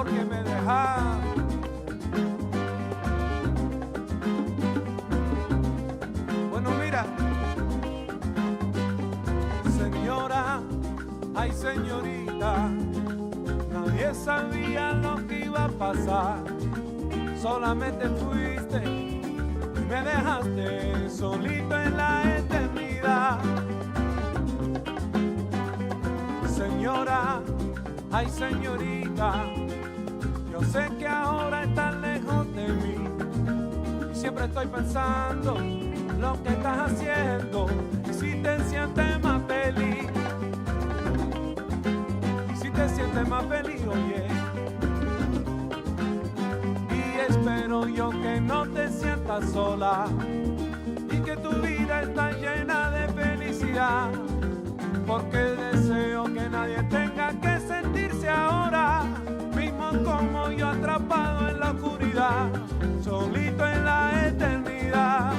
porque me dejaste. Bueno, mira, señora, ay señorita, nadie sabía lo que iba a pasar. Solamente fuiste y me dejaste solito en la eternidad. Señora, ay señorita, yo sé que ahora estás lejos de mí y siempre estoy pensando lo que estás haciendo. Y si te sientes más feliz, y si te sientes más feliz, oye, y espero yo que no te sientas sola y que tu vida está llena de felicidad, porque deseo que nadie tenga que sentirse ahora mismo como yo, atrapado en la oscuridad, solito en la eternidad,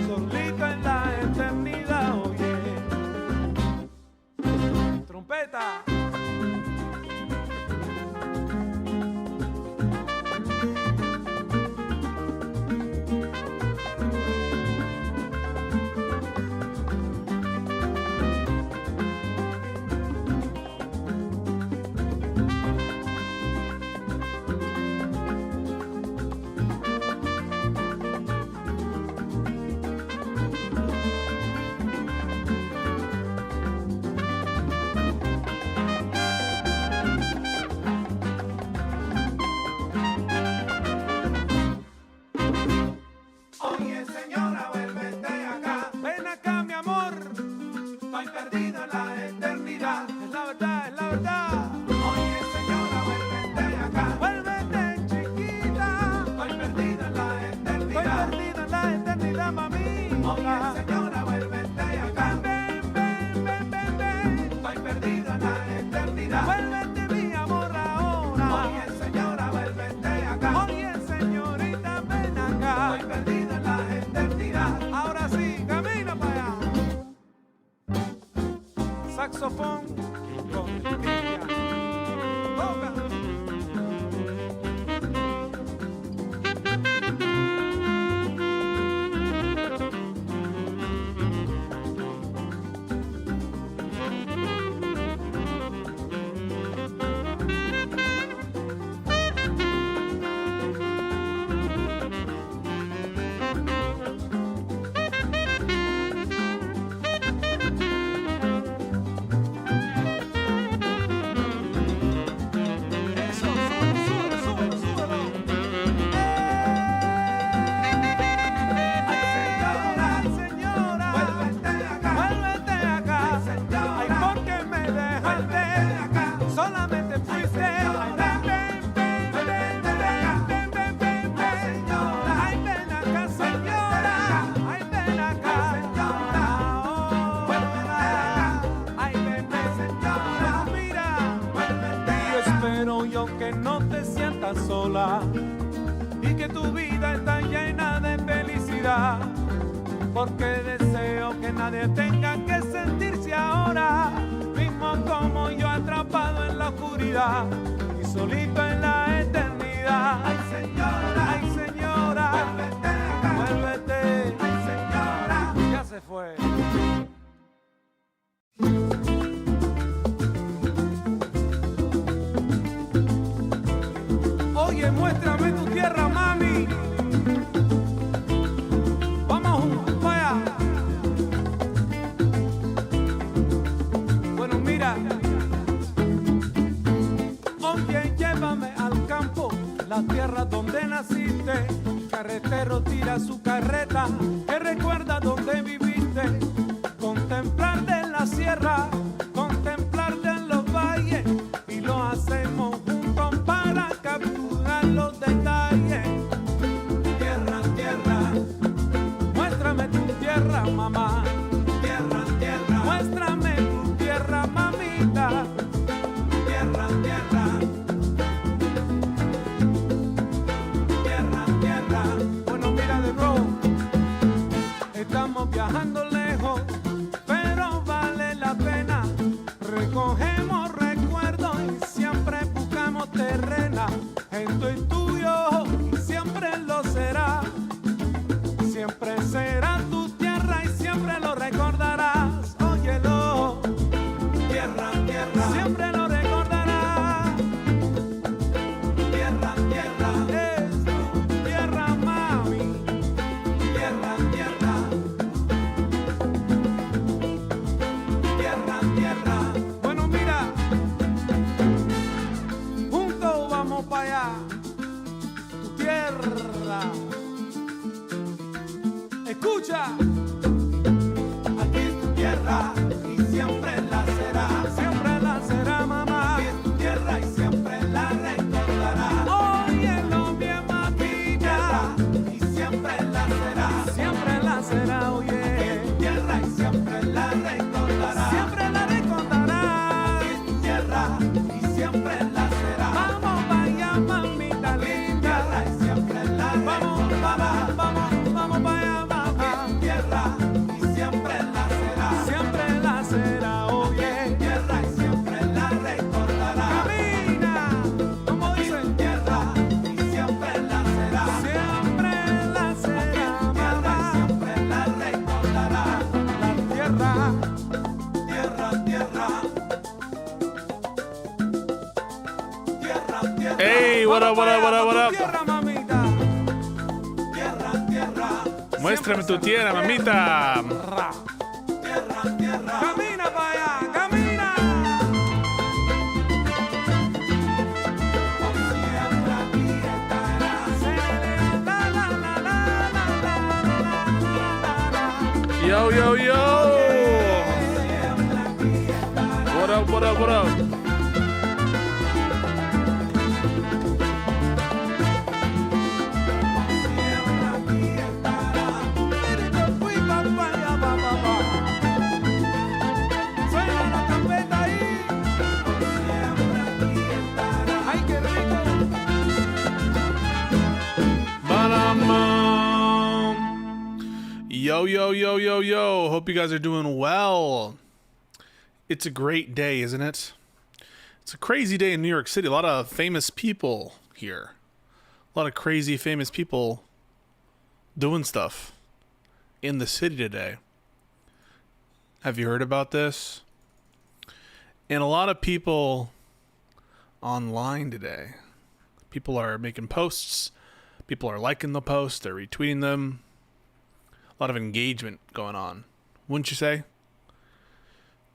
solito en la eternidad, oye. Trompeta. Saxofón con Cristian. Toca. Que no te sientas sola y que tu vida está llena de felicidad, porque deseo que nadie tenga que sentirse ahora mismo como yo, atrapado en la oscuridad y solito en la eternidad. Ay señora, vuélvete acá, vuélvete. Ay señora, ya se fue. Oye, muéstrame tu tierra, mami. Vamos juntos, vaya. Bueno, mira. Oye, llévame al campo, la tierra donde naciste. Carretero tira su carreta, que recuerda donde viviste. Contemplarte en la sierra, contemplarte en los valles, y lo hacemos juntos para capturar los detalles. Tierra, tierra, muéstrame tu tierra, mamá. Tierra, tierra, muéstrame tu tierra, mamita. Tierra, tierra, tierra, tierra. Bueno, mira de nuevo, estamos viajando lejos, pero vale la pena. Recogemos recuerdos y siempre buscamos Escucha. Aquí es tu tierra y siempre la será. Siempre la será, mamá. Aquí es tu tierra y siempre la recordará. Oye, lo bien, mamita. Y siempre la será. Siempre la será, oye. Aquí es tu tierra y siempre la recordará. Siempre la recordará. Aquí es tu tierra y siempre la será. Vamos vaya, mamita linda. Y siempre la recordará. Vamos vaya, mamá. Tierra y siempre la será. Siempre la será, oye. Tierra y siempre la recordará. Camina, como dicen, tierra y siempre la será. Siempre la será, mamá. Siempre la recordará. La tierra, tierra, tierra. Tierra, tierra. Hey, what up, what up, what up, what up? Tierra, mamita. Tierra, tierra. Muéstrame tu tierra, mamita. Tierra, tierra. Camina para allá, camina. Siempre aquí estará. La, la, la, la, la, la, la. Yo, yo, yo. Siempre aquí estará. What up, what up, what up? Siempre aquí estará. Fui papaya, papá. Suena la trompeta ahí. Siempre aquí estará. Ay, qué rico. Ba-dum-bum. Yo, yo, yo, yo, yo. Hope you guys are doing well. It's a great day, isn't it? It's a crazy day in New York City. A lot of famous people here. A lot of crazy famous people doing stuff in the city today. Have you heard about this? And a lot of people online today. People are making posts. People are liking the posts. They're retweeting them. A lot of engagement going on. Wouldn't you say?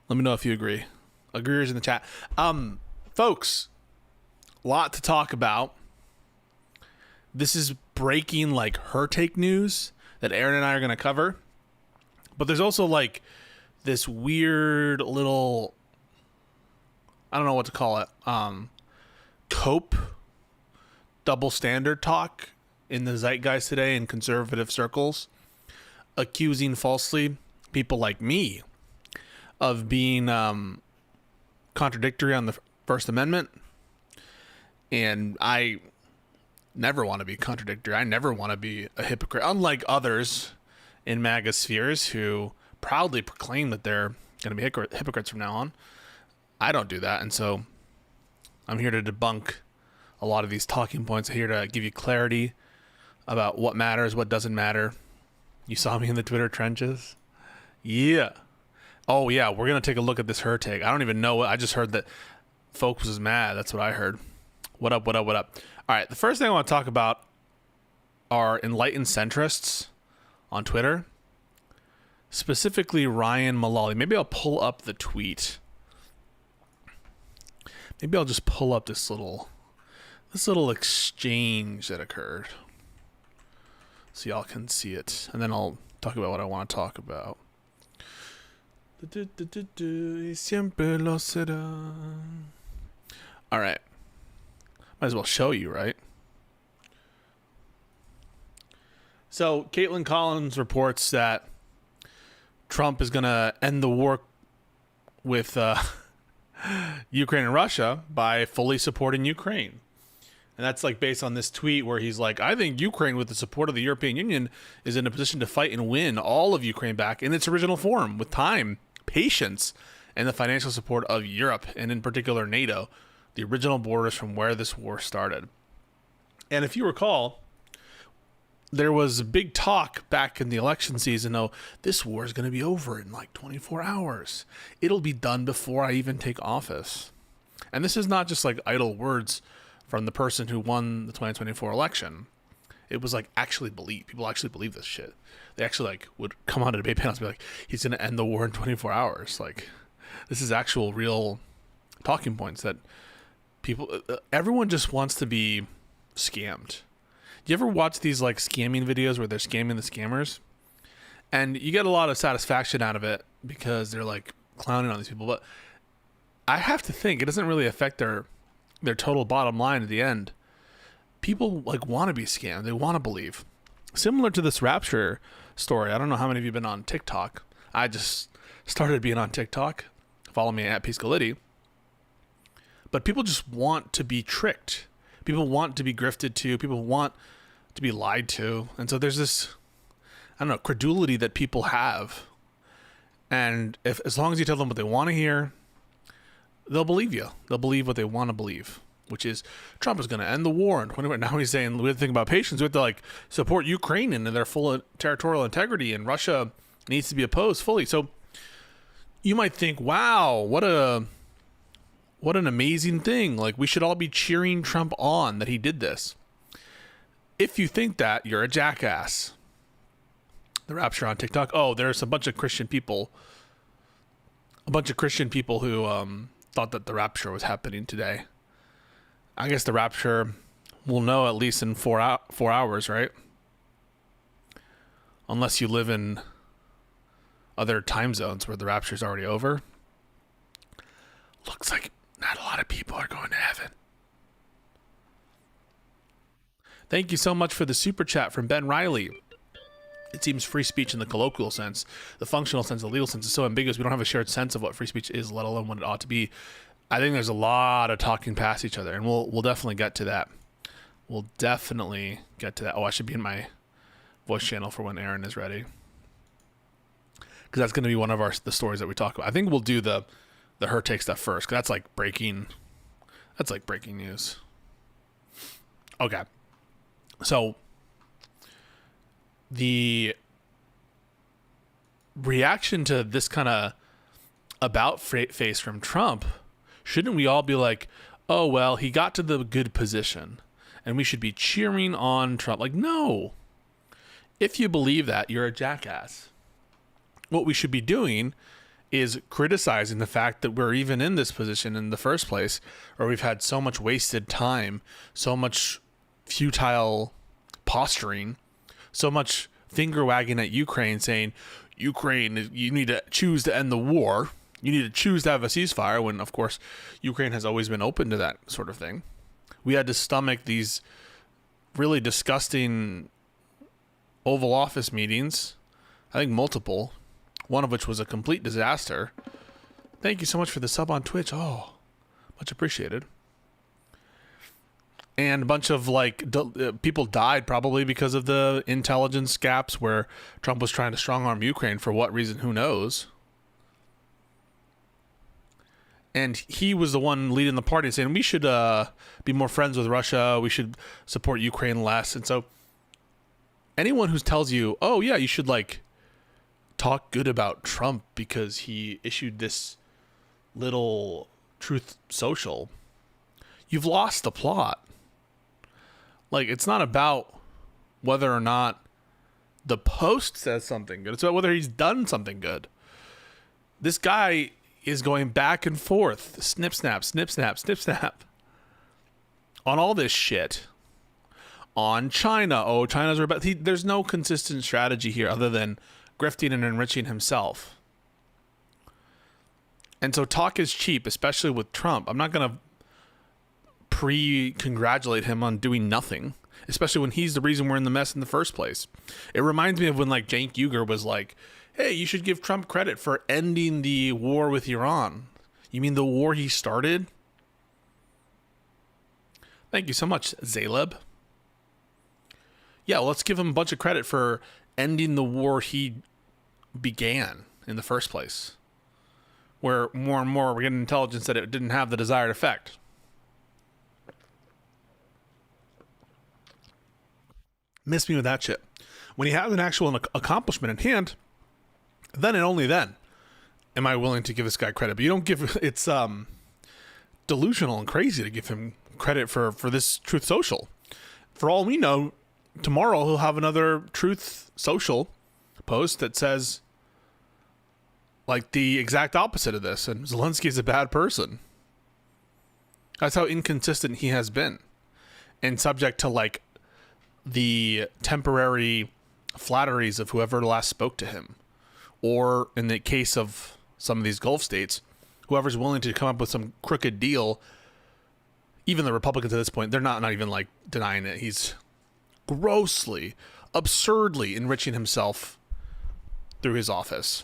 Let me know if you agree. Agreeers in the chat. Folks, a lot to talk about. This is breaking like HerTake news that Aaron and I are going to cover. But there's also like this weird little, I don't know what to call it, cope double standard talk in the zeitgeist today in conservative circles, accusing falsely people like me of being contradictory on the First Amendment. And I never want to be contradictory. I never want to be a hypocrite, unlike others in MAGA spheres who proudly proclaim that they're going to be hypocrites from now on. I don't do that. And so I'm here to debunk a lot of these talking points. I'm here to give you clarity about what matters, what doesn't matter. You saw me in the Twitter trenches? Yeah. Oh, yeah, we're going to take a look at this HerTake. I don't even know what. I just heard that folks was mad. That's what I heard. What up, what up, what up? All right, the first thing I want to talk about are enlightened centrists on Twitter, specifically Ryan Mullally. Maybe I'll pull up the tweet. Maybe I'll just pull up this little exchange that occurred so y'all can see it. And then I'll talk about what I want to talk about. Siempre lo será. All right. Might as well show you, right? So, Caitlin Collins reports that Trump is going to end the war with Ukraine and Russia by fully supporting Ukraine. And that's like based on this tweet where he's like, I think Ukraine, with the support of the European Union, is in a position to fight and win all of Ukraine back in its original form with time, patience, and the financial support of Europe, and in particular NATO, the original borders from where this war started. And if you recall, there was a big talk back in the election season, oh, this war is going to be over in like 24 hours. It'll be done before I even take office. And this is not just like idle words from the person who won the 2024 election. It was like people actually believe this shit. They actually like would come on to debate panels and be like, he's going to end the war in 24 hours. Like, this is actual real talking points that people, everyone just wants to be scammed. Do you ever watch these like scamming videos where they're scamming the scammers? And you get a lot of satisfaction out of it because they're like clowning on these people. But I have to think it doesn't really affect their total bottom line at the end. People like want to be scammed. They want to believe. Similar to this rapture story. I don't know how many of you have been on TikTok. I just started being on TikTok. Follow me at Pisco. But people just want to be tricked. People want to be grifted to. People want to be lied to. And so there's this, I don't know, credulity that people have. And as long as you tell them what they want to hear, they'll believe you. They'll believe what they want to believe, which is Trump is going to end the war. And now he's saying we have to think about patience. We have to like support Ukraine and their full territorial integrity, and Russia needs to be opposed fully. So you might think, wow, what an amazing thing. Like, we should all be cheering Trump on that he did this. If you think that, you're a jackass. The rapture on TikTok. Oh, there's a bunch of Christian people who thought that the rapture was happening today. I guess the rapture we'll know at least in 4 hours, right? Unless you live in other time zones where the rapture's already over. Looks like not a lot of people are going to heaven. Thank you so much for the super chat from Ben Riley. It seems free speech in the colloquial sense, the functional sense, the legal sense is so ambiguous. We don't have a shared sense of what free speech is, let alone what it ought to be. I think there's a lot of talking past each other, and we'll definitely get to that. We'll definitely get to that. Oh, I should be in my voice channel for when Aaron is ready, because that's going to be one of the stories that we talk about. I think we'll do the HerTake stuff first, because that's like breaking news. Okay, so the reaction to this kind of about face from Trump, shouldn't we all be like, oh, well, he got to the good position and we should be cheering on Trump? Like, no. If you believe that, you're a jackass. What we should be doing is criticizing the fact that we're even in this position in the first place, or we've had so much wasted time, so much futile posturing, so much finger wagging at Ukraine, saying, Ukraine, you need to choose to end the war. You need to choose to have a ceasefire, when, of course, Ukraine has always been open to that sort of thing. We had to stomach these really disgusting Oval Office meetings, I think multiple, one of which was a complete disaster. Thank you so much for the sub on Twitch. Oh, much appreciated. And a bunch of people died probably because of the intelligence gaps where Trump was trying to strong arm Ukraine. For what reason, who knows? And he was the one leading the party saying we should be more friends with Russia. We should support Ukraine less. And so anyone who tells you, oh yeah, you should talk good about Trump because he issued this little Truth Social, you've lost the plot. It's not about whether or not the post says something good. It's about whether he's done something good. This guy is going back and forth, snip, snap, snip, snap, snip, snap, on all this shit. On China. Oh, China's rebel. There's no consistent strategy here other than grifting and enriching himself. And so talk is cheap, especially with Trump. I'm not going to congratulate him on doing nothing, especially when he's the reason we're in the mess in the first place. It reminds me of when Cenk Uygur was like, hey, you should give Trump credit for ending the war with Iran. You mean the war he started? Thank you so much, Zaleb. Yeah, well, let's give him a bunch of credit for ending the war he began in the first place, where more and more we're getting intelligence that it didn't have the desired effect. Miss me with that shit. When you have an actual accomplishment in hand, then and only then am I willing to give this guy credit. But you don't give, it's delusional and crazy to give him credit for this Truth Social. For all we know, tomorrow he'll have another Truth Social post that says the exact opposite of this, and Zelensky's a bad person. That's how inconsistent he has been, and subject to the temporary flatteries of whoever last spoke to him. Or in the case of some of these Gulf states, whoever's willing to come up with some crooked deal. Even the Republicans at this point, they're not even like denying it. He's grossly, absurdly enriching himself through his office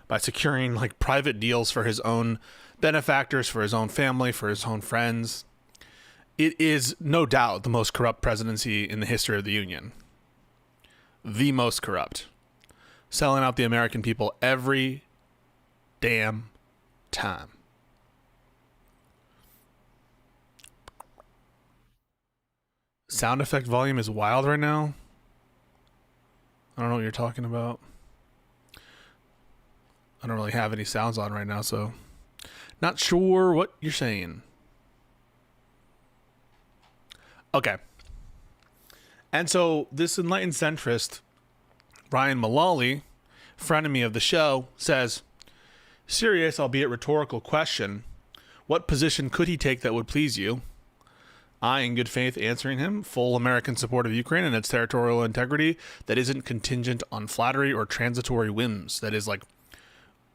by securing like private deals for his own benefactors, for his own family, for his own friends. It is no doubt the most corrupt presidency in the history of the Union. The most corrupt. Selling out the American people every damn time. Sound effect volume is wild right now. I don't know what you're talking about. I don't really have any sounds on right now, so not sure what you're saying. Okay. And so this enlightened centrist, Ryan Mullally, frenemy of the show, says, serious, albeit rhetorical question, what position could he take that would please you? I, in good faith, answering him, full American support of Ukraine and its territorial integrity that isn't contingent on flattery or transitory whims. That is like,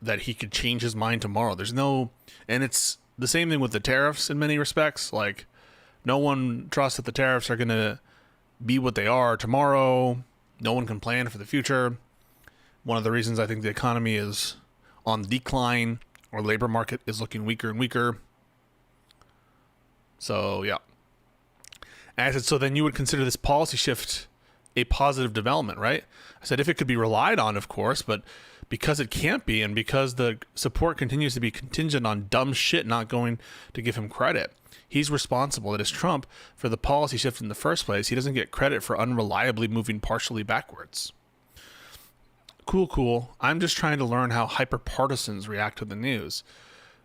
that he could change his mind tomorrow. There's no, and it's the same thing with the tariffs in many respects. Like, no one trusts that the tariffs are going to be what they are tomorrow. No one can plan for the future. One of the reasons I think the economy is on the decline, or labor market is looking weaker and weaker. So, yeah. And I said, so then you would consider this policy shift a positive development, right? I said, if it could be relied on, of course, but because it can't be, and because the support continues to be contingent on dumb shit not going to give him credit, he's responsible, it is Trump, for the policy shift in the first place. He doesn't get credit for unreliably moving partially backwards. Cool. I'm just trying to learn how hyper-partisans react to the news.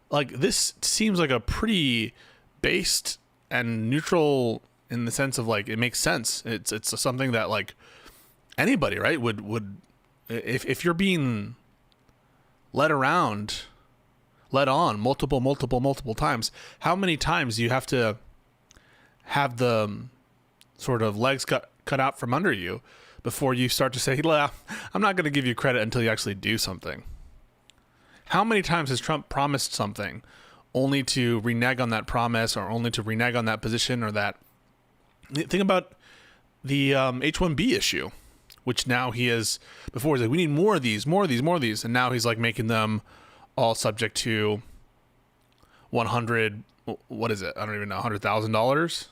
Like, this seems like a pretty based and neutral in the sense of, like, it makes sense. It's something that, like, anybody, right, would if you're being led on multiple times, how many times do you have to have the sort of legs cut out from under you before you start to say, I'm not going to give you credit until you actually do something? How many times has Trump promised something only to renege on that promise, or only to renege on that position, or that? Think about the H-1B issue, which now he is, before he's like, we need more of these, and now he's like making them all subject to 100, what is it? I don't even know, $100,000?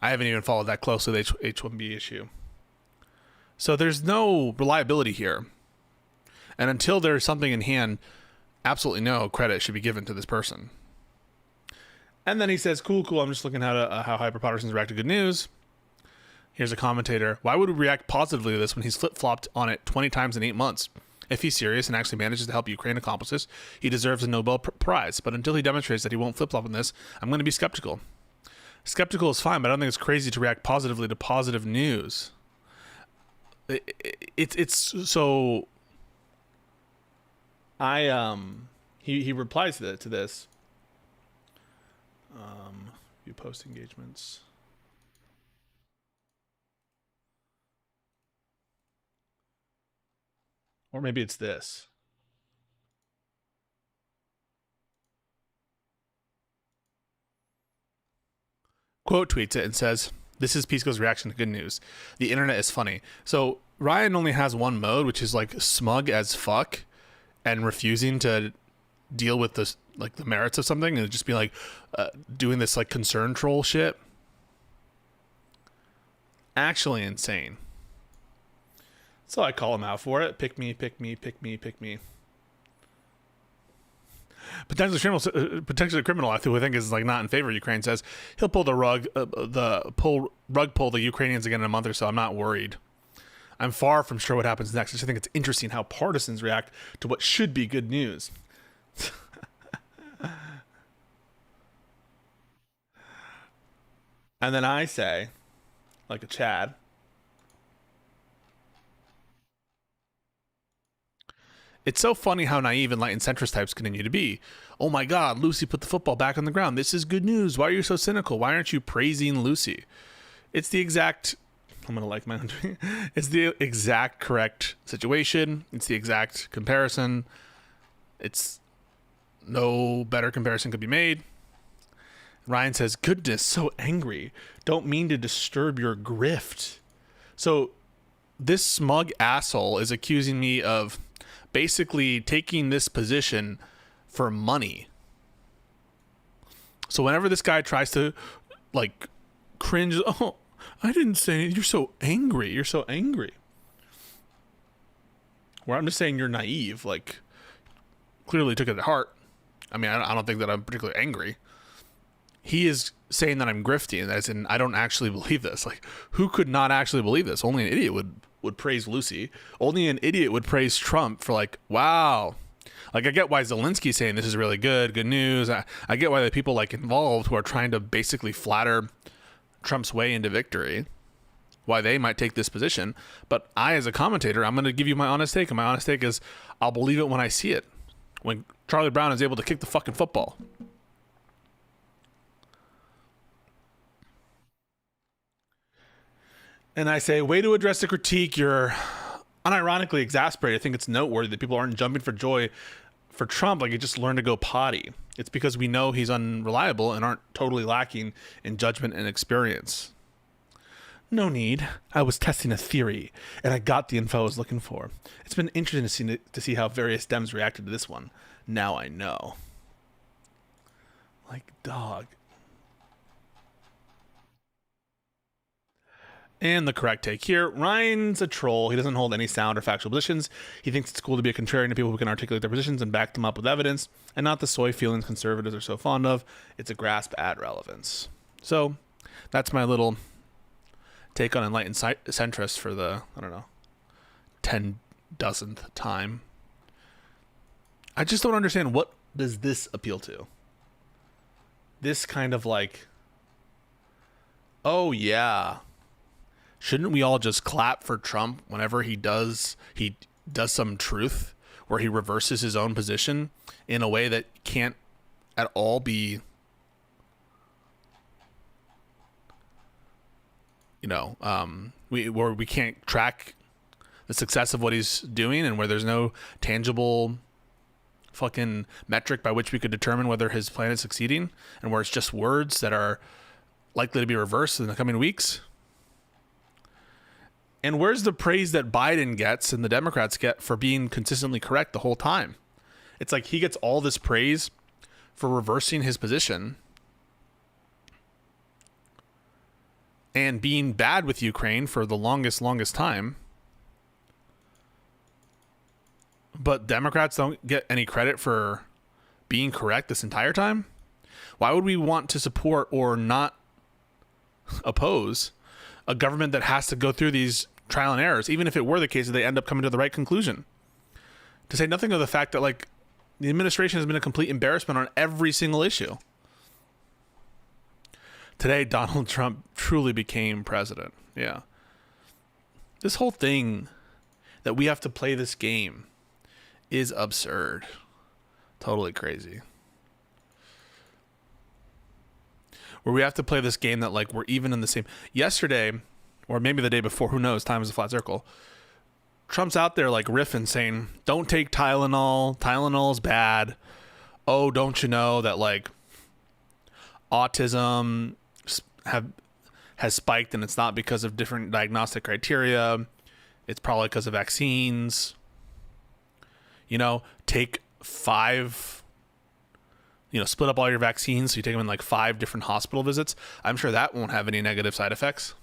I haven't even followed that closely, the H-1B issue. So there's no reliability here. And until there's something in hand, absolutely no credit should be given to this person. And then he says, cool, I'm just looking at how hyper-partisans react to good news. Here's a commentator. Why would we react positively to this when he's flip-flopped on it 20 times in 8 months? If he's serious and actually manages to help Ukraine accomplish this, he deserves a Nobel Prize. But until he demonstrates that he won't flip-flop on this, I'm going to be skeptical. Skeptical is fine, but I don't think it's crazy to react positively to positive news. It's so... He replies to this. View post engagements. Or maybe it's this. Quote tweets it and says, this is Pisco's reaction to good news. The internet is funny. So Ryan only has one mode, which is like smug as fuck and refusing to deal with this, like the merits of something, and just be like doing this like concern troll shit. Actually insane. So I call him out for it. Pick me. Potentially criminal, who I think is like not in favor of Ukraine, says he'll pull the rug pull the Ukrainians again in a month or so. I'm not worried. I'm far from sure what happens next. I just think it's interesting how partisans react to what should be good news. And then I say, like a Chad, it's so funny how naive enlightened centrist types continue to be. Oh my God, Lucy put the football back on the ground. This is good news. Why are you so cynical? Why aren't you praising Lucy? It's the exact I'm gonna like my own tweet. It's the exact correct situation. It's the exact comparison. It's no better comparison could be made. Ryan says, goodness, so angry. Don't mean to disturb your grift. So this smug asshole is accusing me of basically taking this position for money. So whenever this guy tries to like cringe, oh, I didn't say anything. You're so angry. You're so angry. Where I'm just saying you're naive. Like, clearly took it at heart. I mean, I don't think that I'm particularly angry. He is saying that I'm grifting, as in I don't actually believe this. Like, who could not actually believe this? Only an idiot would praise Lucy. Only an idiot would praise Trump for like, wow. Like, I get why Zelensky's saying this is really good news. I get why the people like involved who are trying to basically flatter Trump's way into victory, why they might take this position. But I, as a commentator, I'm going to give you my honest take. And my honest take is I'll believe it when I see it. When Charlie Brown is able to kick the fucking football. And I say, way to address the critique. You're unironically exasperated. I think it's noteworthy that people aren't jumping for joy for Trump like he just learned to go potty. It's because we know he's unreliable and aren't totally lacking in judgment and experience. No need. I was testing a theory, and I got the info I was looking for. It's been interesting to see how various Dems reacted to this one. Now I know. Like, dog. And the correct take here. Ryan's a troll. He doesn't hold any sound or factual positions. He thinks it's cool to be a contrarian to people who can articulate their positions and back them up with evidence, and not the soy feelings conservatives are so fond of. It's a grasp at relevance. So that's my little take on enlightened centrists for the, I don't know, 10,000th time. I just don't understand, what does this appeal to? This kind of like, oh yeah, shouldn't we all just clap for Trump whenever he does some truth where he reverses his own position in a way that can't at all be, where we can't track the success of what he's doing, and where there's no tangible fucking metric by which we could determine whether his plan is succeeding, and where it's just words that are likely to be reversed in the coming weeks. And where's the praise that Biden gets and the Democrats get for being consistently correct the whole time? It's like he gets all this praise for reversing his position and being bad with Ukraine for the longest time. But Democrats don't get any credit for being correct this entire time? Why would we want to support or not oppose a government that has to go through these trial and errors, even if it were the case that they end up coming to the right conclusion? To say nothing of the fact that, like, the administration has been a complete embarrassment on every single issue. Today, Donald Trump truly became president. Yeah. This whole thing that we have to play this game is absurd. Totally crazy. Where we have to play this game that, like, we're even in the same... Yesterday, or maybe the day before, who knows, time is a flat circle, Trump's out there, like, riffing, saying, don't take Tylenol. Tylenol's bad. Oh, don't you know that, like, autism has spiked, and it's not because of different diagnostic criteria. It's probably because of vaccines. Take 5, split up all your vaccines so you take them in like 5 different hospital visits. I'm sure that won't have any negative side effects.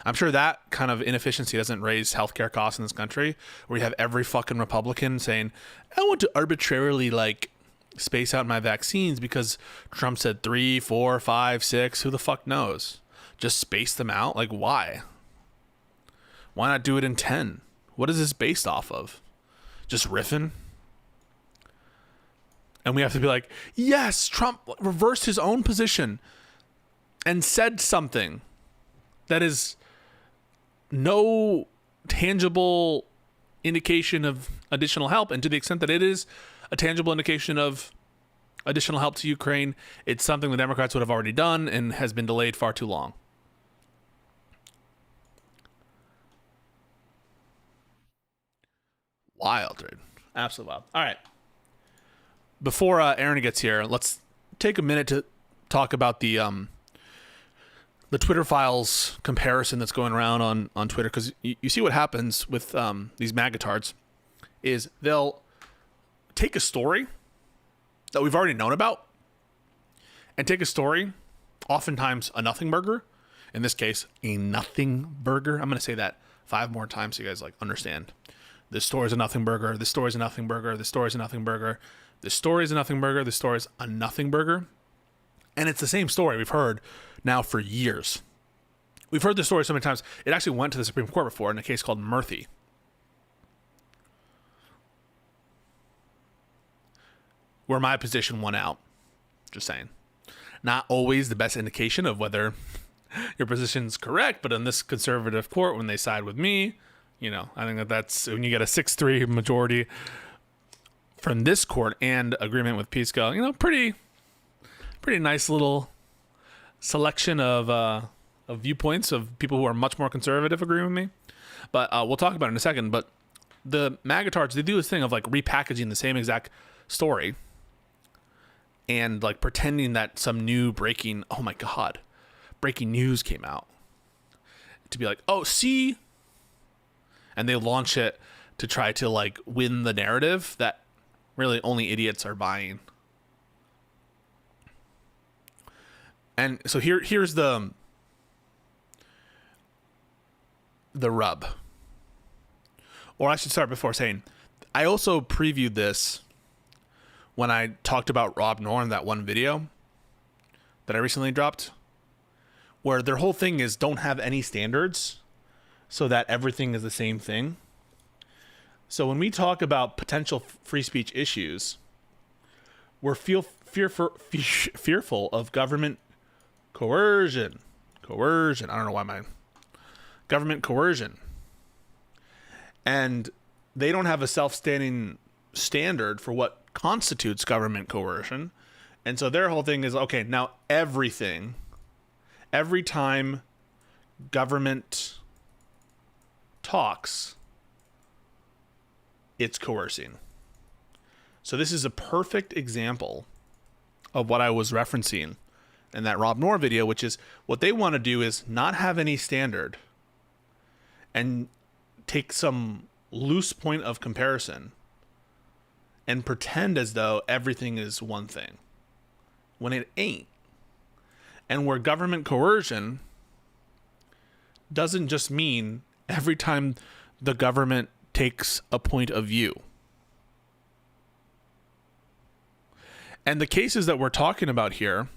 I'm sure that kind of inefficiency doesn't raise healthcare costs in this country, where you have every fucking Republican saying, I want to arbitrarily, like, space out my vaccines because Trump said 3, 4, 5, 6. Who the fuck knows? Just space them out? Like, why? Why not do it in 10? What is this based off of? Just riffing? And we have to be like, yes, Trump reversed his own position and said something that is no tangible indication of additional help. And to the extent that it is a tangible indication of additional help to Ukraine, it's something the Democrats would have already done and has been delayed far too long. Wild, dude. Absolutely wild. All right. Before Aaron gets here, let's take a minute to talk about the Twitter files comparison that's going around on Twitter, because you see what happens with these MAGA-tards is they'll take a story that we've already known about and take a story, oftentimes a nothing burger, in this case, a nothing burger. I'm going to say that 5 more times so you guys like understand. This story is a nothing burger. This story is a nothing burger. This story is a nothing burger. This story is a nothing burger. This story is a nothing burger. And it's the same story we've heard now for years. We've heard this story so many times. It actually went to the Supreme Court before in a case called Murphy. Where my position won out. Just saying. Not always the best indication of whether your position's correct, but in this conservative court, when they side with me, you know, I think that's when you get a 6-3 majority from this court and agreement with Pisco, you know, pretty nice little selection of viewpoints of people who are much more conservative agree with me. But we'll talk about it in a second. But the MAGA-tards, they do this thing of like repackaging the same exact story and like pretending that some new breaking news came out, to be like, oh, see, and they launch it to try to like win the narrative that really only idiots are buying. And so here's the rub. Or I should start before saying, I also previewed this when I talked about Rob Noor in that one video that I recently dropped, where their whole thing is don't have any standards so that everything is the same thing. So when we talk about potential free speech issues, we're fearful of government coercion. I don't know why government coercion. And they don't have a self-standing standard for what constitutes government coercion. And so their whole thing is, okay, now every time government talks, it's coercing. So this is a perfect example of what I was referencing in that Rob Noor video, which is what they want to do is not have any standard and take some loose point of comparison and pretend as though everything is one thing when it ain't. And where government coercion doesn't just mean every time the government takes a point of view. And the cases that we're talking about here,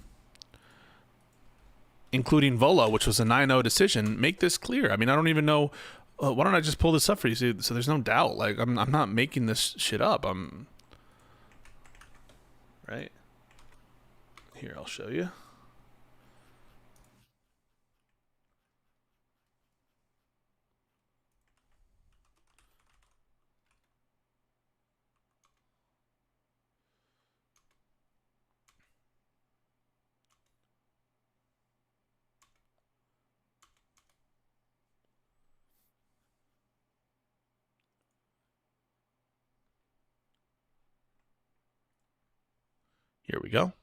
including Volo, which was a 9-0 decision, make this clear. I mean, I don't even know. Why don't I just pull this up for you so there's no doubt? Like, I'm not making this shit up. Right? Here, I'll show you. Here we go.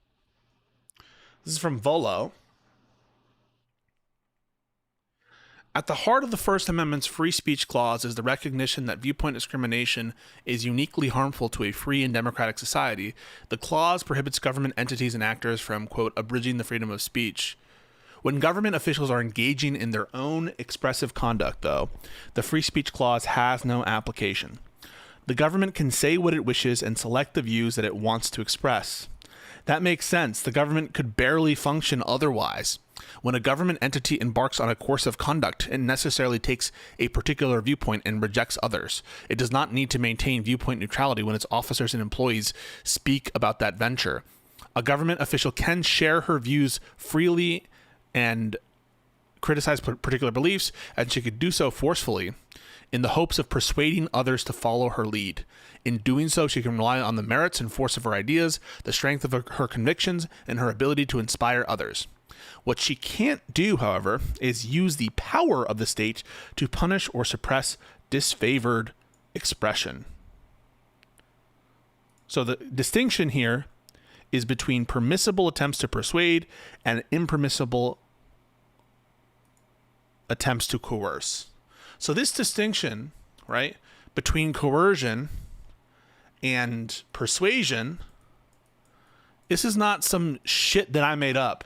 This is from Volo. At the heart of the First Amendment's free speech clause is the recognition that viewpoint discrimination is uniquely harmful to a free and democratic society. The clause prohibits government entities and actors from, quote, abridging the freedom of speech. When government officials are engaging in their own expressive conduct, though, the free speech clause has no application. The government can say what it wishes and select the views that it wants to express. That makes sense. The government could barely function otherwise. When a government entity embarks on a course of conduct, it necessarily takes a particular viewpoint and rejects others. It does not need to maintain viewpoint neutrality when its officers and employees speak about that venture. A government official can share her views freely and criticize particular beliefs, and she could do so forcefully in the hopes of persuading others to follow her lead. In doing so, she can rely on the merits and force of her ideas, the strength of her convictions, and her ability to inspire others. What she can't do, however, is use the power of the state to punish or suppress disfavored expression. So the distinction here is between permissible attempts to persuade and impermissible attempts to coerce. So this distinction, right, between coercion and persuasion, this is not some shit that I made up.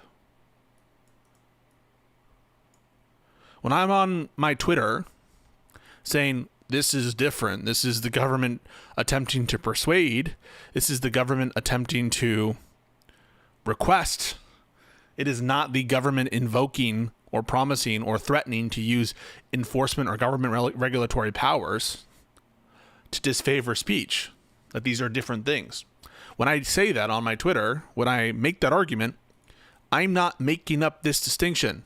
When I'm on my Twitter saying this is different, this is the government attempting to persuade, this is the government attempting to request, it is not the government invoking or promising or threatening to use enforcement or government regulatory powers to disfavor speech, that these are different things. When I say that on my Twitter, when I make that argument, I'm not making up this distinction.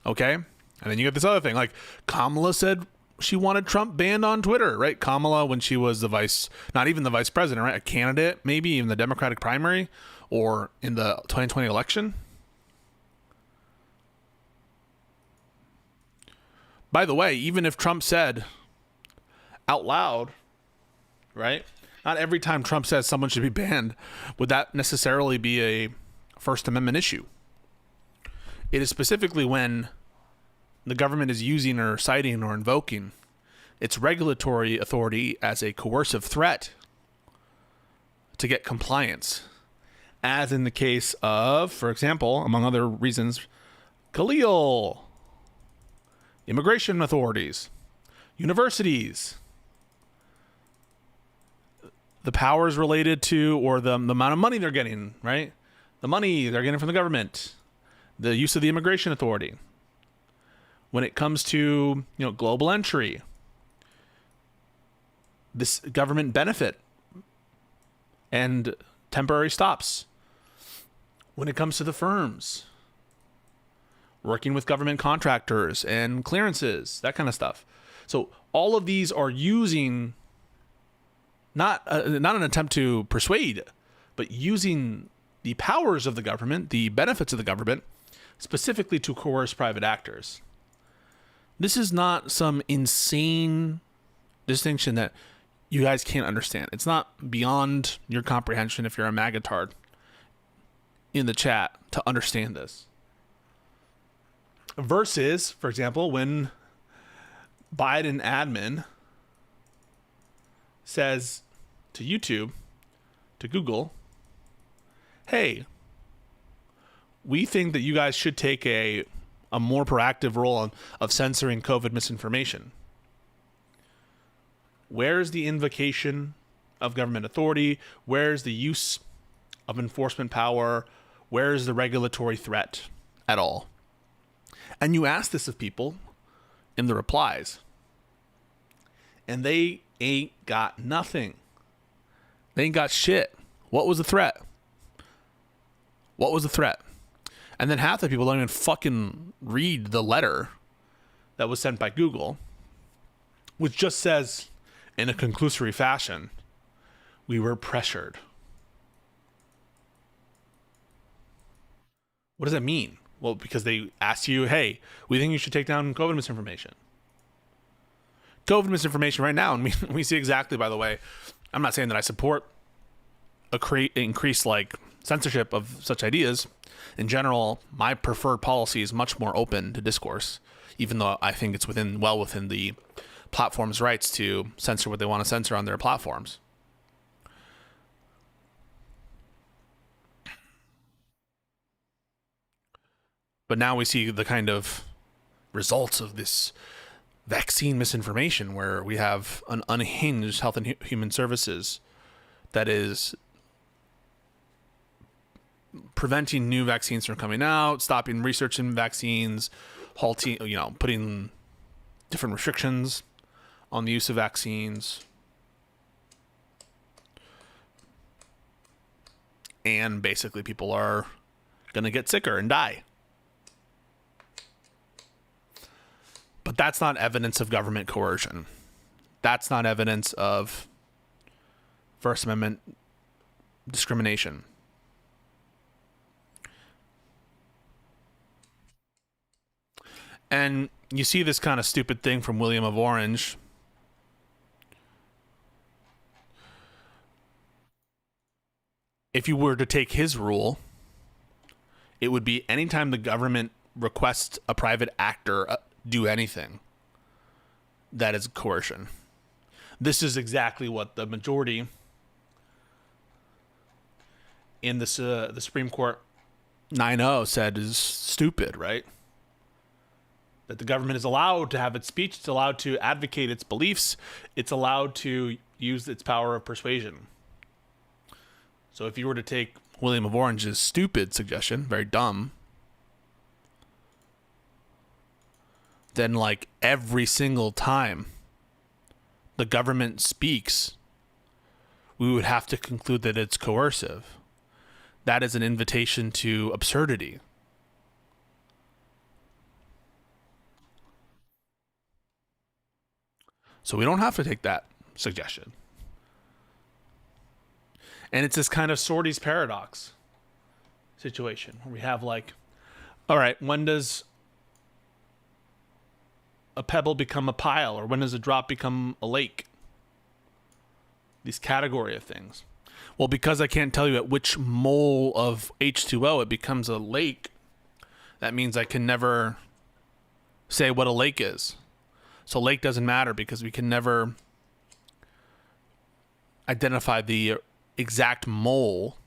Okay? And then you get this other thing, like Kamala said she wanted Trump banned on Twitter, right? Kamala, when she was not even the vice president, right? A candidate, maybe in the Democratic primary or in the 2020 election. By the way, even if Trump said out loud, right? Not every time Trump says someone should be banned would that necessarily be a First Amendment issue. It is specifically when the government is using or citing or invoking its regulatory authority as a coercive threat to get compliance. As in the case of, for example, among other reasons, Khalil, immigration authorities, universities, the powers related to, or the amount of money they're getting, right? The money they're getting from the government, the use of the immigration authority. When it comes to, global entry, this government benefit and temporary stops. When it comes to the firms, working with government contractors and clearances, that kind of stuff. So all of these are using not an attempt to persuade, but using the powers of the government, the benefits of the government, specifically to coerce private actors. This is not some insane distinction that you guys can't understand. It's not beyond your comprehension if you're a MAGA-tard in the chat to understand this. Versus, for example, when Biden admin says to YouTube, to Google, hey, we think that you guys should take a more proactive role of censoring COVID misinformation. Where's the invocation of government authority? Where's the use of enforcement power? Where's the regulatory threat at all? And you ask this of people in the replies, and they ain't got nothing. They ain't got shit. What was the threat? What was the threat? And then half the people don't even fucking read the letter that was sent by Google, which just says, in a conclusory fashion, we were pressured. What does that mean? Well, because they asked you, hey, we think you should take down COVID misinformation. COVID misinformation right now, and we see exactly, by the way, I'm not saying that I support increased censorship of such ideas. In general, my preferred policy is much more open to discourse, even though I think it's well within the platform's rights to censor what they want to censor on their platforms. But now we see the kind of results of this vaccine misinformation, where we have an unhinged Health and Human Services that is preventing new vaccines from coming out, stopping research in vaccines, halting, putting different restrictions on the use of vaccines. And basically people are going to get sicker and die. But that's not evidence of government coercion. That's not evidence of First Amendment discrimination. And you see this kind of stupid thing from William of Orange, if you were to take his rule, it would be anytime the government requests a private actor do anything, that is coercion. This is exactly what the majority in this the Supreme Court 9-0 said is stupid, right? That the government is allowed to have its speech, it's allowed to advocate its beliefs, it's allowed to use its power of persuasion. So if you were to take William of Orange's stupid suggestion, very dumb, then like every single time the government speaks, we would have to conclude that it's coercive. That is an invitation to absurdity. So we don't have to take that suggestion. And it's this kind of Sorty's paradox situation where we have like, all right, when does a pebble become a pile, or when does a drop become a lake? These category of things. Well, because I can't tell you at which mole of H2O it becomes a lake, that means I can never say what a lake is. So lake doesn't matter because we can never identify the exact mole,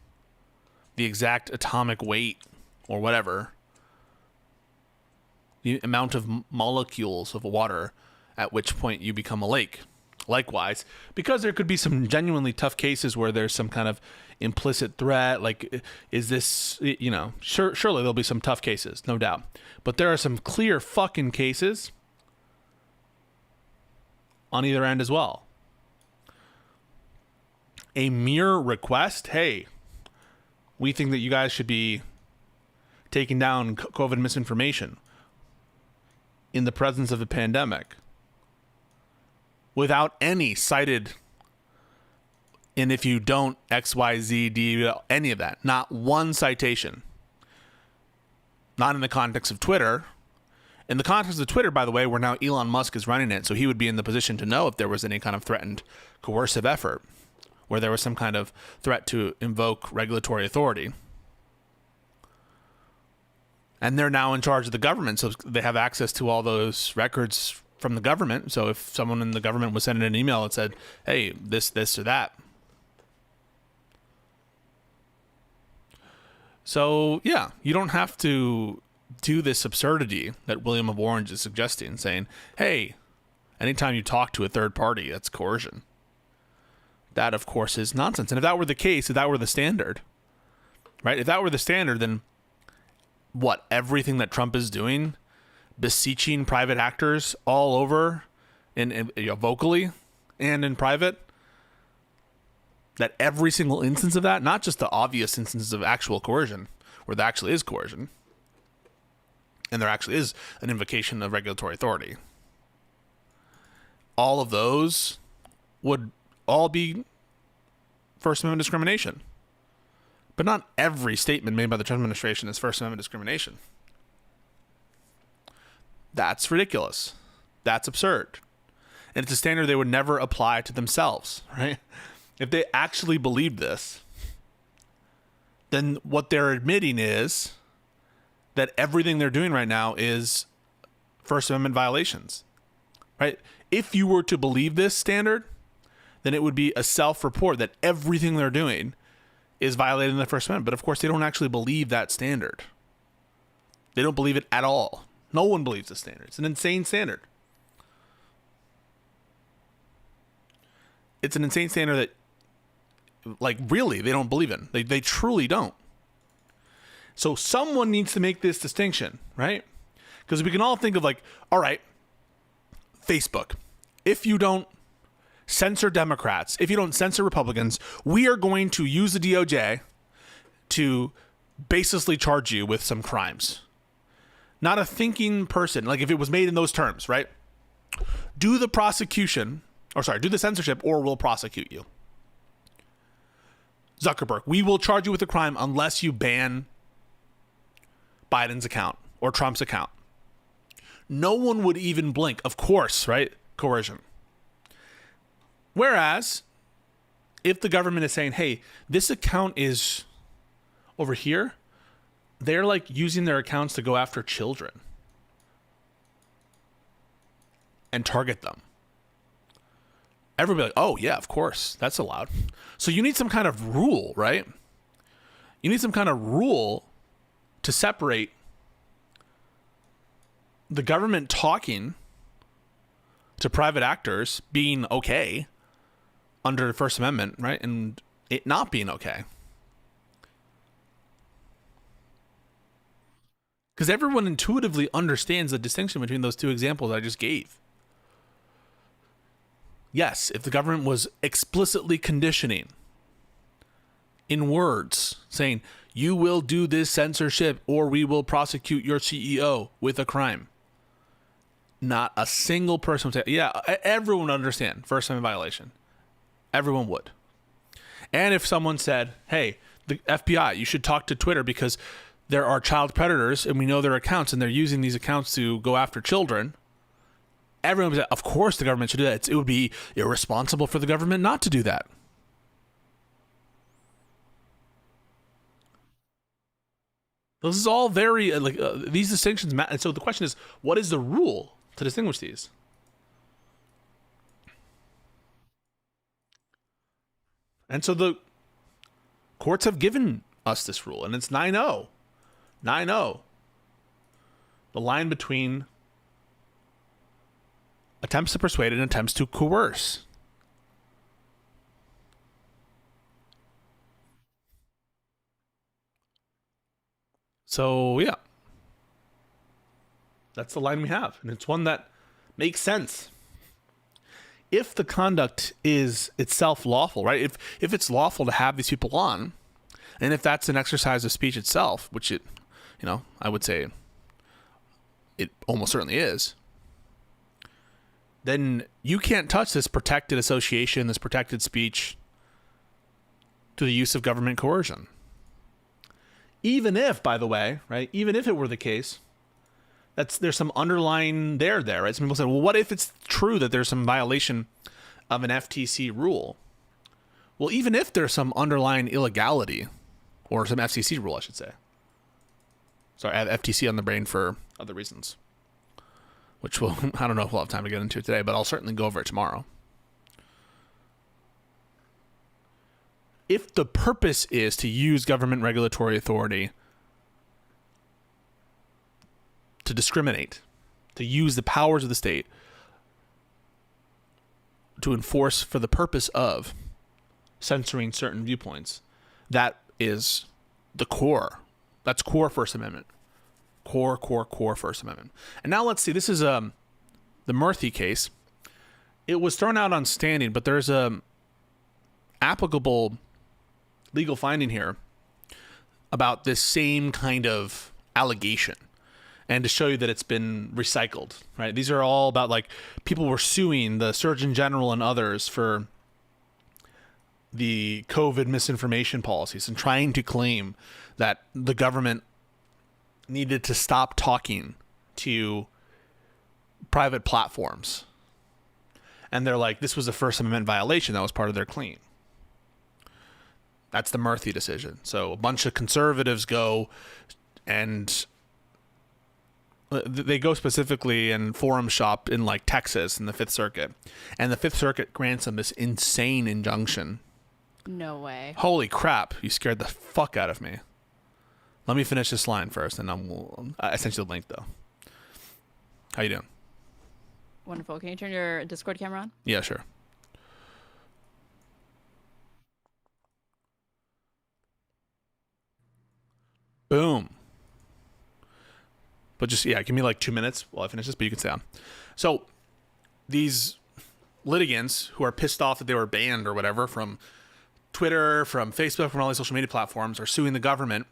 the exact atomic weight, or whatever, the amount of molecules of water at which point you become a lake. Likewise, because there could be some genuinely tough cases where there's some kind of implicit threat, like, is this, you know, surely there'll be some tough cases, no doubt. But there are some clear fucking cases on either end as well. A mere request, hey, we think that you guys should be taking down COVID misinformation in the presence of a pandemic, without any cited, and if you don't, X, Y, Z, D, any of that. Not one citation. Not in the context of Twitter. In the context of Twitter, by the way, where now Elon Musk is running it, so he would be in the position to know if there was any kind of threatened coercive effort, where there was some kind of threat to invoke regulatory authority. And they're now in charge of the government, so they have access to all those records from the government. So if someone in the government was sending an email that said, hey, this, or that. So, yeah, you don't have to do this absurdity that William of Orange is suggesting, saying, hey, anytime you talk to a third party, that's coercion. That, of course, is nonsense. And if that were the case, if that were the standard, right? If that were the standard, then what? Everything that Trump is doing, beseeching private actors all over, in you know, vocally and in private, that every single instance of that, not just the obvious instances of actual coercion, where there actually is coercion, and there actually is an invocation of regulatory authority, all of those would all be First Amendment discrimination. But not every statement made by the Trump administration is First Amendment discrimination. That's ridiculous. That's absurd. And it's a standard they would never apply to themselves, right? If they actually believed this, then what they're admitting is that everything they're doing right now is First Amendment violations, right? If you were to believe this standard, then it would be a self-report that everything they're doing is violating the First Amendment. But of course, they don't actually believe that standard. They don't believe it at all. No one believes the standard. It's an insane standard. It's an insane standard that, like, really, they don't believe in. They truly don't. So someone needs to make this distinction, right? Because we can all think of, like, all right, Facebook, if you don't censor Democrats, if you don't censor Republicans, we are going to use the DOJ to baselessly charge you with some crimes. Not a thinking person, like if it was made in those terms, right? Do the censorship or we'll prosecute you. Zuckerberg, we will charge you with a crime unless you ban Biden's account or Trump's account. No one would even blink. Of course, right? Coercion. Whereas, if the government is saying, hey, this account is over here, they're like using their accounts to go after children and target them. Everybody like, oh yeah, of course, that's allowed. So you need some kind of rule, right? You need some kind of rule to separate the government talking to private actors being okay under the First Amendment, right? And it not being okay. Because everyone intuitively understands the distinction between those two examples I just gave. Yes, if the government was explicitly conditioning in words, saying, you will do this censorship or we will prosecute your CEO with a crime. Not a single person would say, yeah, everyone would understand First Amendment violation. Everyone would. And if someone said, hey, the FBI, you should talk to Twitter because there are child predators and we know their accounts and they're using these accounts to go after children. Everyone would say, of course the government should do that. It would be irresponsible for the government not to do that. This is all very, these distinctions matter. And so the question is, what is the rule to distinguish these? And so the courts have given us this rule, and it's 9-0. 9-0. The line between attempts to persuade and attempts to coerce. So, yeah. That's the line we have. And it's one that makes sense. If the conduct is itself lawful, right? If it's lawful to have these people on, and if that's an exercise of speech itself, which it, I would say it almost certainly is, then you can't touch this protected association, this protected speech to the use of government coercion. Even if, by the way, right, even if it were the case, there's some underlying there, right? Some people say, well, what if it's true that there's some violation of an FTC rule? Well, even if there's some underlying illegality, or some FCC rule, I should say. Sorry, I have FTC on the brain for other reasons, which I don't know if we'll have time to get into today, but I'll certainly go over it tomorrow. If the purpose is to use government regulatory authority to discriminate, to use the powers of the state to enforce for the purpose of censoring certain viewpoints, that is the core. That's core First Amendment. Core First Amendment. And now let's see. This is the Murthy case. It was thrown out on standing, but there's a applicable legal finding here about this same kind of allegation, and to show you that it's been recycled, right? These are all about, like, people were suing the Surgeon General and others for the COVID misinformation policies and trying to claim that the government needed to stop talking to private platforms. And they're like, this was a First Amendment violation. That was part of their claim. That's the Murthy decision. So a bunch of conservatives go and they go specifically and forum shop in, like, Texas in the Fifth Circuit. And the Fifth Circuit grants them this insane injunction. No way. Holy crap. You scared the fuck out of me. Let me finish this line first, and I sent you the link, though. How you doing? Wonderful. Can you turn your Discord camera on? Yeah, sure. Boom. But just, yeah, give me like 2 minutes while I finish this, but you can stay on. So these litigants who are pissed off that they were banned or whatever from Twitter, from Facebook, from all these social media platforms are suing the government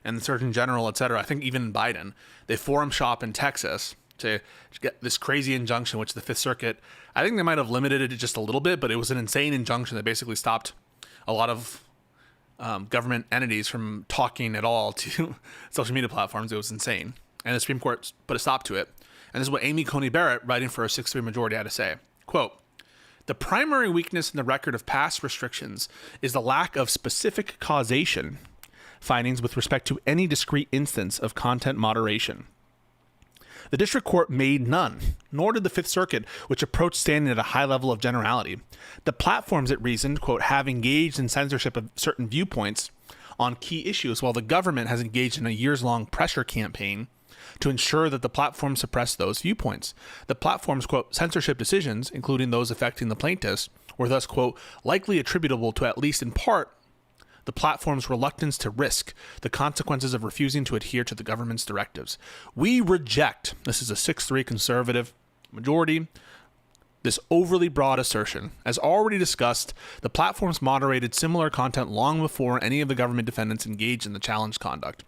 and the Surgeon General, et cetera. I think even Biden. They forum shop in Texas to get this crazy injunction, which the Fifth Circuit, I think they might have limited it just a little bit, but it was an insane injunction that basically stopped a lot of government entities from talking at all to social media platforms. It was insane. And the Supreme Court put a stop to it. And this is what Amy Coney Barrett, writing for a 6-3 majority, had to say. Quote, The primary weakness in the record of past restrictions is the lack of specific causation findings with respect to any discrete instance of content moderation. The district court made none, nor did the Fifth Circuit, which approached standing at a high level of generality. The platforms, it reasoned, quote, have engaged in censorship of certain viewpoints on key issues, while the government has engaged in a years-long pressure campaign to ensure that the platforms suppress those viewpoints. The platform's, quote, censorship decisions, including those affecting the plaintiffs, were thus, quote, likely attributable to, at least in part, the platform's reluctance to risk the consequences of refusing to adhere to the government's directives. We reject, this is a 6-3 conservative majority, this overly broad assertion. As already discussed, the platforms moderated similar content long before any of the government defendants engaged in the challenged conduct.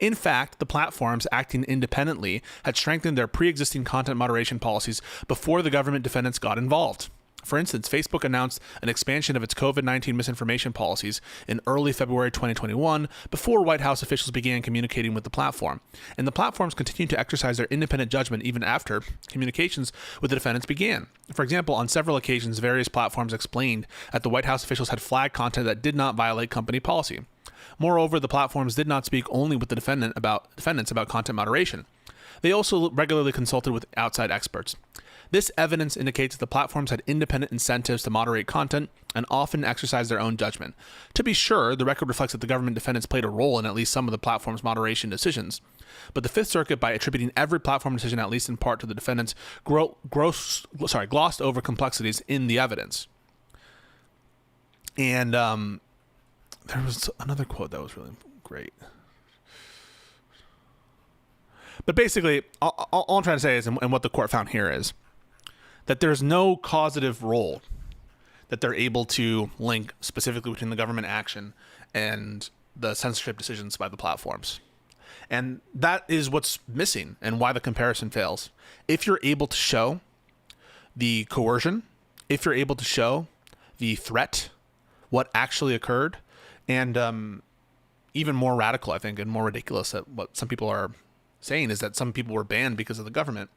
In fact, the platforms, acting independently, had strengthened their pre-existing content moderation policies before the government defendants got involved. For instance, Facebook announced an expansion of its COVID-19 misinformation policies in early February 2021 before White House officials began communicating with the platform. And the platforms continued to exercise their independent judgment even after communications with the defendants began. For example, on several occasions, various platforms explained that the White House officials had flagged content that did not violate company policy. Moreover, the platforms did not speak only with the defendants about content moderation. They also regularly consulted with outside experts. This evidence indicates that the platforms had independent incentives to moderate content and often exercise their own judgment. To be sure, the record reflects that the government defendants played a role in at least some of the platform's moderation decisions. But the Fifth Circuit, by attributing every platform decision at least in part to the defendants, glossed over complexities in the evidence. And there was another quote that was really great. But basically, all I'm trying to say is, and what the court found here is, that there's no causative role that they're able to link specifically between the government action and the censorship decisions by the platforms. And that is what's missing and why the comparison fails. If you're able to show the coercion, if you're able to show the threat, what actually occurred, and even more radical, I think, and more ridiculous at what some people are saying is that some people were banned because of the government.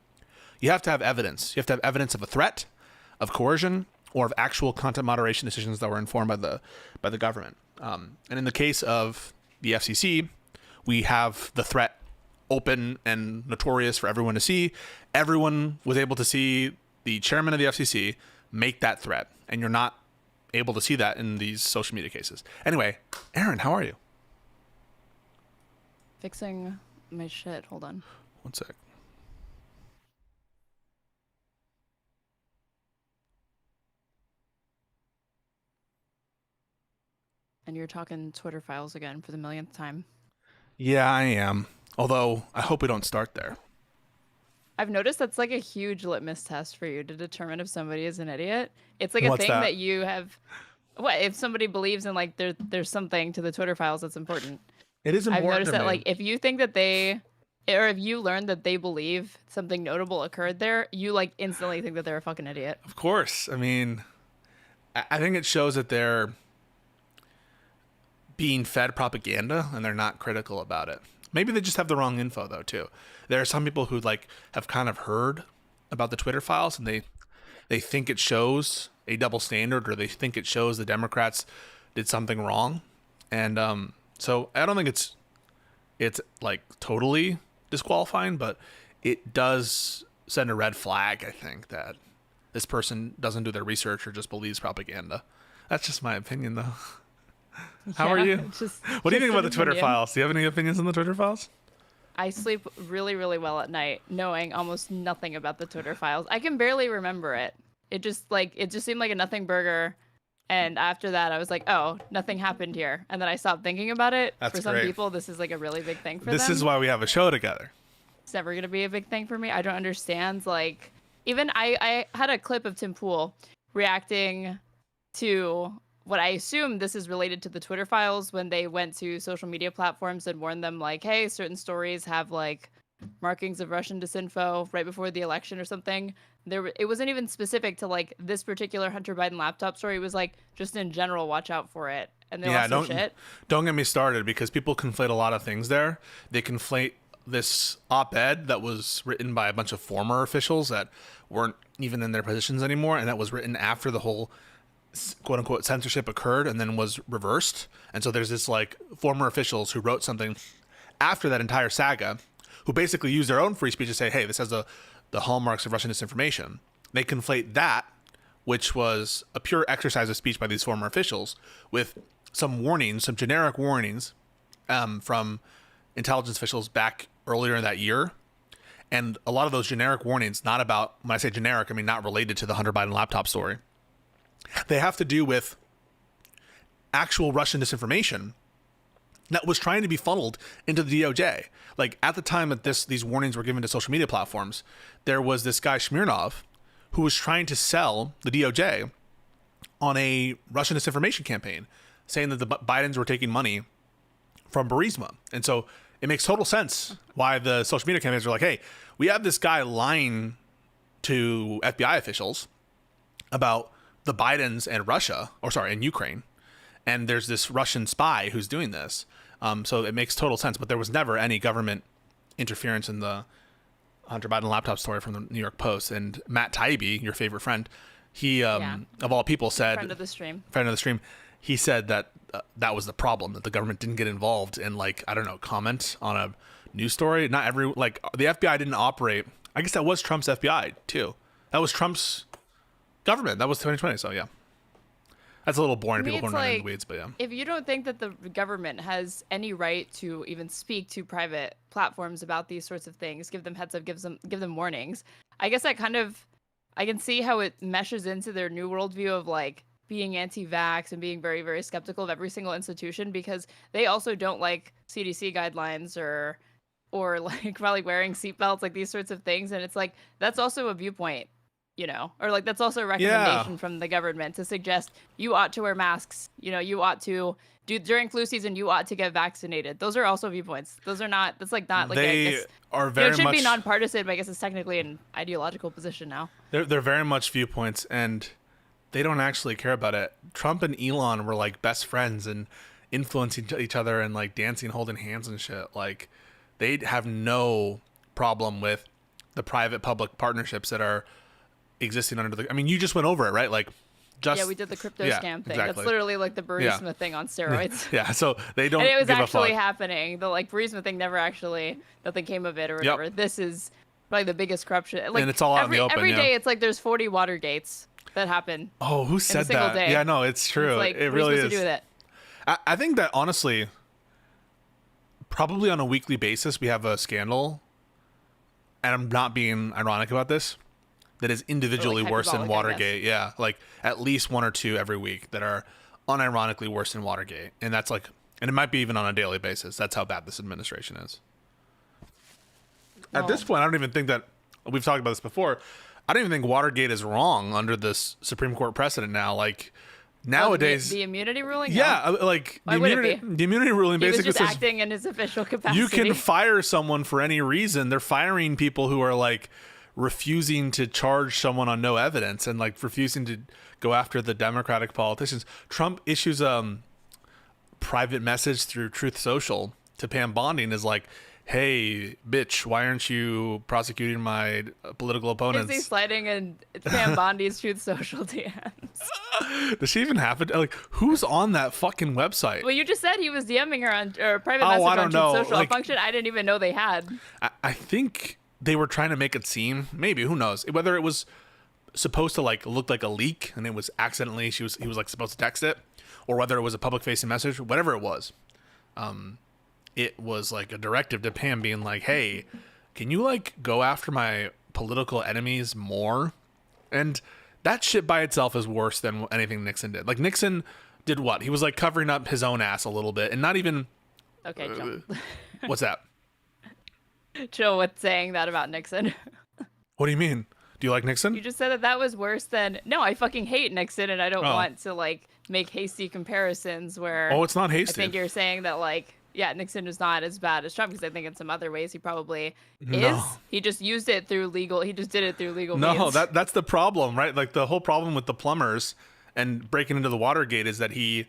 You have to have evidence. You have to have evidence of a threat, of coercion, or of actual content moderation decisions that were informed by the government. And in the case of the FCC, we have the threat open and notorious for everyone to see. Everyone was able to see the chairman of the FCC make that threat, and you're not able to see that in these social media cases. Anyway, Aaron, how are you? Fixing my shit. Hold on. One sec. And you're talking Twitter files again for the millionth time. Yeah, I am. Although, I hope we don't start there. I've noticed that's like a huge litmus test for you to determine if somebody is an idiot. It's like a What's thing that? that you have. What if somebody believes in like there's something to the Twitter files that's important? It is I've important noticed to that me. like if you think that they, or if you learn that they believe something notable occurred there, you like instantly think that they're a fucking idiot. Of course. I mean, I think it shows that they're being fed propaganda and they're not critical about it. Maybe they just have the wrong info though too. There are some people who like have kind of heard about the Twitter files and they think it shows a double standard, or they think it shows the Democrats did something wrong. And so I don't think it's like totally disqualifying, but it does send a red flag, I think, that this person doesn't do their research or just believes propaganda. That's just my opinion though. How are you? What do you think about the Twitter files? Do you have any opinions on the Twitter files? I sleep really, really well at night, knowing almost nothing about the Twitter files. I can barely remember it. It just seemed like a nothing burger. And after that, I was like, oh, nothing happened here. And then I stopped thinking about it. That's for some great. people, this is like a really big thing for them. This is why we have a show together. It's never going to be a big thing for me. I don't understand. Like, even I had a clip of Tim Pool reacting to what I assume this is related to the Twitter files when they went to social media platforms and warned them like, hey, certain stories have like markings of Russian disinfo right before the election or something. It wasn't even specific to like this particular Hunter Biden laptop story. It was like just in general, watch out for it. And they lost their shit. Don't get me started, because people conflate a lot of things there. They conflate this op-ed that was written by a bunch of former officials that weren't even in their positions anymore, and that was written after the whole quote unquote censorship occurred and then was reversed. And so there's this like former officials who wrote something after that entire saga, who basically use their own free speech to say, hey, this has the hallmarks of Russian disinformation. They conflate that, which was a pure exercise of speech by these former officials, with some warnings, some generic warnings from intelligence officials back earlier in that year. And a lot of those generic warnings, not about, when I say generic, I mean not related to the Hunter Biden laptop story. They have to do with actual Russian disinformation that was trying to be funneled into the DOJ. Like at the time that these warnings were given to social media platforms, there was this guy Smirnov who was trying to sell the DOJ on a Russian disinformation campaign, saying that the Bidens were taking money from Burisma. And so it makes total sense why the social media campaigns are like, hey, we have this guy lying to FBI officials about the Bidens and Russia, and Ukraine. And there's this Russian spy who's doing this. So it makes total sense. But there was never any government interference in the Hunter Biden laptop story from the New York Post. And Matt Taibbi, your favorite friend, he, of all people, said... Friend of the stream. He said that that was the problem, that the government didn't get involved and, like, I don't know, comment on a news story. Not every... Like, the FBI didn't operate... I guess that was Trump's FBI, too. That was Trump's government. That was 2020, so yeah. That's a little boring. People going around in the weeds, but yeah. If you don't think that the government has any right to even speak to private platforms about these sorts of things, give them heads up, give them warnings, I guess that kind of, I can see how it meshes into their new worldview of like being anti-vax and being very, very skeptical of every single institution, because they also don't like CDC guidelines or like probably wearing seatbelts, like these sorts of things. And it's like, that's also a viewpoint. Or like that's also a recommendation from the government to suggest you ought to wear masks. You ought to do during flu season. You ought to get vaccinated. Those are also viewpoints. Those are not. That's like not like they I guess, are very it should much be nonpartisan, but I guess it's technically an ideological position now. They're very much viewpoints, and they don't actually care about it. Trump and Elon were like best friends and influencing each other and like dancing, holding hands and shit. Like they have no problem with the private-public partnerships that are existing under the... I mean, you just went over it, right? Like, we did the crypto scam thing. Exactly. That's literally like the Burisma thing on steroids. Yeah, so they don't. And it was give actually a fuck. happening. The like Burisma thing never actually, nothing came of it or whatever. Yep. This is probably the biggest corruption. Like, and it's all out in the open. Every day, it's like there's 40 Watergates that happen. Oh, who said that? Day. Yeah, no, it's true. It's like, it really is. To do with it? I think that honestly, probably on a weekly basis, we have a scandal, and I'm not being ironic about this, that is individually worse than Watergate. Yeah, like at least one or two every week that are unironically worse than Watergate. And that's like, and it might be even on a daily basis. That's how bad this administration is. At this point, I don't even think that, we've talked about this before, I don't even think Watergate is wrong under this Supreme Court precedent now. Like nowadays... The immunity ruling? Yeah, like the immunity ruling basically says... He was just says acting in his official capacity. You can fire someone for any reason. They're firing people who are like refusing to charge someone on no evidence and like refusing to go after the Democratic politicians. Trump issues a private message through Truth Social to Pam Bonding is like, hey, bitch, why aren't you prosecuting my political opponents? Is he sliding in Pam Bondi's Truth Social DMs? Does she even have it? Like, who's on that fucking website? Well, you just said he was DMing her on or private message on Truth Social, like, a function I didn't even know they had. I think they were trying to make it seem, maybe, who knows, whether it was supposed to like look like a leak and it was accidentally he was like supposed to text it, or whether it was a public facing message, whatever it was. It was like a directive to Pam being like, hey, can you like go after my political enemies more? And that shit by itself is worse than anything Nixon did. Like Nixon did what? He was like covering up his own ass a little bit and not even... Okay, chill. What's that? Chill with saying that about Nixon. What do you mean? Do you like Nixon? You just said that was worse than... No, I fucking hate Nixon and I don't want to like make hasty comparisons where... Oh, it's not hasty. I think you're saying that like... Yeah, Nixon is not as bad as Trump because I think in some other ways he probably is. He just used it through legal. He just did it through legal means. No, that's the problem, right? Like the whole problem with the plumbers and breaking into the Watergate is that he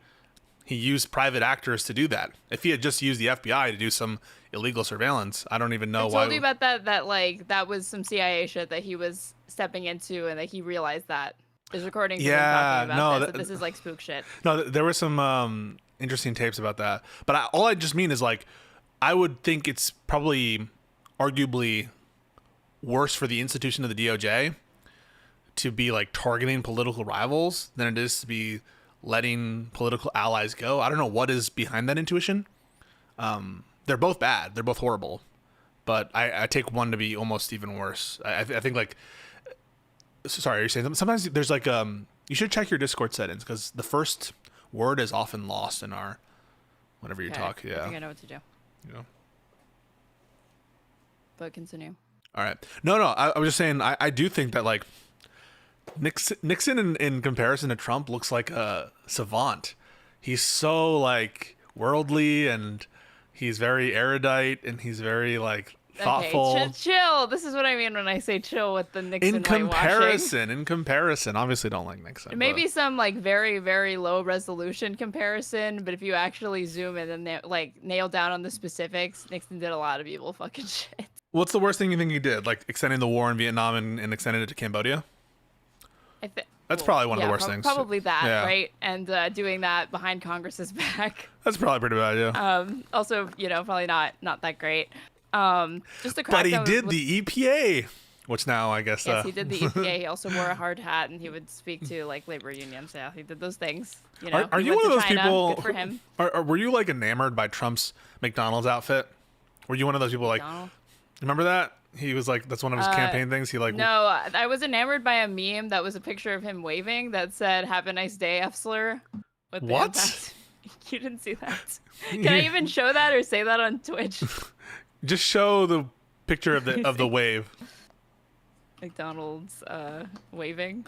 used private actors to do that. If he had just used the FBI to do some illegal surveillance. I don't even know I why. told you about that like that was some CIA shit that he was stepping into, and that he realized that there's recordings of him talking about this. This is like spook shit. No, there were some interesting tapes about that. But all I just mean is like, I would think it's probably arguably worse for the institution of the DOJ to be like targeting political rivals than it is to be letting political allies go. I don't know what is behind that intuition. They're both bad. They're both horrible. But I take one to be almost even worse. I think like, sorry, are you saying something? Sometimes there's like, you should check your Discord settings because the first word is often lost in our, whenever you talk. Yeah. I think I know what to do. Yeah. But continue. All right. No, I was just saying, I do think that like Nixon in comparison to Trump looks like a savant. He's so like worldly, and he's very erudite, and he's very like thoughtful. Okay, chill. This is what I mean when I say chill with the Nixon in comparison, obviously don't like Nixon. Maybe some like very, very low resolution comparison, but if you actually zoom in and like nail down on the specifics, Nixon did a lot of evil fucking shit. What's the worst thing you think he did? Like extending the war in Vietnam and extending it to Cambodia? That's probably one of the worst things. Probably that, right? And doing that behind Congress's back. That's probably pretty bad, yeah. Also, probably not that great. Just a But he did the EPA, which now I guess. Yes, he did the EPA. He also wore a hard hat, and he would speak to like labor unions. Yeah, he did those things. Are you one of those China. people? Good for him. Were you like enamored by Trump's McDonald's outfit? Were you one of those people like? Remember that? He was like, that's one of his campaign things. He like. No, I was enamored by a meme that was a picture of him waving that said "Have a nice day, Efsler." What? You didn't see that? Can I even show that or say that on Twitch? Just show the picture of the wave. McDonald's waving.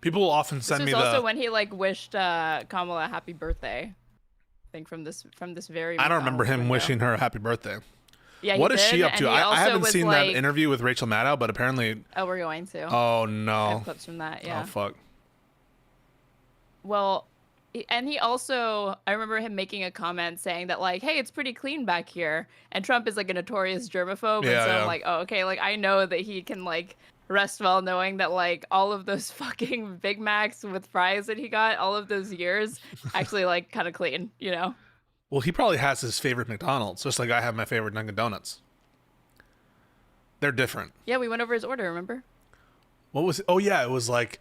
People will often send me also when he like wished Kamala a happy birthday. I think from this very. I don't remember him wishing her a happy birthday. Yeah, what is she up to? I haven't seen that interview with Rachel Maddow, but apparently. Oh, we're going to. Oh no. I have clips from that. Yeah. Oh fuck. Well, and he also, I remember him making a comment saying that like, hey, it's pretty clean back here, and Trump is like a notorious germaphobe, and so I'm like, oh, okay, like I know that he can like rest well knowing that like all of those fucking Big Macs with fries that he got all of those years actually like kind of clean, Well, he probably has his favorite McDonald's, just like I have my favorite Dunkin' Donuts. They're different. Yeah, we went over his order, remember? What was it? Oh yeah, it was like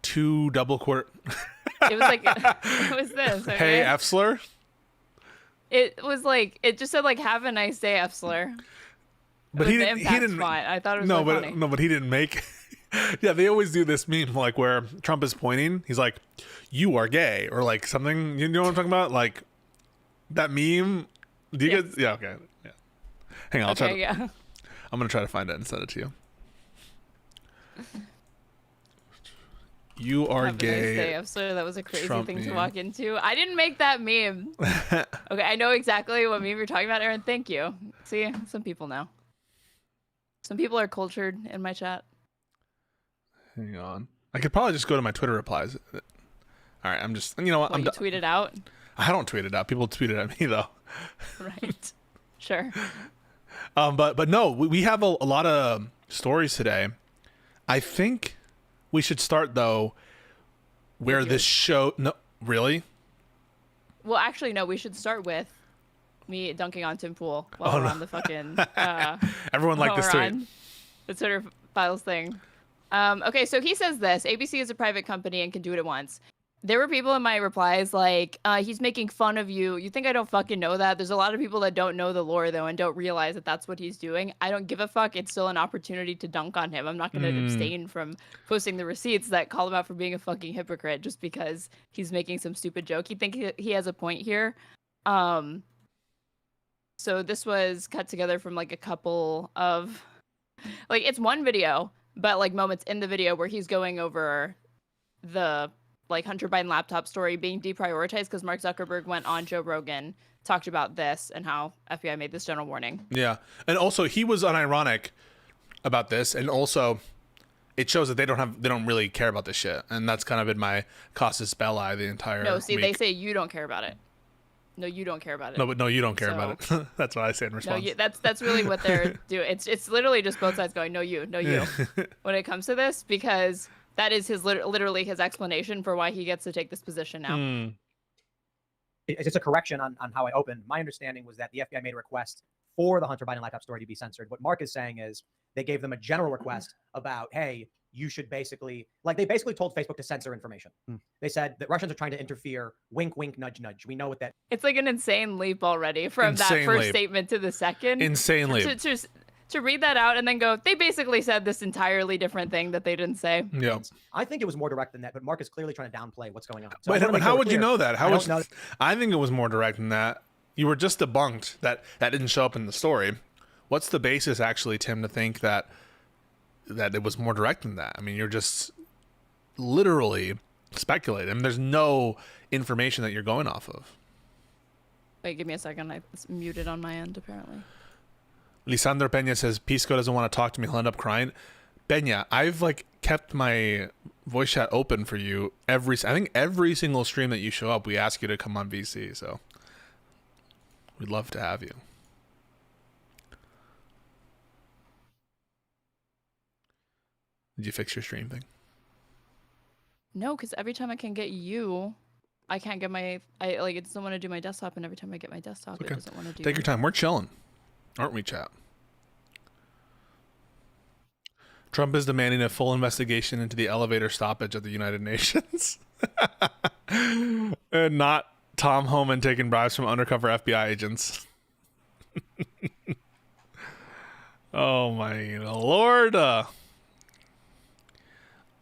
2 double quarter. It was like it was this. Okay? Hey, Efsler. It was like it just said like "Have a nice day, Efsler." But he didn't. Font. I thought it was funny. But he didn't make. Yeah, they always do this meme like where Trump is pointing. He's like, "You are gay," or like something. You know what I'm talking about? Like that meme. Do you guys? Yeah. Okay. Yeah. Hang on. I'm gonna try to find it and send it to you. You are gay. Nice day, that was a crazy Trump thing meme. To walk into. I didn't make that meme. Okay, I know exactly what meme you're talking about, Aaron. Thank you. See, some people know. Some people are cultured in my chat. Hang on. I could probably just go to my Twitter replies. All right, I'm just, you know what? You tweet it out? I don't tweet it out. People tweet it at me, though. Right. Sure. But no, we have a lot of stories today. I think we should start, though, where this show... No, really? Well, actually, no. We should start with me dunking on Tim Pool while we're on the fucking... Everyone liked this tweet. The Twitter files thing. Okay, so he says this. ABC is a private company and can do what it wants. There were people in my replies like, he's making fun of you. You think I don't fucking know that? There's a lot of people that don't know the lore, though, and don't realize that that's what he's doing. I don't give a fuck. It's still an opportunity to dunk on him. I'm not going to abstain from posting the receipts that call him out for being a fucking hypocrite just because he's making some stupid joke. You think he has a point here? So this was cut together from like a couple of... Like, it's one video, but like moments in the video where he's going over the... like Hunter Biden laptop story being deprioritized because Mark Zuckerberg went on Joe Rogan, talked about this and how FBI made this general warning. Yeah. And also he was unironic about this. And also it shows that they don't really care about this shit, and that's kind of been my casus belli the entire. No, see, week. they say you don't care about it. No, you don't care about it. No, but no, you don't care about it. That's what I say in response. No, that's really what they're doing. It's literally just both sides going, no, you, when it comes to this, because that is literally his explanation for why he gets to take this position now. It's just a correction on how I opened. My understanding was that the FBI made a request for the Hunter Biden laptop story to be censored. What Mark is saying is they gave them a general request about, hey, you should basically, like, they basically told Facebook to censor information. They said that Russians are trying to interfere. Wink, wink, nudge, nudge. We know what that. It's like an insane leap already from that first statement to the second. Insane leap. To read that out and then go, they basically said this entirely different thing that they didn't say. Yeah. I think it was more direct than that, but Mark is clearly trying to downplay what's going on. So but how would you know that? I think it was more direct than that. You were just debunked that didn't show up in the story. What's the basis actually, Tim, to think that it was more direct than that? I mean, you're just literally speculating. I mean, there's no information that you're going off of. Wait, give me a second. It's muted on my end, apparently. Lisandro Peña says, Pisco doesn't want to talk to me. He'll end up crying. Peña, I've kept my voice chat open for you I think every single stream that you show up, we ask you to come on VC. So we'd love to have you. Did you fix your stream thing? No, because every time I can get you, I can't get it doesn't want to do my desktop, and every time I get my desktop, it doesn't want to do. Take your time. We're chilling, aren't we, chat? Trump is demanding a full investigation into the elevator stoppage at the United Nations. And not Tom Homan taking bribes from undercover FBI agents. Oh my Lord.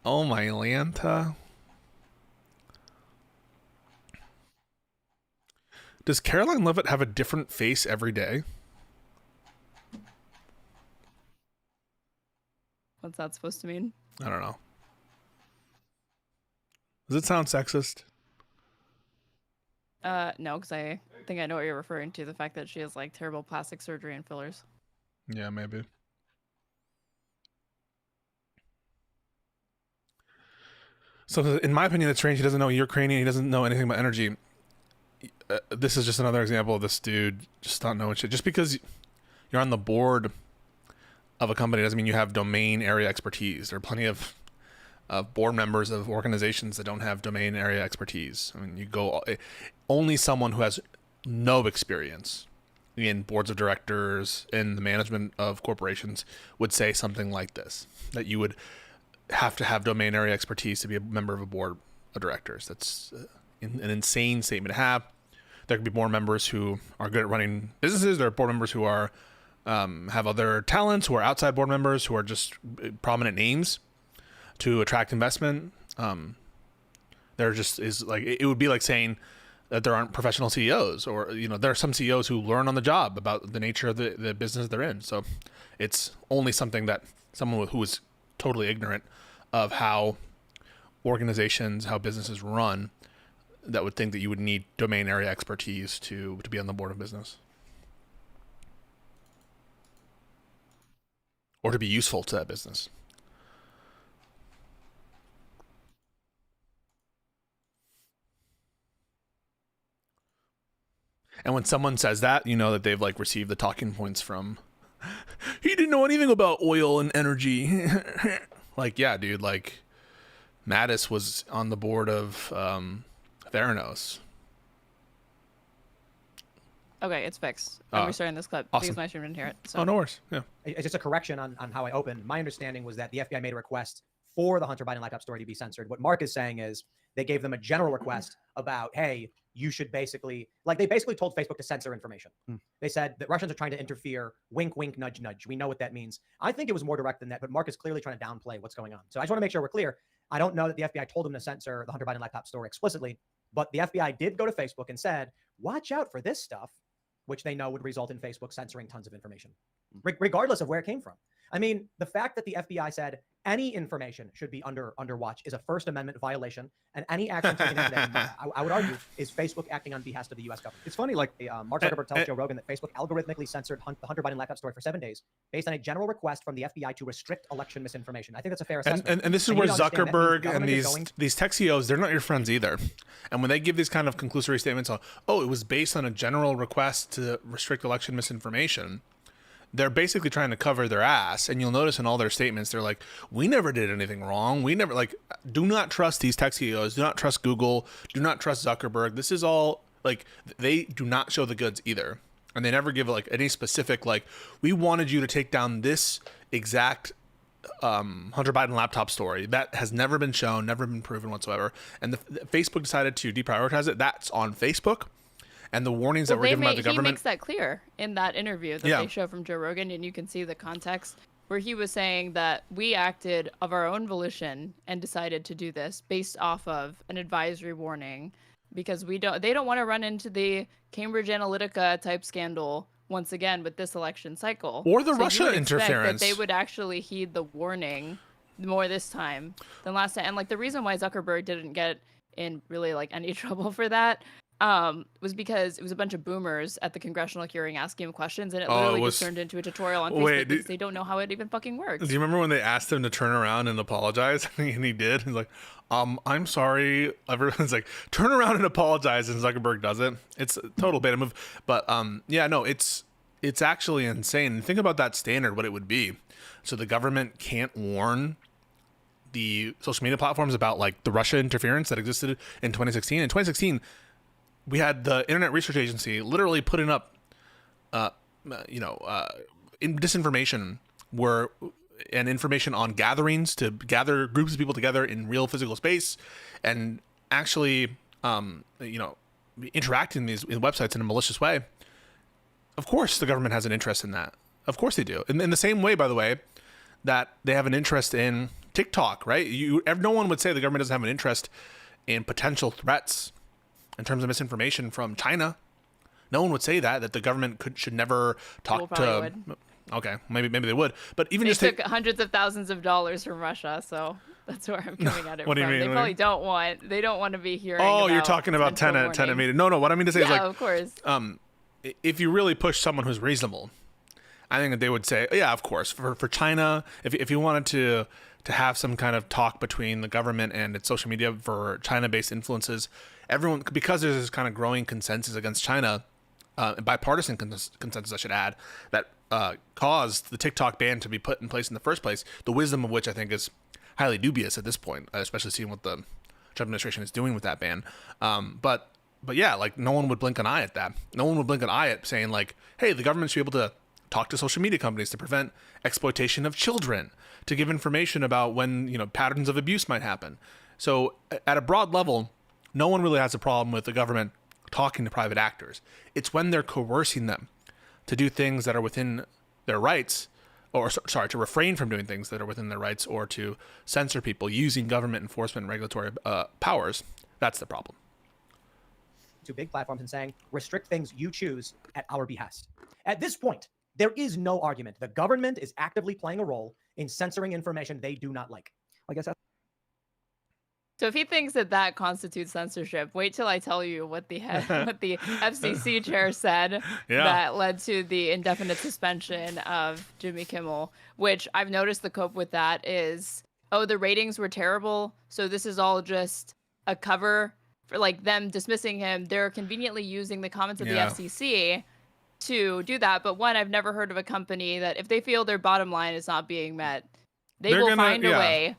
Oh my Lanta. Does Caroline Leavitt have a different face every day? What's that supposed to mean? I don't know. Does it sound sexist? No, because I think I know what you're referring to. The fact that she has terrible plastic surgery and fillers. Yeah, maybe. So in my opinion, it's strange. He doesn't know Ukrainian. He doesn't know anything about energy. This is just another example of this dude just not knowing shit. Just because you're on the board of a company doesn't mean you have domain area expertise. There are plenty of board members of organizations that don't have domain area expertise. I mean, only someone who has no experience in boards of directors, in the management of corporations, would say something like this, that you would have to have domain area expertise to be a member of a board of directors. That's an insane statement to have. There could be board members who are good at running businesses. There are board members who are have other talents, who are outside board members, who are just prominent names to attract investment. There just is it would be like saying that there aren't professional CEOs, or there are some CEOs who learn on the job about the nature of the business they're in. So it's only something that someone who is totally ignorant of how organizations, how businesses run, that would think that you would need domain area expertise to be on the board of business. Or to be useful to that business. And when someone says that, you know that they've received the talking points from, he didn't know anything about oil and energy. Yeah, dude, Mattis was on the board of Theranos. Okay, it's fixed. I'm restarting this clip awesome. because my stream didn't hear it. So. Oh, no worries. Yeah. It's just a correction on how I opened. My understanding was that the FBI made a request for the Hunter Biden laptop story to be censored. What Mark is saying is they gave them a general request about, hey, you should basically, they basically told Facebook to censor information. They said that Russians are trying to interfere. Wink, wink, nudge, nudge. We know what that means. I think it was more direct than that, but Mark is clearly trying to downplay what's going on. So I just want to make sure we're clear. I don't know that the FBI told him to censor the Hunter Biden laptop story explicitly, but the FBI did go to Facebook and said, watch out for this stuff, which they know would result in Facebook censoring tons of information, regardless of where it came from. I mean, the fact that the FBI said any information should be under watch is a First Amendment violation, and any action taken against them, I would argue, is Facebook acting on behest of the U.S. government. It's funny, like Mark Zuckerberg tells Joe Rogan that Facebook algorithmically censored the Hunter Biden laptop story for 7 days based on a general request from the FBI to restrict election misinformation. I think that's a fair assessment. And this is where Zuckerberg and these tech CEOs, they're not your friends either. And when they give these kind of conclusory statements on, oh, it was based on a general request to restrict election misinformation, they're basically trying to cover their ass. And you'll notice in all their statements, they're like, we never did anything wrong. We never, like, do not trust these tech CEOs. Do not trust Google. Do not trust Zuckerberg. This is all, like, they do not show the goods either. And they never give, like, any specific, like, we wanted you to take down this exact Hunter Biden laptop story. That has never been shown, never been proven whatsoever. And Facebook decided to deprioritize it. That's on Facebook. And the warnings that were given by the government. He makes that clear in that interview that they show from Joe Rogan, and you can see the context where he was saying that we acted of our own volition and decided to do this based off of an advisory warning because they don't want to run into the Cambridge Analytica type scandal once again with this election cycle. Or the Russia interference. That they would actually heed the warning more this time than last time. And like the reason why Zuckerberg didn't get in really like any trouble for that was because it was a bunch of boomers at the congressional hearing asking him questions, and it literally just turned into a tutorial on Facebook because they don't know how it even fucking works. Do you remember when they asked him to turn around and apologize? And he did. He's like, I'm sorry. Everyone's like, turn around and apologize, and Zuckerberg does it. It's a total beta move. But yeah, no, it's actually insane. And think about that standard, what it would be. So the government can't warn the social media platforms about like the Russia interference that existed in 2016. In 2016, we had the Internet Research Agency literally putting up, in disinformation and information on gatherings to gather groups of people together in real physical space, and actually, interacting in these websites in a malicious way. Of course, the government has an interest in that. Of course they do. In the same way, by the way, that they have an interest in TikTok, right? No one would say the government doesn't have an interest in potential threats in terms of misinformation from China. No one would say that the government should never talk to. Would. Okay, maybe they would, but even they took hundreds of thousands of dollars from Russia, so that's where I'm coming at it. What do you mean? They probably don't want to be hearing. Oh, you're talking about tenant meeting. No. What I mean to say is like, of course. If you really push someone who's reasonable, I think that they would say, yeah, of course. For China, if you wanted to have some kind of talk between the government and its social media for China-based influences, everyone, because there's this kind of growing consensus against China, bipartisan consensus, I should add, that caused the TikTok ban to be put in place in the first place, the wisdom of which I think is highly dubious at this point, especially seeing what the Trump administration is doing with that ban. But yeah, like no one would blink an eye at that. No one would blink an eye at saying like, hey, the government should be able to talk to social media companies to prevent exploitation of children, to give information about when, patterns of abuse might happen. So at a broad level, no one really has a problem with the government talking to private actors. It's when they're coercing them to do things that are within their rights, or to refrain from doing things that are within their rights, or to censor people using government enforcement and regulatory powers. That's the problem. To big platforms and saying, restrict things you choose at our behest. At this point, there is no argument. The government is actively playing a role in censoring information they do not like. I guess that's. So if he thinks that constitutes censorship, wait till I tell you what the FCC chair said that led to the indefinite suspension of Jimmy Kimmel, which I've noticed the cope with that is, the ratings were terrible, so this is all just a cover for like them dismissing him. They're conveniently using the comments of the FCC to do that. But one, I've never heard of a company that if they feel their bottom line is not being met, they will find a way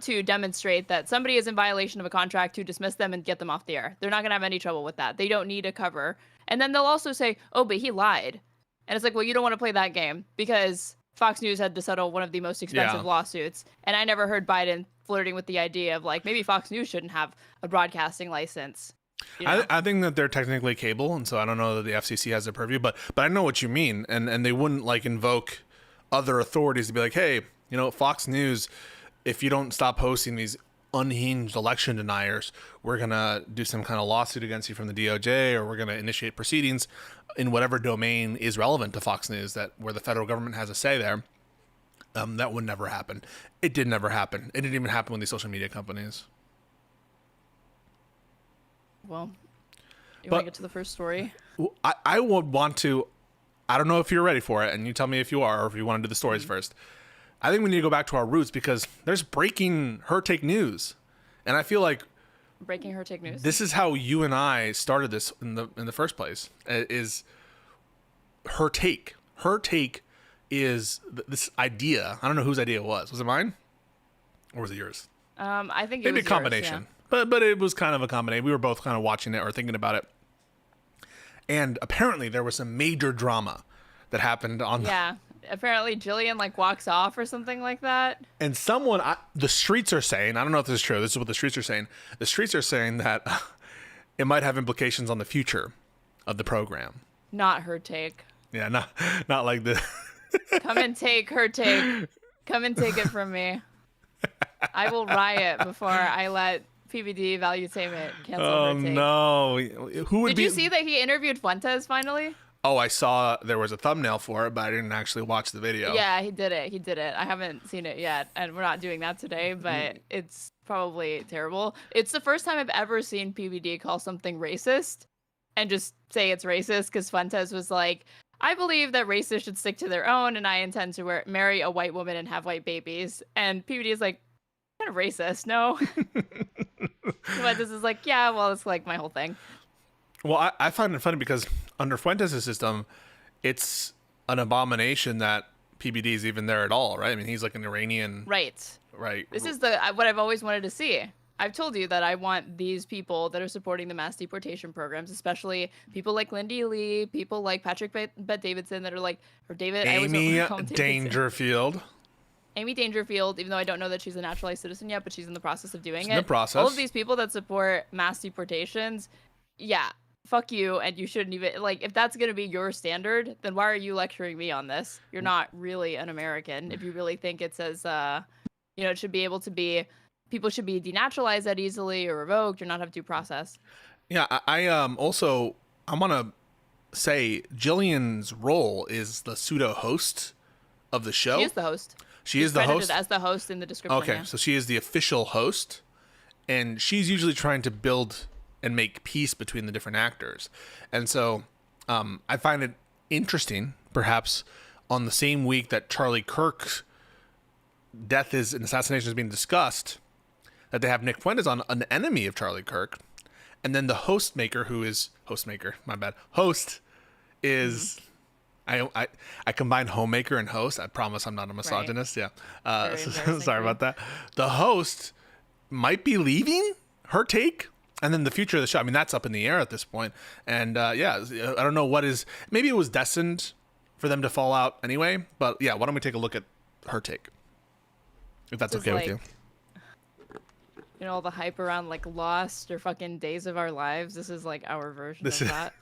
to demonstrate that somebody is in violation of a contract to dismiss them and get them off the air. They're not going to have any trouble with that. They don't need a cover. And then they'll also say, but he lied. And it's like, well, you don't want to play that game because Fox News had to settle one of the most expensive lawsuits. And I never heard Biden flirting with the idea of like, maybe Fox News shouldn't have a broadcasting license. I think that they're technically cable, and so I don't know that the FCC has a purview, but I know what you mean, and they wouldn't like invoke other authorities to be like, hey, Fox News, if you don't stop hosting these unhinged election deniers, we're gonna do some kind of lawsuit against you from the DOJ, or we're gonna initiate proceedings in whatever domain is relevant to Fox News, that where the federal government has a say there. that would never happen. It did never happen. It didn't even happen with these social media companies. Well, you But- want to get to the first story? I would want to. I don't know if you're ready for it, and you tell me if you are, or if you want to do the stories first. I think we need to go back to our roots because there's breaking HerTake news, and I feel like Breaking HerTake news. this is how you and I started this in the first place. Is HerTake. HerTake is this idea. I don't know whose idea it was. Was it mine, or was it yours? I think it Maybe was a combination, yours, but it was kind of a combination. We were both kind of watching it or thinking about it, and apparently there was some major drama that happened on. Yeah. Apparently Jillian like walks off or something like that. And someone, the streets are saying, I don't know if this is true. This is what the streets are saying. The streets are saying that it might have implications on the future of the program. Not HerTake. Yeah, not like the. Come and take HerTake. Come and take it from me. I will riot before I let PBD Valuetainment cancel HerTake. No! Who would Did be? you see that he interviewed Fuentes finally? Oh, I saw there was a thumbnail for it, but I didn't actually watch the video. Yeah, he did it. He did it. I haven't seen it yet, and we're not doing that today, but it's probably terrible. It's the first time I've ever seen PBD call something racist and just say it's racist because Fuentes was like, I believe that racists should stick to their own, and I intend to marry a white woman and have white babies. And PBD is like, kind of racist, no? Fuentes is like, yeah, well, it's like my whole thing. Well, I find it funny because under Fuentes' system, it's an abomination that PBD is even there at all, right? I mean, he's like an Iranian, Right. right? This is what I've always wanted to see. I've told you that I want these people that are supporting the mass deportation programs, especially people like Lindy Lee, people like Patrick Bet-Davidson that are like, or David. I always Amy want to call him Davidson. Dangerfield. Amy Dangerfield, even though I don't know that she's a naturalized citizen yet, but she's in the process of doing She's it. in the process. All of these people that support mass deportations, yeah, fuck you, and you shouldn't even, like, if that's going to be your standard, then why are you lecturing me on this? You're not really an American if you really think it says, it should be able to be, people should be denaturalized that easily or revoked or not have due process. Yeah, I also, I want to say Jillian's role is the pseudo host of the show. She is the host. She She's is the credited host. as the host in the description. Okay, yeah. so she is the official host, and she's usually trying to build and make peace between the different actors. And so I find it interesting, perhaps on the same week that Charlie Kirk's death and assassination is being discussed, that they have Nick Fuentes on, an enemy of Charlie Kirk, and then the host is I combined homemaker and host. I promise I'm not a misogynist. Yeah. Very embarrassing Sorry for you. about that. The host might be leaving HerTake, and then the future of the show. I mean, that's up in the air at this point. And I don't know maybe it was destined for them to fall out anyway. But yeah, why don't we take a look at HerTake, if that's This is okay with you? All the hype around like Lost or fucking Days of Our Lives. This is like our version This of is- that.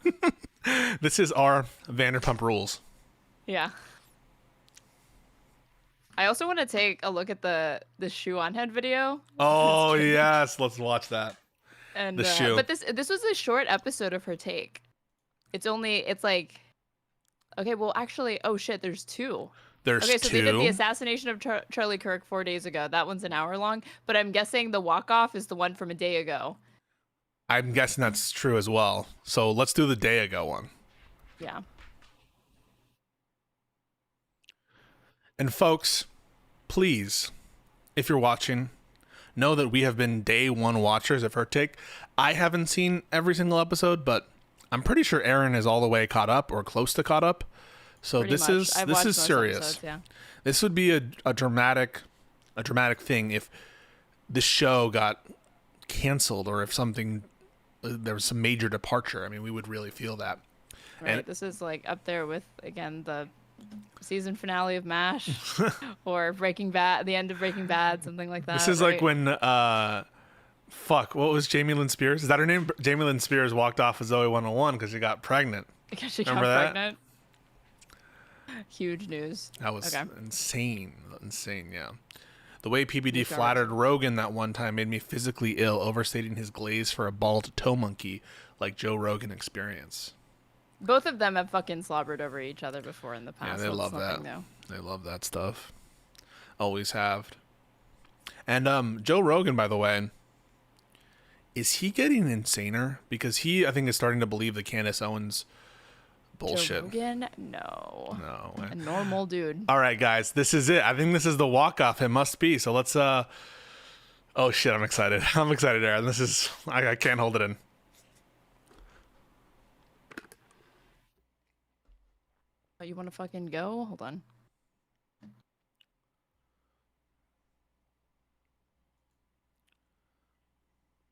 This is our Vanderpump Rules. Yeah. I also want to take a look at the shoe on head video. Oh yes, let's watch that. And the shoe. But this was a short episode of HerTake. It's like, okay, well actually, oh shit, there's two. There's Okay, so two. they did the assassination of Charlie Kirk 4 days ago. That one's an hour long, but I'm guessing the walk off is the one from a day ago. I'm guessing that's true as well. So let's do the day ago one. Yeah. And folks, please, if you're watching, know that we have been day one watchers of HerTake. I haven't seen every single episode, but I'm pretty sure Aaron is all the way caught up or close to caught up. So Pretty much. I've this watched is most serious. episodes, yeah. This would be a dramatic thing if this show got canceled or if there was some major departure. I mean, we would really feel that. Right. And- This is like up there with, again, the season finale of MASH or Breaking Bad, the end of Breaking Bad, something like that. This is right? like when what was Jamie Lynn Spears? Is that her name? Jamie Lynn Spears walked off of Zoe 101 because she got pregnant. Because she got Remember that? pregnant. Huge news. That was Okay. insane, yeah. The way PBD Huge flattered Rogan that one time made me physically ill, overstating his glaze for a bald toe monkey like Joe Rogan experience. Both of them have fucking slobbered over each other before in the past. Yeah, they so it's love that. nothing new. They love that stuff. Always have. And Joe Rogan, by the way, is he getting insaner? Because he, I think, is starting to believe the Candace Owens bullshit. Joe Rogan? No. No. A normal dude. All right, guys, this is it. I think this is the walk-off. It must be. So let's, oh shit, I'm excited. I'm excited, Aaron. This is, I can't hold it in. Oh, you want to fucking go? Hold on.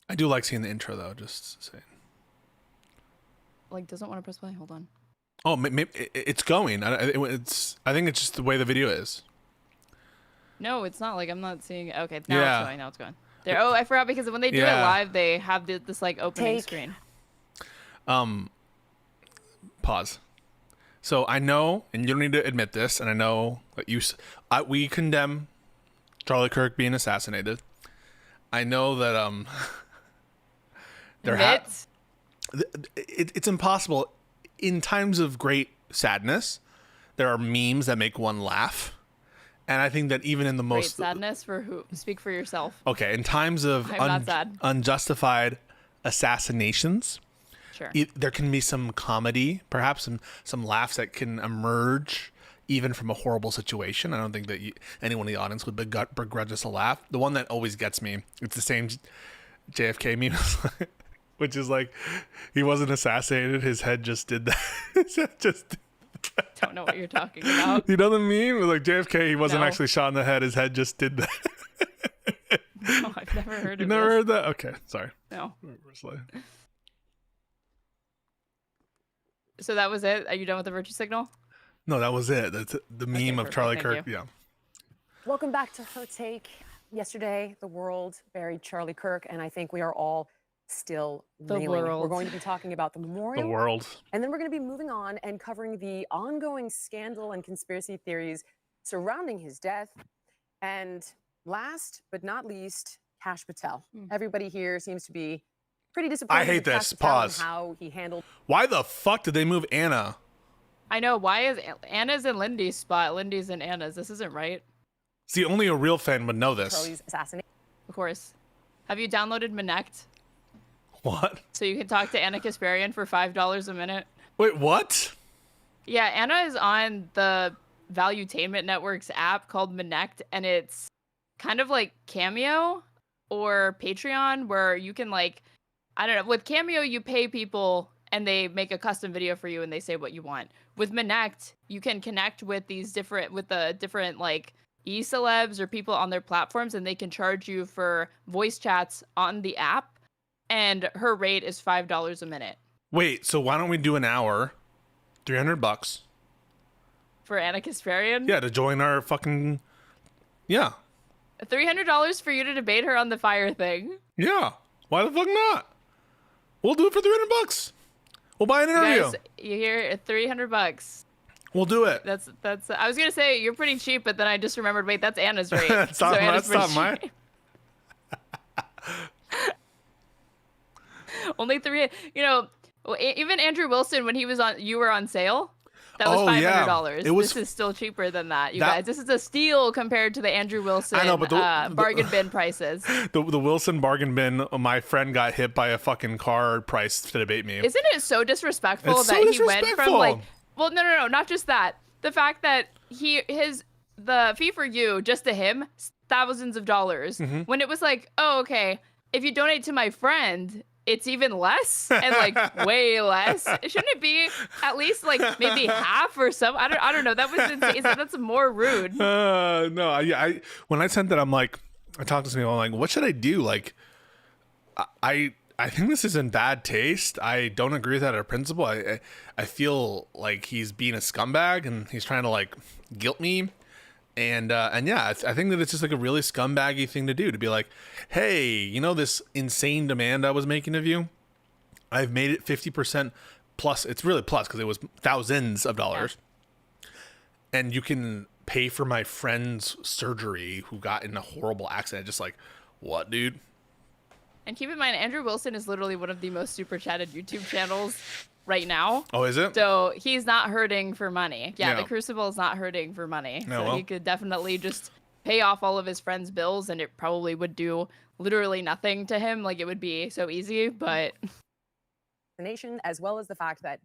I do like seeing the intro, though, just saying. Like, doesn't want to press play? Hold on. Oh, maybe it's going. I think it's just the way the video is. No, it's not. Like, I'm not seeing it. Okay, now Yeah. it's going. Now it's going. There. Oh, I forgot because when they do it Yeah. live, they have this like opening Take. screen. Pause. So I know, and you don't need to admit this, and I know that we condemn Charlie Kirk being assassinated. I know that Admit. it's impossible in times of great sadness. There are memes that make one laugh, and I think that even in the Great most sadness for who? Speak for yourself. okay, in times of I'm not sad. unjustified assassinations, Sure. there can be some comedy, perhaps some laughs that can emerge even from a horrible situation. I don't think that anyone in the audience would begrudge us a laugh. The one that always gets me, it's the same JFK meme, which is like, he wasn't assassinated, his head just did that. His head just did that. Don't know what you're talking about. You know the meme? Like JFK, he wasn't No. actually shot in the head, his head just did that. No, I've never heard You of never this. heard that? Okay, sorry. No. So that was it? Are you done with the virtue signal? No, that was it. That's the meme of perfect. Charlie Thank Kirk. you. Yeah. Welcome back to HerTake. Yesterday, the world buried Charlie Kirk, and I think we are all still The reeling. We're world. going to be talking about the memorial, The world. and then we're going to be moving on and covering the ongoing scandal and conspiracy theories surrounding his death. And last but not least, Kash Patel. Everybody here seems to be pretty disappointed. I hate with Kash this. Patel and Pause. How he handled. Why the fuck did they move Anna? I know. Why is Anna's in Lindy's spot? Lindy's in Anna's. This isn't right. See, only a real fan would know this. Charlie's assassination. Of course. Have you downloaded Minect What? so you can talk to Anna Kasparian for $5 a minute? Wait, what? Yeah, Anna is on the Valuetainment Network's app called Minect, and it's kind of like Cameo or Patreon, where you can like, I don't know, with Cameo you pay people and they make a custom video for you and they say what you want. With Minect, you can connect with the different like e-celebs or people on their platforms, and they can charge you for voice chats on the app, and her rate is $5 a minute. Wait, so why don't we do an hour, $300? For Anna Kasparian? Yeah, to join our fucking. Yeah, $300 for you to debate her on the fire thing. yeah. Why the fuck not? We'll do it for $300. We'll buy an interview. Guys, you hear $300. We'll do it. That's. I was gonna say you're pretty cheap, but then I just remembered. Wait, that's Anna's rate. That's not- Anna's that's not pretty cheap. Only three. You know, even Andrew Wilson when he was on, you were on sale. That was Oh, yeah. $500. It was- This is still cheaper than that, you That- guys. This is a steal compared to the Andrew Wilson I know, but bargain bin prices. The Wilson bargain bin, my friend got hit by a fucking car price to debate me. Isn't it so disrespectful It's so that he went from disrespectful. like, well, no, not just that. The fact that the fee for you just to him thousands of dollars, Mm-hmm. when it was like, oh, okay, if you donate to my friend, it's even less and like way less. Shouldn't it be at least like maybe half or some? I don't know. That was insane. That's more rude. No, I when I sent that, I'm like, I talked to somebody, I'm like, what should I do? Like, I think this is in bad taste. I don't agree with that as a principle. I feel like he's being a scumbag and he's trying to like guilt me. And yeah, I think that it's just like a really scumbaggy thing to do, to be like, hey, you know, this insane demand I was making of you, I've made it 50% plus. It's really plus because it was thousands of dollars. And you can pay for my friend's surgery who got in a horrible accident. Just like, what, dude? And keep in mind, Andrew Wilson is literally one of the most super chatted YouTube channels right now. Oh, is it? So he's not hurting for money. Yeah, Yeah. the Crucible is not hurting for money. No, So well. he could definitely just pay off all of his friends' bills, and it probably would do literally nothing to him. Like, it would be so easy, but The nation, as well as the fact that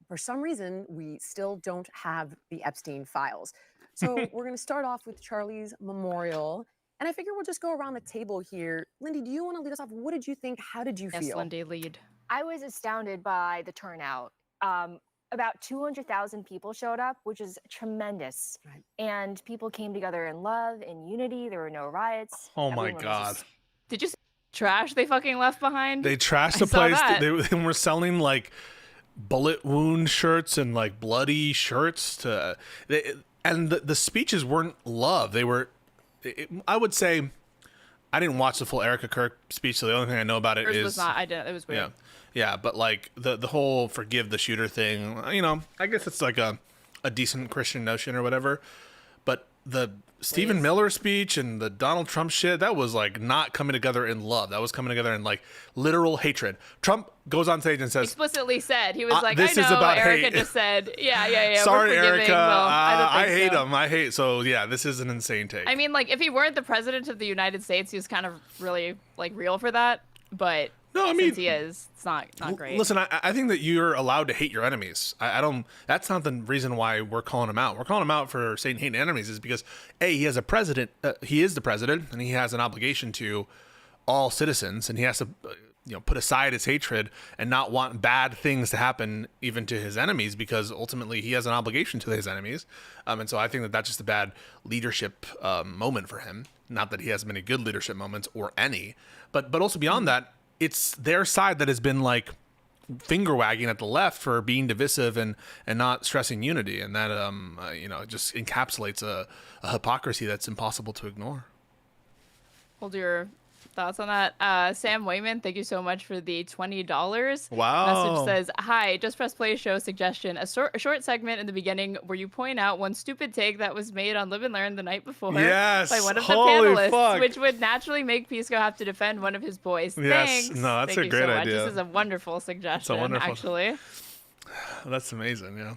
for some reason we still don't have the Epstein files. So we're going to start off with Charlie's memorial. And I figure we'll just go around the table here. Lindy, do you want to lead us off? What did you think? How did you yes, feel? Lindy, lead. I was astounded by the turnout. About 200,000 people showed up, which is tremendous. Right. And people came together in love, in unity. There were no riots. Oh my Everyone was God. just- Did you see the trash they fucking left behind? They trashed I the saw place. that. They were selling like bullet wound shirts and like bloody shirts and the speeches weren't love. They were, I would say, I didn't watch the full Erica Kirk speech, so the only thing I know about it Hers is was not. I didn't. It was weird. yeah, but like the whole forgive the shooter thing, you know, I guess it's like a decent Christian notion or whatever. But the Stephen Miller speech and the Donald Trump shit, that was like not coming together in love. That was coming together in like literal hatred. Trump goes on stage and says, Explicitly said. He was like, this I is know, about Erica hate. just said, yeah. sorry, we're forgiving. Erica, Well, I don't think hate so. him. I hate. So yeah, this is an insane take. I mean, like, if he weren't the president of the United States, he was kind of really, like, real for that. But No, I mean, since he is, it's not great. Listen, I think that you're allowed to hate your enemies. I don't. That's not the reason why we're calling him out. We're calling him out for saying hating enemies is because he has a president. He is the president, and he has an obligation to all citizens, and he has to, put aside his hatred and not want bad things to happen even to his enemies, because ultimately he has an obligation to his enemies. And so I think that that's just a bad leadership moment for him. Not that he has many good leadership moments or any, but also beyond that, it's their side that has been like finger wagging at the left for being divisive and not stressing unity, and that it just encapsulates a hypocrisy that's impossible to ignore. Hold your thoughts on that. Sam Wayman, thank you so much for the $20. Wow. Message says, hi, just press play show suggestion. A short segment in the beginning where you point out one stupid take that was made on Live and Learn the night before Yes. by one of the Holy panelists, fuck. which would naturally make Pisco have to defend one of his boys. Yes. Thanks. No, that's Thank a you great so much. idea. This is a wonderful suggestion, wonderful- actually. That's amazing. Yeah.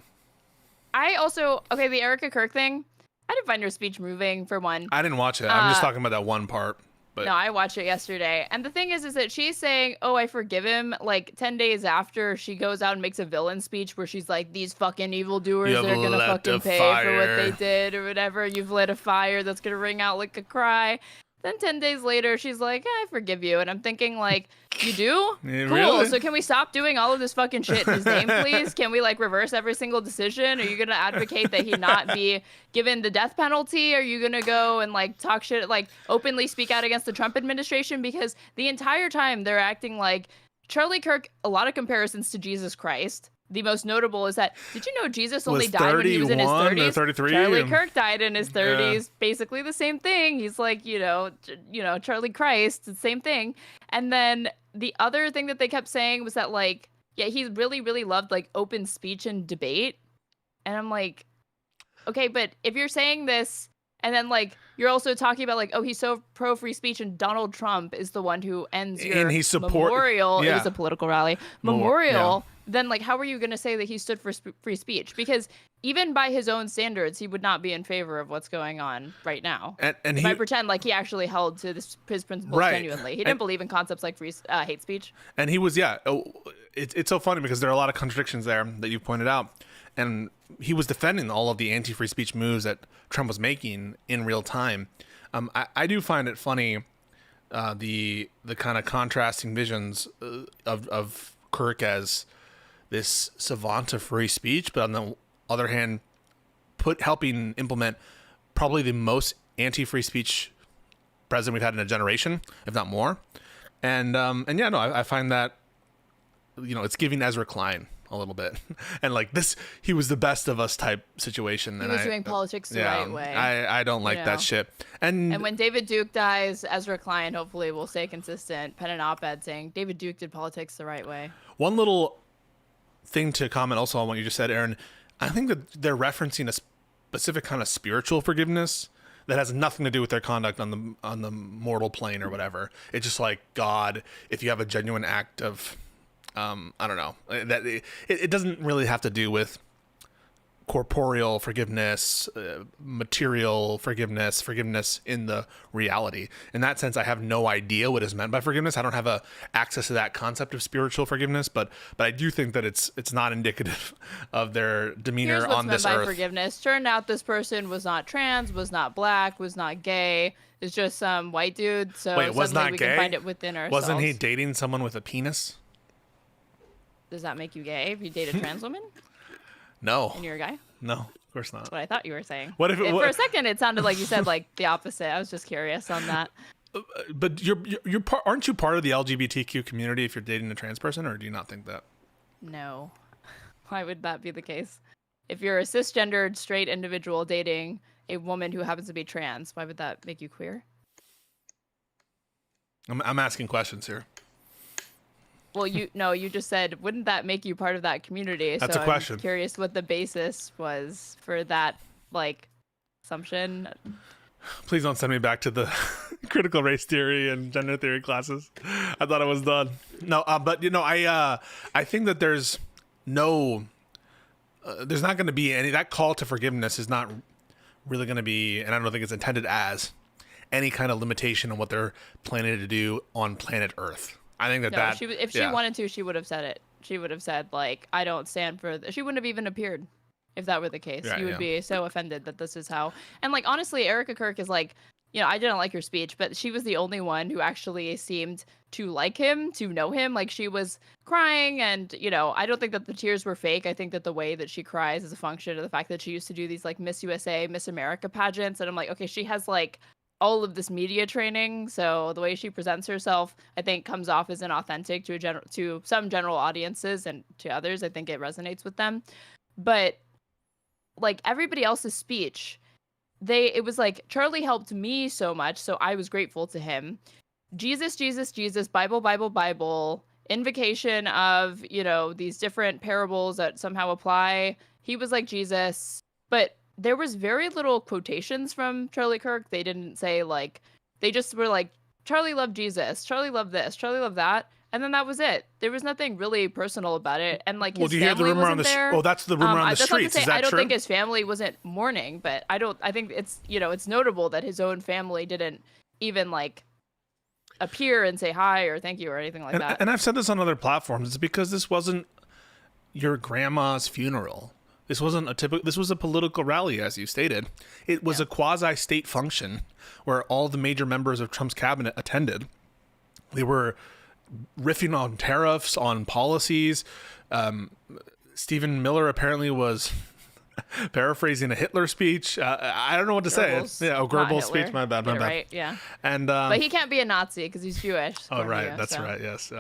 I also, the Erica Kirk thing, I didn't find her speech moving, for one. I didn't watch it. I'm just talking about that one part. But No, I watched it yesterday. And the thing is that she's saying, oh, I forgive him, like 10 days after she goes out and makes a villain speech where she's like, these fucking evildoers You've are going to lit fucking a pay for what they fire. did or whatever. You've lit a fire that's going to ring out like a cry. Then 10 days later, she's like, I forgive you. And I'm thinking, like, you do? Yeah, Cool. really? So can we stop doing all of this fucking shit in his name, please? Can we, like, reverse every single decision? Are you going to advocate that he not be given the death penalty? Are you going to go and, like, talk shit, like, openly speak out against the Trump administration? Because the entire time they're acting like Charlie Kirk, a lot of comparisons to Jesus Christ. The most notable is that, did you know Jesus only Was died when he was in his 31 or 30s? 33 Charlie and- Kirk died in his 30s. Basically the same thing. He's like, Charlie Christ, the same thing. And then the other thing that they kept saying was that, like, yeah, he really, really loved, like, open speech and debate. And I'm like, okay, but if you're saying this, and then, like, you're also talking about, like, oh, he's so pro free speech, and Donald Trump is the one who ends your And he memorial. yeah. It was a political rally. Memorial. Then, like, how are you going to say that he stood for free speech? Because even by his own standards, he would not be in favor of what's going on right now. And If he I pretend like he actually held to his principles Right. genuinely. He didn't believe in concepts like hate speech. And he was, it's so funny because there are a lot of contradictions there that you pointed out. And he was defending all of the anti-free speech moves that Trump was making in real time. I do find it funny, the kind of contrasting visions of Kirk as this savant of free speech, but on the other hand, helping implement probably the most anti-free speech president we've had in a generation, if not more. I find that, it's giving Ezra Klein a little bit, and like this, he was the best of us type situation. He was doing politics the right way. I don't like that shit. And when David Duke dies, Ezra Klein hopefully will stay consistent. Pen an op-ed saying David Duke did politics the right way. One little thing to comment also on what you just said, Aaron, I think that they're referencing a specific kind of spiritual forgiveness that has nothing to do with their conduct on the mortal plane or whatever. It's just like, God, if you have a genuine act of I don't know, that it doesn't really have to do with corporeal forgiveness, material forgiveness in the reality. In that sense, I have no idea what is meant by forgiveness. I don't have access to that concept of spiritual forgiveness, but I do think that it's not indicative of their demeanor Here's what's on this meant by earth. forgiveness. Turned out this person was not trans, was not black, was not gay. It's just some white dude. So Wait, was suddenly not we gay? can find it within ourselves. Wasn't he dating someone with a penis? Does that make you gay if you date a trans woman No, and you're a guy? no, of course not. What I thought you were saying. What if it For a second, it sounded like you said like the opposite. I was just curious on that. But aren't you part of the LGBTQ community if you're dating a trans person, or do you not think that? No. Why would that be the case? If you're a cisgendered straight individual dating a woman who happens to be trans, why would that make you queer? I'm asking questions here. Well, you just said, wouldn't that make you part of that community? That's so a question. I'm curious what the basis was for that, like, assumption. Please don't send me back to the critical race theory and gender theory classes. I thought I was done. No, but I think that there's not going to be any, that call to forgiveness is not really going to be, and I don't think it's intended as any kind of limitation on what they're planning to do on planet Earth. I think that If she wanted to, she would have said it. She would have said, like, I don't stand for she wouldn't have even appeared if that were the case. Yeah, You would be so offended that this is how. And, like, honestly, Erica Kirk is like, I didn't like her speech, but she was the only one who actually seemed to like him, to know him. Like, she was crying, and, I don't think that the tears were fake. I think that the way that she cries is a function of the fact that she used to do these, like, Miss USA, Miss America pageants. And I'm like, okay, she has, like, all of this media training, so the way she presents herself, I think, comes off as inauthentic to some general audiences, and to others, I think it resonates with them. But, like, everybody else's speech, it was like, Charlie helped me so much, so I was grateful to him. Jesus, Jesus, Jesus, Bible, Bible, Bible, invocation of, these different parables that somehow apply. He was like Jesus, but there was very little quotations from Charlie Kirk. They didn't say, like, they just were like, Charlie loved Jesus, Charlie loved this, Charlie loved that, and then that was it. There was nothing really personal about it. And, like, his do you hear the family rumor on wasn't the there. oh, that's the rumor on the streets. Is that I don't true? think his family wasn't mourning, but I think it's, it's notable that his own family didn't even, like, appear and say hi or thank you or anything like that. And I've said this on other platforms. It's because this wasn't your grandma's funeral. This wasn't this was a political rally, as you stated. It was a quasi-state function where all the major members of Trump's cabinet attended. They were riffing on tariffs, on policies. Stephen Miller apparently was paraphrasing a Hitler speech. I don't know what to Goebbels, say. Yeah, Goebbels speech. My bad. Get it right, yeah. And but he can't be a Nazi because he's Jewish. oh, right. That's right. Yes.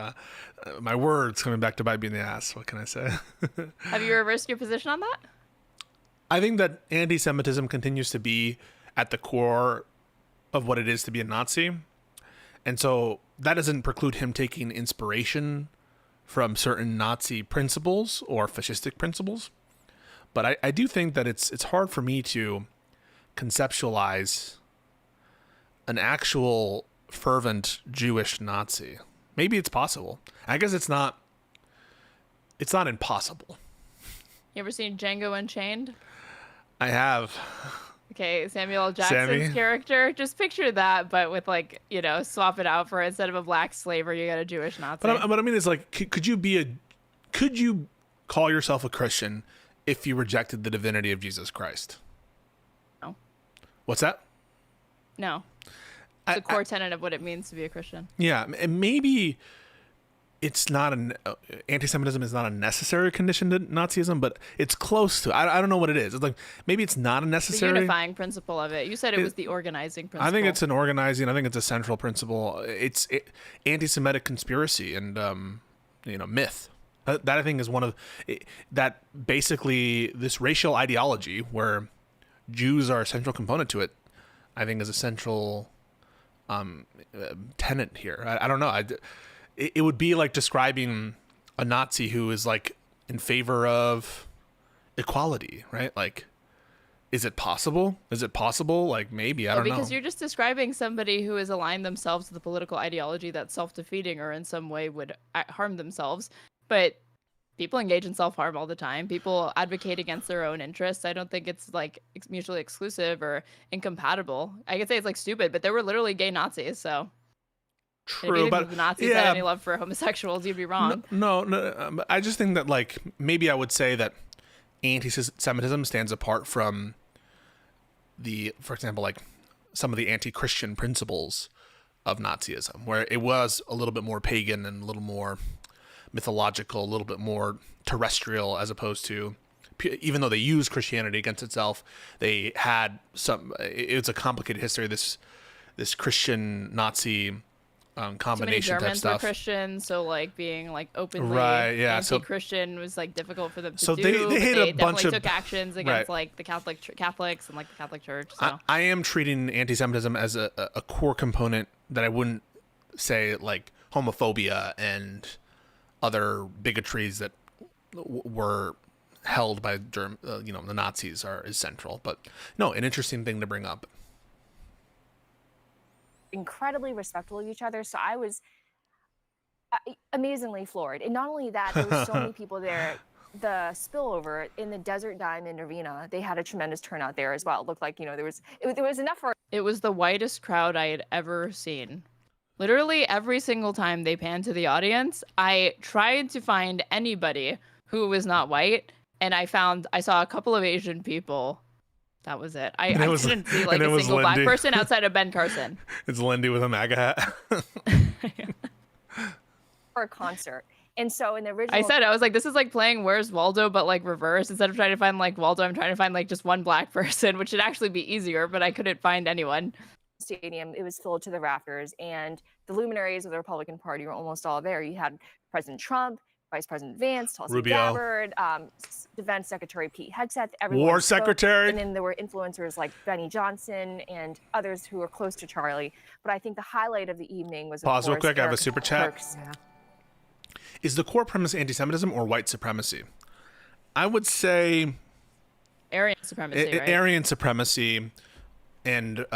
My words coming back to bite me in the ass. What can I say? Have you reversed your position on that? I think that anti-Semitism continues to be at the core of what it is to be a Nazi. And so that doesn't preclude him taking inspiration from certain Nazi principles or fascistic principles. But I do think that it's hard for me to conceptualize an actual fervent Jewish Nazi. Maybe it's possible. I guess it's not impossible. You ever seen Django Unchained? I have. Okay, Samuel L. Jackson's character. Just picture that, but with, like, swap it out for, instead of a black slaver, you got a Jewish Nazi. But I mean, it's like, could you call yourself a Christian if you rejected the divinity of Jesus Christ? No. What's that? No. It's a core tenet of what it means to be a Christian. Yeah, and maybe it's not anti-Semitism is not a necessary condition to Nazism, but it's close to. I don't know what it is. It's like maybe it's not a necessary. The unifying principle of it. You said it was the organizing principle. I think it's an organizing. I think it's a central principle. It's anti-Semitic conspiracy and myth. That I think is one of that. Basically, this racial ideology where Jews are a central component to it, I think is a central tenet here. I don't know. It would be like describing a Nazi who is, like, in favor of equality, right? Like, is it possible? Is it possible? Like, maybe, I don't know. Because you're just describing somebody who has aligned themselves with a political ideology that's self-defeating or in some way would harm themselves. But people engage in self-harm all the time. People advocate against their own interests. I don't think it's like mutually exclusive or incompatible. I could say it's like stupid, but there were literally gay Nazis. So and if you True, think but the Nazis had any love for homosexuals, you'd be wrong. No. I just think that like maybe I would say that anti-Semitism stands apart from for example, like some of the anti-Christian principles of Nazism, where it was a little bit more pagan and a little more mythological, a little bit more terrestrial, as opposed to, even though they used Christianity against itself, they had it's a complicated history, this Christian Nazi combination Too many type Germans were stuff. Christian, so like being like openly anti-Christian was like difficult for them to do. They hated a bunch of took actions against like the Catholics and like the Catholic Church. So I am treating anti-Semitism as a core component that I wouldn't say like homophobia and other bigotries that were held by the Nazis is central. But no, an interesting thing to bring up. Incredibly respectful of each other. So I was amazingly floored. And not only that, there were so many people there. The spillover in the Desert Diamond Arena, they had a tremendous turnout there as well. It looked like, there was enough for... It was the whitest crowd I had ever seen. Literally every single time they panned to the audience, I tried to find anybody who was not white, and I saw a couple of Asian people. That was it. I didn't see like a single black person outside of Ben Carson. It's Lindy with a MAGA hat. For a concert. And so in the original... I was like, this is like playing Where's Waldo, but like reverse. Instead of trying to find like Waldo, I'm trying to find like just one black person, which should actually be easier, but I couldn't find anyone. Stadium, it was filled to the rafters, and the luminaries of the Republican Party were almost all there. You had President Trump, Vice President Vance, Tulsi Rubio, Gabbard, Defense Secretary Pete Hegseth, everyone War spoke. Secretary, and then there were influencers like Benny Johnson and others who were close to Charlie. But I think the highlight of the evening was, of pause real course, quick. I have a Eric super chat. Yeah. Is the core premise anti-Semitism or white supremacy? I would say Aryan supremacy, right? Aryan supremacy, and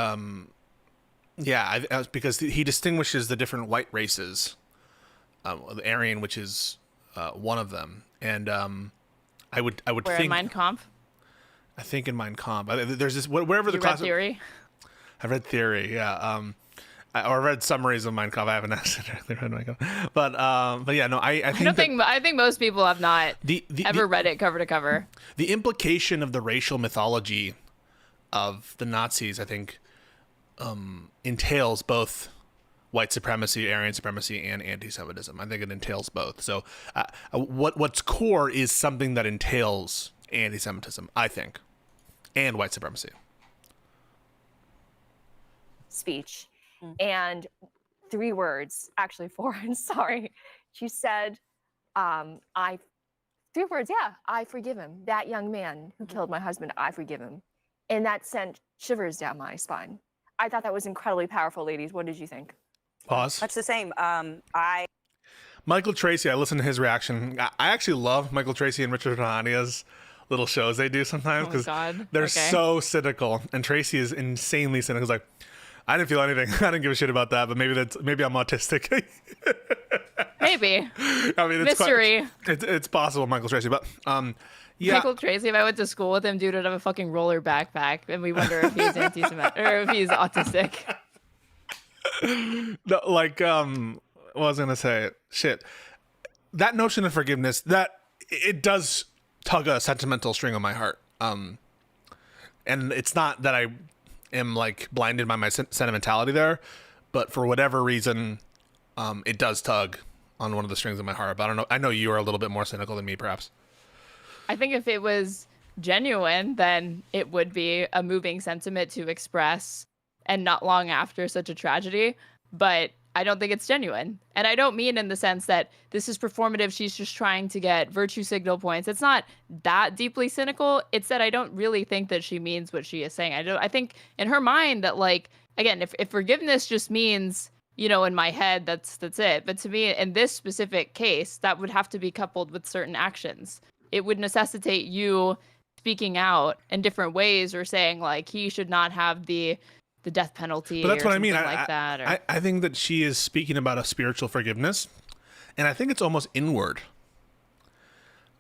because he distinguishes the different white races, the Aryan, which is one of them, and I would Where think in Mein Kampf? I think in Mein Kampf. There's this wherever the class. Theory. I've read Theory, yeah. Or read summaries of Mein Kampf. I haven't actually read Mein Kampf, but yeah, no. I think most people have not ever read it cover to cover. The implication of the racial mythology of the Nazis, I think, entails both white supremacy, Aryan supremacy, and anti-Semitism. I think it entails both. So, what's core is something that entails anti-Semitism, I think, and white supremacy. Speech. And 3 words, actually 4, I'm sorry. She said, 3 words, I forgive him. That young man who killed my husband, I forgive him. And that sent shivers down my spine. I thought that was incredibly powerful, ladies. What did you think? Pause. Much the same. Michael Tracy, I listened to his reaction. I actually love Michael Tracy and Richard Hanania's little shows they do sometimes because they're so cynical. And Tracy is insanely cynical. He's like, I didn't feel anything. I didn't give a shit about that, but maybe I'm autistic. Maybe. I mean, it's mystery. It's possible, Michael Tracy, but yeah. Michael Tracy, if I went to school with him, dude would have a fucking roller backpack, and we wonder if he's anti-Semitic or if he's autistic. No, like, what was I gonna say? Shit. That notion of forgiveness, that it does tug a sentimental string on my heart. And it's not that I am like blinded by my sentimentality there, but for whatever reason, it does tug on one of the strings of my heart. But I don't know. I know you are a little bit more cynical than me, perhaps. I think if it was genuine, then it would be a moving sentiment to express, and not long after such a tragedy. But I don't think it's genuine. And I don't mean in the sense that this is performative. She's just trying to get virtue signal points. It's not that deeply cynical. It's that I don't really think that she means what she is saying. I think in her mind that, like, again, if forgiveness just means, in my head, that's it. But to me, in this specific case, that would have to be coupled with certain actions. It would necessitate you speaking out in different ways, or saying like he should not have the death penalty. But that's or what I mean. Like that. Or... I think that she is speaking about a spiritual forgiveness, and I think it's almost inward.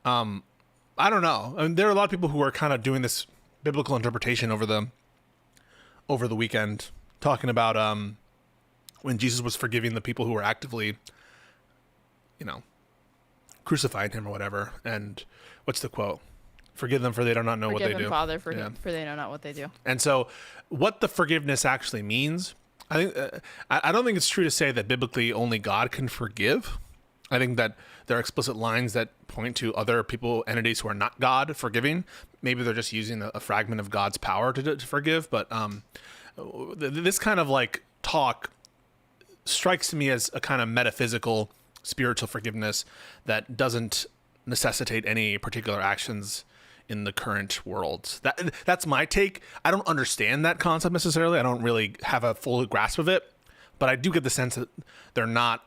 I don't know. I mean, there are a lot of people who are kind of doing this biblical interpretation over the weekend, talking about when Jesus was forgiving the people who were actively, crucifying him or whatever. And what's the quote? Forgive them, for they do not know what they Forgive do. him, Father, for they know not what they do. And so, what the forgiveness actually means, I think, I don't think it's true to say that biblically only God can forgive. I think that there are explicit lines that point to other people, entities who are not God forgiving. Maybe they're just using a fragment of God's power to forgive. But this kind of like talk strikes me as a kind of metaphysical, spiritual forgiveness that doesn't necessitate any particular actions in the current world. That's my take. I don't understand that concept necessarily. I don't really have a full grasp of it, but I do get the sense that they're not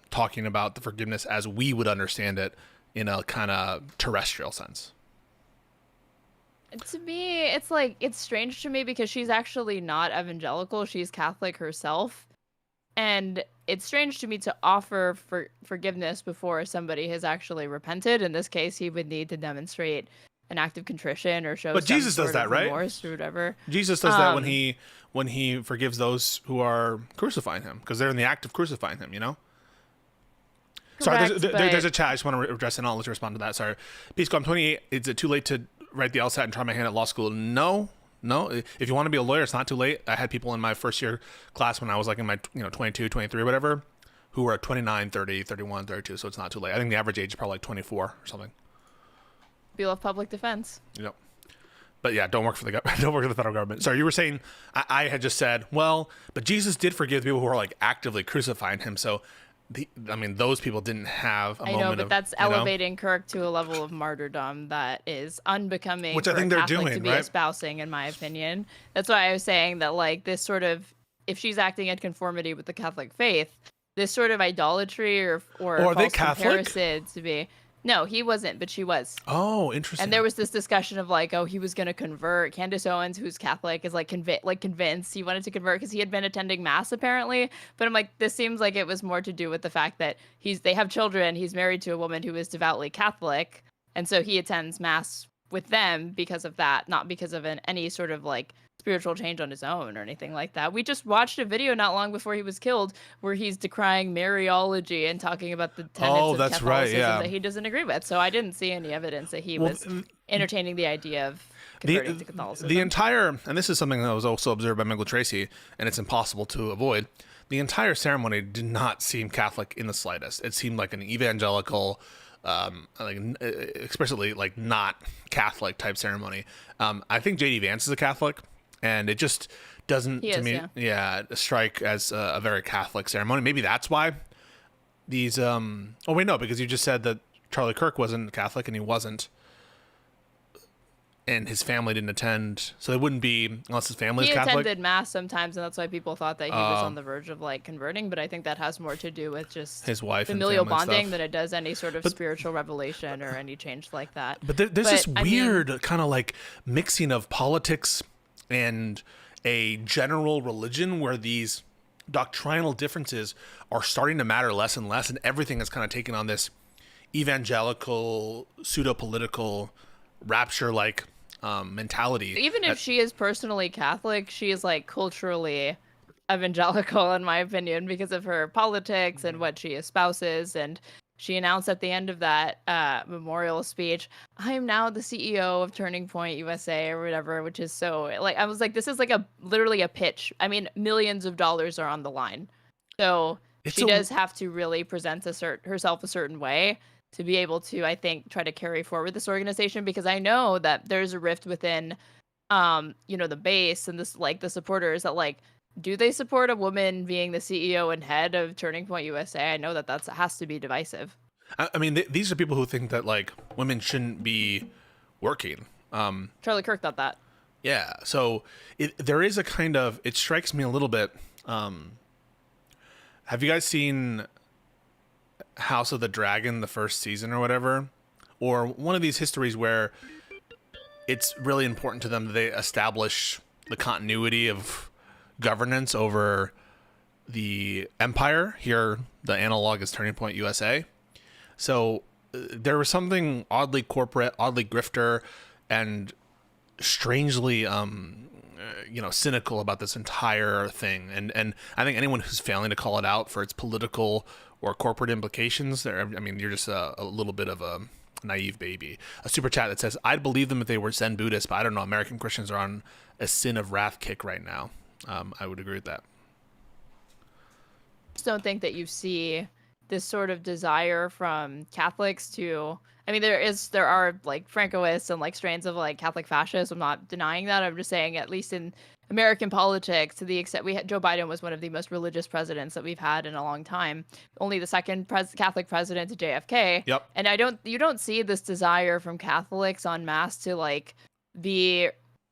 talking about the forgiveness as we would understand it in a kind of terrestrial sense. To me, it's strange to me because she's actually not evangelical. She's Catholic herself. And it's strange to me to offer forgiveness before somebody has actually repented. In this case, he would need to demonstrate an act of contrition or show. But Jesus does that, right? Remorse or whatever. Jesus does that when he forgives those who are crucifying him, because they're in the act of crucifying him. Sorry, there's a chat. I just want to address it, and I'll let you respond to that. Sorry, Pisco, I'm 28. Is it too late to write the LSAT and try my hand at law school? No. If you want to be a lawyer, it's not too late. I had people in my first year class when I was like in my 22, 23, whatever, who were 29, 30, 31, 32. So it's not too late. I think the average age is probably like 24 or something. We love public defense. Yep. But yeah, don't work for the don't work for the federal government. Sorry, you were saying I had just said, well, but Jesus did forgive people who are like actively crucifying him. So those people didn't have a moment. I know, but that's elevating Kirk to a level of martyrdom that is unbecoming, which I think they're Catholic doing, to be right? espousing, in my opinion. That's why I was saying that, like, this sort of, if she's acting in conformity with the Catholic faith, this sort of idolatry or are they Catholic? Comparison to be. No, he wasn't, but she was. Oh, interesting. And there was this discussion of like, oh, he was going to convert. Candace Owens, who's Catholic, is like convinced he wanted to convert because he had been attending mass apparently. But I'm like, this seems like it was more to do with the fact that they have children. He's married to a woman who is devoutly Catholic, and so he attends mass with them because of that, not because of any sort of like spiritual change on his own or anything like that. We just watched a video not long before he was killed where he's decrying Mariology and talking about the tenets of Catholicism that he doesn't agree with. So I didn't see any evidence that he was entertaining the idea of converting to Catholicism. The entire, and this is something that was also observed by Michael Tracy, and it's impossible to avoid, the entire ceremony did not seem Catholic in the slightest. It seemed like an evangelical, especially like not Catholic type ceremony. I think JD Vance is a Catholic, and it just doesn't strike as a very Catholic ceremony. Maybe that's why these because you just said that Charlie Kirk wasn't Catholic and he wasn't, and his family didn't attend, so it wouldn't be unless his family is Catholic. He attended mass sometimes, and that's why people thought that he was on the verge of like converting. But I think that has more to do with just his wife, familial and bonding, than it does any sort of spiritual revelation or any change like that. But there's this weird kind of like mixing of politics and a general religion where these doctrinal differences are starting to matter less and less, and everything is kind of taking on this evangelical, pseudo-political, rapture-like mentality. Even if she is personally Catholic, she is like culturally evangelical, in my opinion, because of her politics and what she espouses. And she announced at the end of that memorial speech, I am now the CEO of Turning Point USA or whatever, which is so like, I was like, this is like literally a pitch. I mean, millions of dollars are on the line. So she does have to really present herself a certain way to be able to, I think, try to carry forward this organization, because I know that there's a rift within, the base and this, like, the supporters that, like, do they support a woman being the CEO and head of Turning Point USA? I know that has to be divisive. I mean, these are people who think that like women shouldn't be working. Charlie Kirk thought that. Yeah. So there is a kind of, it strikes me a little bit. Have you guys seen House of the Dragon, the first season or whatever? Or one of these histories where it's really important to them that they establish the continuity of governance over the empire. Here, the analog is Turning Point USA. So there was something oddly corporate, oddly grifter, and strangely cynical about this entire thing. And I think anyone who's failing to call it out for its political or corporate implications, you're just a little bit of a naive baby. A super chat that says, I'd believe them if they were Zen Buddhists, but I don't know, American Christians are on a sin of wrath kick right now. I would agree with that. I just don't think that you see this sort of desire from Catholics to, I mean, there are like Francoists and like strains of like Catholic fascists. I'm not denying that. I'm just saying, at least in American politics, to the extent Joe Biden was one of the most religious presidents that we've had in a long time. Only the second Catholic president to JFK. Yep. And you don't see this desire from Catholics en masse to like be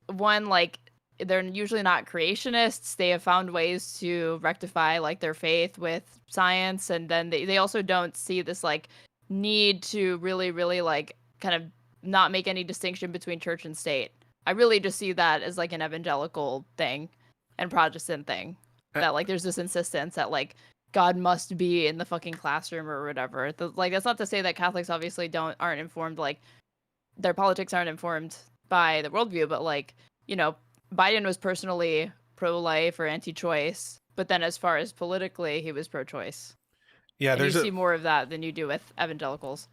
one, like, they're usually not creationists. They have found ways to rectify like their faith with science. And then they also don't see this like need to really, really like kind of not make any distinction between church and state. I really just see that as like an evangelical thing and Protestant thing, that like there's this insistence that like God must be in the fucking classroom or whatever. Like, that's not to say that Catholics obviously aren't informed, like their politics aren't informed by the worldview, but like, Biden was personally pro-life or anti-choice, but then as far as politically, he was pro-choice. Yeah, and you see more of that than you do with evangelicals.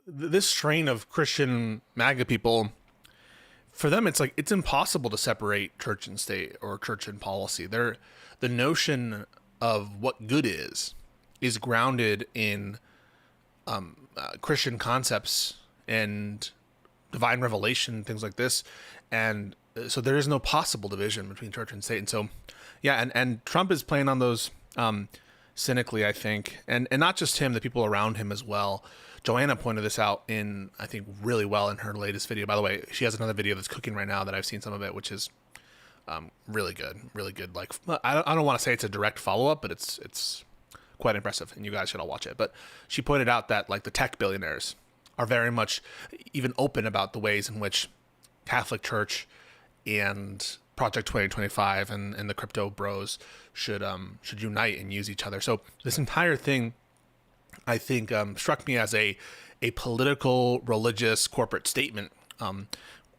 This strain of Christian MAGA people, for them, it's like it's impossible to separate church and state or church and policy. The notion of what good is grounded in Christian concepts and divine revelation, things like this, and so there is no possible division between church and state. And so, yeah, and Trump is playing on those cynically, I think, and not just him, the people around him as well. Joanna pointed this out I think, really well in her latest video. By the way, she has another video that's cooking right now that I've seen some of it, which is really good, really good. Like, I don't want to say it's a direct follow-up, but it's quite impressive, and you guys should all watch it. But she pointed out that like the tech billionaires are very much even open about the ways in which Catholic Church and Project 2025 and the crypto bros should unite and use each other. So this entire thing, I think, struck me as a political, religious, corporate statement,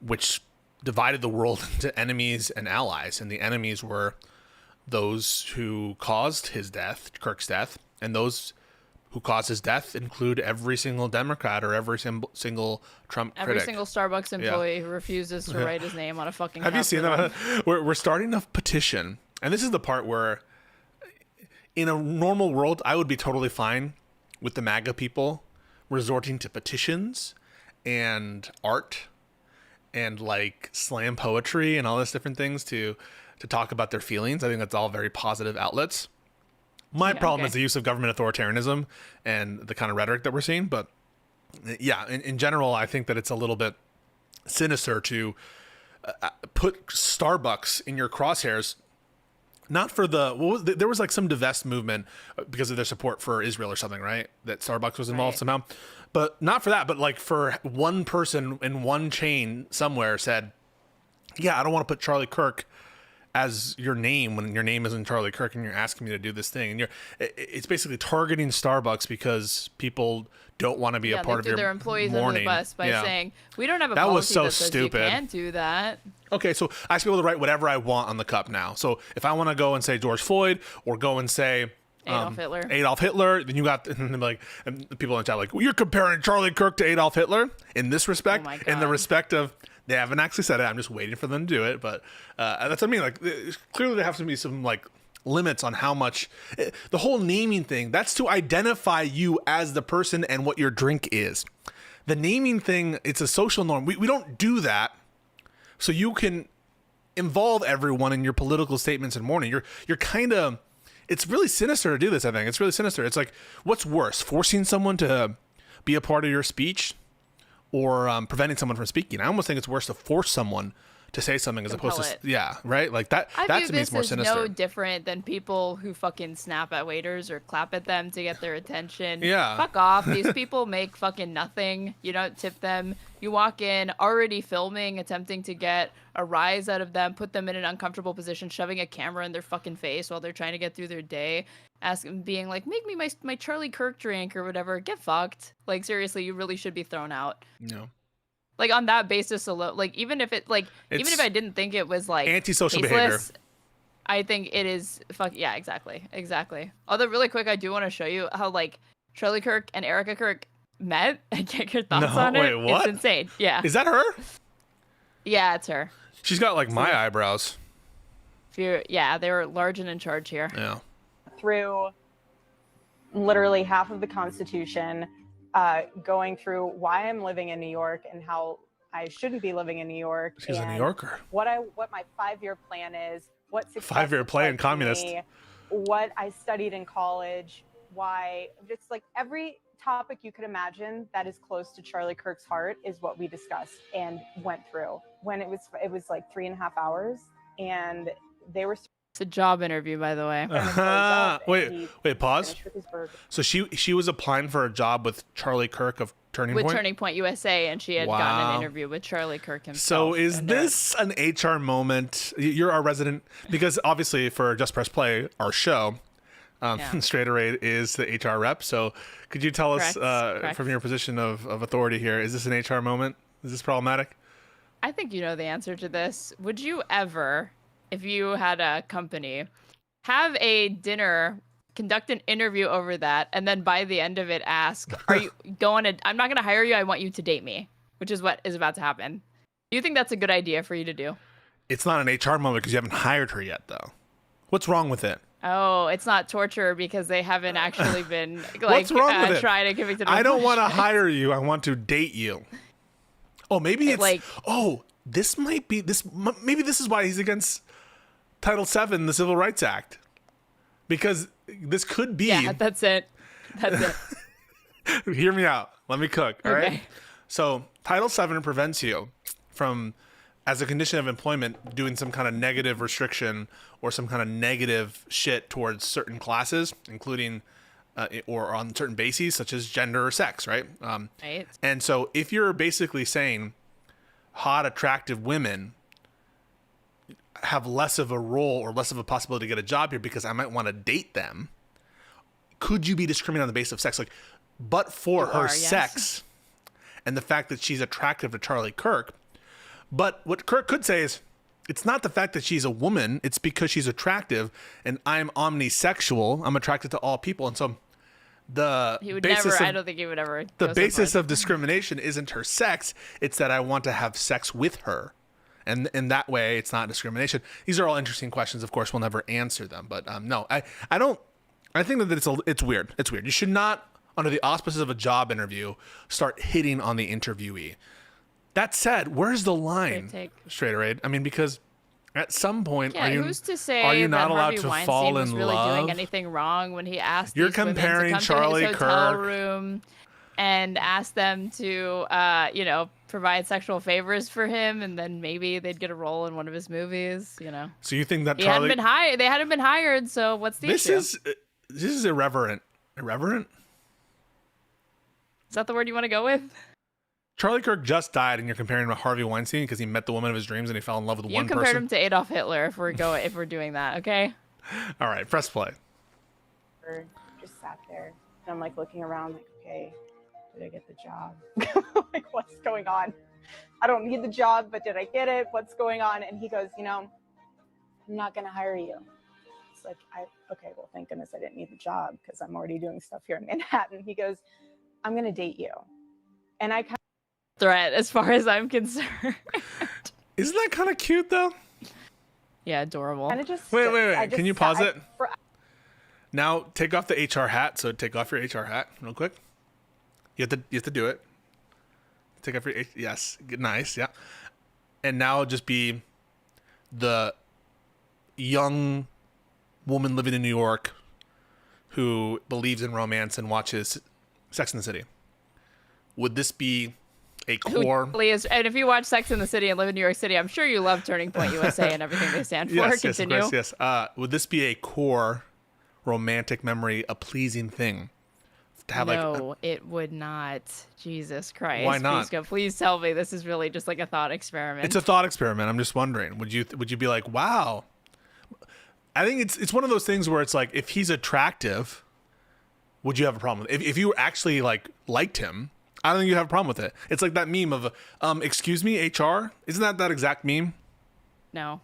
which divided the world into enemies and allies. And the enemies were those who caused his death, Kirk's death, and those who caused his death include every single Democrat or every single Trump critic. Every single Starbucks employee who refuses to write his name on a fucking Have you seen that? We're starting a petition. And this is the part where in a normal world, I would be totally fine with the MAGA people resorting to petitions and art and like slam poetry and all these different things to talk about their feelings. I think that's all very positive outlets. My problem is the use of government authoritarianism and the kind of rhetoric that we're seeing. But yeah, in general, I think that it's a little bit sinister to put Starbucks in your crosshairs. Not for there was like some divest movement because of their support for Israel or something, right? That Starbucks was involved somehow. But not for that, but like for one person in one chain somewhere said, yeah, I don't want to put Charlie Kirk as your name when your name isn't Charlie Kirk and you're asking me to do this thing. And it's basically targeting Starbucks because people don't want to be a part of your their employees morning. Under the bus by saying, we don't have a that policy was so that says stupid. You can't do that. Okay, so I should be able to write whatever I want on the cup now. So if I want to go and say George Floyd or go and say Adolf Hitler, then you got and the people in the chat like, well, you're comparing Charlie Kirk to Adolf Hitler in this respect, in the respect of they haven't actually said it. I'm just waiting for them to do it, but that's what I mean. Like, clearly there have to be some like limits on how much the whole naming thing. That's to identify you as the person and what your drink is. The naming thing, it's a social norm. We don't do that, so you can involve everyone in your political statements and mourning. You're kind of. It's really sinister to do this. I think it's really sinister. It's like, what's worse, forcing someone to be a part of your speech, or preventing someone from speaking? I almost think it's worse to force someone to say something as Compel opposed it. to right, like that. I That view to me is this more as sinister. no different than people who fucking snap at waiters or clap at them to get their attention. Yeah. Fuck off. These people make fucking nothing. You don't tip them. You walk in already filming, attempting to get a rise out of them, put them in an uncomfortable position, shoving a camera in their fucking face while they're trying to get through their day, being like, make me my Charlie Kirk drink or whatever. Get fucked. Like, seriously, you really should be thrown out. No. Like, on that basis alone, like, even if It's I didn't think it was like antisocial behavior. tasteless, I think it is yeah, exactly. Although really quick, I do want to show you how like Charlie Kirk and Erica Kirk met and get your thoughts No, on it. wait, what? It's insane. Yeah. Is that her? Yeah, it's her. She's got like my eyebrows. Yeah, they were large and in charge here. Yeah. Through literally half of the Constitution, going through why I'm living in New York and how I shouldn't be living in New York. She's a New and Yorker. What my 5-year plan is, what success 5-year looks plan, like to communist. me, what I studied in college, why just like every topic you could imagine that is close to Charlie Kirk's heart is what we discussed and went through. When it was like 3.5 hours, and they were It's a job interview, by the way. Wait, pause. finished with his burger. So she was applying for a job with Charlie Kirk of Turning With Point. Turning Point USA, and she had gotten Wow. an interview with Charlie Kirk himself. So is and, this an HR moment? You're our resident, because obviously for Just Press Play, our show, Yeah. Straight Array is the HR rep. So could you tell us Correct. from your position of authority here, is this an HR moment? Is this problematic? I think you know the answer to this. Would you ever, if you had a company, have a dinner, conduct an interview over that, and then by the end of it ask, are you going to, I'm not going to hire you, I want you to date me, which is what is about to happen. Do you think that's a good idea for you to do? It's not an HR moment because you haven't hired her yet, though. What's wrong with it? Oh, it's not torture because they haven't actually been like What's wrong with it? tried and convicted. I of don't want to bullshit. hire you. I want to date you. Oh, maybe it's Like- this might be this. Maybe this is why he's against Title VII, the Civil Rights Act, because this could be. Yeah, that's it. That's it. Hear me out. Let me cook. All right. Okay. So Title VII prevents you from, as a condition of employment, doing some kind of negative restriction or some kind of negative shit towards certain classes, including or on certain bases such as gender or sex, right? Right. And so if you're basically saying hot, attractive women have less of a role or less of a possibility to get a job here because I might want to date them, could you be discriminating on the basis of sex? Like, but for You her are, yes. sex and the fact that she's attractive to Charlie Kirk. But what Kirk could say is, it's not the fact that she's a woman, it's because she's attractive and I'm omnisexual. I'm attracted to all people. And so the He would basis never. of, I don't think he would ever. the go so basis far. of discrimination isn't her sex, it's that I want to have sex with her. And in that way, it's not discrimination. These are all interesting questions. Of course, we'll never answer them. But no, I don't. I think that it's weird. It's weird. You should not, under the auspices of a job interview, start hitting on the interviewee. That said, where's the line? take. Straight Array. I mean, because at some point, Yeah, are you who's to say are you not that allowed Harvey to Weinstein fall was in really love? doing anything wrong when he asked You're these women comparing to come Charlie to his hotel Kirk- room and ask them to, provide sexual favors for him, and then maybe they'd get a role in one of his movies. You know, So you think that he Charlie? hadn't been hired. They hadn't been hired. So what's the issue? This is irreverent. Irreverent. Is that the word you want to go with? Charlie Kirk just died, and you're comparing him to Harvey Weinstein because he met the woman of his dreams and he fell in love with You one compared person. him to Adolf Hitler. If we're doing that, okay? All right, press play. Just sat there, and I'm like looking around, like, okay, did I get the job? Like, what's going on? I don't need the job, but did I get it? What's going on? And he goes, I'm not gonna hire you. It's like, okay, well, thank goodness I didn't need the job because I'm already doing stuff here in Manhattan. He goes, I'm gonna date you, and I kind Threat, as far as I'm concerned. Isn't that kind of cute though? Yeah, adorable. of just Wait. I Can just you pause sat- it? Now take off the HR hat. So take off your HR hat real quick. You have to do it. Take off your yes, nice, yeah. And now just be the young woman living in New York who believes in romance and watches Sex and the City. Would this be A who core. really is. And if you watch Sex in the City and live in New York City, I'm sure you love Turning Point USA and everything they stand for. Yes, Continue. yes, of course, yes. Would this be a core romantic memory, a pleasing thing? To have No, it would not. Jesus Christ. Why not? Pisco, please tell me this is really just like a thought experiment. It's a thought experiment. I'm just wondering. Would you be like, wow? I think it's one of those things where it's like, if he's attractive, would you have a problem with it? If you actually liked him, I don't think you have a problem with it. It's like that meme of, excuse me, HR? Isn't that exact meme? No.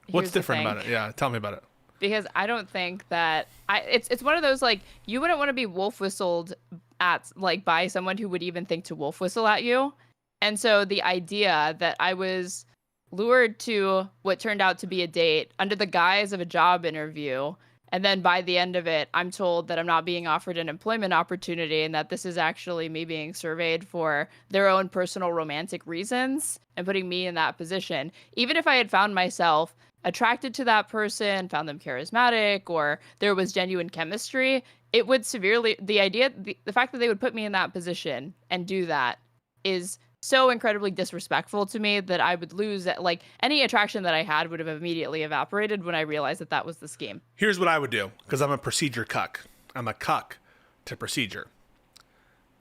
What's Here's the different thing. about it? Yeah, tell me about it. Because I don't think that it's one of those, like, you wouldn't want to be wolf whistled at, like, by someone who would even think to wolf whistle at you. And so the idea that I was lured to what turned out to be a date under the guise of a job interview, and then by the end of it, I'm told that I'm not being offered an employment opportunity and that this is actually me being surveyed for their own personal romantic reasons and putting me in that position. Even if I had found myself attracted to that person, found them charismatic, or there was genuine chemistry, it would severely, the fact that they would put me in that position and do that is so incredibly disrespectful to me that I would lose, like, any attraction that I had would have immediately evaporated when I realized that that was the scheme. Here's what I would do, because I'm a procedure cuck. I'm a cuck to procedure.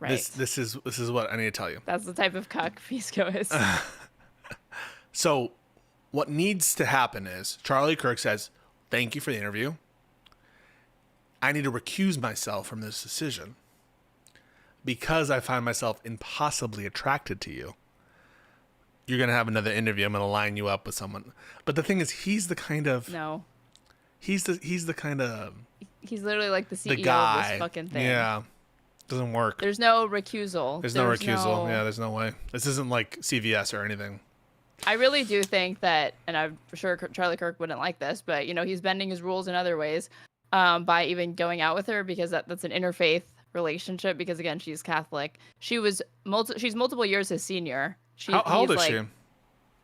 Right. This is what I need to tell you. That's the type of cuck Pisco is. So what needs to happen is Charlie Kirk says, thank you for the interview. I need to recuse myself from this decision because I find myself impossibly attracted to you. You're going to have another interview. I'm going to line you up with someone. But the thing is, he's the kind of... No. He's the kind of... He's literally like the CEO the guy. of this fucking thing. Yeah. Doesn't work. There's no recusal. There's no recusal. Yeah, there's no way. This isn't like CVS or anything. I really do think that, and I'm sure Charlie Kirk wouldn't like this, but, you know, he's bending his rules in other ways by even going out with her, because that's an interfaith relationship, because, again, she's Catholic. She's multiple years his senior. How old is she?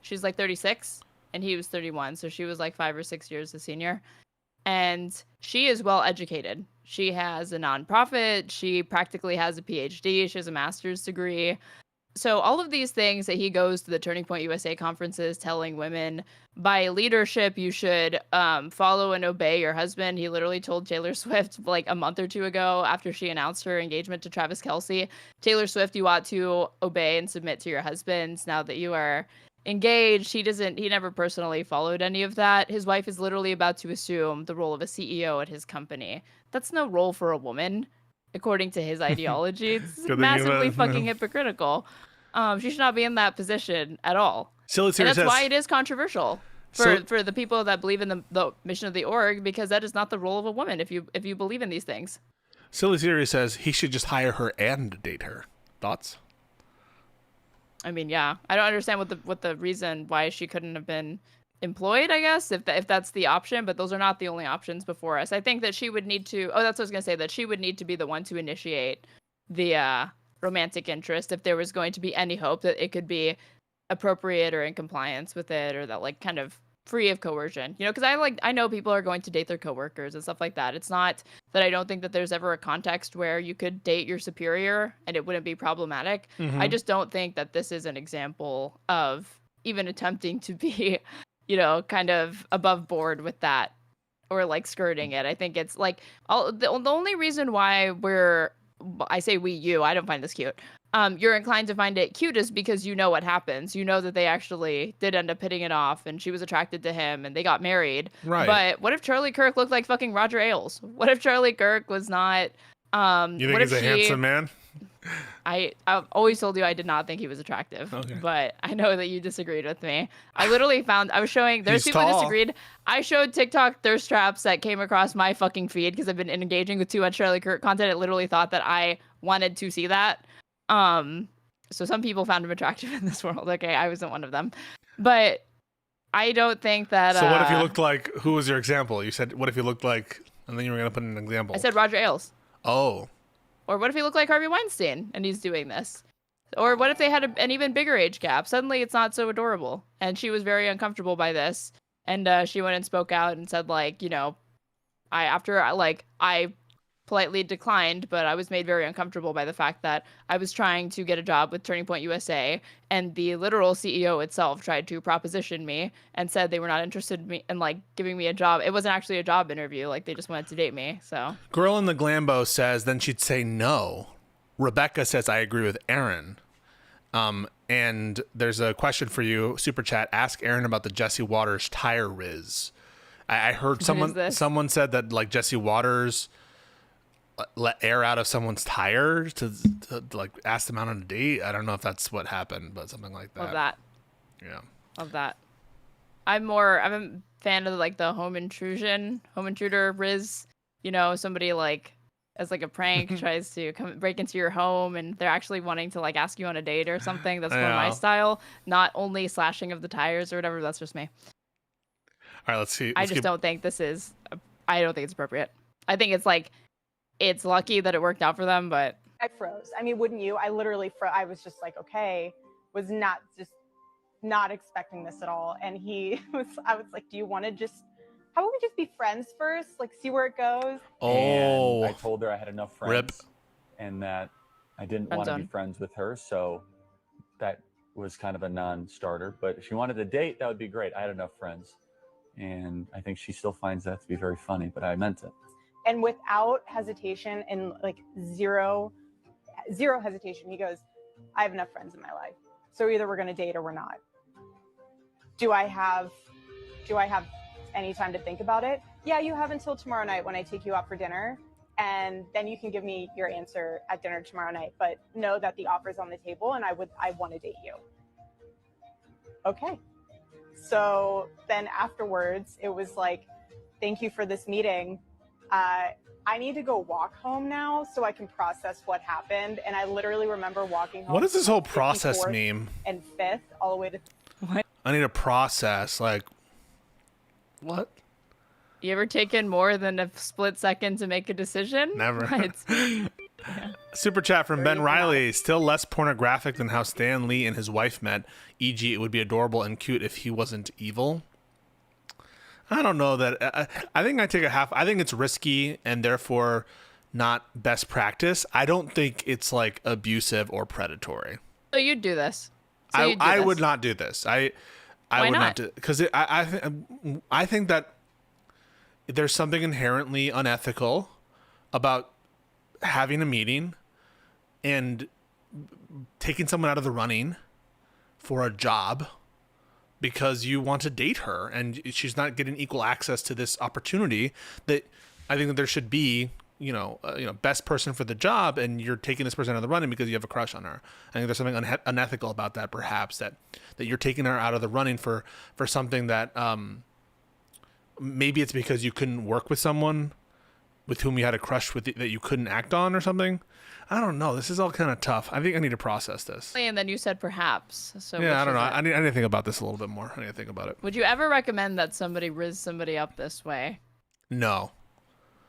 She's like 36, and he was 31, so she was like 5 or 6 years his senior. And she is well educated. She has a nonprofit. She practically has a PhD. She has a master's degree. So all of these things that he goes to the Turning Point USA conferences telling women, by leadership, you should follow and obey your husband. He literally told Taylor Swift like a month or two ago after she announced her engagement to Travis Kelce, Taylor Swift, you ought to obey and submit to your husband now that you are engaged. He never personally followed any of that. His wife is literally about to assume the role of a CEO at his company. That's no role for a woman, according to his ideology. It's massively fucking hypocritical. She should not be in that position at all. And that's why it is controversial for the people that believe in the mission of the org, because that is not the role of a woman if you believe in these things. Silly Siri says he should just hire her and date her. Thoughts? I mean, yeah, I don't understand what the reason why she couldn't have been employed, I guess, if that's the option, but those are not the only options before us. I think that she would need to, that's what I was going to say, that she would need to be the one to initiate the romantic interest if there was going to be any hope that it could be appropriate or in compliance with it, or that like kind of free of coercion, you know, because I know people are going to date their coworkers and stuff like that. It's not that I don't think that there's ever a context where you could date your superior and it wouldn't be problematic. Mm-hmm. I just don't think that this is an example of even attempting to be, you know, kind of above board with that or like skirting it. I think it's like the only reason why I say I don't find this cute. You're inclined to find it cute is because you know what happens. You know that they actually did end up hitting it off and she was attracted to him and they got married. Right. But what if Charlie Kirk looked like fucking Roger Ailes? What if Charlie Kirk was not... you think he's a handsome man? I've always told you I did not think he was attractive, okay. But I know that you disagreed with me. I literally I was showing, there's He's people who tall. disagreed. I showed TikTok thirst traps that came across my fucking feed because I've been engaging with too much Charlie Kirk content. I literally thought that I wanted to see that. So some people found him attractive in this world. Okay, I wasn't one of them. But I don't think that... So what if he looked like... Who was your example? You said, what if he looked like... And then you were going to put an example. I said Roger Ailes. Oh. Or what if he looked like Harvey Weinstein and he's doing this? Or what if they had an even bigger age gap? Suddenly it's not so adorable. And she was very uncomfortable by this. And she went and spoke out and said, like, you know, I politely declined, but I was made very uncomfortable by the fact that I was trying to get a job with Turning Point USA, and the literal CEO itself tried to proposition me and said they were not interested in me in like giving me a job. It wasn't actually a job interview, like they just wanted to date me. So Girl in the Glambo says then she'd say no. Rebecca says I agree with Aaron. And there's a question for you, super chat. Ask Aaron about the Jesse Waters tire riz. I heard someone said that like Jesse Waters let air out of someone's tire to like ask them out on a date. I don't know if that's what happened, but something like that. Love that. Yeah. Love that. I'm a fan of like the home intruder riz. You know, somebody like as like a prank tries to come break into your home and they're actually wanting to like ask you on a date or something. That's more my style. Not only slashing of the tires or whatever. That's just me. All right, let's see. I don't think it's appropriate. I think it's like, it's lucky that it worked out for them, but I froze. I mean, wouldn't you? I literally froze. I was just like, okay, was not expecting this at all. And I was like, do you want to how about we just be friends first? Like, see where it goes. Oh, and I told her I had enough friends and that I didn't want to be friends with her. So that was kind of a non-starter, but if she wanted to date, that would be great. I had enough friends. And I think she still finds that to be very funny, but I meant it. And without hesitation and like zero hesitation, he goes, I have enough friends in my life. So either we're going to date or we're not. Do I have any time to think about it? Yeah, you have until tomorrow night when I take you out for dinner. And then you can give me your answer at dinner tomorrow night. But know that the offer's on the table and I want to date you. Okay. So then afterwards, it was like, thank you for this meeting. I need to go walk home now so I can process what happened. And I literally remember walking home. what does this whole process mean? And 5th, all the way to... what? I need a process. Like, what? You ever taken more than a split second to make a decision? Never. Yeah. Super chat from Ben Riley. Still less pornographic than how Stan Lee and his wife met. E.g., it would be adorable and cute if he wasn't evil. I don't know that. I think I take a half. I think it's risky and therefore not best practice. I don't think it's like abusive or predatory. So you'd do this. I would not do this. I Why would not not? do because I think that there's something inherently unethical about having a meeting and taking someone out of the running for a job because you want to date her and she's not getting equal access to this opportunity. That I think that there should be, best person for the job, and you're taking this person out of the running because you have a crush on her. I think there's something unethical about that, perhaps that you're taking her out of the running for something that maybe it's because you couldn't work with someone with whom you had a crush with that you couldn't act on or something. I don't know. This is all kind of tough. I think I need to process this. And then you said perhaps. So yeah, I don't know. I need to think about this a little bit more. I need to think about it. Would you ever recommend that somebody riz somebody up this way? No.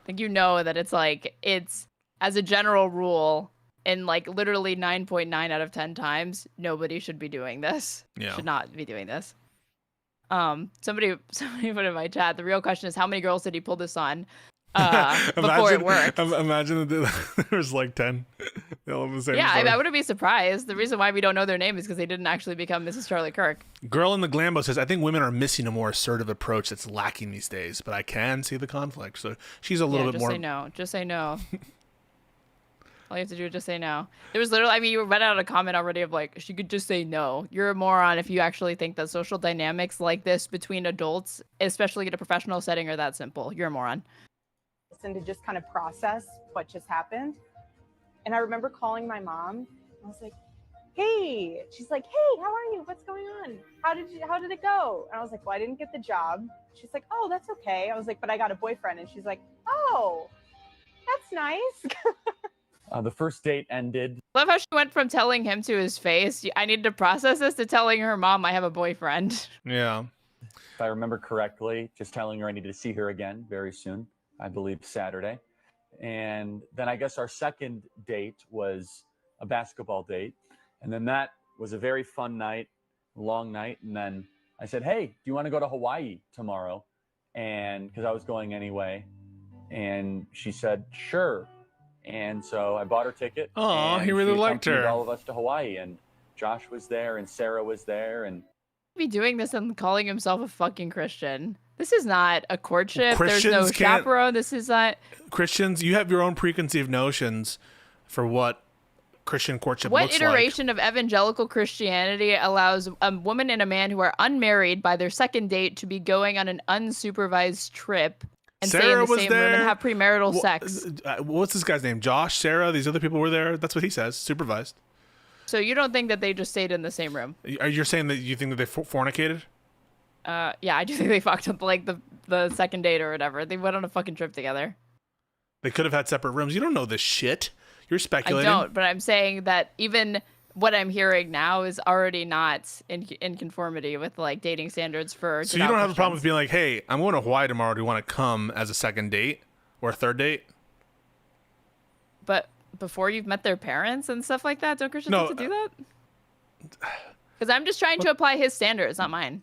I think that it's as a general rule, in like literally 9.9 out of 10 times, nobody should be doing this. Yeah. Should not be doing this. Somebody put in my chat, the real question is how many girls did he pull this on? Before it worked. Imagine that there was like 10. They all have the same Yeah, story. I wouldn't be surprised. The reason why we don't know their name is because they didn't actually become Mrs. Charlie Kirk. Girl in the Glambo says, I think women are missing a more assertive approach that's lacking these days, but I can see the conflict. So she's a little bit more. Just say no. Just say no. All you have to do is just say no. There was literally, you read out a comment already of like, she could just say no. You're a moron if you actually think that social dynamics like this between adults, especially in a professional setting, are that simple. You're a moron. And to just kind of process what just happened. And I remember calling my mom. I was like, hey. She's like, hey, how are you? What's going on? How did it go? And I was like, well, I didn't get the job. She's like, oh, that's okay. I was like, but I got a boyfriend. And she's like, oh, that's nice. The first date ended. Love how she went from telling him to his face, I need to process this, to telling her mom, I have a boyfriend. Yeah. If I remember correctly, just telling her I needed to see her again very soon. I believe Saturday. And then I guess our second date was a basketball date. And then that was a very fun night, long night. And then I said, hey, do you want to go to Hawaii tomorrow? And because I was going anyway. And she said, sure. And so I bought her ticket. Aw, and he really she liked accompanied her. all of us to Hawaii, and Josh was there, and Sarah was there, and Be doing this and calling himself a fucking Christian. This is not a courtship. There's no Christians can't- chaperone. This is not. Christians, you have your own preconceived notions for what Christian courtship What looks iteration of evangelical Christianity allows a woman and a man who are unmarried by their second date to be going on an unsupervised trip and stay in Sarah the was same room and there. have premarital Wha- sex? What's this guy's name? Josh, Sarah, these other people were there. That's what he says. Supervised. So you don't think that they just stayed in the same room? You're saying that you think that they fornicated? Yeah, I do think they fucked up like the second date or whatever. They went on a fucking trip together. They could have had separate rooms. You don't know this shit. You're I speculating. don't, but I'm saying that even what I'm hearing now is already not in conformity with like dating standards for. So you don't have a problem with being like, hey, I'm going to Hawaii tomorrow. Do you want to come as a second date or a third date? But before you've met their parents and stuff like that, don't Christians No, have to do that? Because I'm just trying to apply his standards, not mine.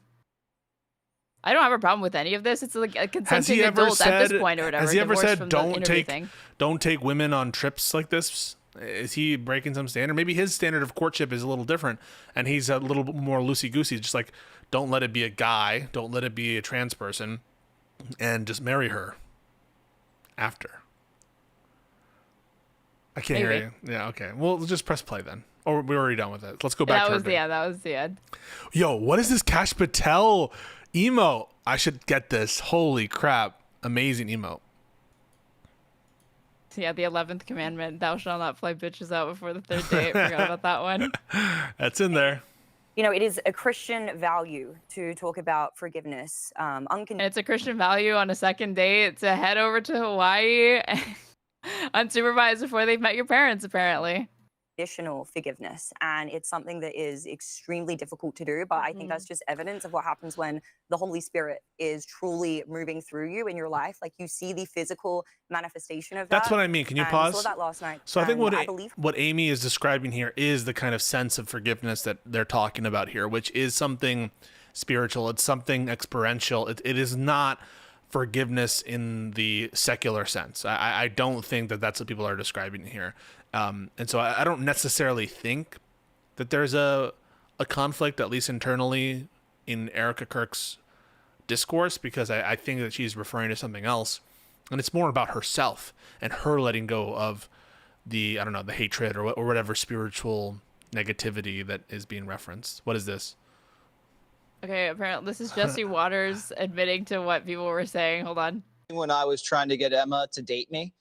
I don't have a problem with any of this. It's like a consenting adult at this point or whatever. Has he ever divorced said from the interview thing. don't take women on trips like this? Is he breaking some standard? Maybe his standard of courtship is a little different, and he's a little bit more loosey goosey. Just like, don't let it be a guy, don't let it be a trans person, and just marry her after. I can't hear Maybe. you. Yeah, okay. Well, just press play then. Or we're already done with it. Let's go back to her. That was the end. Yo, what is this Cash Patel emote? I should get this. Holy crap. Amazing emote. So yeah, the 11th commandment, thou shalt not fly bitches out before the third date. Forgot about that one. That's in there. You know, it is a Christian value to talk about forgiveness. And it's a Christian value on a second date to head over to Hawaii unsupervised before they've met your parents, apparently. Unconditional forgiveness, and it's something that is extremely difficult to do, but I think that's just evidence of what happens when the Holy Spirit is truly moving through you in your life. Like, you see the physical manifestation of that. That's what I mean. Can you and pause? I saw that last night. So I think and what Amy is describing here is the kind of sense of forgiveness that they're talking about here, which is something spiritual. It's something experiential. It is not forgiveness in the secular sense. I don't think that that's what people are describing here. And so I don't necessarily think that there's a conflict, at least internally, in Erica Kirk's discourse, because I think that she's referring to something else. And it's more about herself and her letting go of the, I don't know, the hatred or whatever spiritual negativity that is being referenced. What is this? Okay, apparently this is Jesse Waters admitting to what people were saying. Hold on. When I was trying to get Emma to date me,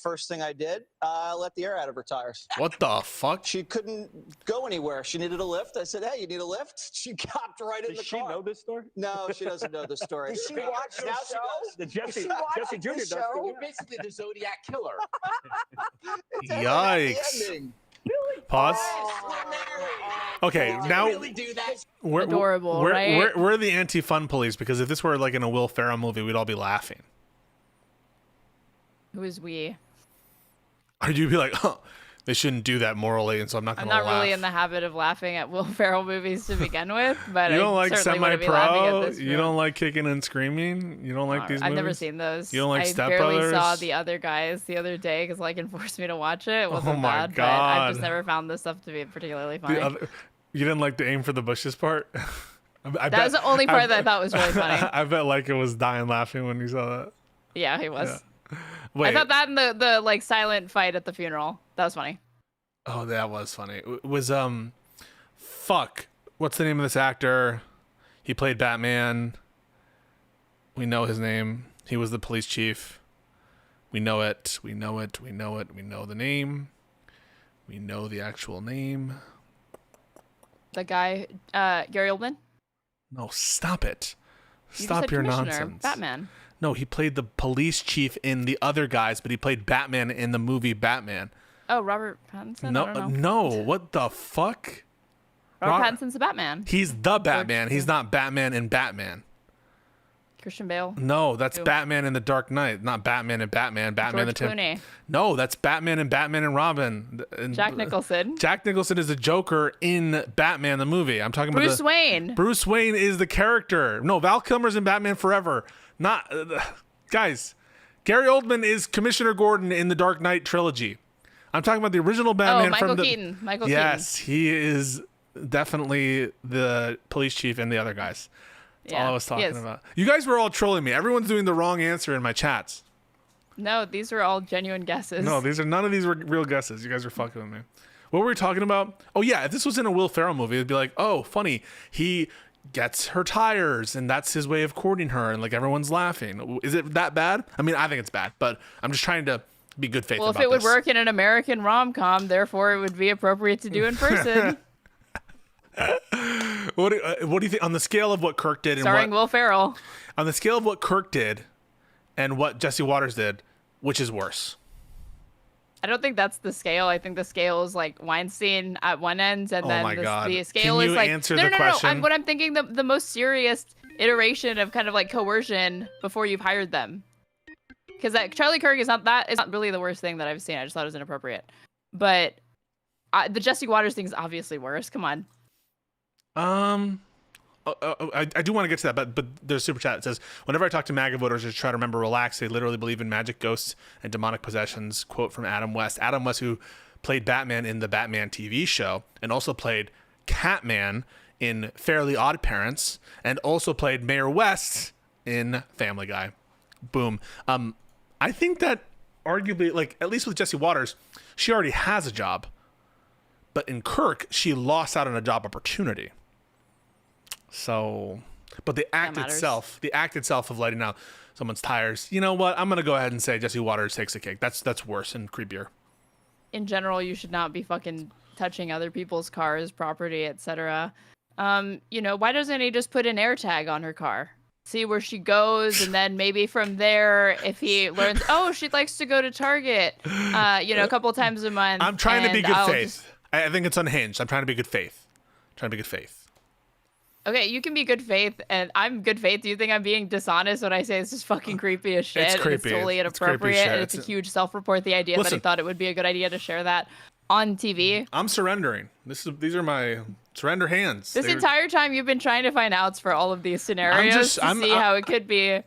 first thing I did, let the air out of her tires. What the fuck? She couldn't go anywhere. She needed a lift. I said, hey, you need a lift? She hopped right in the car. Does she know this story? No, she doesn't know the story. Did she watch the Now show? The Did she watch Jesse Jr. the does. show? You're basically the Zodiac killer. It's a happy Yikes. ending. Pause. Okay, now we're Adorable, we're, right? we're the anti-fun police, because if this were like in a Will Ferrell movie, we'd all be laughing. Who is we? Or you'd be like, huh, they shouldn't do that morally, and so I'm not I'm going to not laugh. really in the habit of laughing at Will Ferrell movies to begin with, but You don't I like certainly wouldn't be laughing at semi-pro? this You film. don't like kicking and screaming? You don't like these I've movies? never seen those. You don't like I Step barely saw Brothers? The Other Guys the other day because Lycan forced me to watch it. It wasn't Oh my bad, but I've just God. never found this stuff to be particularly funny. You didn't like the aim for the bushes part? That was the only part that I thought was really funny. I bet like it was dying laughing when you saw that. Yeah, he was. Yeah. Wait. I thought that and the like silent fight at the funeral. That was funny. Oh, that was funny. It was fuck. What's the name of this actor? He played Batman. We know his name. He was the police chief. We know it. We know it. We know it. We know the name. We know the actual name. The guy, Gary Oldman. No, stop it. You just Stop said your Commissioner, nonsense. Batman. No, he played the police chief in The Other Guys, but he played Batman in the movie Batman. Oh, Robert Pattinson. No, I don't know. no. What the fuck? Robert Pattinson's the Batman. He's the Batman. He's not Batman in Batman. Christian Bale. No, that's Who? Batman in The Dark Knight, not Batman and Batman. Batman George Clooney. No, that's Batman and Robin. And Jack Nicholson. Jack Nicholson is the Joker in Batman the movie. I'm talking Bruce about Wayne. Bruce Wayne is the character. No, Val Kilmer's in Batman Forever. Not guys. Gary Oldman is Commissioner Gordon in the Dark Knight trilogy. I'm talking about the original Batman Michael Keaton. Michael Keaton. Yes, he is definitely the police chief and the other guys. That's all I was talking about. You guys were all trolling me. Everyone's doing the wrong answer in my chats. No, these are all genuine guesses. No, none of these were real guesses. You guys are fucking with me. What were we talking about? Oh yeah, if this was in a Will Ferrell movie, it'd be like, oh, funny. He gets her tires and that's his way of courting her and like everyone's laughing. Is it that bad? I mean, I think it's bad, but I'm just trying to be good faith Well, about if it would this. work in an American rom-com, therefore it would be appropriate to do in person. What do you think on the scale of what Kirk did Starring Will Ferrell. On the scale of what Kirk did and what Jesse Waters did, which is worse? I don't think that's the scale. I think the scale is like Weinstein at one end, and then the scale Can is you like answer no. the question? What I'm thinking the most serious iteration of kind of like coercion before you've hired them, because Charlie Kirk is not really the worst thing that I've seen. I just thought it was inappropriate, but the Jesse Waters thing is obviously worse. Come on. I do want to get to that, but there's a super chat. It says, whenever I talk to MAGA voters, I try to remember, relax. They literally believe in magic, ghosts, and demonic possessions. Quote from Adam West. Adam West, who played Batman in the Batman TV show and also played Catman in Fairly Odd Parents and also played Mayor West in Family Guy. Boom. I think that arguably, like, at least with Jesse Waters, she already has a job. But in Kirk, she lost out on a job opportunity. So, but the act itself of lighting out someone's tires, you know what? I'm going to go ahead and say Jesse Waters takes the cake. That's worse and creepier. In general, you should not be fucking touching other people's cars, property, etc. Why doesn't he just put an AirTag on her car? See where she goes, and then maybe from there, if he learns, oh, she likes to go to Target, a couple times a month. I'm trying to be good faith. I think it's unhinged. I'm trying to be good faith. Okay, you can be good faith, and I'm good faith. Do you think I'm being dishonest when I say this is fucking creepy as shit? It's creepy. And it's totally inappropriate, and it's a huge self-report. The idea that he thought it would be a good idea to share that on TV. I'm surrendering. These are my surrender hands. This entire time you've been trying to find outs for all of these scenarios see how it could be.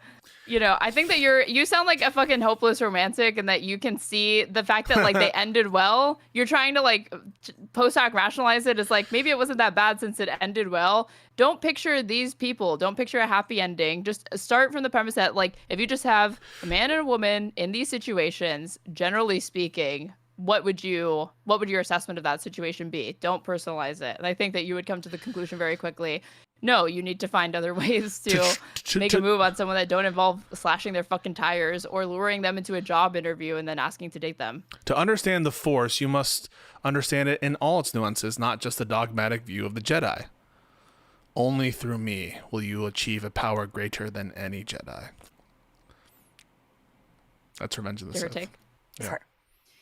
I think that you sound like a fucking hopeless romantic, and that you can see the fact that like they ended well. You're trying to like post hoc rationalize it as like maybe it wasn't that bad since it ended well. Don't picture these people. Don't picture a happy ending. Just start from the premise that like if you just have a man and a woman in these situations, generally speaking, what would your assessment of that situation be? Don't personalize it. And I think that you would come to the conclusion very quickly. No, you need to find other ways to make a move on someone that don't involve slashing their fucking tires or luring them into a job interview and then asking to date them. To understand the Force, you must understand it in all its nuances, not just the dogmatic view of the Jedi. Only through me will you achieve a power greater than any Jedi. That's Revenge of the Sith. HerTake. Yeah.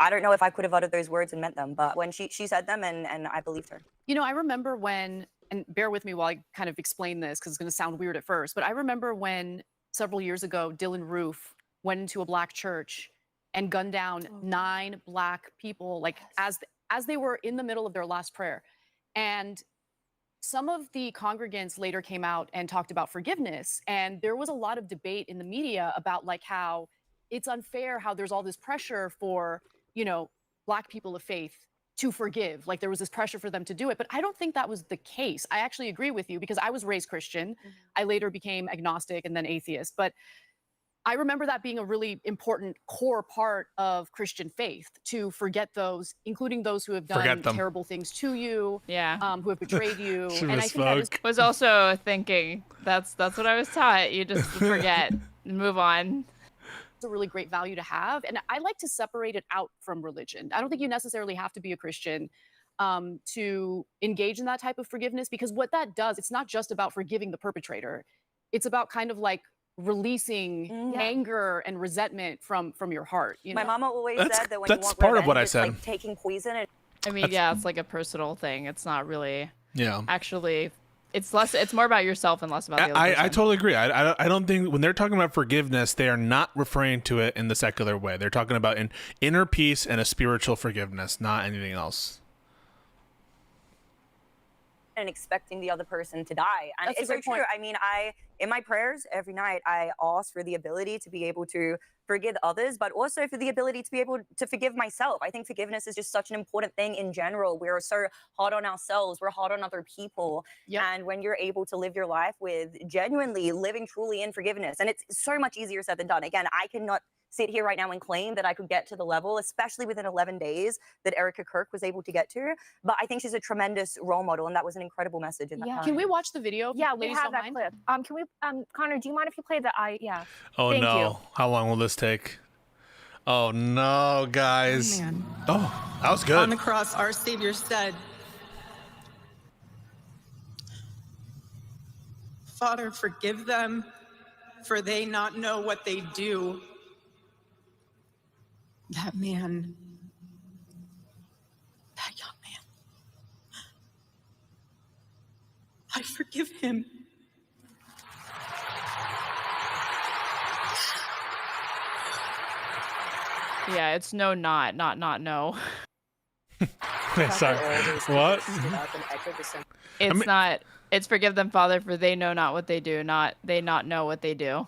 I don't know if I could have uttered those words and meant them, but when she said them and I believed her. I remember when, and bear with me while I kind of explain this because it's going to sound weird at first, but I remember when several years ago, Dylan Roof went into a black church and gunned down 9 black people, like as they were in the middle of their last prayer. And some of the congregants later came out and talked about forgiveness. And there was a lot of debate in the media about like how it's unfair how there's all this pressure for, black people of faith to forgive. Like there was this pressure for them to do it. But I don't think that was the case. I actually agree with you because I was raised Christian. Mm-hmm. I later became agnostic and then atheist. But I remember that being a really important core part of Christian faith, to forget those, including those who have done terrible things to you, who have betrayed you. And I think that was also thinking that's what I was taught. You just forget and move on. It's a really great value to have. And I like to separate it out from religion. I don't think you necessarily have to be a Christian to engage in that type of forgiveness, because what that does, it's not just about forgiving the perpetrator. It's about kind of like releasing anger and resentment from your heart. My mama always said that when you want part revenge, of what I it's said. like taking poison. It's like a personal thing. It's not really actually. It's more about yourself and less about the other person. I totally agree. I don't think when they're talking about forgiveness, they are not referring to it in the secular way. They're talking about an inner peace and a spiritual forgiveness, not anything else. and expecting the other person to die. And That's a it's so great true. point. I mean, in my prayers every night, I ask for the ability to be able to forgive others, but also for the ability to be able to forgive myself. I think forgiveness is just such an important thing in general. We're so hard on ourselves, we're hard on other people. Yep. And when you're able to live your life with genuinely living truly in forgiveness, and it's so much easier said than done. Again, I cannot sit here right now and claim that I could get to the level, especially within 11 days, that Erica Kirk was able to get to. But I think she's a tremendous role model, and that was an incredible message in that time. Can we watch the video? if Yeah, we ladies have don't that mind? clip. Can we, Connor, do you mind if you play the yeah. Oh Thank no. you. How long will this take? Oh no, guys. Man. Oh, that was On good. the cross, our Savior said, Father, forgive them, for they not know what they do. That man, that young man, I forgive him. Yeah, it's no, not no. Sorry. What? It's not. It's forgive them, Father, for they know not what they do. Not they not know what they do.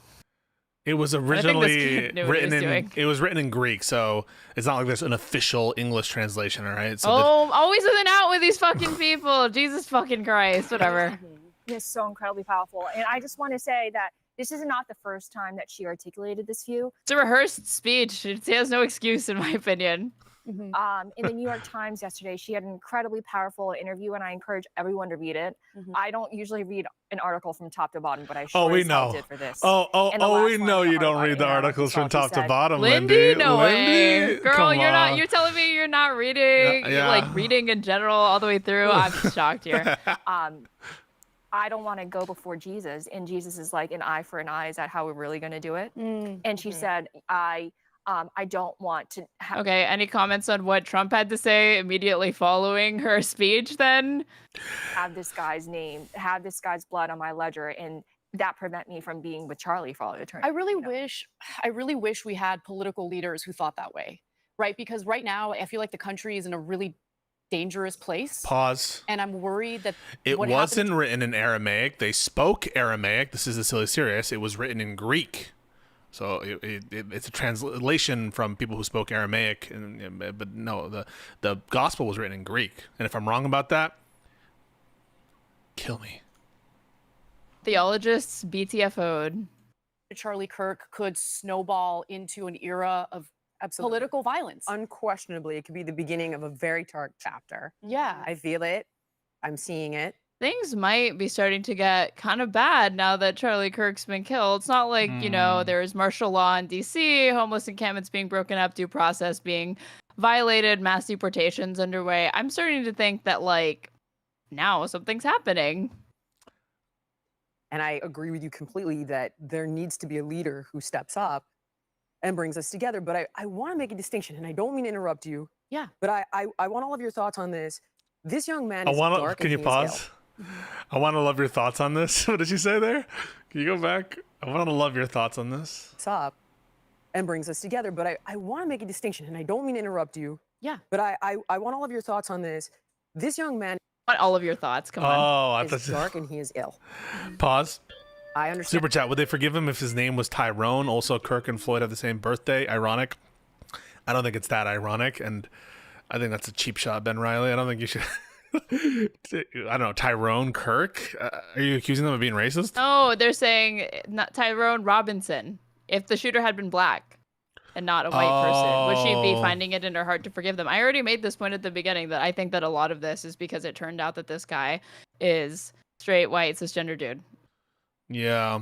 It was think this originally kid knew what he written was in. doing. It was written in Greek, so it's not like there's an official English translation, all right? So Always in and out with these fucking people. Jesus fucking Christ. Whatever. It's so incredibly powerful. And I just want to say that this is not the first time that she articulated this view. It's a rehearsed speech. She has no excuse, in my opinion. In the New York Times yesterday, she had an incredibly powerful interview, and I encourage everyone to read it. I don't usually read an article from top to bottom, but I sure we as hell know. did for this. Oh, And the we last line know of you don't read the article articles from itself, top he to said, bottom, Lindy, no way. Lindy, Girl, come you're not. on. You're telling me you're not reading, Yeah. like reading in general all the way through. I'm shocked here. I don't want to go before Jesus. And Jesus is like, an eye for an eye. Is that how we're really going to do it? And she said, I don't want to have. Okay. Any comments on what Trump had to say immediately following her speech? Then Have this guy's name, have this guy's blood on my ledger, and that prevent me from being with Charlie for all eternity. I really wish we had political leaders who thought that way, right? Because right now I feel like the country is in a really dangerous place. Pause. And I'm worried that It what wasn't happened- written in Aramaic. They spoke Aramaic. This is a silly serious. It was written in Greek. So it's a translation from people who spoke Aramaic, but no, the gospel was written in Greek. And if I'm wrong about that, kill me. theologists BTFO'd. Charlie Kirk could snowball into an era of political violence. Unquestionably, it could be the beginning of a very dark chapter. Yeah. I feel it. I'm seeing it. Things might be starting to get kind of bad now that Charlie Kirk's been killed. It's not like, there's martial law in DC, homeless encampments being broken up, due process being violated, mass deportations underway. I'm starting to think that, like, now something's happening. And I agree with you completely that there needs to be a leader who steps up and brings us together. But I want to make a distinction, and I don't mean to interrupt you. Yeah. But I want all of your thoughts on this. This young man is dark. Can and you he is pause? I want to love your thoughts on this. What did you say there? Can you go back? I want to love your thoughts on this. Up and brings us together. But I want to make a distinction, and I don't mean to interrupt you. Yeah. But I want all of your thoughts on this. This young man. Want all of your thoughts? Come on. Oh, I is thought dark and he is ill. Pause. I understand. Super chat. Would they forgive him if his name was Tyrone? Also, Kirk and Floyd have the same birthday. Ironic. I don't think it's that ironic, and I think that's a cheap shot, Ben Riley. I don't think you should. I don't know, Tyrone Kirk. Are you accusing them of being racist? Oh, they're saying not Tyrone Robinson. If the shooter had been black and not a white person, would she be finding it in her heart to forgive them? I already made this point at the beginning that I think that a lot of this is because it turned out that this guy is straight, white, cisgender dude. Yeah.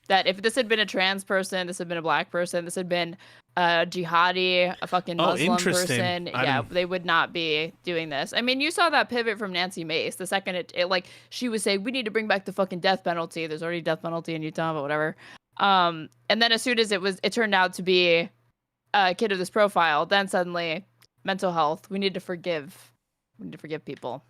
That if this had been a trans person, this had been a black person, this had been a jihadi, a fucking Muslim person, they would not be doing this. I mean, you saw that pivot from Nancy Mace. The second it like she was saying, we need to bring back the fucking death penalty. There's already death penalty in Utah, but whatever. And then as soon as it turned out to be a kid of this profile, then suddenly mental health. We need to forgive. We need to forgive people.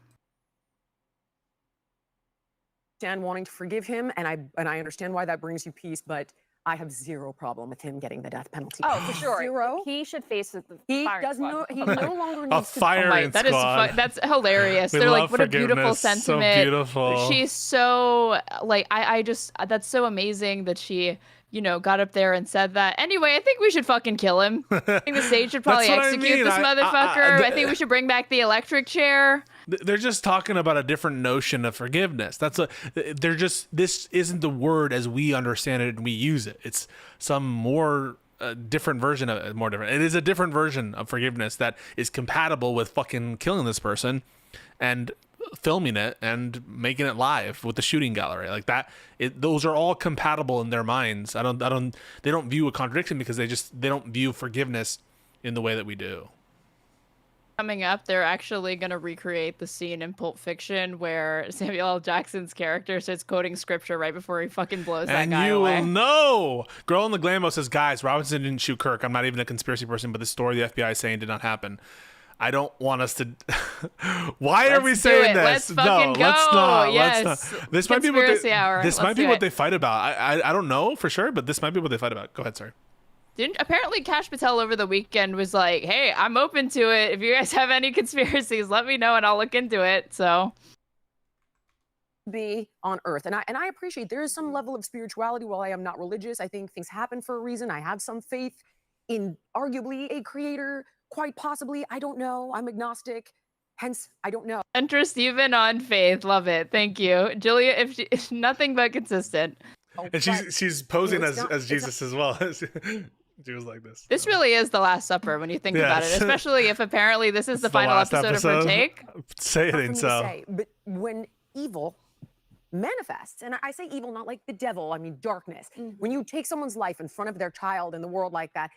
Understand wanting to forgive him, and I understand why that brings you peace, but I have zero problem with him getting the death penalty. Oh, for sure. Zero. He should face the He firing does squad. no. He no longer A needs to. firing That is squad. that's hilarious. We They're like, love what a beautiful forgiveness. So sentiment. beautiful. She's so like, I just, that's so amazing that she, you know, got up there and said that. Anyway, I think we should fucking kill him. I think the state should probably That's what I execute mean. this motherfucker. I think we should bring back the electric chair. They're just talking about a different notion of forgiveness. They're just, this isn't the word as we understand it and we use it. It's some more different version of it. More different. It is a different version of forgiveness that is compatible with fucking killing this person and filming it and making it live with the shooting gallery like that. Those are all compatible in their minds. They don't view a contradiction because they don't view forgiveness in the way that we do. Coming up, they're actually going to recreate the scene in Pulp Fiction where Samuel L. Jackson's character starts quoting scripture right before he fucking blows that And guy you away. will know. Girl in the Glambo says, guys, Robinson didn't shoot Kirk. I'm not even a conspiracy person, but the story the FBI is saying did not happen. I don't want us to. Why are we Let's do saying it. this? Let's fucking no, let's go. not. Yes. Let's not. This might be what Conspiracy hour. This Let's might be do what it. they fight about. I don't know for sure, but this might be what they fight about. Go ahead, sorry. Apparently Kash Patel over the weekend was like, hey, I'm open to it. If you guys have any conspiracies, let me know and I'll look into it. So Be on earth, and I appreciate there is some level of spirituality. While I am not religious, I think things happen for a reason. I have some faith in arguably a creator, quite possibly. I don't know. I'm agnostic, hence I don't know. interest even on faith. Love it. Thank you. Julia, if nothing but consistent. And she's posing it's as not- it's Jesus as well. She was like this. This really is the Last Supper when you think about it, Yes. especially if apparently this is the final last episode of HerTake. Say it Hard for ain't me to so. say, but when evil manifests, and I say evil not like the devil, I mean darkness. When you take someone's life in front of their child in the world like that,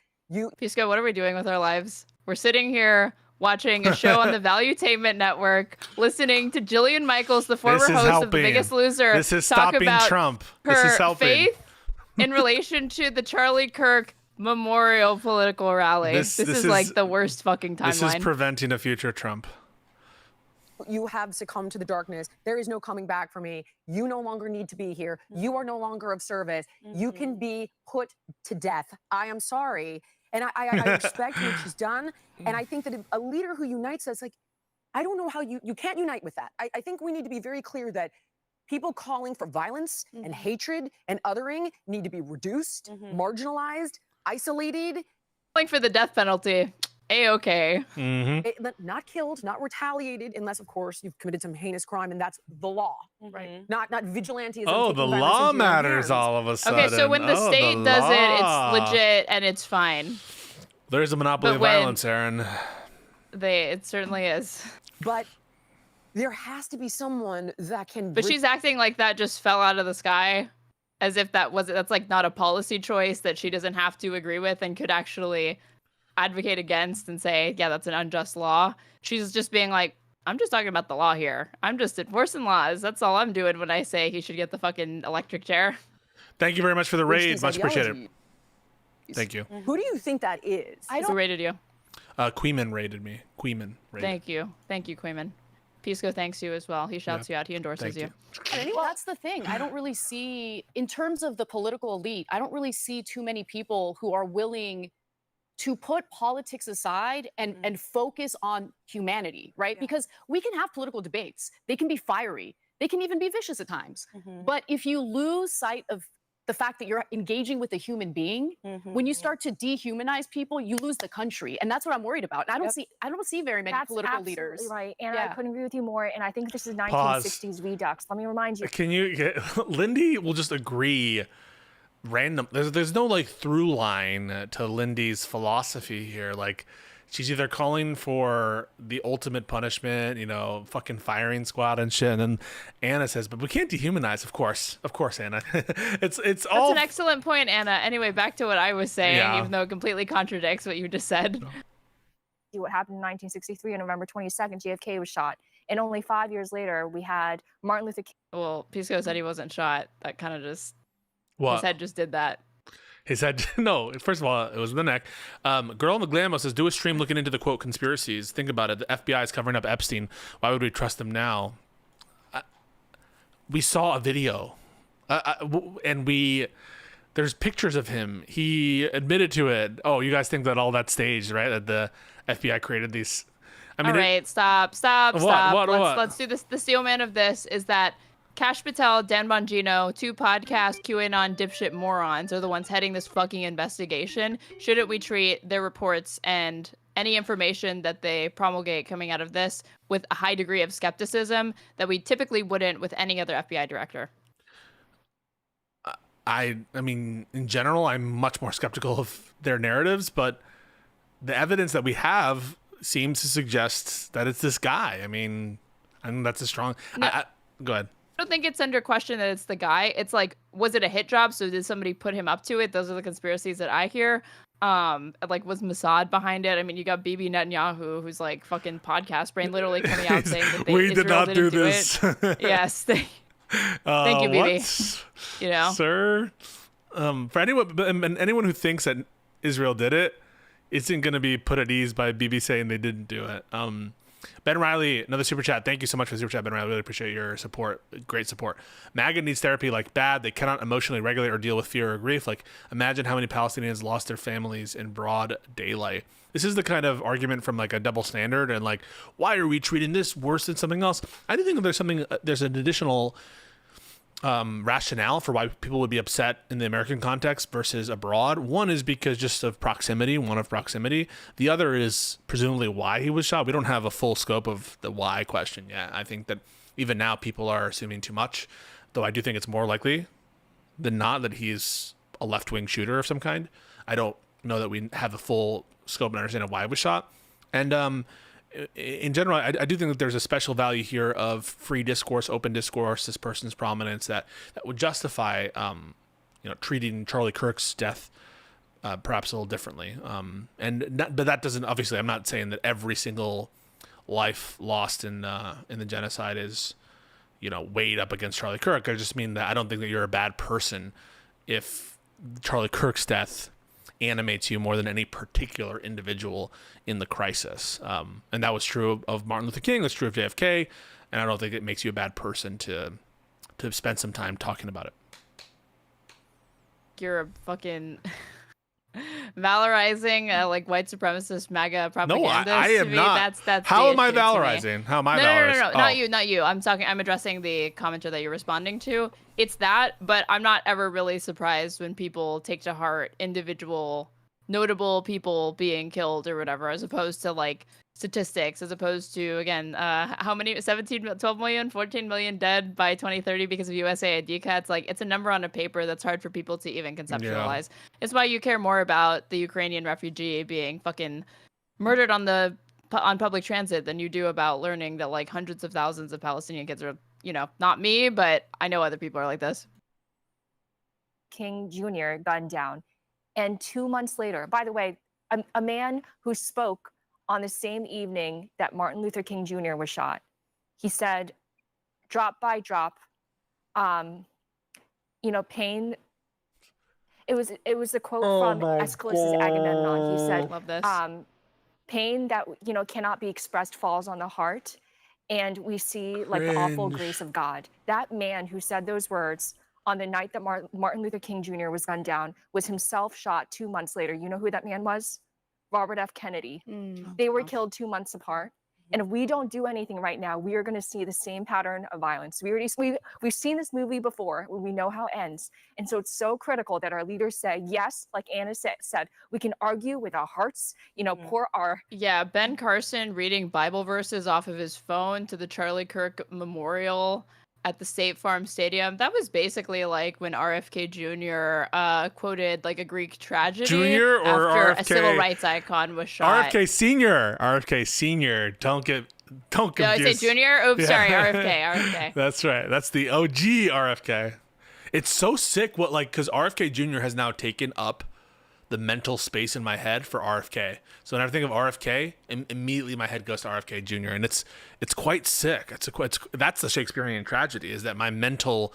Pisco, what are we doing with our lives? We're sitting here watching a show on the Valuetainment Network, listening to Jillian Michaels, the former This is host of The helping. Biggest Loser, This is talk stopping about Trump. her This is helping. faith in relation to the Charlie Kirk Memorial political rally. This is like the worst fucking timeline. This is preventing a future Trump. you have succumbed to the darkness. There is no coming back for me. You no longer need to be here. You are no longer of service. You can be put to death. I am sorry. And I respect what she's done. And I think that a leader who unites us, like, I don't know how you can't unite with that. I think we need to be very clear that people calling for violence and hatred and othering need to be reduced, marginalized, isolated. Calling for the death penalty. A-okay. Not killed, not retaliated, unless, of course, you've committed some heinous crime, and that's the law, right? Not vigilantism. Oh, the law matters all of a sudden. Okay, so when the state the does law. it, it's legit and it's fine. There's a monopoly But of when- violence, Aaron. It certainly is. But there has to be someone that can. But she's acting like that just fell out of the sky, as if that's like not a policy choice that she doesn't have to agree with and could actually advocate against and say, yeah, that's an unjust law. She's just being like, I'm just talking about the law here. I'm just enforcing laws. That's all I'm doing when I say he should get the fucking electric chair. Thank you very much for the raid. These Much appreciated. ideologies. Thank you. Who do you think that is? Who rated you? Queeman rated me. Queeman rated. Thank you. Thank you, Quayman. Pisco thanks you as well. He shouts you out. He endorses you. Well, that's the thing. I don't really see, in terms of the political elite, I don't really see too many people who are willing to put politics aside and focus on humanity, right? Because we can have political debates. They can be fiery. They can even be vicious at times. But if you lose sight of the fact that you're engaging with a human being, when you start to dehumanize people, you lose the country. And that's what I'm worried about. And I don't see very many That's political leaders. absolutely right. And Yeah. I couldn't agree with you more. And I think this is Pause. 1960s Redux. Let me remind you. Can you get Lindy will just agree random there's no like through line to Lindy's philosophy here. Like she's either calling for the ultimate punishment, you know, fucking firing squad and shit, and then Anna says, but we can't dehumanize, of course, Anna. it's That's all an excellent point, Anna. Anyway, back to what I was saying, Yeah. even though it completely contradicts what you just said. See what happened in 1963 on November 22nd, JFK was shot. And only 5 years later, we had Martin Luther King. Well, Pisco said he wasn't shot. That kind of just, What? his head just did that. His head, no, first of all, it was in the neck. Girl in the Glambo says, do a stream looking into the quote conspiracies. Think about it. The FBI is covering up Epstein. Why would we trust them now? We saw a video. And we There's pictures of him. He admitted to it. Oh, you guys think that all that staged, right? That the FBI created these. I mean, all right, stop. What? Let's do this. The steel man of this is that Kash Patel, Dan Bongino, two podcast QAnon dipshit morons are the ones heading this fucking investigation. Shouldn't we treat their reports and any information that they promulgate coming out of this with a high degree of skepticism that we typically wouldn't with any other FBI director? I mean, in general, I'm much more skeptical of their narratives, but the evidence that we have seems to suggest that it's this guy. I mean that's a strong. No. Go ahead. I don't think it's under question that it's the guy. It's like, was it a hit job? So did somebody put him up to it? Those are the conspiracies that I hear. Like, was Mossad behind it? I mean, you got Bibi Netanyahu, who's like fucking podcast brain, literally coming out saying that we did not do didn't this. Yes. Thank you, Bibi. What? You know, sir. For anyone who thinks that Israel did it, isn't going to be put at ease by Bibi saying they didn't do it. Ben Riley, another super chat. Thank you so much for the super chat, Ben Riley. Really appreciate your support. Great support. MAGA needs therapy like bad. They cannot emotionally regulate or deal with fear or grief. Like, imagine how many Palestinians lost their families in broad daylight. This is the kind of argument from like a double standard and like, why are we treating this worse than something else? I do think there's an additional rationale for why people would be upset in the American context versus abroad. One is because just of proximity, The other is presumably why he was shot. We don't have a full scope of the why question yet. I think that even now people are assuming too much, though I do think it's more likely than not that he's a left-wing shooter of some kind. I don't know that we have the full scope and understanding of why he was shot. And in general, I do think that there's a special value here of free discourse, open discourse, this person's prominence that would justify, treating Charlie Kirk's death perhaps a little differently. But that doesn't, obviously, I'm not saying that every single life lost in the genocide is, weighed up against Charlie Kirk. I just mean that I don't think that you're a bad person if Charlie Kirk's death animates you more than any particular individual in the crisis. And that was true of Martin Luther King. That's true of JFK. And I don't think it makes you a bad person to spend some time talking about it. you're a fucking valorizing like white supremacist MAGA propagandist. No, I am to me. not. That's How am I DHK to me. valorizing? How am I valorizing? No, not you. I'm addressing the commenter that you're responding to. It's that, but I'm not ever really surprised when people take to heart individual notable people being killed or whatever, as opposed to like statistics, as opposed to, again, how many, 17, 12 million, 14 million dead by 2030 because of USAID cuts. Like, it's a number on a paper that's hard for people to even conceptualize. Yeah. It's why you care more about the Ukrainian refugee being fucking murdered on public transit than you do about learning that like hundreds of thousands of Palestinian kids are, not me, but I know other people are like this. King Jr. gunned down. And 2 months later, by the way, a man who spoke on the same evening that Martin Luther King Jr. was shot, he said, drop by drop, pain. It was a quote from Aeschylus's Agamemnon. He said, love this. Pain that, cannot be expressed falls on the heart. And we see like the awful grace of God. That man who said those words on the night that Martin Luther King Jr. was gunned down was himself shot 2 months later. You know who that man was? Robert F. Kennedy. They were killed 2 months apart. And if we don't do anything right now, we are going to see the same pattern of violence. We've seen this movie before. We know how it ends. And so it's so critical that our leaders say, yes, like Anna said, we can argue with our hearts, pour our... Yeah, Ben Carson reading Bible verses off of his phone to the Charlie Kirk Memorial at the State Farm Stadium. That was basically like when RFK Jr. Quoted like a Greek tragedy Junior or after RFK? A civil rights icon was shot. RFK Senior. Don't confuse. Did I say Junior? Oops, sorry, RFK. That's right. That's the OG RFK. It's so sick because RFK Jr. has now taken up the mental space in my head for RFK. So when I think of RFK, immediately my head goes to RFK Jr. And it's quite sick. That's the Shakespearean tragedy, is that my mental,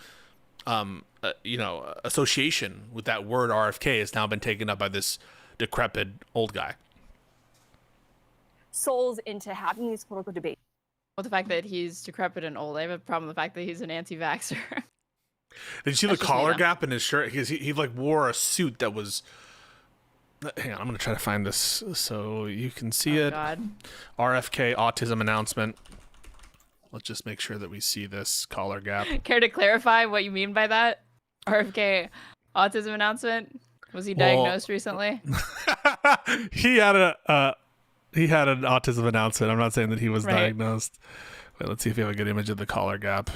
association with that word RFK has now been taken up by this decrepit old guy. Souls into having these political debates. Well, the fact that he's decrepit and old, I have a problem with the fact that he's an anti-vaxxer. Did you see That's the just me, collar though. gap in his shirt? Because he like wore a suit that was. Hang on, I'm gonna try to find this so you can see it. God. RFK autism announcement. Let's just make sure that we see this collar gap. Care to clarify what you mean by that? RFK autism announcement? Was he diagnosed recently? He had an autism announcement. I'm not saying that he was Right. diagnosed. Wait, let's see if we have a good image of the collar gap.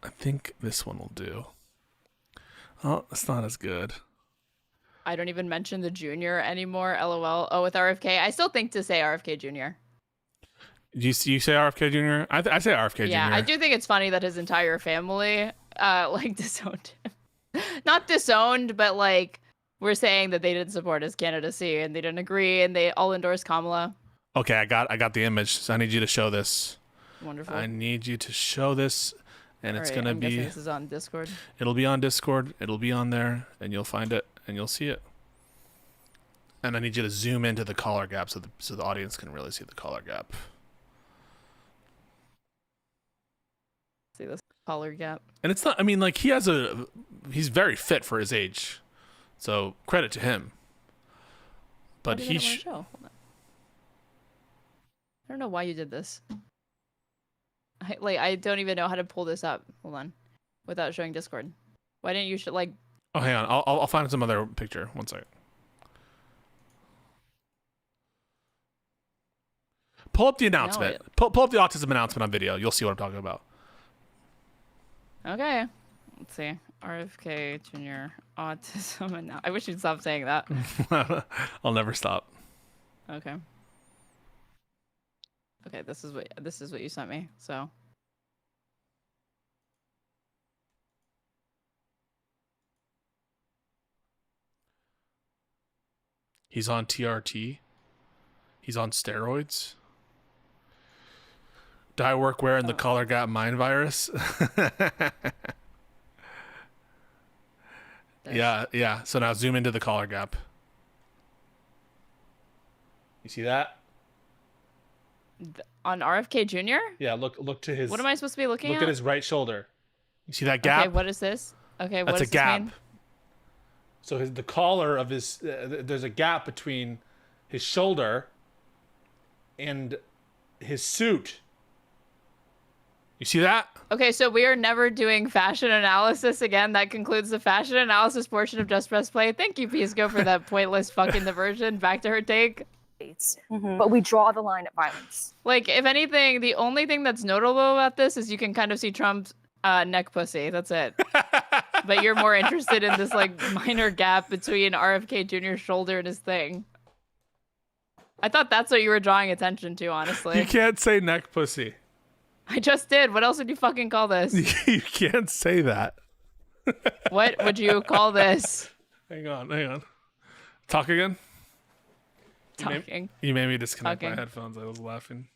I think this one will do. Oh, it's not as good. I don't even mention the junior anymore. LOL. Oh, with RFK, I still think to say RFK Jr. You say RFK Jr.? I say RFK Yeah, Jr. I do think it's funny that his entire family like disowned him. Not disowned, but like we're saying that they didn't support his candidacy and they didn't agree and they all endorsed Kamala. Okay, I got the image. So I need you to show this. Wonderful. I need you to show this, and it's Alright, gonna I'm be. guessing this is on Discord. It'll be on Discord. It'll be on there, and you'll find it, and you'll see it. And I need you to zoom into the collar gap so the audience can really see the collar gap. See this collar gap. And it's not. I mean, like he's very fit for his age, so credit to him. But Why he. did I show? Hold on. I don't know why you did this. I don't even know how to pull this up. Hold on, without showing Discord. Why didn't you like? Oh, hang on. I'll find some other picture. One second. Pull up the announcement. Pull up the autism announcement on video. You'll see what I'm talking about. Okay. Let's see. RFK Jr. autism and I wish you'd stop saying that. I'll never stop. Okay. Okay, this is what you sent me. So He's on TRT. He's on steroids. Dye workwear and the collar gap mind virus. Yeah. So now zoom into the collar gap. You see that? on RFK Jr.? Yeah, look to his. What am I supposed to be looking at? Look at his right shoulder. You see that gap? Okay, what is this? Okay, what That's does a gap. this mean? So the collar of his, there's a gap between his shoulder and his suit. You see that? Okay, so we are never doing fashion analysis again. That concludes the fashion analysis portion of Just Press Play. Thank you, Pisco, for that pointless fucking diversion. Back to her take. But we draw the line at violence. Like, if anything, the only thing that's notable about this is you can kind of see Trump's neck pussy. That's it. But you're more interested in this like minor gap between RFK Jr.'s shoulder and his thing. I thought that's what you were drawing attention to, honestly. You can't say neck pussy. I just did. What else would you fucking call this? You can't say that. What would you call this? Hang on. Talk again. Talking. You made me disconnect my Talking. headphones. I was laughing.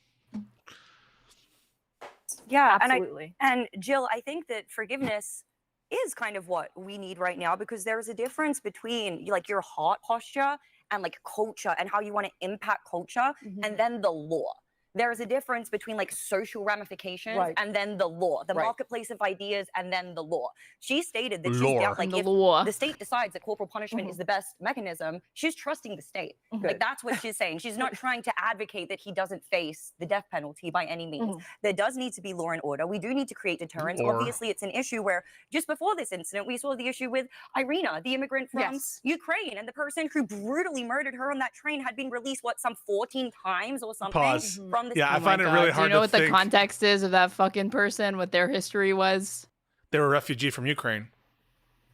Yeah, Absolutely. and Jill, I think that forgiveness is kind of what we need right now, because there's a difference between like your heart posture and like culture and how you want to impact culture, and then the law. There is a difference between like social ramifications and then the law, the marketplace of ideas, and then the law. She stated that she's down, like The if law. the state decides that corporal punishment is the best mechanism, she's trusting the state. Like that's what she's saying. She's not trying to advocate that he doesn't face the death penalty by any means. There does need to be law and order. We do need to create deterrence. Or- Obviously, it's an issue where just before this incident, we saw the issue with Irina, the immigrant from Ukraine, and the person who brutally murdered her on that train had been released, some 14 times or something Pause. from this. Yeah, I Oh find my it God. really Do hard you know to what think the context is of that fucking person, what their history was? they were a refugee from Ukraine.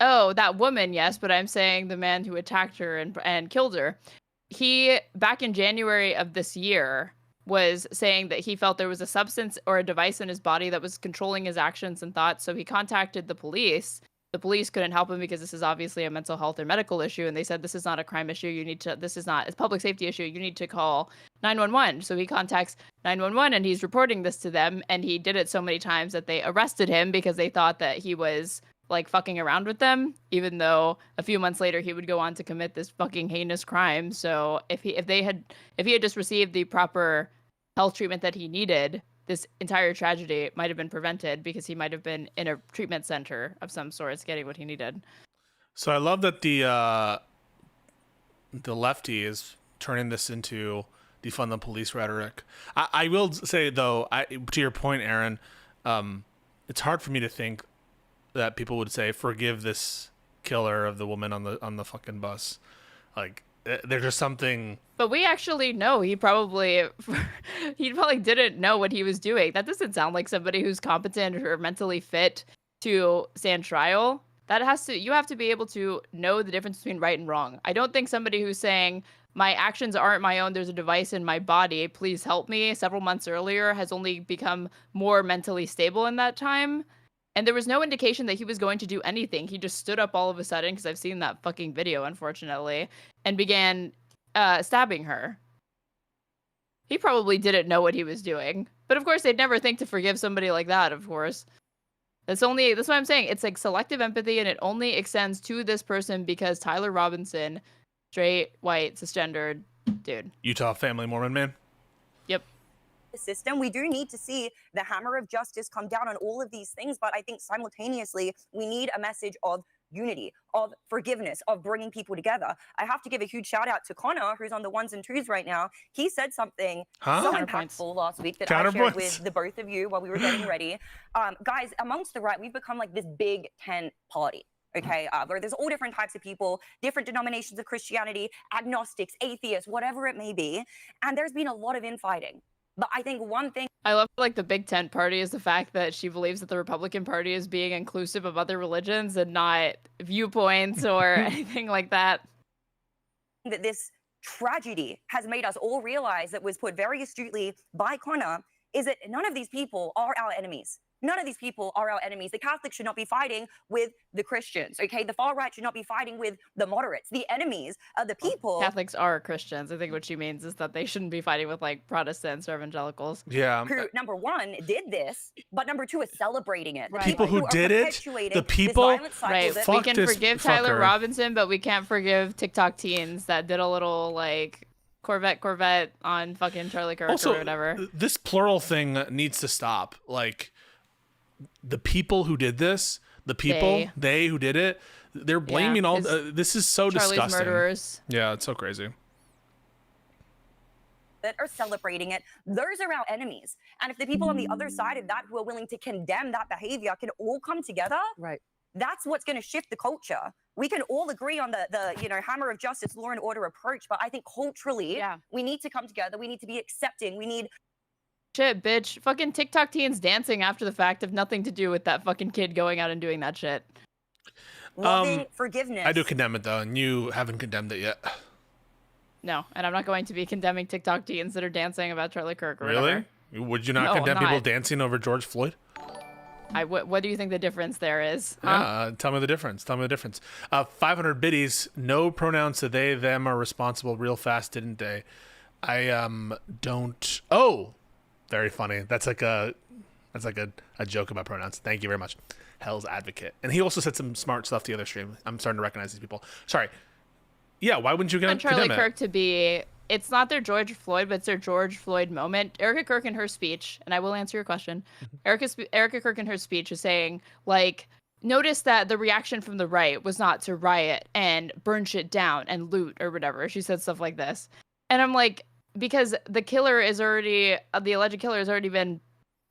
Oh, that woman, yes, but I'm saying the man who attacked her and killed her. He, back in January of this year, was saying that he felt there was a substance or a device in his body that was controlling his actions and thoughts, so he contacted the police. The police couldn't help him because this is obviously a mental health or medical issue, and they said this is not a crime issue. This is not a public safety issue. You need to call 911. So he contacts 911 and he's reporting this to them, and he did it so many times that they arrested him because they thought that he was like fucking around with them, even though a few months later he would go on to commit this fucking heinous crime. So if he had just received the proper health treatment that he needed, this entire tragedy might have been prevented because he might have been in a treatment center of some sorts getting what he needed. So I love that the lefty is turning this into defund the police rhetoric. I will say though, to your point, Aaron, it's hard for me to think that people would say forgive this killer of the woman on the fucking bus. Like there's just something. But we actually know he probably didn't know what he was doing. That doesn't sound like somebody who's competent or mentally fit to stand trial. You have to be able to know the difference between right and wrong. I don't think somebody who's saying my actions aren't my own, there's a device in my body, please help me, several months earlier has only become more mentally stable in that time. And there was no indication that he was going to do anything. He just stood up all of a sudden, because I've seen that fucking video, unfortunately, and began stabbing her. He probably didn't know what he was doing. But of course, they'd never think to forgive somebody like that, of course. That's what I'm saying. It's like selective empathy, and it only extends to this person because Tyler Robinson, straight, white, cisgendered dude. Utah family Mormon man. Yep. The system. We do need to see the hammer of justice come down on all of these things, but I think simultaneously we need a message of unity, of forgiveness, of bringing people together. I have to give a huge shout out to Connor, who's on the ones and twos right now. He said something so impactful last week that I shared with the both of you while we were getting ready. Guys, amongst the right, we've become like this big tent party. Okay, where there's all different types of people, different denominations of Christianity, agnostics, atheists, whatever it may be. And there's been a lot of infighting. But I think one thing I love like the big tent party is the fact that she believes that the Republican Party is being inclusive of other religions and not viewpoints or anything like that. That this tragedy has made us all realize, that was put very astutely by Connor, is that none of these people are our enemies. None of these people are our enemies. The Catholics should not be fighting with the Christians, okay? The far right should not be fighting with the moderates. The enemies are the people. Catholics are Christians. I think what she means is that they shouldn't be fighting with like Protestants or evangelicals. Yeah. Who, number one, did this, but number two is celebrating it. Right. People who did it, the people, right? We can forgive Tyler Robinson, but we can't forgive TikTok teens that did a little like Corvette on fucking Charlie Kirk also, or whatever. This plural thing needs to stop. Like, the people who did this, the people, they who did it, they're blaming all. This is so Charlie's disgusting. murderers. Yeah, it's so crazy. That are celebrating it, those are our enemies. And if the people on the other side of that who are willing to condemn that behavior can all come together, right? That's what's going to shift the culture. We can all agree on the hammer of justice, law and order approach, but I think culturally, we need to come together. We need to be accepting. We need. Shit, bitch. Fucking TikTok teens dancing after the fact have nothing to do with that fucking kid going out and doing that shit. Loving forgiveness. I do condemn it though, and you haven't condemned it yet. No, and I'm not going to be condemning TikTok teens that are dancing about Charlie Kirk or Really? whatever. Would you not No, condemn I'm people not. dancing over George Floyd? What do you think the difference there is? Yeah, tell me the difference. 500 biddies, no pronouns to they, them are responsible real fast, didn't they? I don't. Oh, very funny. That's like a joke about pronouns. Thank you very much. Hell's advocate. And he also said some smart stuff the other stream. I'm starting to recognize these people. Sorry. Yeah, why wouldn't you Want Charlie condemn Kirk to be, it's not their George Floyd, but it's their George Floyd moment. Erica Kirk in her speech, and I will answer your question. Erica Kirk in her speech is saying, like, notice that the reaction from the right was not to riot and burn shit down and loot or whatever. She said stuff like this. And I'm like, because the alleged killer has already been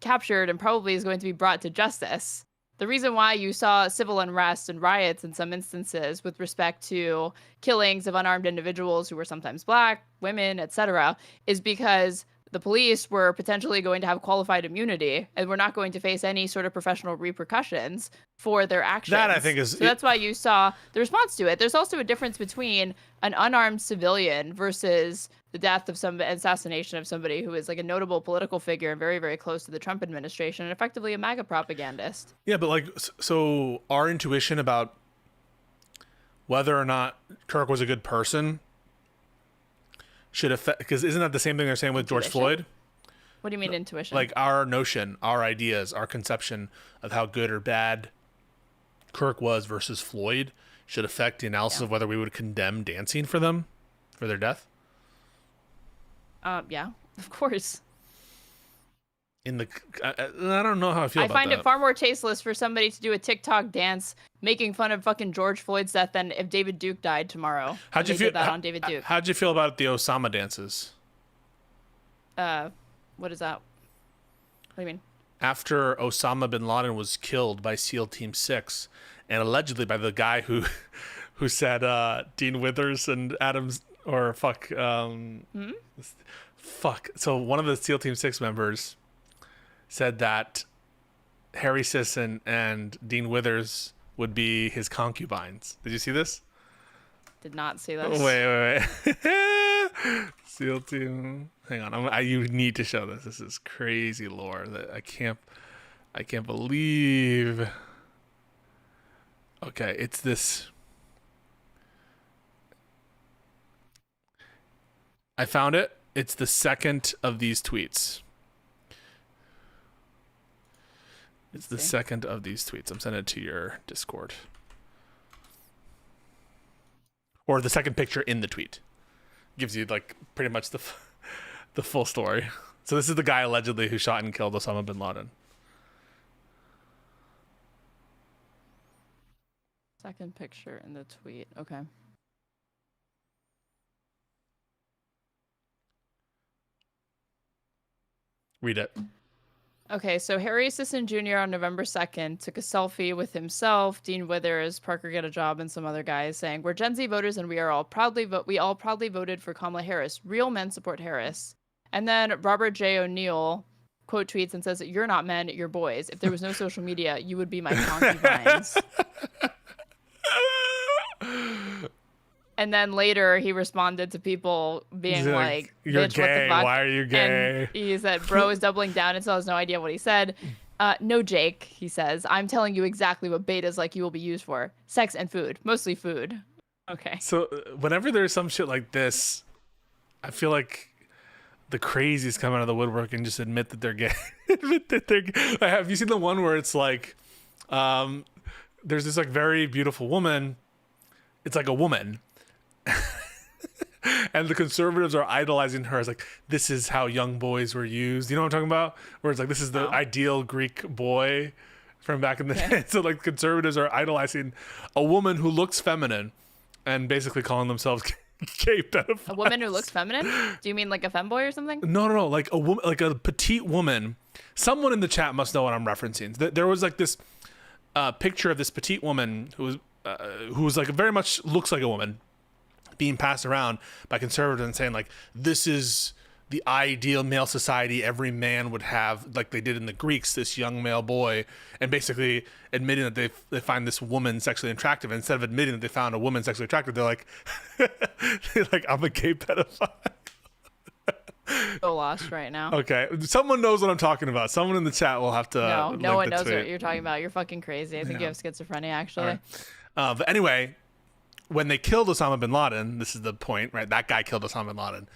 captured and probably is going to be brought to justice. The reason why you saw civil unrest and riots in some instances with respect to killings of unarmed individuals who were sometimes black, women, etc., is because the police were potentially going to have qualified immunity and were not going to face any sort of professional repercussions for their actions. That I think is. So that's why you saw the response to it. There's also a difference between an unarmed civilian versus the death of assassination of somebody who is like a notable political figure and very, very close to the Trump administration and effectively a MAGA propagandist. Yeah, but like, so our intuition about whether or not Kirk was a good person should affect, because isn't that the same thing they're saying with George Floyd? What do you mean intuition? Like our notion, our ideas, our conception of how good or bad Kirk was versus Floyd should affect the analysis of whether we would condemn dancing for them, for their death? Yeah, of course. in the I don't know how I feel I about find that. it far more tasteless for somebody to do a TikTok dance making fun of fucking George Floyd's death than if David Duke died tomorrow. How'd you They feel did that on David Duke? How'd you feel about the Osama dances? What is that? What do you mean? After Osama bin Laden was killed by SEAL Team 6, and allegedly by the guy who said Dean Withers and Adams, or fuck, so one of the SEAL Team 6 members said that Harry Sisson and Dean Withers would be his concubines. Did you see this? Did not see this. Wait. SEAL Team. Hang on. You need to show this. This is crazy lore that I can't believe. Okay, it's this. I found it. It's the second of these tweets. It's the second of these tweets. I'm sending it to your Discord. Or the second picture in the tweet. Gives you like pretty much the full story. So this is the guy allegedly who shot and killed Osama bin Laden. Second picture in the tweet. Okay. Read it. Okay, so Harry Sisson Jr. on November 2nd took a selfie with himself, Dean Withers, Parker Get a Job, and some other guys saying, "We're Gen Z voters and we all proudly voted for Kamala Harris. Real men support Harris." And then Robert J. O'Neill quote tweets and says, "You're not men, you're boys. If there was no social media, you would be my concubines." And then later he responded to people being like, "You're bitch, gay. what the fuck?" Why are you gay? And he said, "Bro is doubling down and still has no idea what he said." "No, Jake," he says, "I'm telling you exactly what betas like you will be used for. Sex and food. Mostly food." Okay. So whenever there's some shit like this, I feel like the crazies come out of the woodwork and just admit that they're gay. Admit that they're gay. Have you seen the one where it's like, there's this like very beautiful woman. It's like a woman. And the conservatives are idolizing her as like, this is how young boys were used. You know what I'm talking about? Where it's like, this is the ideal Greek boy from back in the day. So like conservatives are idolizing a woman who looks feminine and basically calling themselves gay pedophiles. A woman who looks feminine? Do you mean like a femboy or something? No. Like a woman, like a petite woman. Someone in the chat must know what I'm referencing. There was like this picture of this petite woman who was like very much looks like a woman, being passed around by conservatives and saying like, this is the ideal male society every man would have, like they did in the Greeks, this young male boy, and basically admitting that they find this woman sexually attractive. And instead of admitting that they found a woman sexually attractive, they're like, I'm a gay pedophile. So lost right now. Okay, someone knows what I'm talking about. Someone in the chat will have to. No one knows what you're talking about. You're fucking crazy. I think you have schizophrenia, actually. Right. But anyway, when they killed Osama bin Laden, this is the point, right? That guy killed Osama bin Laden.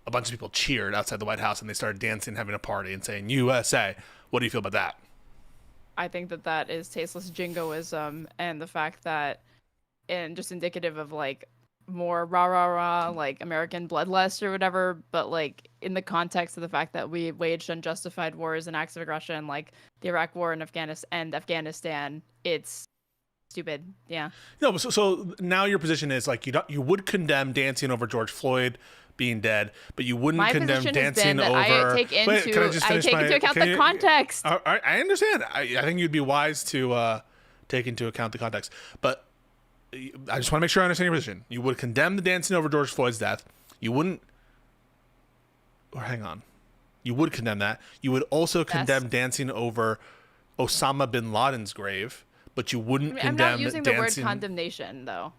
A bunch of people cheered outside the White House and they started dancing, having a party, and saying USA. What do you feel about that? I think that is tasteless jingoism, and the fact that, and just indicative of like more rah like American bloodlust or whatever, but like in the context of the fact that we waged unjustified wars and acts of aggression like the Iraq War and Afghanistan, it's stupid. Yeah. No, so now your position is like you would condemn dancing over George Floyd being dead, but you wouldn't condemn dancing over. I take into account the context. I understand. I think you'd be wise to take into account the context, but I just want to make sure I understand your position. You would condemn the dancing over George Floyd's death. You wouldn't. Or hang on. You would condemn that. You would also condemn dancing over Osama bin Laden's grave, but you wouldn't condemn dancing. I'm not using the word condemnation, though.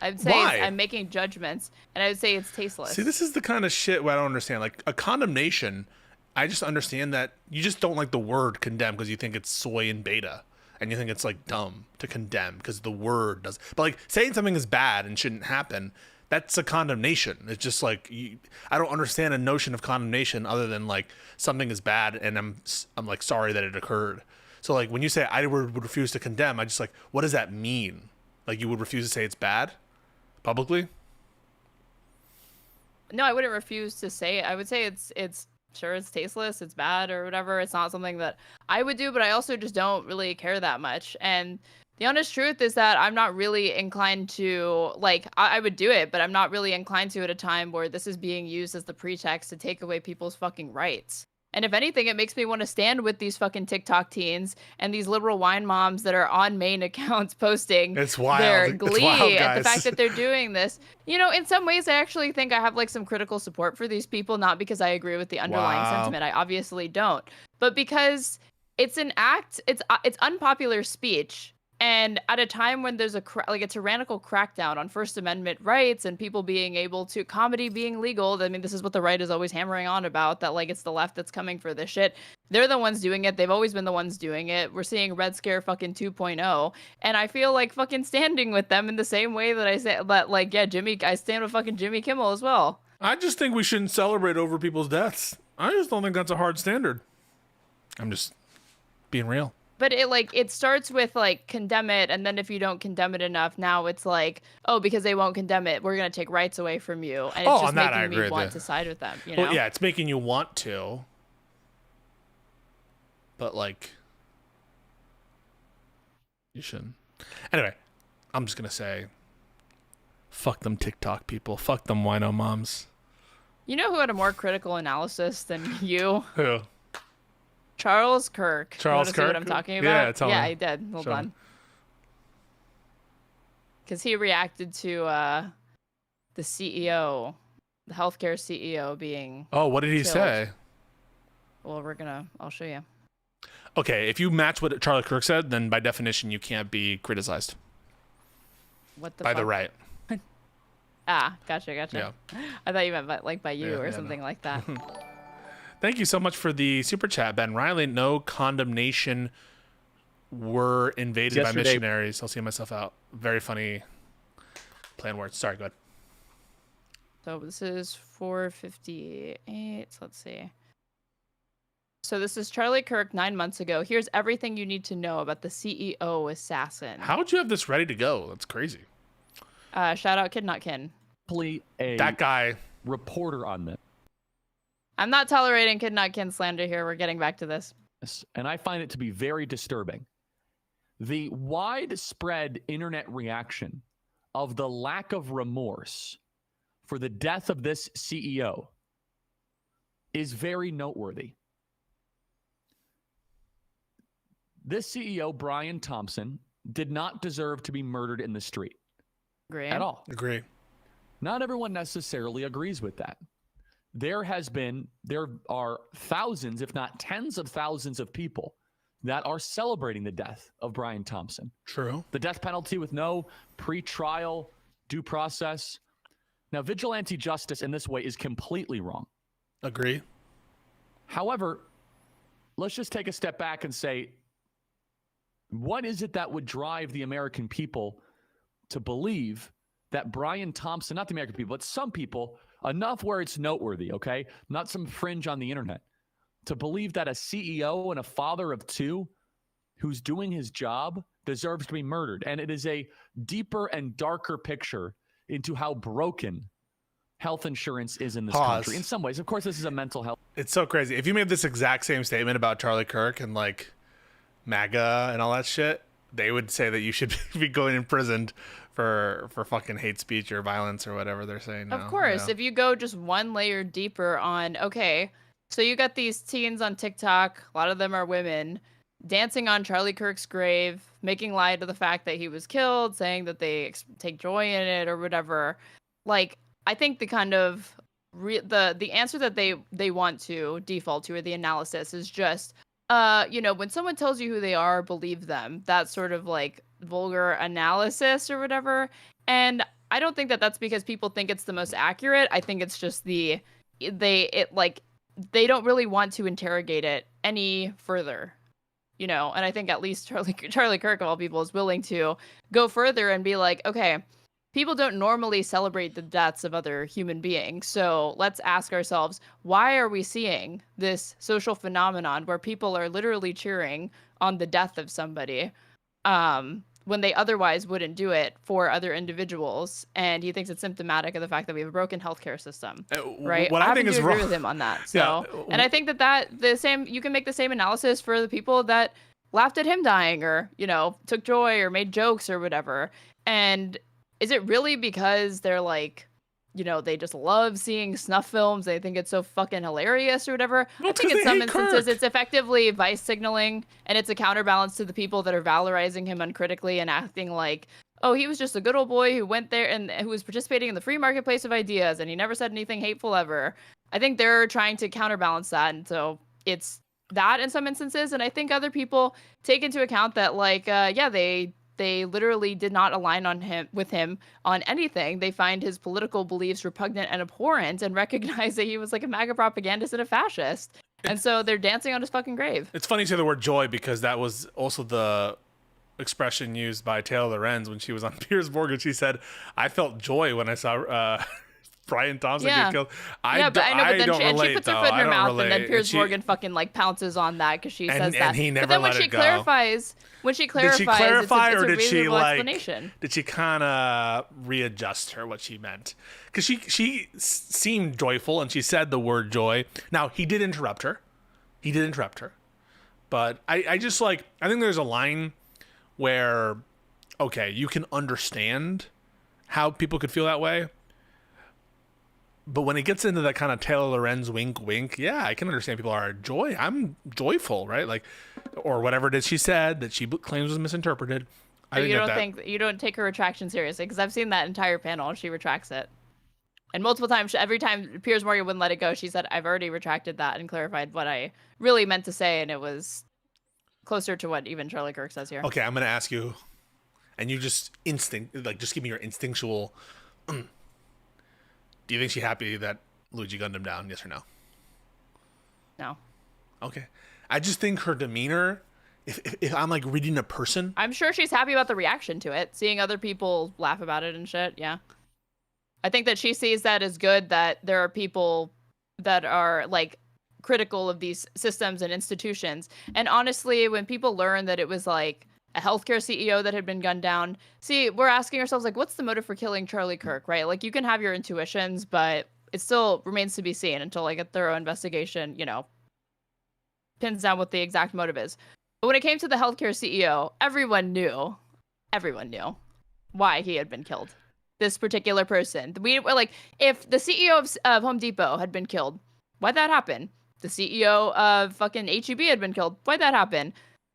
I would say I'm making judgments, and I would say it's tasteless. See, this is the kind of shit where I don't understand. Like a condemnation, I just understand that you just don't like the word condemn because you think it's soy and beta, and you think it's like dumb to condemn because the word does. But like saying something is bad and shouldn't happen, that's a condemnation. It's just like I don't understand a notion of condemnation other than like something is bad and I'm like sorry that it occurred. So like when you say I would refuse to condemn, I just like, what does that mean? Like you would refuse to say it's bad publicly? No, I wouldn't refuse to say it. I would say it's sure, it's tasteless, it's bad or whatever. It's not something that I would do, but I also just don't really care that much. And the honest truth is that I'm not really inclined to, like, I would do it, but I'm not really inclined to at a time where this is being used as the pretext to take away people's fucking rights. And if anything, it makes me want to stand with these fucking TikTok teens and these liberal wine moms that are on main accounts posting It's wild. their It's glee wild, at the guys. fact that they're doing this. You know, in some ways, I actually think I have like some critical support for these people, not because I agree with the underlying Wow. sentiment. I obviously don't, but because it's an act. It's unpopular speech. And at a time when there's a tyrannical crackdown on First Amendment rights and people being able to, comedy being legal, I mean, this is what the right is always hammering on about, that like it's the left that's coming for this shit. They're the ones doing it. They've always been the ones doing it. We're seeing Red Scare fucking 2.0. And I feel like fucking standing with them in the same way that I say that, like, yeah, I stand with fucking Jimmy Kimmel as well. I just think we shouldn't celebrate over people's deaths. I just don't think that's a hard standard. I'm just being real. But it starts with like condemn it, and then if you don't condemn it enough, now it's like, oh, because they won't condemn it, we're gonna take rights away from you, and it's just making me want to side with them. You know? Well, yeah, it's making you want to, but like, you shouldn't. Anyway, I'm just gonna say, fuck them TikTok people, fuck them wino moms. You know who had a more critical analysis than you? Who? Charles Kirk. Charles See Kirk? what I'm talking about? Yeah, tell me. I did. Hold Show me. on. Because he reacted to the CEO, the healthcare CEO being. Oh, what did he killed. say? Well, I'll show you. Okay, if you match what Charlie Kirk said, then by definition you can't be criticized What the by the fuck? right. Gotcha. Yeah. I thought you meant by you Yeah, or yeah, something no. like that. Thank you so much for the super chat, Ben Riley. No condemnation were invaded by Yesterday- missionaries. I'll see myself out. Very funny plan words. Sorry, go ahead. So this is 458. Let's see. So this is Charlie Kirk 9 months ago. Here's everything you need to know about the CEO assassin. How would you have this ready to go? That's crazy. Shout out Kid Not Kin. That guy. Reporter on this. I'm not tolerating Kid Not Kin slander here. We're getting back to this. And I find it to be very disturbing. The widespread internet reaction of the lack of remorse for the death of this CEO is very noteworthy. This CEO, Brian Thompson, did not deserve to be murdered in the street. Agree. At all. Agree. Not everyone necessarily agrees with that. There are thousands, if not tens of thousands of people that are celebrating the death of Brian Thompson. True. The death penalty with no pre-trial due process. Now, vigilante justice in this way is completely wrong. Agree. However, let's just take a step back and say, what is it that would drive the American people to believe that Brian Thompson, not the American people, but some people, enough where it's noteworthy, okay? Not some fringe on the internet, to believe that a CEO and a father of two who's doing his job deserves to be murdered. And it is a deeper and darker picture into how broken health insurance is in this country. In some ways, of course, this is a mental health. It's so crazy. If you made this exact same statement about Charlie Kirk and like MAGA and all that shit, they would say that you should be going imprisoned for fucking hate speech or violence or whatever they're saying now. Of course, you know? if you go just one layer deeper on, okay, so you got these teens on TikTok, a lot of them are women, dancing on Charlie Kirk's grave, making light of the fact that he was killed, saying that they take joy in it or whatever. Like, I think the kind of the answer that they want to default to, or the analysis, is just, when someone tells you who they are, believe them. That sort of like vulgar analysis or whatever. And I don't think that that's because people think it's the most accurate. I think it's just they don't really want to interrogate it any further, and I think at least Charlie Kirk of all people is willing to go further and be like, okay, people don't normally celebrate the deaths of other human beings. So let's ask ourselves, why are we seeing this social phenomenon where people are literally cheering on the death of somebody? when they otherwise wouldn't do it for other individuals. And he thinks it's symptomatic of the fact that we have a broken healthcare system, right? What I think happen is to agree wrong- with him on that. Yeah. So, and I think you can make the same analysis for the people that laughed at him dying, or, you know, took joy or made jokes or whatever. And is it really because they're like, you know, they just love seeing snuff films, they think it's so fucking hilarious or whatever? Well, I it's think 'cause in they some hate instances Kirk. it's effectively vice signaling, and it's a counterbalance to the people that are valorizing him uncritically and acting like, oh, he was just a good old boy who went there and who was participating in the free marketplace of ideas, and he never said anything hateful ever. I think they're trying to counterbalance that, and so it's that in some instances. And I think other people take into account that, like, they literally did not align with him on anything. They find his political beliefs repugnant and abhorrent, and recognize that he was like a MAGA propagandist and a fascist. And so they're dancing on his fucking grave. It's funny to say the word joy, because that was also the expression used by Taylor Lorenz when she was on Piers Morgan. She said, "I felt joy when I saw Brian Thompson get killed." But then don't she relate, puts her though. foot in I her don't mouth, and then relate. Piers She- Morgan fucking like pounces on that because she And- says and that. he But never then when let she it go. clarifies, Did she it's clarify, a or did she reasonable like? explanation. Did she kind of readjust her what she meant? Because she seemed joyful, and she said the word joy. Now he did interrupt her. But I just like, I think there's a line where, okay, you can understand how people could feel that way. But when it gets into that kind of Taylor Lorenz wink, wink, yeah, I can understand people are joy. I'm joyful, right? Like, or whatever it is she said that she claims was misinterpreted. So you don't take her retraction seriously, because I've seen that entire panel and she retracts it. And multiple times, every time Piers Morgan wouldn't let it go, she said, "I've already retracted that and clarified what I really meant to say," and it was closer to what even Charlie Kirk says here. Okay, I'm gonna ask you, and you just just give me your instinctual. Do you think she's happy that Luigi gunned him down? Yes or no? No. Okay, I just think her demeanor. If I'm like reading a person, I'm sure she's happy about the reaction to it, seeing other people laugh about it and shit. Yeah. I think that she sees that as good, that there are people that are like critical of these systems and institutions. And honestly, when people learn that it was like a healthcare CEO that had been gunned down, see, we're asking ourselves, like, what's the motive for killing Charlie Kirk, right? Like, you can have your intuitions, but it still remains to be seen until like a thorough investigation, you know, pins down what the exact motive is. But when it came to the healthcare CEO, everyone knew why he had been killed. This particular person. We were like, if the CEO of Home Depot had been killed, why'd that happen? The CEO of fucking HEB had been killed. Why'd that happen?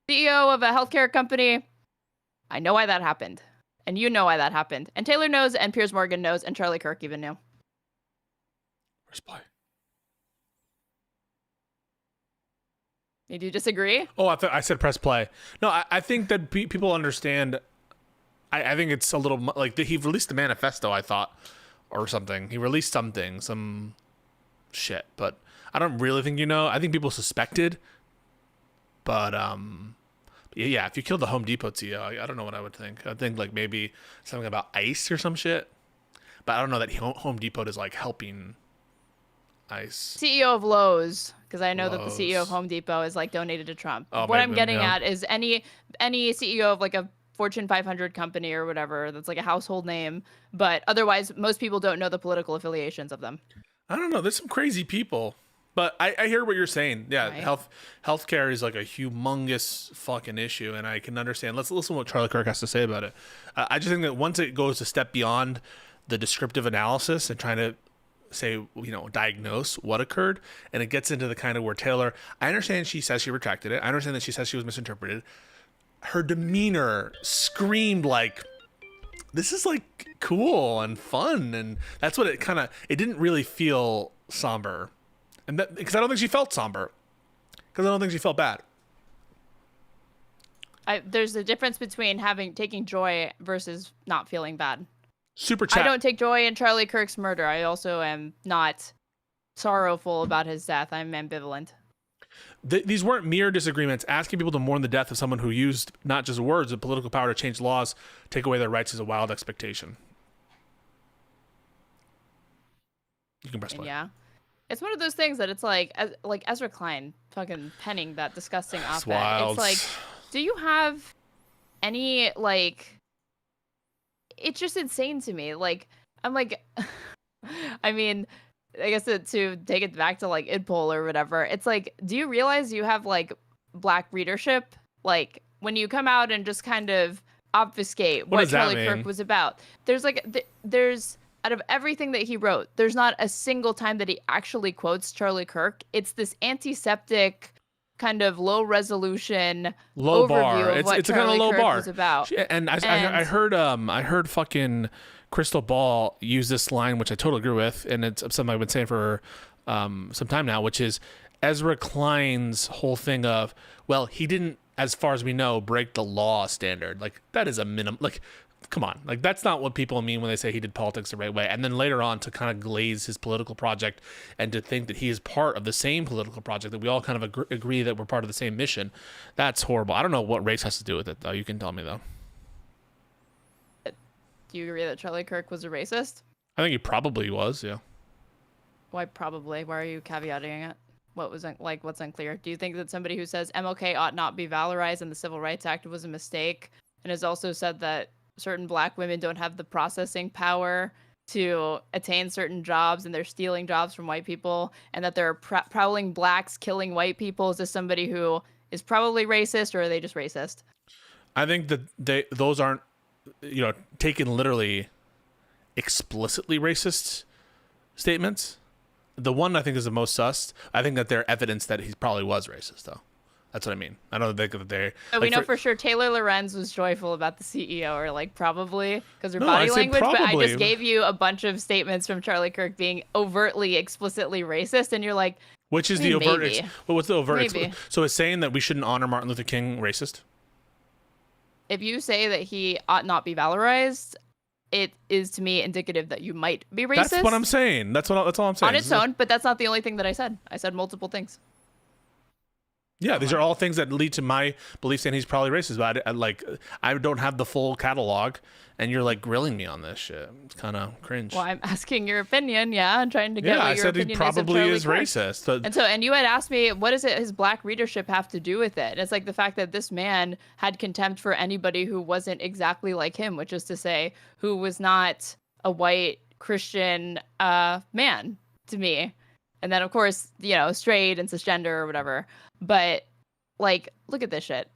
CEO of a healthcare company. I know why that happened. And you know why that happened. And Taylor knows, and Piers Morgan knows, and Charlie Kirk even knew. Where's play? Did you disagree? Oh, I said press play. No, I think that people understand. I think it's a little like he released the manifesto, I thought, or something. He released some shit, but I don't really think I think people suspected, but yeah, if you killed the Home Depot CEO, I don't know what I would think. I think like maybe something about ICE or some shit, but I don't know that Home Depot is like helping ICE. CEO of Lowe's, because I know that the CEO of Home Depot is like donated to Trump. Oh, what maybe, I'm getting yeah. at is any CEO of like a Fortune 500 company or whatever that's like a household name, but otherwise most people don't know the political affiliations of them. I don't know. There's some crazy people, but I hear what you're saying. Yeah, Right. healthcare is like a humongous fucking issue, and I can understand. Let's listen to what Charlie Kirk has to say about it. I just think that once it goes a step beyond the descriptive analysis and trying to say, diagnose what occurred, and it gets into the kind of where Taylor, I understand she says she retracted it. I understand that she says she was misinterpreted. Her demeanor screamed like, this is like cool and fun, and that's what it didn't really feel somber, and that because I don't think she felt somber, because I don't think she felt bad. There's a difference between taking joy versus not feeling bad. Super chat. I don't take joy in Charlie Kirk's murder. I also am not sorrowful about his death. I'm ambivalent. These weren't mere disagreements. Asking people to mourn the death of someone who used not just words but political power to change laws, take away their rights, is a wild expectation. You can press play. Yeah. It's one of those things that it's like Ezra Klein fucking penning that disgusting op-ed. wild. It's like, do you have any like, it's just insane to me. Like, I'm like, I mean, I guess to take it back to like Idpol or whatever, it's like, do you realize you have like Black readership? Like when you come out and just kind of obfuscate what Charlie Kirk was about, there's like, there's out of everything that he wrote, there's not a single time that he actually quotes Charlie Kirk. It's this antiseptic kind of low resolution low overview bar. of what It's a Charlie kind of low Kirk bar was about. And I heard fucking Crystal Ball use this line, which I totally agree with, and it's something I've been saying for some time now, which is Ezra Klein's whole thing of, well, he didn't, as far as we know, break the law standard. Like that is a minimum. Like, come on, like that's not what people mean when they say he did politics the right way. And then later on to kind of glaze his political project and to think that he is part of the same political project, that we all kind of agree that we're part of the same mission. That's horrible. I don't know what race has to do with it, though. You can tell me, though. Do you agree that Charlie Kirk was a racist? I think he probably was, yeah. Why probably? Why are you caveating it? What was like? What's unclear? Do you think that somebody who says MLK ought not be valorized and the Civil Rights Act was a mistake, and has also said that certain Black women don't have the processing power to attain certain jobs and they're stealing jobs from white people, and that there are prowling Blacks killing white people, is this somebody who is probably racist, or are they just racist? I think that those aren't, taken literally, explicitly racist statements. The one I think is the most sus. I think that they're evidence that he probably was racist, though. That's what I mean. I don't think that they're. So we know for sure Taylor Lorenz was joyful about the CEO, or like probably because her body language. But I just gave you a bunch of statements from Charlie Kirk being overtly, explicitly racist, and you're like, which is the overt? What's the overt? So it's saying that we shouldn't honor Martin Luther King racist. If you say that he ought not be valorized, it is to me indicative that you might be racist. That's what I'm saying. That's all I'm saying. On its own, but that's not the only thing that I said. I said multiple things. Yeah, these are all things that lead to my belief saying he's probably racist. But I don't have the full catalog, and you're like grilling me on this shit. It's kind of cringe. Well, I'm asking your opinion. Yeah, I'm trying to get what I your said opinion he probably is racist. But... And you had asked me, what does his Black readership have to do with it? And it's like the fact that this man had contempt for anybody who wasn't exactly like him, which is to say, who was not a white Christian man to me. And then, of course, straight and cisgender or whatever. But, like, look at this shit.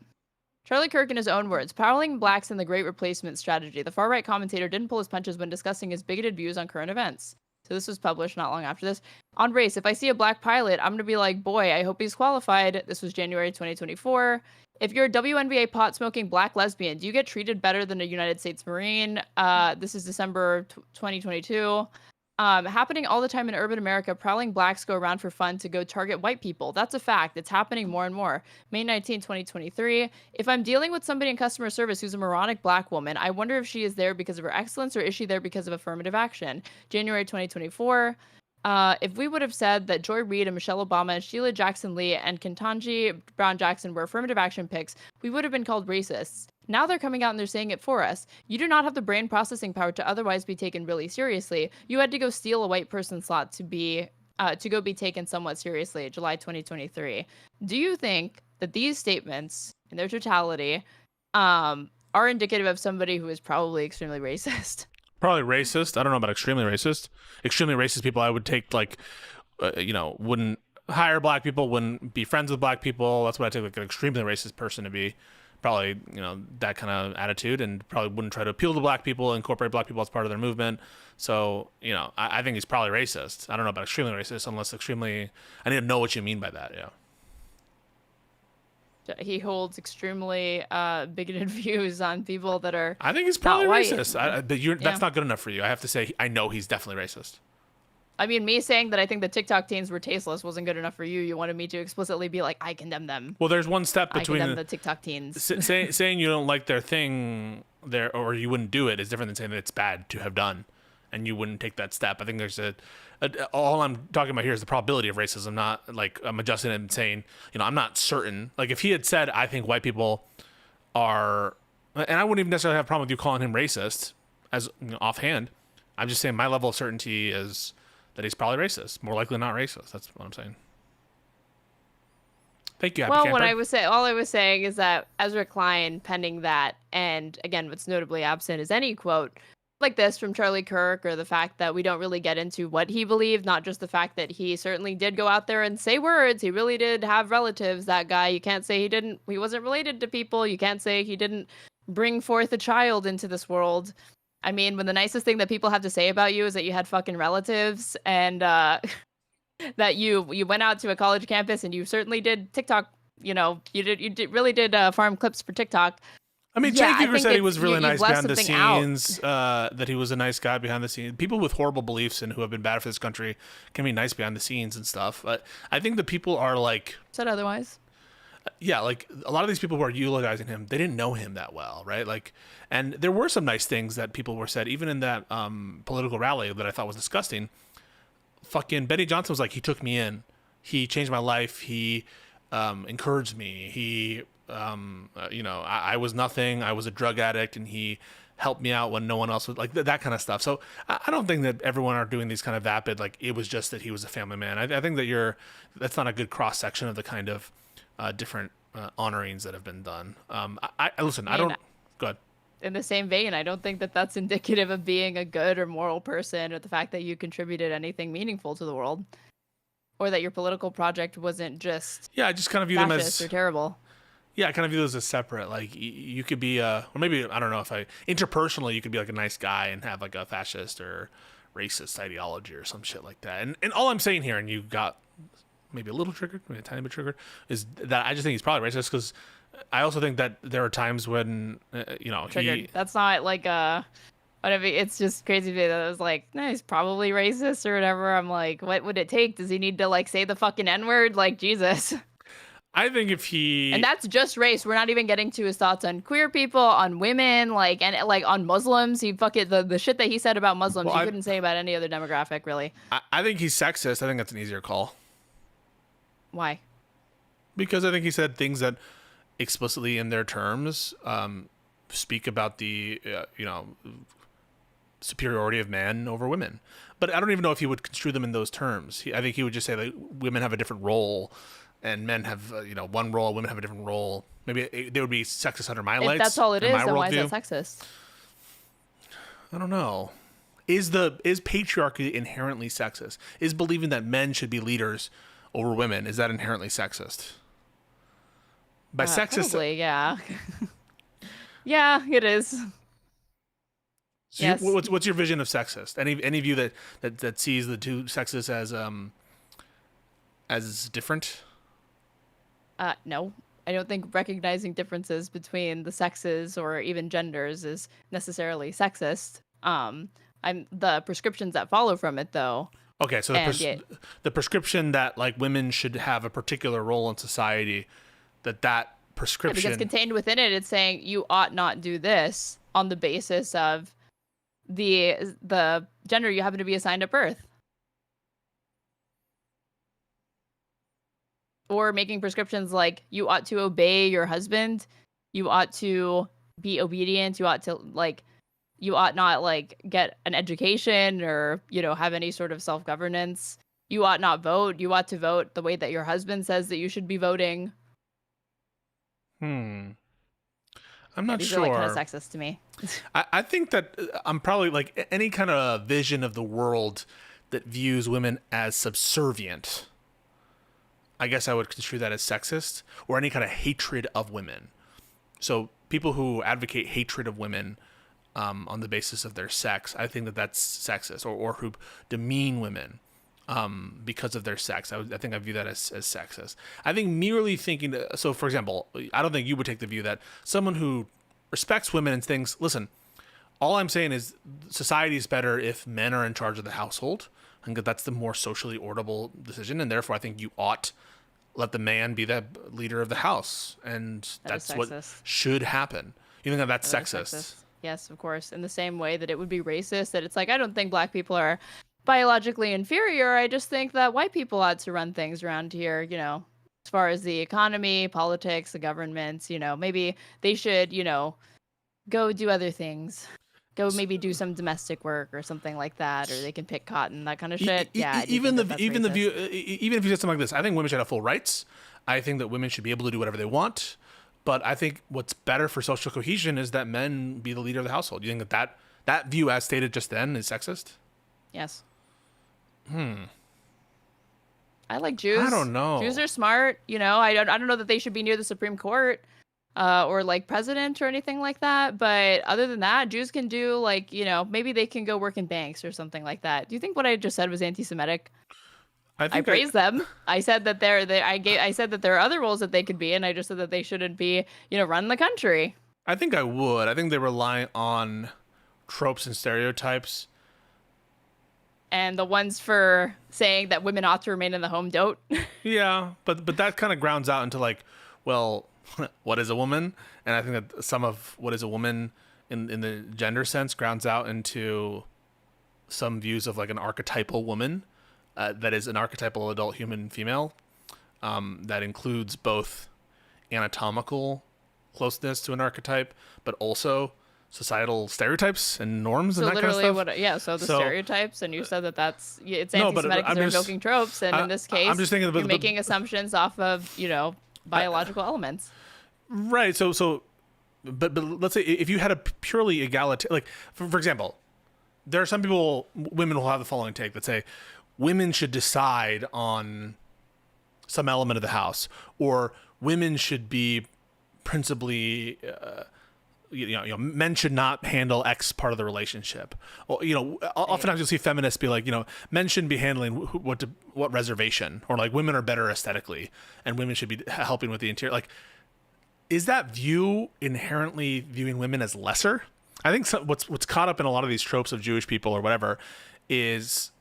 Charlie Kirk, in his own words, prowling Blacks in the Great Replacement strategy. The far-right commentator didn't pull his punches when discussing his bigoted views on current events. So this was published not long after this. On race, if I see a Black pilot, I'm going to be like, boy, I hope he's qualified. This was January 2024. If you're a WNBA pot-smoking Black lesbian, do you get treated better than a United States Marine? This is December 2022. Happening all the time in urban America, prowling Blacks go around for fun to go target white people. That's a fact. It's happening more and more. May 19, 2023. If I'm dealing with somebody in customer service who's a moronic Black woman, I wonder if she is there because of her excellence or is she there because of affirmative action? January 2024. If we would have said that Joy Reid and Michelle Obama, Sheila Jackson-Lee, and Ketanji Brown Jackson were affirmative action picks, we would have been called racists. Now they're coming out and they're saying it for us. You do not have the brain processing power to otherwise be taken really seriously. You had to go steal a white person slot to go be taken somewhat seriously. July 2023. Do you think that these statements, in their totality, are indicative of somebody who is probably extremely racist? Probably racist. I don't know about extremely racist. Extremely racist people I would take wouldn't hire Black people, wouldn't be friends with Black people. That's what I take like an extremely racist person to be. Probably, that kind of attitude, and probably wouldn't try to appeal to Black people, incorporate Black people as part of their movement. So, I think he's probably racist. I don't know about extremely racist, unless extremely, I need to know what you mean by that, yeah. He holds extremely bigoted views on people that are I think he's probably not racist. That's not good enough for you. I have to say, I know he's definitely racist. I mean, me saying that I think the TikTok teens were tasteless wasn't good enough for you. You wanted me to explicitly be like, I condemn them. Well, there's one step between I condemn the TikTok teens. Saying you don't like their thing there, or you wouldn't do it, is different than saying that it's bad to have done, and you wouldn't take that step. I think there's all I'm talking about here is the probability of racism, not like I'm adjusting it and saying, I'm not certain. Like if he had said, I think white people are, and I wouldn't even necessarily have a problem with you calling him racist as offhand. I'm just saying my level of certainty is that he's probably racist. More likely not racist. That's what I'm saying. Thank you, Happy Well, Camper. all I was saying is that Ezra Klein penning that, and again, what's notably absent is any quote like this from Charlie Kirk, or the fact that we don't really get into what he believed, not just the fact that he certainly did go out there and say words. He really did have relatives. That guy, you can't say he wasn't related to people. You can't say he didn't bring forth a child into this world. I mean, when the nicest thing that people have to say about you is that you had fucking relatives, and that you went out to a college campus and you certainly did TikTok. You really did farm clips for TikTok. I mean, Yeah, Cenk Uygur said he was really you've nice left behind the something out. scenes. That he was a nice guy behind the scenes. People with horrible beliefs and who have been bad for this country can be nice behind the scenes and stuff. But I think the people are like, Said otherwise. yeah, like a lot of these people who are eulogizing him, they didn't know him that well, right? Like, and there were some nice things that people were said, even in that political rally that I thought was disgusting. Fucking Benny Johnson was like, he took me in, he changed my life, he encouraged me, he I was nothing, I was a drug addict, and he helped me out when no one else was, like that kind of stuff. So I don't think that everyone are doing these kind of vapid, like it was just that he was a family man. I think that that's not a good cross section of the kind of different honorings that have been done. Listen, I don't. Go ahead. In the same vein, I don't think that that's indicative of being a good or moral person, or the fact that you contributed anything meaningful to the world, or that your political project wasn't just I just kind of view them as or terrible. Yeah, I kind of view those as separate. Like you could be or maybe I don't know if interpersonally you could be like a nice guy and have like a fascist or racist ideology or some shit like that. And all I'm saying here, and you got maybe a little triggered, maybe a tiny bit triggered, is that I just think he's probably racist, because I also think that there are times when Triggered. That's not like whatever. It's just crazy to me that I was like, no, he's probably racist or whatever. I'm like, what would it take? Does he need to like say the fucking N-word? Like, Jesus. I think if he And that's just race. We're not even getting to his thoughts on queer people, on women, and on Muslims. He fucking the shit that he said about Muslims, he couldn't say about any other demographic, really. I think he's sexist. I think that's an easier call. Why? Because I think he said things that explicitly in their terms speak about the superiority of man over women. But I don't even know if he would construe them in those terms. I think he would just say that women have a different role and men have one role, women have a different role. Maybe they would be sexist under my legs. If that's all it is, then why is worldview. that sexist? I don't know. Is patriarchy inherently sexist? Is believing that men should be leaders over women, is that inherently sexist? By sexist, Probably, yeah. Yeah, it is. So Yes. what's your vision of sexist? Any view that sees the two sexes as different? No, I don't think recognizing differences between the sexes or even genders is necessarily sexist. The prescriptions that follow from it, though. Okay, so the prescription that like women should have a particular role in society, that prescription. Because contained within it, it's saying you ought not do this on the basis of the gender you happen to be assigned at birth. Or making prescriptions like you ought to obey your husband, you ought to be obedient, you ought not get an education or have any sort of self-governance. You ought not vote. You ought to vote the way that your husband says that you should be voting. I'm not These sure. are like kind of sexist to me. I think that I'm probably like any kind of vision of the world that views women as subservient. I guess I would construe that as sexist, or any kind of hatred of women. So people who advocate hatred of women on the basis of their sex, I think that that's sexist, or who demean women because of their sex. I think I view that as sexist. I think merely thinking so for example, I don't think you would take the view that someone who respects women and thinks, listen, all I'm saying is society is better if men are in charge of the household. I think that's the more socially orderable decision, and therefore I think you ought let the man be the leader of the house, and that's what should happen. You think that's sexist? Yes, of course. In the same way that it would be racist, that it's like, I don't think black people are biologically inferior. I just think that white people ought to run things around here, as far as the economy, politics, the government, maybe they should, go do other things. Go maybe do some domestic work or something like that, or they can pick cotton, that kind of shit. Yeah. Even if you said something like this, I think women should have full rights. I think that women should be able to do whatever they want. But I think what's better for social cohesion is that men be the leader of the household. You think that view, as stated just then, is sexist? Yes. I like Jews. I don't know. Jews are smart. You know, I don't know that they should be near the Supreme Court or like president or anything like that. But other than that, Jews can do like, you know, maybe they can go work in banks or something like that. Do you think what I just said was anti-Semitic? I praised them. I said that I said that there are other roles that they could be, and I just said that they shouldn't be, you know, run the country. I think I would. I think they rely on tropes and stereotypes. And the ones for saying that women ought to remain in the home don't. Yeah, but that kind of grounds out into like, well, what is a woman? And I think that some of what is a woman in the gender sense grounds out into some views of like an archetypal woman. That is an archetypal adult human female that includes both anatomical closeness to an archetype, but also societal stereotypes and norms and that kind of stuff. So the stereotypes, and you said that it's anti-Semitic because they're invoking tropes, and in this case, I'm just thinking you're making assumptions off of, you know, biological elements. Right. But let's say if you had a purely egalitarian, like for example, there are some women will have the following take that say, women should decide on some element of the house, or women should be principally, men should not handle X part of the relationship. Or, oftentimes you'll see feminists be like, men shouldn't be handling what reservation, or like women are better aesthetically and women should be helping with the interior. Like, is that view inherently viewing women as lesser? I think what's caught up in a lot of these tropes of Jewish people or whatever is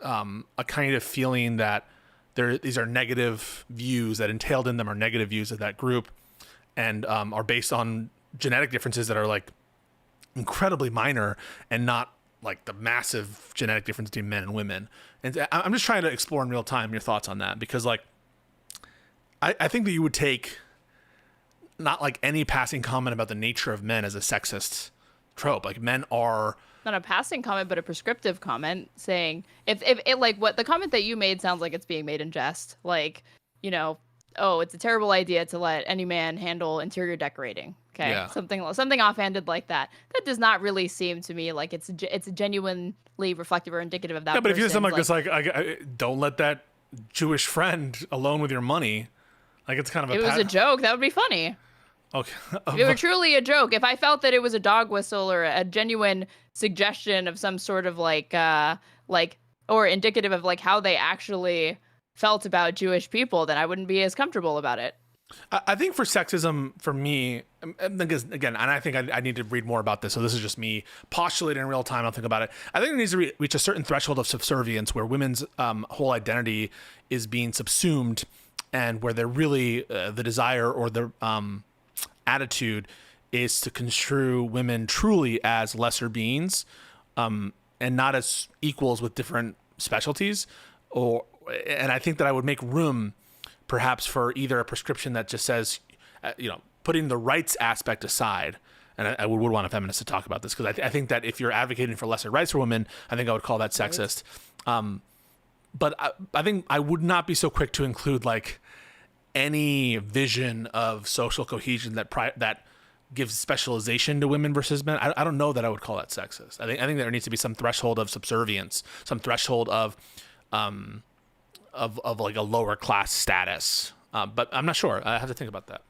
a kind of feeling that these are negative views, that entailed in them are negative views of that group, and are based on genetic differences that are like incredibly minor and not like the massive genetic difference between men and women. And I'm just trying to explore in real time your thoughts on that, because like I think that you would take not like any passing comment about the nature of men as a sexist trope. Like, men are not a passing comment, but a prescriptive comment saying if it, like, what the comment that you made sounds like it's being made in jest. Like, oh, it's a terrible idea to let any man handle interior decorating. Okay. Yeah. Something offhanded like that. That does not really seem to me like it's genuinely reflective or indicative of that. Yeah, but if you have something like this, like, I don't let that Jewish friend alone with your money. Like, it's kind of it was a joke. That would be funny. Okay. If it were truly a joke, if I felt that it was a dog whistle or a genuine suggestion of some sort of like or indicative of like how they actually felt about Jewish people, then I wouldn't be as comfortable about it. I think for sexism, for me, because again, and I think I need to read more about this, so this is just me postulating in real time. I'll think about it. I think it needs to reach a certain threshold of subservience where women's whole identity is being subsumed, and where they're really the desire or the attitude is to construe women truly as lesser beings, and not as equals with different specialties. And I think that I would make room perhaps for either a prescription that just says, putting the rights aspect aside. And I would want a feminist to talk about this, because I think that if you're advocating for lesser rights for women, I think I would call that sexist. But I think I would not be so quick to include like any vision of social cohesion that gives specialization to women versus men. I don't know that I would call that sexist. I think there needs to be some threshold of subservience, some threshold of like a lower class status. But I'm not sure. I have to think about that.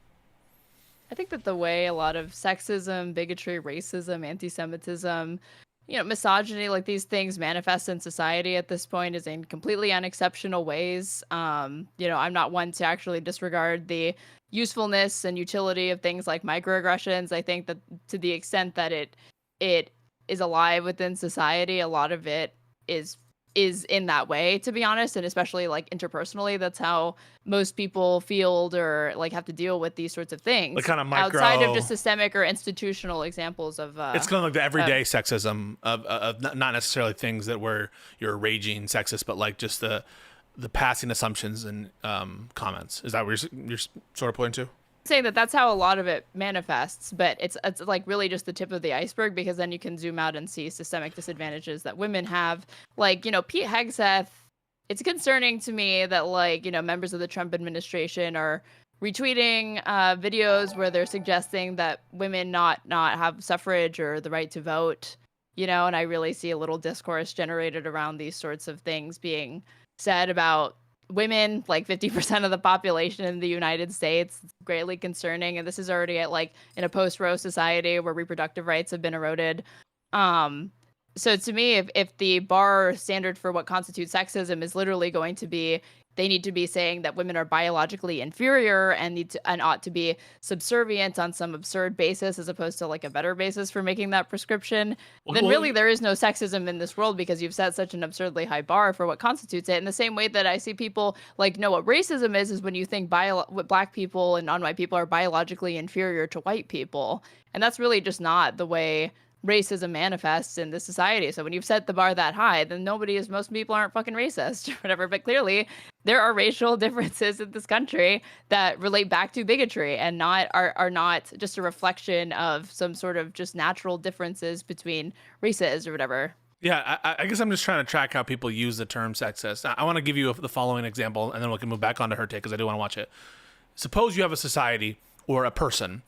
I think that the way a lot of sexism, bigotry, racism, anti-Semitism, misogyny, like these things manifest in society at this point is in completely unexceptional ways. I'm not one to actually disregard the usefulness and utility of things like microaggressions. I think that to the extent that it is alive within society, a lot of it is in that way, to be honest, and especially like interpersonally, that's how most people field or like have to deal with these sorts of things. Like kind of outside of just systemic or institutional examples of it's kind of like the everyday sexism of not necessarily things that where you're raging sexist, but like just the passing assumptions and comments. Is that what you're sort of pointing to? Saying that that's how a lot of it manifests, but it's like really just the tip of the iceberg, because then you can zoom out and see systemic disadvantages that women have. Like, Pete Hegseth it's concerning to me that, like, you know, members of the Trump administration are retweeting videos where they're suggesting that women not have suffrage or the right to vote, you know, and I really see a little discourse generated around these sorts of things being said about women, like 50% of the population in the United States. It's greatly concerning, and this is already at, like, in a post-Roe society where reproductive rights have been eroded. So to me, if the bar standard for what constitutes sexism is literally going to be, they need to be saying that women are biologically inferior and ought to be subservient on some absurd basis as opposed to, like, a better basis for making that prescription, then really there is no sexism in this world, because you've set such an absurdly high bar for what constitutes it. In the same way that I see people, like, know what racism is when you think black people and non-white people are biologically inferior to white people. And that's really just not the way racism manifests in this society. So when you've set the bar that high, then most people aren't fucking racist or whatever. But clearly there are racial differences in this country that relate back to bigotry and are not just a reflection of some sort of just natural differences between races or whatever. Yeah, I guess I'm just trying to track how people use the term sexist. I want to give you the following example, and then we can move back on to HerTake because I do want to watch it. Suppose you have a society or a person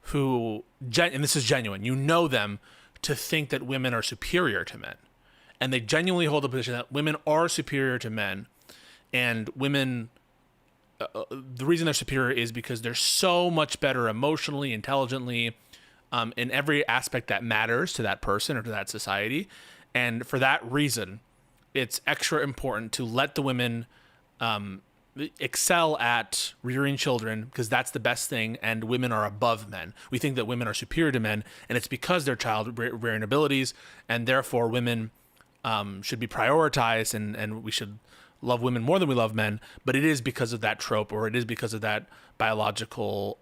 who, and this is genuine, you know them to think that women are superior to men. And they genuinely hold the position that women are superior to men. And women, the reason they're superior is because they're so much better emotionally, intelligently, in every aspect that matters to that person or to that society. And for that reason, it's extra important to let the women excel at rearing children, because that's the best thing, and women are above men. We think that women are superior to men, and it's because their child rearing abilities, and therefore women should be prioritized, and we should love women more than we love men. But it is because of that trope, or it is because of that biological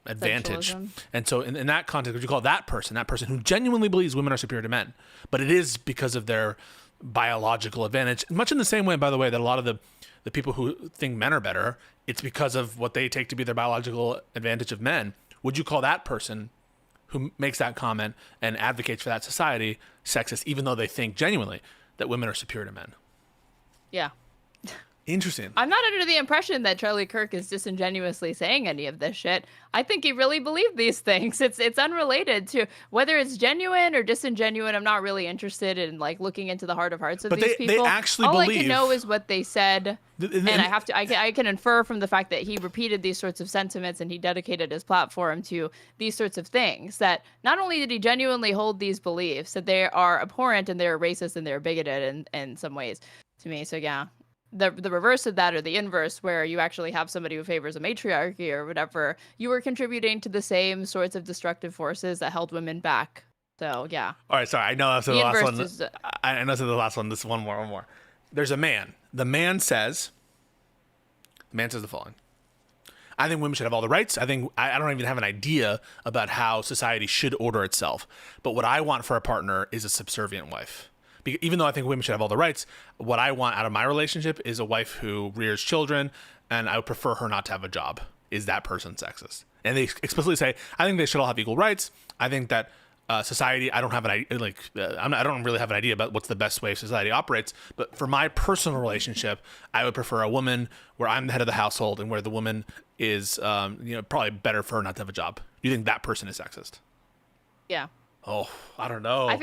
advantage. Sexualism. And so in that context, would you call that person who genuinely believes women are superior to men, but it is because of their biological advantage, much in the same way, by the way, that a lot of the people who think men are better, it's because of what they take to be their biological advantage of men. Would you call that person who makes that comment and advocates for that society sexist, even though they think genuinely that women are superior to men? Yeah. Interesting. I'm not under the impression that Charlie Kirk is disingenuously saying any of this shit. I think he really believed these things. It's unrelated to whether it's genuine or disingenuine. I'm not really interested in, like, looking into the heart of hearts of But these people. they actually All believe. I can know is what they said, and I can infer from the fact that he repeated these sorts of sentiments and he dedicated his platform to these sorts of things, that not only did he genuinely hold these beliefs, that they are abhorrent and they're racist and they're bigoted in some ways to me. So yeah. The reverse of that, or the inverse, where you actually have somebody who favors a matriarchy or whatever, you were contributing to the same sorts of destructive forces that held women back. So yeah. All right, sorry. I know that's the last inverse one. is, I know that's the last one. This is one more. There's a man. The man says the following. I think women should have all the rights. I don't even have an idea about how society should order itself. But what I want for a partner is a subservient wife. Even though I think women should have all the rights, what I want out of my relationship is a wife who rears children, and I would prefer her not to have a job. Is that person sexist? And they explicitly say, I think they should all have equal rights. I think that society, I don't really have an idea about what's the best way society operates. But for my personal relationship, I would prefer a woman where I'm the head of the household and where the woman is, probably better for her not to have a job. Do you think that person is sexist? yeah. Oh, I don't know. I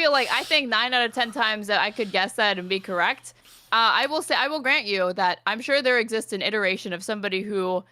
think 9 out of 10 times that I could guess that and be correct. I will grant you that I'm sure there exists an iteration of somebody who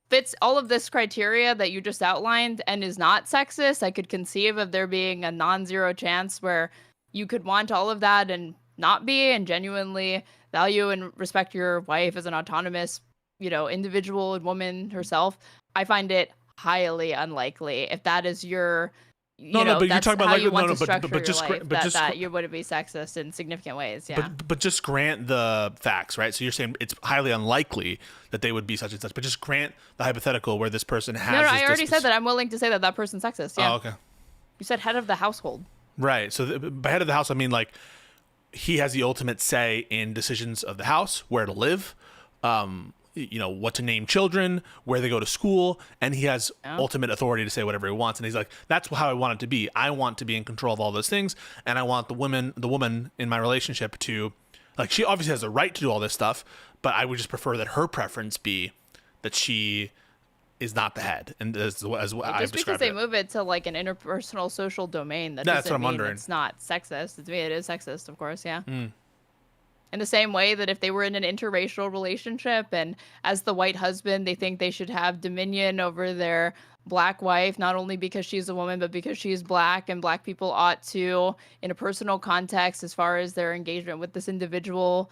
fits all of this criteria that you just outlined and is not sexist. I could conceive of there being a non-zero chance where you could want all of that and not be, and genuinely value and respect your wife as an autonomous, individual and woman herself. I find it highly unlikely. If that is your but you're talking about, like, you want to structure but just your life, that you would be sexist in significant ways. Yeah. But just grant the facts, right? So you're saying it's highly unlikely that they would be such and such, but just grant the hypothetical where this person has. No, I already said that. I'm willing to say that person's sexist. Yeah. Oh, okay. You said head of the household. Right. So by head of the house, I mean, like, he has the ultimate say in decisions of the house, where to live, what to name children, where they go to school, and he has ultimate authority to say whatever he wants. And he's like, that's how I want it to be. I want to be in control of all those things, and I want the woman in my relationship to Like, she obviously has a right to do all this stuff, but I would just prefer that her preference be that she is not the head, and as I've Just because described they it. move it to like an interpersonal social domain, that That's doesn't what I'm mean wondering. it's not sexist. To me, it is sexist, of course, yeah. Mm. In the same way that if they were in an interracial relationship and as the white husband, they think they should have dominion over their black wife, not only because she's a woman, but because she's black, and black people ought to, in a personal context, as far as their engagement with this individual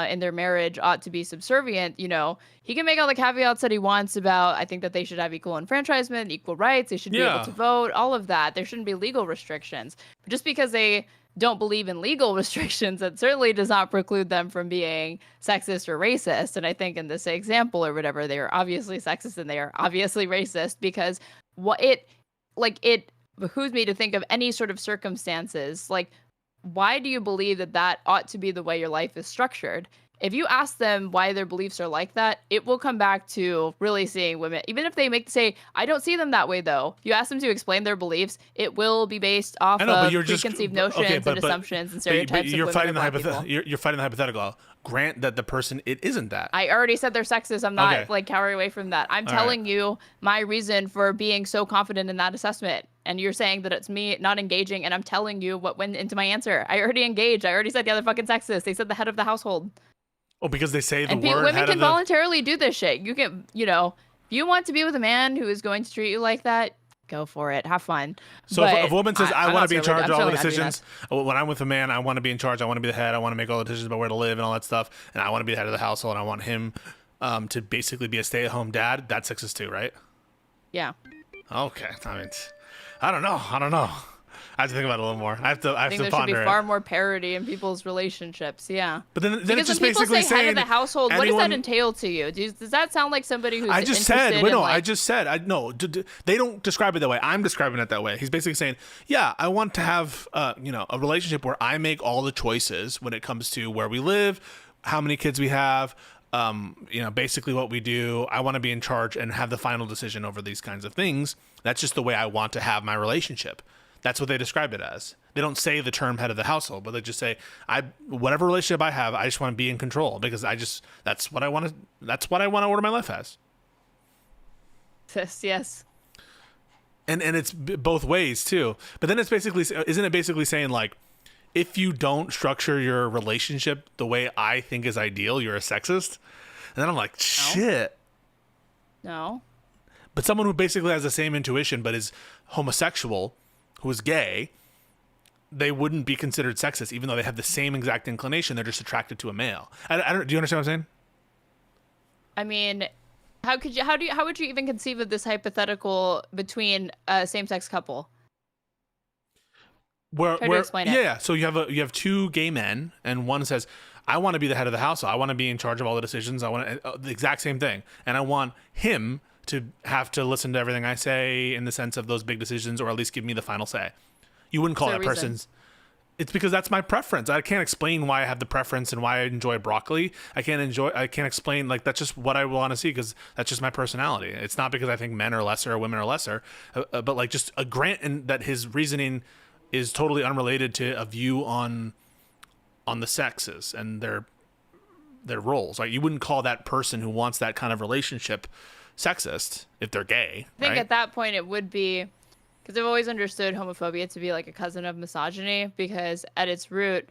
in their marriage, ought to be subservient. You know, he can make all the caveats that he wants about, I think that they should have equal enfranchisement, equal rights, they should be able to vote, all of that. There shouldn't be legal restrictions. But just because they don't believe in legal restrictions, that certainly does not preclude them from being sexist or racist. And I think in this example or whatever, they are obviously sexist and they are obviously racist, because it behooves me to think of any sort of circumstances. Like, why do you believe that that ought to be the way your life is structured? If you ask them why their beliefs are like that, it will come back to really seeing women, even if they say, I don't see them that way, though. You ask them to explain their beliefs, it will be based off of preconceived notions and assumptions and stereotypes you're of fighting women the or black people. you're fighting the hypothetical. Grant that the person, it isn't that. I already said they're sexist. I'm not Okay. like cowering away from that. I'm All telling you my reason for being so confident in that assessment. And you're saying that it's me not engaging, and I'm telling you what went into my answer. I already engaged. I already said, yeah, they're fucking sexist. They said the head of the household. Oh, because they say the And word women head can of the... voluntarily do this shit. You can, if you want to be with a man who is going to treat you like that, go for it. Have fun. So But if a woman says, I I'm want not to be in certainly- charge I'm of all the certainly not doing decisions, when I'm with a man, I want to be in charge, I want to be the head, I want to make all the decisions about where to live and all that stuff, and I want to be the head of the household, and I want him to basically be a stay-at-home dad, that's sexist too, right? Yeah. Okay. I mean, I don't know. I have to think about it a little more. I have to I think there should be ponder it. far more parity in people's relationships. Yeah. But then Because it's just when people basically say head saying of the household, what does anyone- that entail to you? Does that sound like somebody who's I just interested said, wait, in, no, like, I just said, no, they don't describe it that way. I'm describing it that way. He's basically saying, yeah, I want to have, a relationship where I make all the choices when it comes to where we live, how many kids we have, basically what we do. I want to be in charge and have the final decision over these kinds of things. That's just the way I want to have my relationship. That's what they describe it as. They don't say the term head of the household, but they just say, whatever relationship I have, I just want to be in control because that's what I want to order my life as. Yes. And it's both ways too. But then isn't it basically saying, like, if you don't structure your relationship the way I think is ideal, you're a sexist? And then I'm like, shit. No. But someone who basically has the same intuition but is homosexual, who is gay, they wouldn't be considered sexist, even though they have the same exact inclination. They're just attracted to a male. I don't. Do you understand what I'm saying? I mean, how would you even conceive of this hypothetical between a same-sex couple? Try to explain it. Yeah. So you have two gay men, and one says, "I want to be the head of the household. I want to be in charge of all the decisions. I want the exact same thing, and I want him to have to listen to everything I say in the sense of those big decisions, or at least give me the final say." You wouldn't call that person's. It's because that's my preference. I can't explain why I have the preference and why I enjoy broccoli. I can't explain, like, that's just what I want to see because that's just my personality. It's not because I think men are lesser or women are lesser, but like just a grant in that his reasoning is totally unrelated to a view on the sexes and their roles. Like, you wouldn't call that person who wants that kind of relationship sexist if they're gay. I think right? at that point it would be, because I've always understood homophobia to be like a cousin of misogyny, because at its root,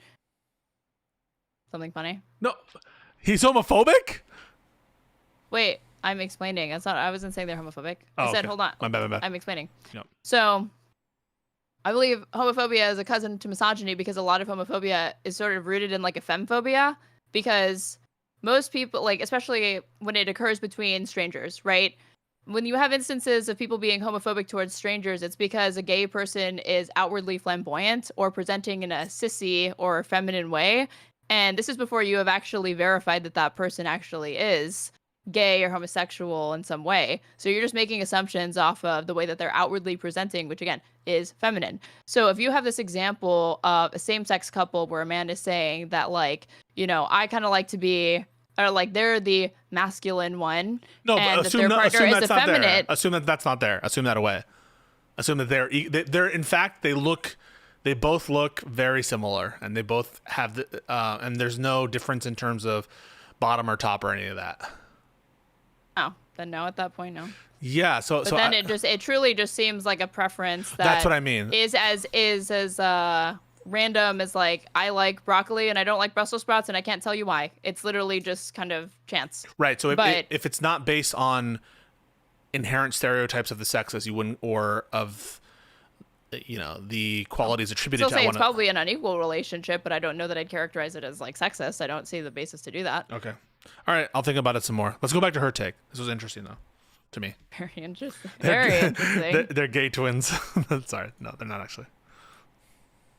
something funny. No, he's homophobic? Wait, I'm explaining. I wasn't saying they're homophobic. I said, okay. hold on. My bad. I'm explaining. Yep. So I believe homophobia is a cousin to misogyny because a lot of homophobia is sort of rooted in like a femphobia, because most people, like, especially when it occurs between strangers, right? When you have instances of people being homophobic towards strangers, it's because a gay person is outwardly flamboyant or presenting in a sissy or feminine way. And this is before you have actually verified that that person actually is gay or homosexual in some way. So you're just making assumptions off of the way that they're outwardly presenting, which again is feminine. So if you have this example of a same-sex couple where a man is saying that, like, I kind of like to be, or like they're the masculine one, No, and but that their partner is that's not there. effeminate. Assume that that's not there. Assume that away. Assume that they're in fact they look They both look very similar, and they both have the and there's no difference in terms of bottom or top or any of that. Oh, then no. At that point, no. Yeah. But then it truly just seems like a preference that that's what I mean. Is as random as like I like broccoli and I don't like Brussels sprouts and I can't tell you why. It's literally just kind of chance. Right. So if it's not based on inherent stereotypes of the sexes, you wouldn't, or of the qualities attributed Still to say it's probably an unequal relationship, but I don't know that I'd characterize it as like sexist. I don't see the basis to do that. Okay. All right. I'll think about it some more. Let's go back to HerTake. This was interesting though, to me. Very interesting. Very interesting. They're gay twins. Sorry. No, they're not actually.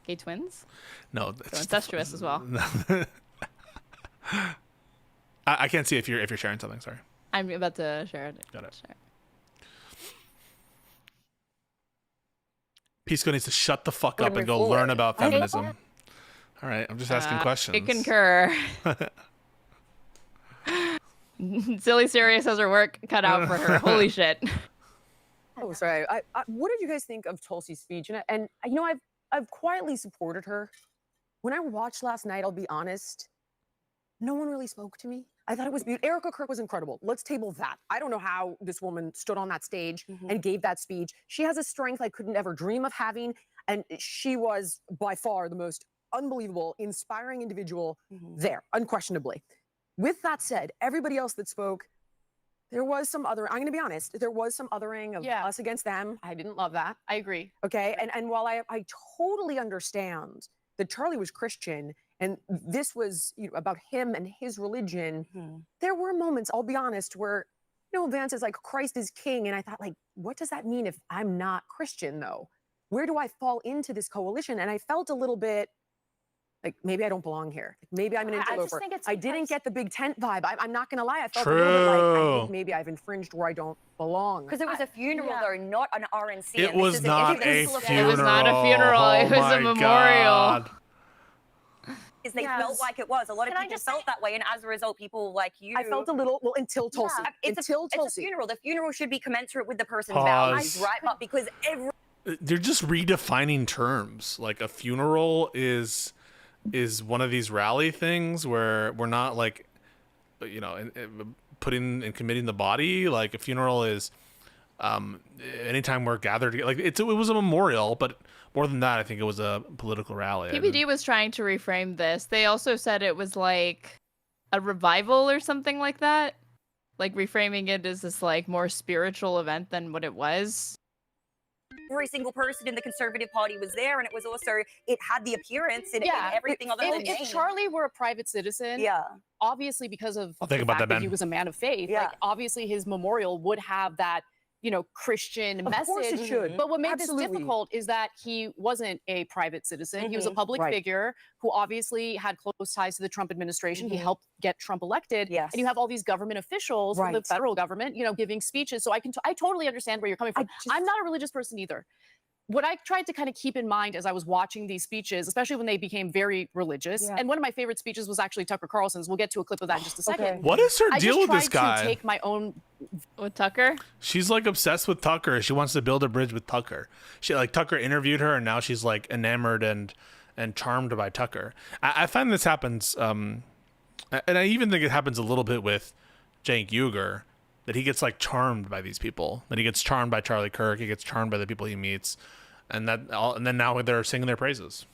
Gay twins? No. So incestuous as well. I can't see if you're sharing something. Sorry. I'm about to share it. Got it. Pisco needs to shut the fuck up and go learn about feminism. All right, I'm just asking questions. I concur. Silly Serious has her work cut out for her. Holy shit. Oh, sorry. What did you guys think of Tulsi's speech? And I've quietly supported her. When I watched last night, I'll be honest, no one really spoke to me. I thought it was beautiful. Erica Kirk was incredible. Let's table that. I don't know how this woman stood on that stage and gave that speech. She has a strength I couldn't ever dream of having. And she was by far the most unbelievable, inspiring individual there, unquestionably. With that said, everybody else that spoke, there was some other, I'm going to be honest, there was some othering of us against them. I didn't love that. I agree. Okay. And while I totally understand that Charlie was Christian and this was about him and his religion, there were moments, I'll be honest, where, Vance is like, Christ is king. And I thought, like, what does that mean if I'm not Christian, though? Where do I fall into this coalition? And I felt a little bit like maybe I don't belong here. Maybe I'm an interloper. I didn't get the big tent vibe. I'm not going to lie. I felt a little bit like I think maybe I've infringed where I don't belong. Because it was a funeral, though, not an RNC. It was not a funeral. It was not a funeral. It was a memorial. God. Because they felt like it was. A lot of people felt that way, and as a result, people like you. I felt a little, until Tulsi. It's a funeral. The funeral should be commensurate with the person's values, right? But because they're just redefining terms. Like a funeral is one of these rally things where we're not like, putting and committing the body. Like a funeral is, anytime we're gathered together, like it was a memorial, but more than that, I think it was a political rally. PBD was trying to reframe this. They also said it was like a revival or something like that. Like reframing it as this like more spiritual event than what it was. Every single person in the Conservative Party was there, and it was also, it had the appearance in everything other than if Charlie were a private citizen, obviously because of I'll think the about fact that, that he was a man of faith, like obviously his memorial would have that, Christian message. Of course it should. But what made Absolutely. this difficult is that he wasn't a private citizen. He was a public figure who obviously had close ties to the Trump administration. He helped get Trump elected. Yes. And you have all these government officials from the federal government, giving speeches. So I totally understand where you're coming from. I'm not a religious person either. What I tried to kind of keep in mind as I was watching these speeches, especially when they became very religious, and one of my favorite speeches was actually Tucker Carlson's. We'll get to a clip of that in just a second. What is her deal with this guy? I just tried to take my own... With Tucker? She's like obsessed with Tucker. She wants to build a bridge with Tucker. Tucker interviewed her, and now she's like enamored and charmed by Tucker. I find this happens, and I even think it happens a little bit with Cenk Uygur, that he gets like charmed by these people. That he gets charmed by Charlie Kirk. He gets charmed by the people he meets, and then now they're singing their praises.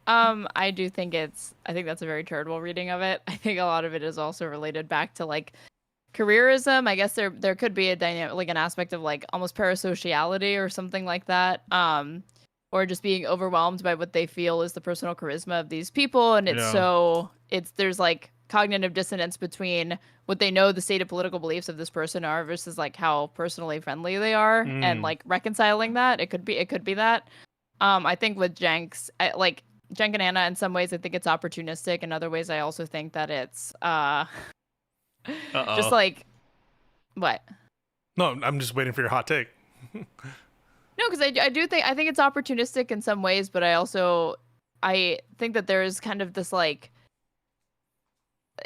I think that's a very charitable reading of it. I think a lot of it is also related back to like careerism. I guess there could be a dynamic, like an aspect of like almost parasociality or something like that. Or just being overwhelmed by what they feel is the personal charisma of these people, and there's like cognitive dissonance between what they know the stated political beliefs of this person are versus like how personally friendly they are, and like reconciling that. It could be that. I think with Cenk and Anna, in some ways I think it's opportunistic. In other ways I also think that it's just like what? No, I'm just waiting for your hot take. No, because I think it's opportunistic in some ways, but I think that there is kind of this like,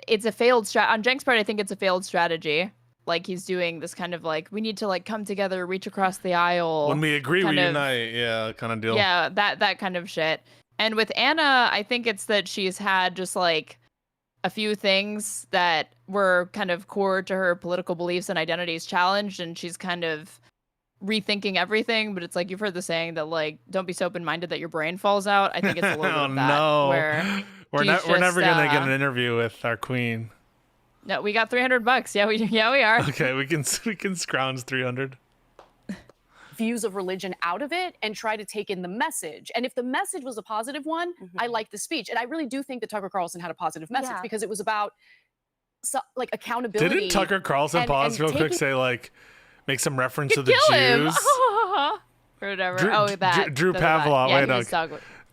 it's a failed on Cenk's part. I think it's a failed strategy like he's doing this kind of like, we need to like come together, reach across the aisle. When we agree, we kind of- unite. Yeah, kind of deal. Yeah, that kind of shit. And with Anna, I think it's that she's had just like a few things that were kind of core to her political beliefs and identities challenged, and she's kind of rethinking everything. But it's like, you've heard the saying that like, don't be so open-minded that your brain falls out. I think it's a little bit Oh of that. no, Where we're she's never just, gonna get an interview with our queen. No, we got $300. Yeah, we are. Okay, we can scrounge 300. Views of religion out of it and try to take in the message. And if the message was a positive one, I like the speech. And I really do think that Tucker Carlson had a positive message because it was about like accountability. Didn't Tucker Carlson pause and real quick, taking- say like, make some reference to the Kill him. Jews? Or whatever. Drew Drew Pavlov. Yeah, Wait,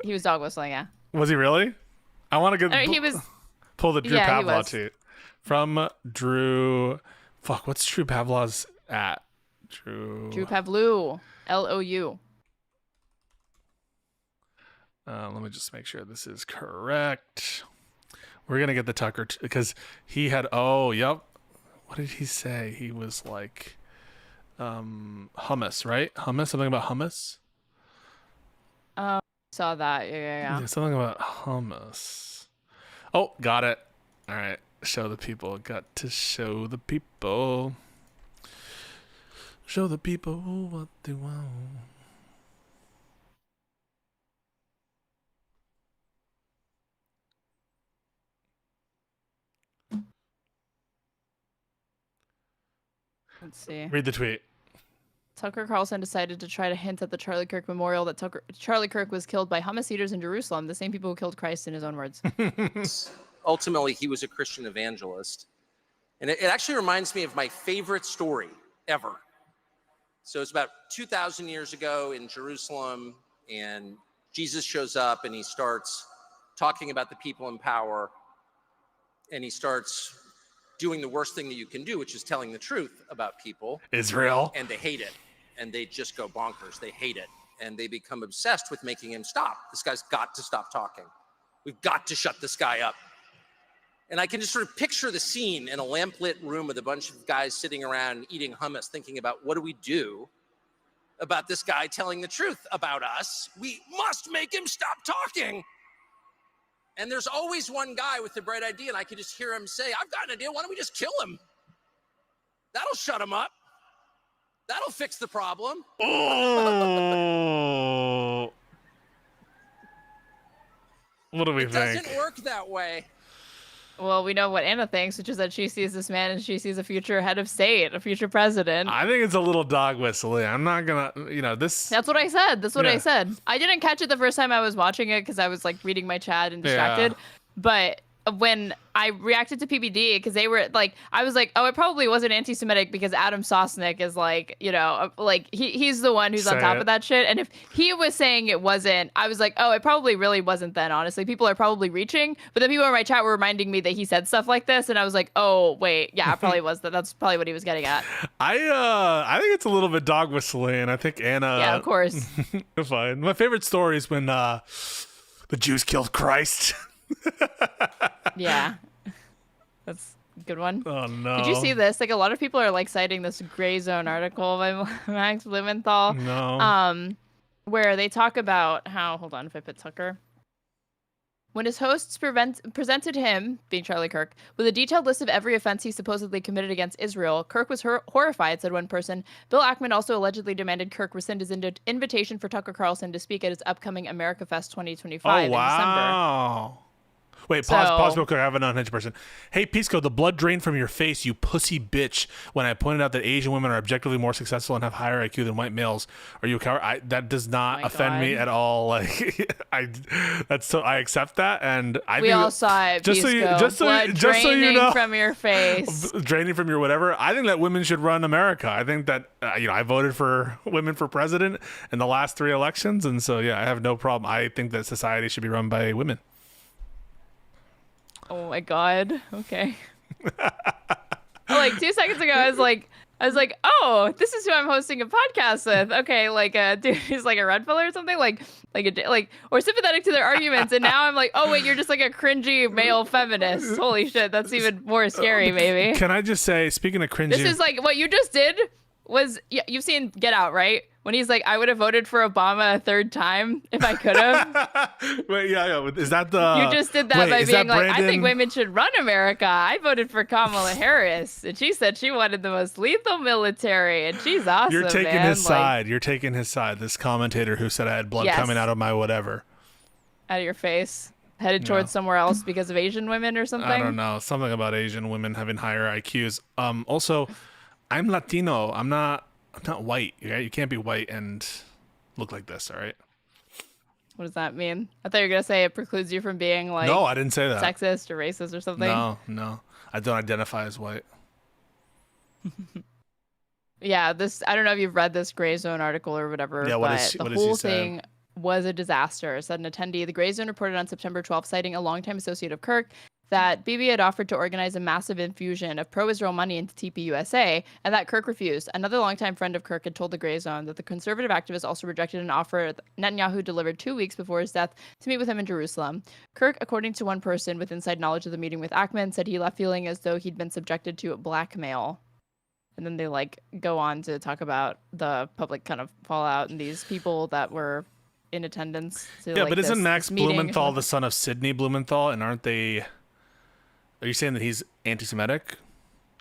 he was dog whistling, yeah. Was he really? I want to He was. pull the Drew Yeah, he Pavlov was. tweet from Drew. Fuck, what's Drew Pavlov's at? Drew Pavlou. LOU. Let me just make sure this is correct. We're gonna get the Tucker because he had. Oh, yep. What did he say? He was like, hummus, right? Hummus. Something about hummus. Saw that. Yeah. Something about hummus. Oh, got it. All right. Show the people. Got to show the people. Show the people what they want. Let's see. Read the tweet. Tucker Carlson decided to try to hint at the Charlie Kirk memorial that Charlie Kirk was killed by hummus eaters in Jerusalem, the same people who killed Christ, in his own words. Ultimately, he was a Christian evangelist. And it actually reminds me of my favorite story ever. So it's about 2,000 years ago in Jerusalem, and Jesus shows up and he starts talking about the people in power, and he starts doing the worst thing that you can do, which is telling the truth about people. Israel. And they hate it. And they just go bonkers. They hate it. And they become obsessed with making him stop. This guy's got to stop talking. We've got to shut this guy up. And I can just sort of picture the scene in a lamplit room with a bunch of guys sitting around eating hummus, thinking about what do we do about this guy telling the truth about us? We must make him stop talking. And there's always one guy with the bright idea, and I can just hear him say, I've got an idea. Why don't we just kill him? That'll shut him up. That'll fix the problem. Oh. What do we It think? doesn't work that way. Well, we know what Anna thinks, which is that she sees this man and she sees a future head of state, a future president. I think it's a little dog whistling. I'm not gonna, this. That's what I said. That's what Yeah. I said. I didn't catch it the first time I was watching it because I was like reading my chat and distracted. Yeah. But when I reacted to PBD, because they were like, I was like, oh, it probably wasn't anti-Semitic because Adam Sosnick is like, like he's the one who's on Say top it. of that shit. And if he was saying it wasn't, I was like, oh, it probably really wasn't then, honestly. People are probably reaching. But then people in my chat were reminding me that he said stuff like this. And I was like, oh, wait, yeah, it probably was that. That's probably what he was getting at. I think it's a little bit dog whistling. I think Anna. Yeah, of course. Fine. My favorite story is when the Jews killed Christ. Yeah. That's a good one. Oh no. Did you see this? Like a lot of people are like citing this Gray Zone article by Max Blumenthal. No. Where they talk about how, hold on if I put Tucker. When his hosts presented him, being Charlie Kirk, with a detailed list of every offense he supposedly committed against Israel, Kirk was horrified, said one person. Bill Ackman also allegedly demanded Kirk rescind his invitation for Tucker Carlson to speak at his upcoming America Fest 2025 in December. Wow. Wait, pause real quick. I have an unhinged person. Hey, Pisco, the blood drained from your face, you pussy bitch, when I pointed out that Asian women are objectively more successful and have higher IQ than white males. Are you a coward? That does not offend me at all. Like, I accept that, and I We think all that- saw it, just so you, Pisco. just so, Blood just so you draining know, from your face. draining from your whatever. I think that women should run America. I think that I voted for women for president in the last 3 elections, and so yeah, I have no problem. I think that society should be run by women. Oh my god. Okay. Like 2 seconds ago, I I was like, oh, this is who I'm hosting a podcast with. Okay, like a dude who's like a red pill or something, like or sympathetic to their arguments. And now I'm like, oh wait, you're just like a cringy male feminist. Holy shit, that's even more scary, maybe. Can I just say, speaking of cringy, This is like what you just did was you've seen Get Out, right? When he's like, I would have voted for Obama a third time if I could have. Wait, yeah. Is that the? You just did that wait, by is being that like, I think Brandon? women should run America. I voted for Kamala Harris, and she said she wanted the most lethal military, and she's awesome. You're taking man. his Like, side. You're taking his side. This commentator who said I had blood Yes. coming out of my whatever. out of your face, headed towards somewhere else because of Asian women or something. I don't know. Something about Asian women having higher IQs. Also, I'm Latino. I'm not white. You can't be white and look like this. All right. What does that mean? I thought you were gonna say it precludes you from being like No, I didn't say that. sexist or racist or something. No. I don't identify as white. Yeah, I don't know if you've read this Gray Zone article or whatever, Yeah, but what the is he whole saying? thing was a disaster, said an attendee. The Gray Zone reported on September 12th, citing a longtime associate of Kirk, that Bibi had offered to organize a massive infusion of pro-Israel money into TPUSA, and that Kirk refused. Another longtime friend of Kirk had told the Gray Zone that the conservative activist also rejected an offer Netanyahu delivered 2 weeks before his death to meet with him in Jerusalem. Kirk, according to one person with inside knowledge of the meeting with Ackman, said he left feeling as though he'd been subjected to blackmail. And then they go on to talk about the public kind of fallout and these people that were in attendance. To, Yeah, but isn't Max this meeting. Blumenthal the son of Sidney Blumenthal? And aren't they? Are you saying that he's anti-Semitic?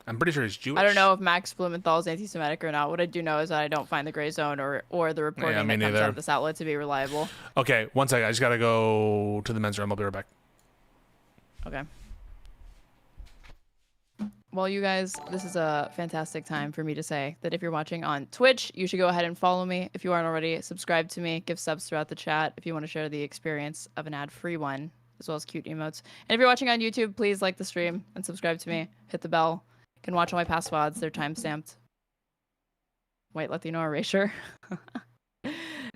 I'm pretty sure he's Jewish. I don't know if Max Blumenthal is anti-Semitic or not. What I do know is that I don't find the Gray Zone or the reporting me that comes neither. out of this outlet to be reliable. Okay, one second. I just gotta go to the men's room. I'll be right back. Okay. Well, you guys, this is a fantastic time for me to say that if you're watching on Twitch, you should go ahead and follow me. If you aren't already, subscribe to me, give subs throughout the chat if you want to share the experience of an ad-free one, as well as cute emotes. And if you're watching on YouTube, please like the stream and subscribe to me. Hit the bell. You can watch all my past VODs. They're time-stamped. White Latino erasure.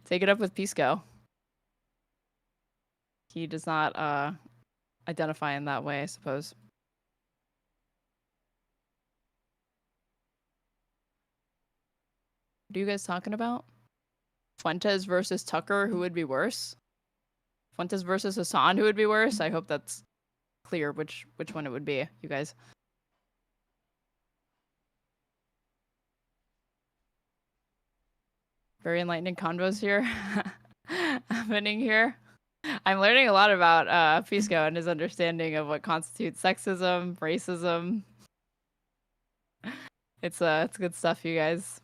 Take it up with Pisco. He does not identify in that way, I suppose. What are you guys talking about? Fuentes versus Tucker, who would be worse? Fuentes versus Hassan, who would be worse? I hope that's clear which one it would be, you guys. Very enlightening convos here happening here. I'm learning a lot about Pisco and his understanding of what constitutes sexism, racism. It's good stuff, you guys.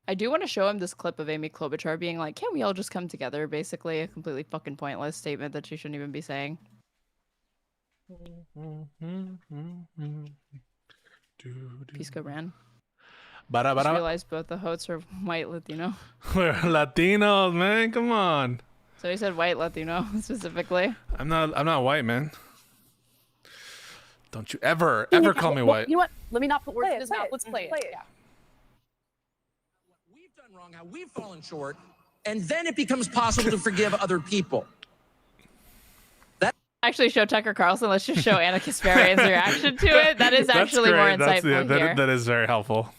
I do want to show him this clip of Amy Klobuchar being like, "Can't we all just come together?" Basically, a completely fucking pointless statement that she shouldn't even be saying. Pisco ran. Bara, Just bara. realized both the hosts are white Latino. We're Latinos, man. Come on. So he said white Latino specifically. I'm not white, man. Don't you ever call me Well, white. You know what? Let me not put words Play in it, his play mouth. it, Let's play it. play it. Yeah. We've done wrong, how we've fallen short, and then it becomes possible to forgive other people. Actually, show Tucker Carlson. Let's just show Anna Kasparian's reaction to it. That is That's actually more great. insightful here. That is very helpful.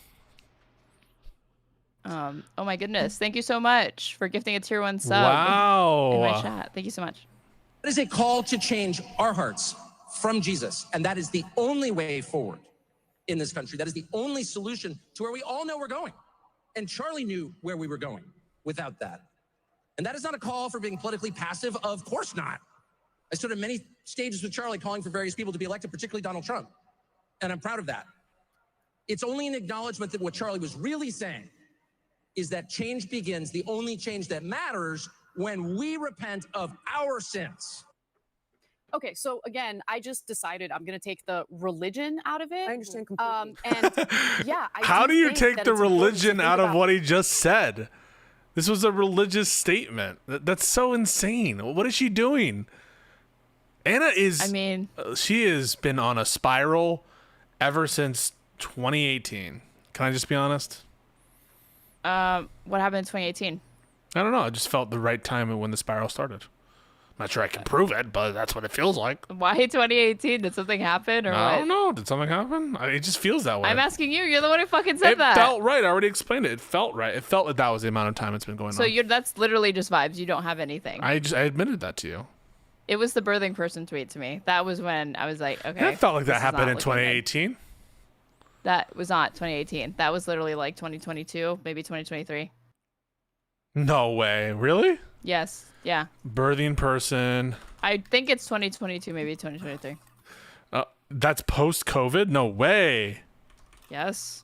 Oh my goodness! Thank you so much for gifting a tier 1 sub Wow. in my chat. Thank you so much. That is a call to change our hearts from Jesus, and that is the only way forward in this country. That is the only solution to where we all know we're going. And Charlie knew where we were going without that. And that is not a call for being politically passive. Of course not. I stood at many stages with Charlie calling for various people to be elected, particularly Donald Trump. And I'm proud of that. It's only an acknowledgement that what Charlie was really saying is that change begins, the only change that matters, when we repent of our sins. Okay, so again, I just decided I'm going to take the religion out of it. I understand completely. And yeah, How do you think take that the it's important to religion think out of about- what he just said? This was a religious statement. That's so insane. What is she doing? Anna is. I mean, she has been on a spiral ever since 2018. Can I just be honest? What happened in 2018? I don't know. I just felt the right time when the spiral started. I'm not sure I can prove it, but that's what it feels like. Why 2018? Did something happen or I what? don't know. Did something happen? It just feels that way. I'm asking you. You're the one who fucking said it that. felt right. I already explained it. It felt right. It felt like that was the amount of time it's been going So on. that's literally just vibes. You don't have anything. I admitted that to you. It was the birthing person tweet to me. That was when I was like, okay. And it felt like this that is happened not in looking good. 2018. That was not 2018. That was literally like 2022, maybe 2023. No way. Really? Yes. Yeah. Birthing person. I think it's 2022, maybe 2023. That's post-COVID? No way. Yes.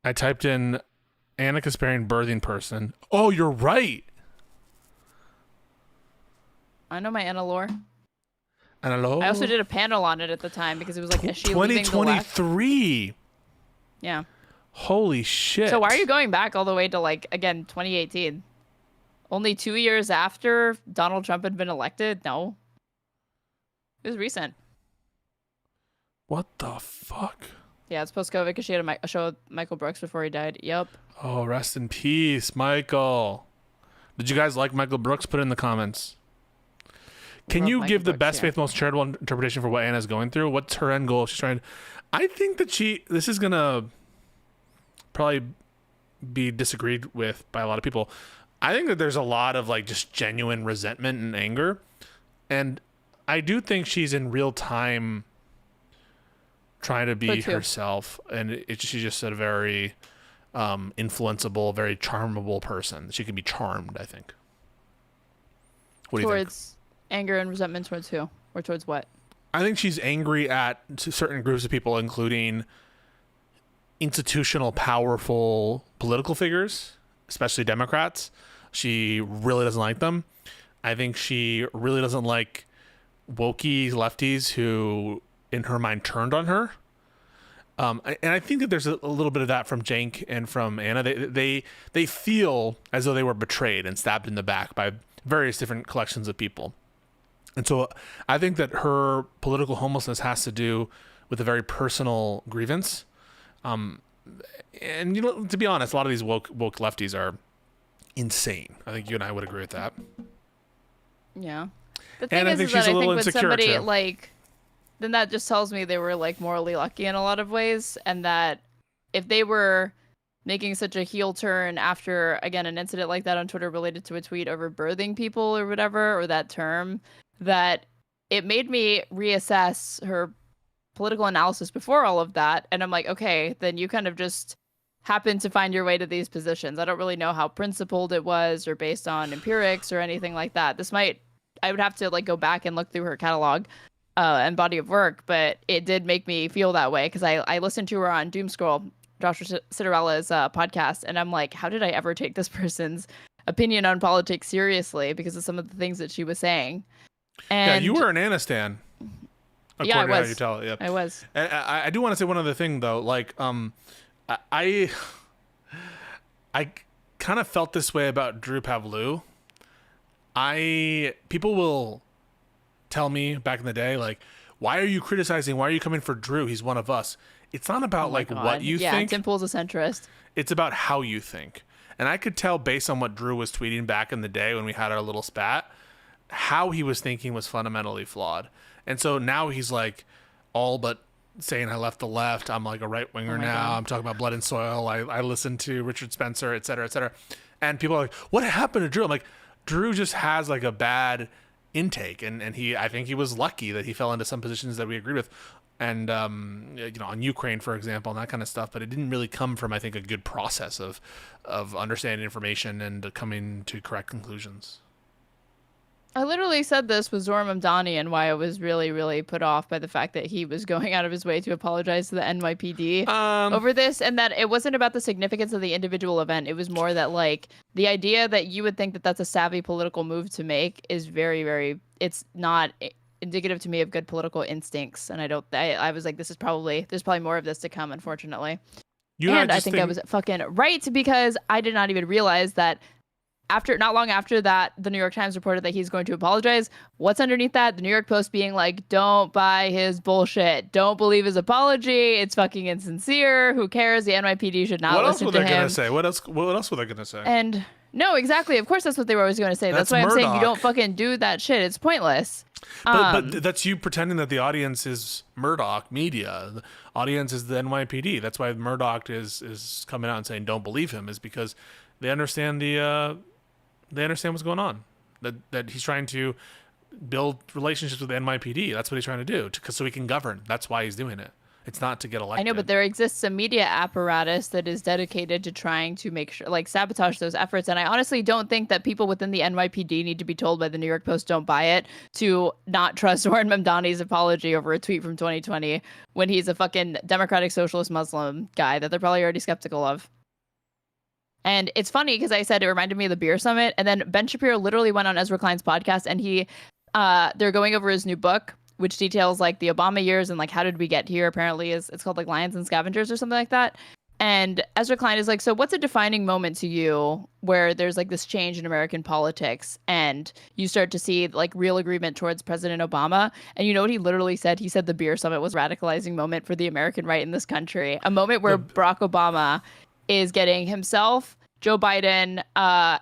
I typed in Anna Kasparian birthing person. Oh, you're right. I know my Anna lore. Hello. I also did a panel on it at the time because it was like, is she leaving the left? 2023. Yeah. Holy shit. So why are you going back all the way to like, again, 2018? Only 2 years after Donald Trump had been elected? No. It was recent. What the fuck? Yeah, it's post-COVID because she had a show with Michael Brooks before he died. Yep. Oh, rest in peace, Michael. Did you guys like Michael Brooks? Put it in the comments. Can Love you Michael give the Brooks, best yeah. faith, most charitable interpretation for what Anna's going through? What's her end goal? She's trying. I think that this is gonna probably be disagreed with by a lot of people. I think that there's a lot of like just genuine resentment and anger, and I do think she's in real time trying to be herself, and she's just a very influenceable, very charmable person. She can be charmed, I think. What do you think? Towards anger and resentment towards who? Or towards what? I think she's angry at certain groups of people, including institutional, powerful political figures, especially Democrats. She really doesn't like them. I think she really doesn't like wokey lefties who, in her mind, turned on her. And I think that there's a little bit of that from Cenk and from Anna. They feel as though they were betrayed and stabbed in the back by various different collections of people. And so I think that her political homelessness has to do with a very personal grievance. And, you know, to be honest, a lot of these woke lefties are insane. I think you and I would agree with that. Yeah. The And thing I is think that she's a I think little when insecure, somebody too. like, then that just tells me they were like morally lucky in a lot of ways, and that if they were making such a heel turn after, again, an incident like that on Twitter related to a tweet over birthing people or whatever, or that term, that it made me reassess her political analysis before all of that. And I'm like, okay, then you kind of just happened to find your way to these positions. I don't really know how principled it was or based on empirics or anything like that. I would have to like go back and look through her catalog and body of work, but it did make me feel that way because I listened to her on Doom Scroll, Joshua Cittarella's podcast, and I'm like, how did I ever take this person's opinion on politics seriously because of some of the things that she was saying? And yeah, you were an Anna stan. Yeah, I according to how was. you tell it. Yep. I was. And I do want to say one other thing though. Like, I kind of felt this way about Drew Pavlou. People will tell me back in the day, like, why are you criticizing? Why are you coming for Drew? He's one of us. It's not about like what you think. Tim Pool's a centrist. It's about how you think. And I could tell based on what Drew was tweeting back in the day when we had our little spat, how he was thinking was fundamentally flawed. And so now he's like all but saying I left the left. I'm like a right winger now. God. I'm talking about blood and soil. I listen to Richard Spencer, et cetera, et cetera. And people are like, what happened to Drew? I'm like, Drew just has like a bad intake. And I think he was lucky that he fell into some positions that we agreed with. And, on Ukraine, for example, and that kind of stuff. But it didn't really come from, I think, a good process of understanding information and coming to correct conclusions. I literally said this with Zoran Mamdani and why I was really, really put off by the fact that he was going out of his way to apologize to the NYPD over this, and that it wasn't about the significance of the individual event. It was more that, like, the idea that you would think that that's a savvy political move to make is very, very, it's not indicative to me of good political instincts. And I was like, there's probably more of this to come, unfortunately. I think I was fucking right because I did not even realize that not long after that, the New York Times reported that he's going to apologize. What's underneath that? The New York Post being like, don't buy his bullshit. Don't believe his apology. It's fucking insincere. Who cares? The NYPD should not listen to him. What else were they going to say? What else were they going to say? And no, exactly. Of course, that's what they were always going to say. That's why I'm saying you don't fucking do that shit. It's pointless. But that's you pretending that the audience is Murdoch media. The audience is the NYPD. That's why Murdoch is coming out and saying don't believe him, is because they understand what's going on. That he's trying to build relationships with the NYPD. That's what he's trying to do, so he can govern. That's why he's doing it. It's not to get elected. I know, but there exists a media apparatus that is dedicated to trying to make sure, like, sabotage those efforts. And I honestly don't think that people within the NYPD need to be told by the New York Post, don't buy it, to not trust Warren Mamdani's apology over a tweet from 2020 when he's a fucking Democratic Socialist Muslim guy that they're probably already skeptical of. And it's funny because I said it reminded me of the beer summit. And then Ben Shapiro literally went on Ezra Klein's podcast and they're going over his new book, which details like the Obama years and like how did we get here. Apparently it's called like Lions and Scavengers or something like that. And Ezra Klein is like, so what's a defining moment to you where there's like this change in American politics and you start to see like real agreement towards President Obama? And you know what he literally said? He said the beer summit was a radicalizing moment for the American right in this country. A moment where Barack Obama is getting himself, Joe Biden,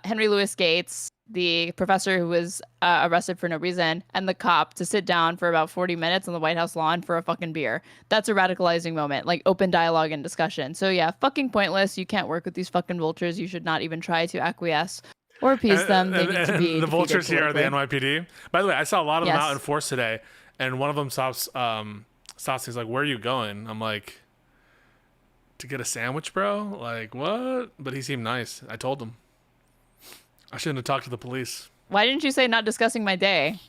Henry Louis Gates, the professor who was arrested for no reason, and the cop to sit down for about 40 minutes on the White House lawn for a fucking beer. That's a radicalizing moment, like open dialogue and discussion. So yeah, fucking pointless. You can't work with these fucking vultures. You should not even try to acquiesce or appease them. They need to be the vultures here are the politically. NYPD. By the way, I saw a lot of them Yes. out in force today, and one of them stops. He's like, "Where are you going?" I'm like, "To get a sandwich, bro." Like, what? But he seemed nice. I told him. I shouldn't have talked to the police. Why didn't you say not discussing my day?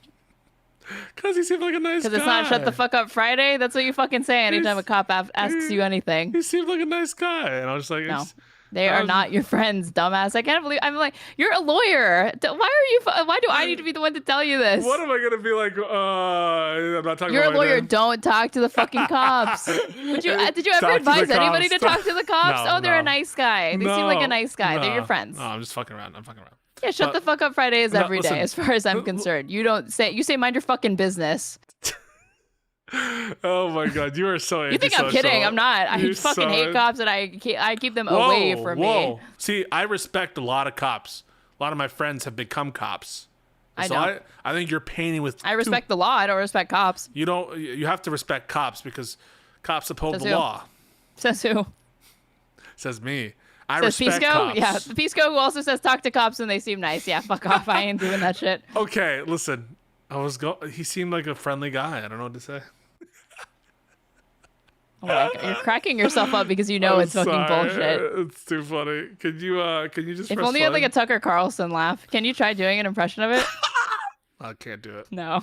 Because he seemed like a nice guy. Because it's not Shut the Fuck Up Friday? That's what you fucking say anytime a cop asks you anything. He seemed like a nice guy. And I was like, No. They are not your friends, dumbass. I can't believe. I'm like, you're a lawyer. Why do I need to be the one to tell you this? What am I gonna be like? I'm not talking. You're a about my lawyer. dad. Don't talk to the fucking cops. Did you Talk ever to the advise anybody cops. to talk to the cops? No, Oh, they're a no. nice guy. They seem like a nice guy. They're your friends. No, I'm just fucking around. Yeah, Shut the Fuck Up Friday is No, every day, listen. as far as I'm concerned. You say mind your fucking business. Oh my god, you are so. You think I'm antisocial. kidding? I'm not. I You're fucking so- hate cops, and I keep them away from me. See, I respect a lot of cops. A lot of my friends have become cops. I So don't. I think you're painting with. I respect the law. I don't respect cops. You don't. You have to respect cops because cops uphold Says the who? law. Says who? Says me. I Says respect Pisco? cops. Yeah, the Pisco who also says talk to cops and they seem nice. Yeah, fuck off. I ain't doing that shit. Okay, listen. He seemed like a friendly guy. I don't know what to say. Oh my God. You're cracking yourself up because you know I'm it's fucking sorry. bullshit. It's too funny. Can you just If press only you had like a play? Tucker Carlson laugh. Can you try doing an impression of it? I can't do it. No.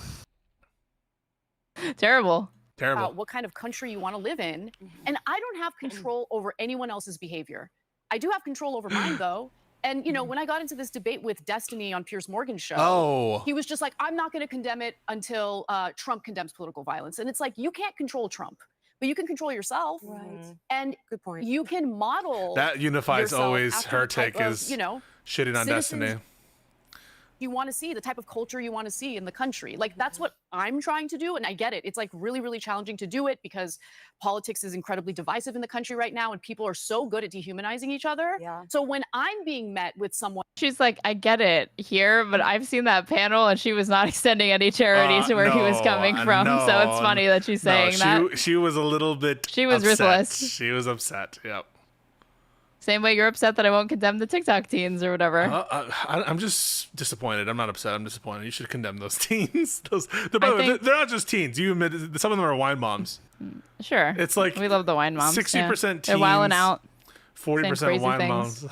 Terrible. Terrible. About what kind of country you want to live in. And I don't have control over anyone else's behavior. I do have control over mine, though. And, you know, when I got into this debate with Destiny on Piers Morgan's show, Oh. he was just like, I'm not going to condemn it until Trump condemns political violence. And it's like, you can't control Trump, but you can control yourself. Right. And good point. You can model That unifies yourself always after her the type take of, is you know, shitting on citizens Destiny. you want to see, the type of culture you want to see in the country. Like that's what I'm trying to do. And I get it. It's like really, really challenging to do it because politics is incredibly divisive in the country right now. And people are so good at dehumanizing each other. Yeah. So when I'm being met with someone. She's like, I get it here, but I've seen that panel and she was not extending any charity to where he was coming from. So it's funny that she's saying that. She was a little bit. She was upset. ruthless. She was upset. Yep. Same way you're upset that I won't condemn the TikTok teens or whatever. I'm just disappointed. I'm not upset. I'm disappointed. You should condemn those teens. By the way, think- they're not just teens. You admit it, some of them are wine moms. Sure. It's like we love the wine moms. 60% yeah. They're wilding teens, out. 40% saying wine crazy moms.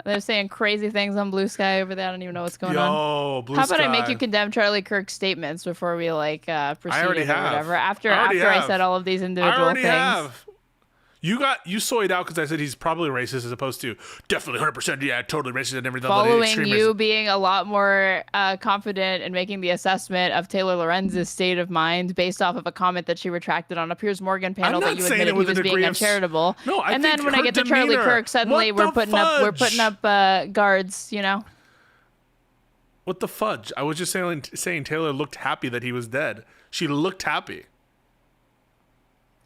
They're saying crazy things on Blue Sky over there. I don't even know what's going on. Blue How about I make Sky. you condemn Charlie Kirk's statements before we like proceed already or have. whatever? After I already I have. said all of these I individual already things. have. You soyed out because I said he's probably racist as opposed to definitely 100%. Yeah, totally racist and everything. Following you being a lot more confident in making the assessment of Taylor Lorenz's state of mind based off of a comment that she retracted on a Piers Morgan panel not that you saying admitted it he with a was being degree of uncharitable. No, I and think then when I her get to Charlie demeanor- Kirk, suddenly What we're the putting up fudge? guards, you know. What the fudge? I was just saying Taylor looked happy that he was dead. She looked happy.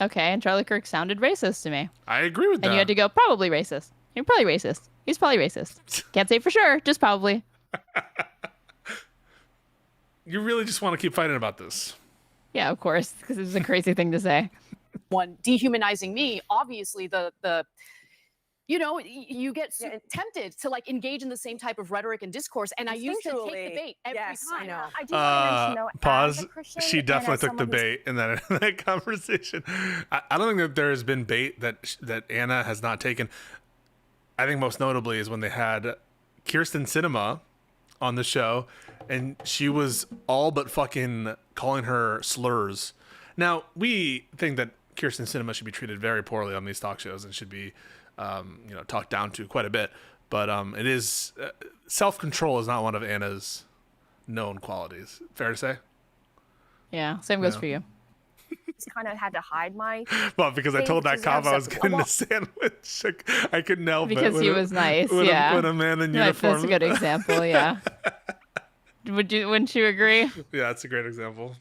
Okay, and Charlie Kirk sounded racist to me. I agree with that. And you had to go, probably racist. You're probably racist. He's probably racist. Can't say for sure, just probably. You really just want to keep fighting about this. Yeah, of course, because it's a crazy thing to say. One dehumanizing me, obviously you get tempted to like engage in the same type of rhetoric and discourse, and I used to take the bait every Yes, I time. know. I do want to mention, though, as Pause. a Christian She and definitely as took the someone who's- bait in that conversation. I don't think that there has been bait that Anna has not taken. I think most notably is when they had Kirsten Sinema on the show, and she was all but fucking calling her slurs. Now, we think that Kirsten Sinema should be treated very poorly on these talk shows and should be, talked down to quite a bit. But it is self-control is not one of Anna's known qualities. Fair to say? Yeah, same goes Yeah. for you. just kind of had to hide my. Well, because I faith, told that which is cop I was acceptable. getting a sandwich. I couldn't help it. Because he was nice, when yeah. When a man in Right, uniform. that's a good example, yeah. Wouldn't you agree? Yeah, that's a great example.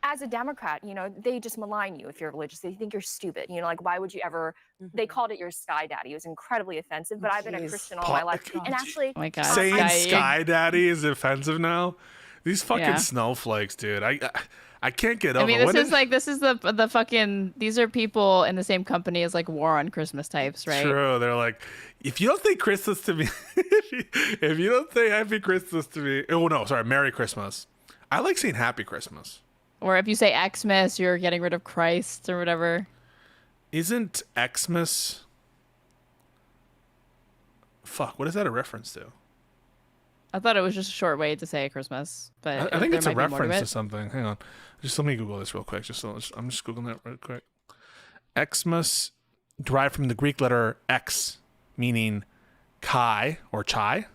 As a Democrat, they just malign you if you're religious. They think you're stupid. Like, why would you ever? They called it your sky daddy. It was incredibly offensive. But I've been a Christian all my life, and actually, Oh my God. Saying Sky Daddy is offensive now. These fucking Yeah. snowflakes, dude. I can't get over. I mean, this is the fucking. These are people in the same company as like War on Christmas types, right? True. They're like, if you don't say Christmas to me, if you don't say Happy Christmas to me, oh no, sorry, Merry Christmas. I like saying Happy Christmas. Or if you say Xmas, you're getting rid of Christ or whatever. Isn't Xmas? Fuck, what is that a reference to? I thought it was just a short way to say Christmas, but I think there it's a might be more reference to it. something. Hang on, just let me Google this real quick. I'm just googling that real quick. Xmas derived from the Greek letter X, meaning Chi or Chai.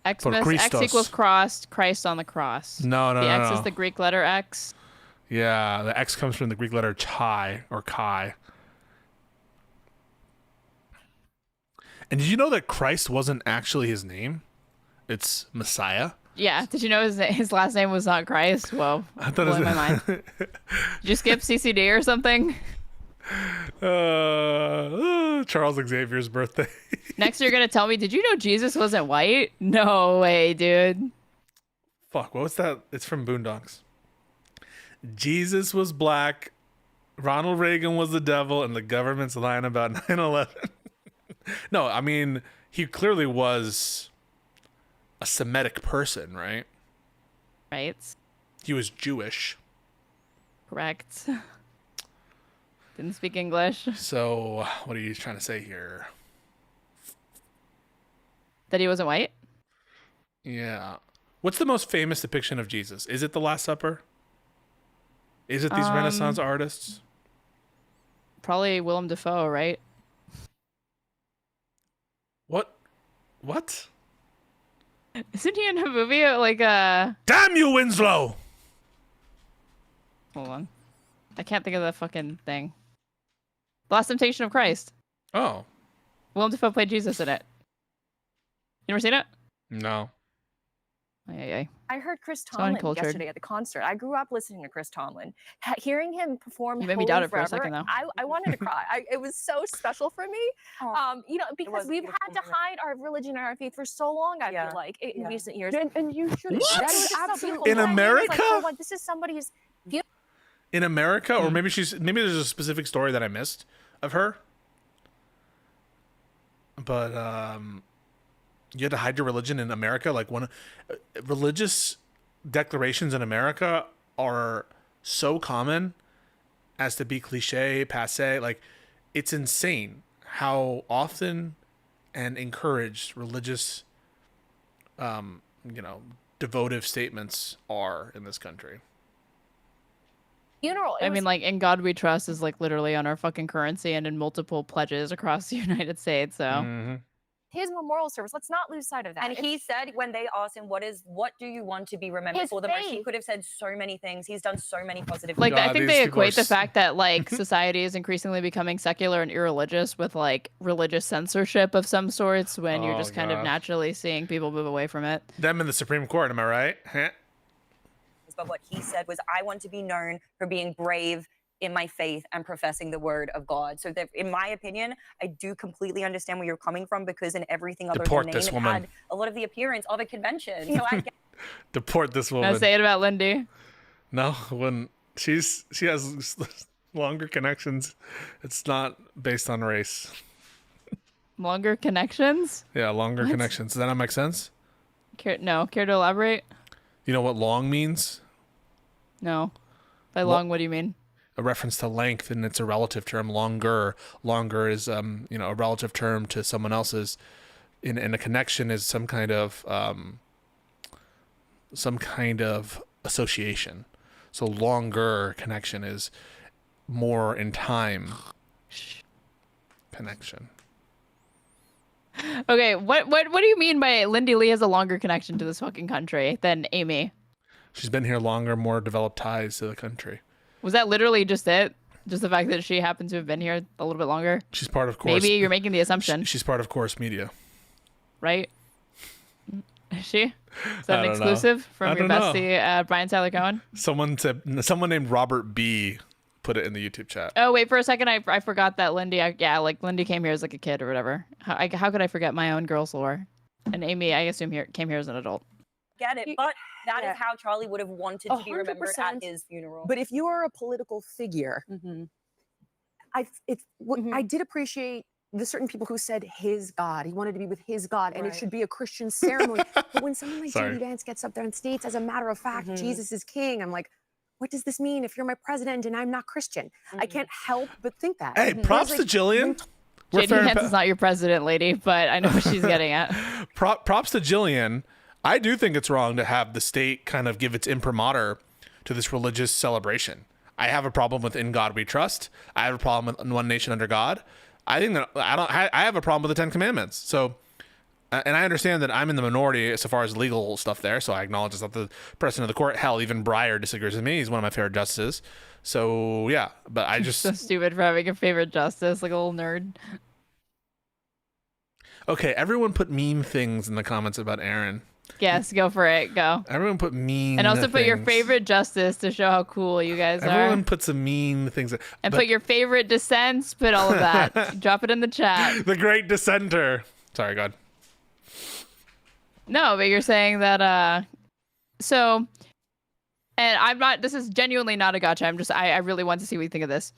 Xmas, X Christos. equals crossed, Christ on the cross. No, The X no. is the Greek letter X. Yeah, the X comes from the Greek letter Chi or Chi. And did you know that Christ wasn't actually his name? It's Messiah. Yeah. Did you know his last name was not Christ? Whoa. I thought blowing my mind. Did you skip CCD or something? Charles Xavier's birthday. Next, you're gonna tell me, did you know Jesus wasn't white? No way, dude. Fuck, what was that? It's from Boondocks. Jesus was black, Ronald Reagan was the devil, and the government's lying about 9/11. No, I mean, he clearly was a Semitic person, right? Right. He was Jewish. Correct. Didn't speak English. So, what are you trying to say here? That he wasn't white? Yeah. What's the most famous depiction of Jesus? Is it the Last Supper? Is it these Renaissance artists? Probably Willem Dafoe, right? What? Isn't he in a movie like Damn you, Winslow! Hold on. I can't think of the fucking thing. The Last Temptation of Christ. Oh. Willem Dafoe played Jesus in it. You never seen it? No. Ay. I heard Chris So Tomlin uncultured. yesterday at the concert. I grew up listening to Chris Tomlin. Hearing him perform You made me Holy doubt it for a Forever, second, though. I wanted to cry. It was so special for me. Because was a we've beautiful had to moment. hide our religion and our faith for so long, I feel like, in recent years. And you should. What? That is Some absolutely. people In don't. It's America? Like, for what, this is somebody's In America? Or maybe maybe there's a specific story that I missed of her. But you had to hide your religion in America? Like religious declarations in America are so common as to be cliche, passe. Like, it's insane how often and encouraged religious devotive statements are in this country. funeral. I mean, like, "In God We Trust" is like literally on our fucking currency and in multiple pledges across the United States. So, his memorial service. Let's not lose sight of that. And he said when they asked him, what do you want to be remembered His for the most? He faith. could have said so many things. He's done so many positive Like, things. I think they equate the fact that like society is increasingly becoming secular and irreligious with like religious censorship of some sorts when you're just kind of naturally seeing people move away from it. Them in the Supreme Court, am I right? But what he said was, I want to be known for being brave in my faith and professing the word of God. So that, in my opinion, I do completely understand where you're coming from, because in everything other Deport than this name, it woman. had a lot of the appearance of a convention. So I get Deport this woman. Now say it about Lindy. No, when she has longer connections, it's not based on race. Longer connections? Yeah, longer What? connections. Does that not make sense? Care to elaborate? You know what long means? No. By long, what do you mean? A reference to length, and it's a relative term. Longer is a relative term to someone else's. And a connection is some kind of association. So longer connection is more in time connection. Okay, what do you mean by Lindy Lee has a longer connection to this fucking country than Amy? She's been here longer, more developed ties to the country. Was that literally just it? Just the fact that she happens to have been here a little bit longer? She's part of course. Maybe you're making the assumption. She's part of Course Media. Right? Is she? Is I that an don't know. exclusive I from your don't know. bestie, Brian Tyler Cohen? Someone named Robert B put it in the YouTube chat. Oh, wait, for a second, I forgot that Lindy, Lindy came here as like a kid or whatever. How could I forget my own girls lore? And Amy, I assume came here as an adult. get it, but that is how Charlie would have wanted to be remembered at 100%. his funeral. But if you are a political figure, I did appreciate the certain people who said his God. He wanted to be with his God, and it should be a Christian ceremony. But when someone like Sorry. J.D. Vance gets up there and states, as a matter of fact, Jesus is king, I'm like, what does this mean if you're my president and I'm not Christian? I can't help but think that. Hey, props to Jillian. We're JD fair and Vance pa- is not your president, lady, but I know what she's getting at. Props to Jillian. I do think it's wrong to have the state kind of give its imprimatur to this religious celebration. I have a problem with "In God We Trust." I have a problem with "One Nation Under God." I think that I have a problem with the Ten Commandments. So, and I understand that I'm in the minority as far as legal stuff there. So I acknowledge it's not the president of the court. Hell, even Breyer disagrees with me. He's one of my favorite justices. So yeah, but I just So stupid for having a favorite justice, like a little nerd. okay. Everyone put mean things in the comments about Aaron. Yes, go for it. Go. Everyone put mean And also put your things. favorite justice to show how cool you guys Everyone are. put some mean things. And but put your favorite dissents, put all of that. Drop it in the chat. the great dissenter. Sorry, God. No, but you're saying that so, and I'm not, this is genuinely not a gotcha. I really want to see what you think of this.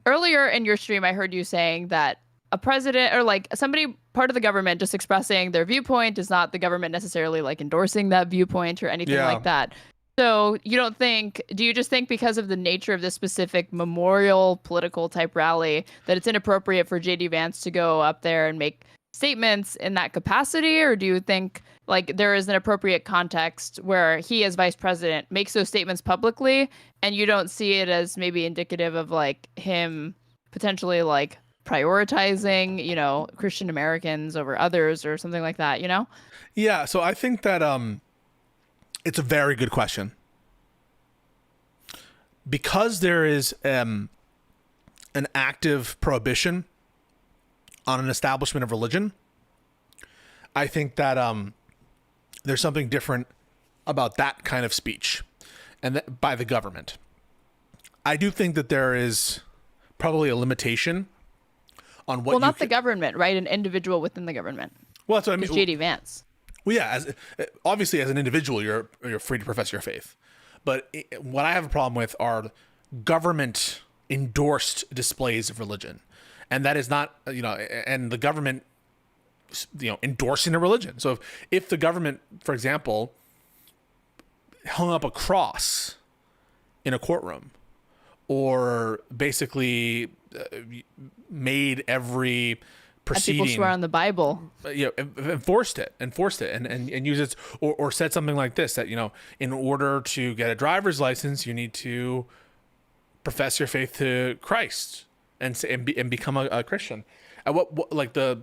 Earlier in your stream, I heard you saying that a president or like somebody part of the government just expressing their viewpoint is not the government necessarily like endorsing that viewpoint or anything Yeah. like that. So do you just think because of the nature of this specific memorial political type rally that it's inappropriate for JD Vance to go up there and make statements in that capacity? Or do you think like there is an appropriate context where he as vice president makes those statements publicly and you don't see it as maybe indicative of like him potentially like prioritizing, Christian Americans over others or something like that, Yeah, so I think that it's a very good question. Because there is an active prohibition on an establishment of religion, I think that there's something different about that kind of speech and by the government. I do think that there is probably a limitation on what not the government, right? An individual within the government. Well, that's what I mean. It's JD Vance. Well, yeah, obviously as an individual, you're free to profess your faith. But what I have a problem with are government endorsed displays of religion. And that is not, and the government, endorsing a religion. So if the government, for example, hung up a cross in a courtroom or basically made every proceeding, people swear on the Bible, enforced it and use it, or said something like this, that, in order to get a driver's license, you need to profess your faith to Christ and become a Christian. And what like the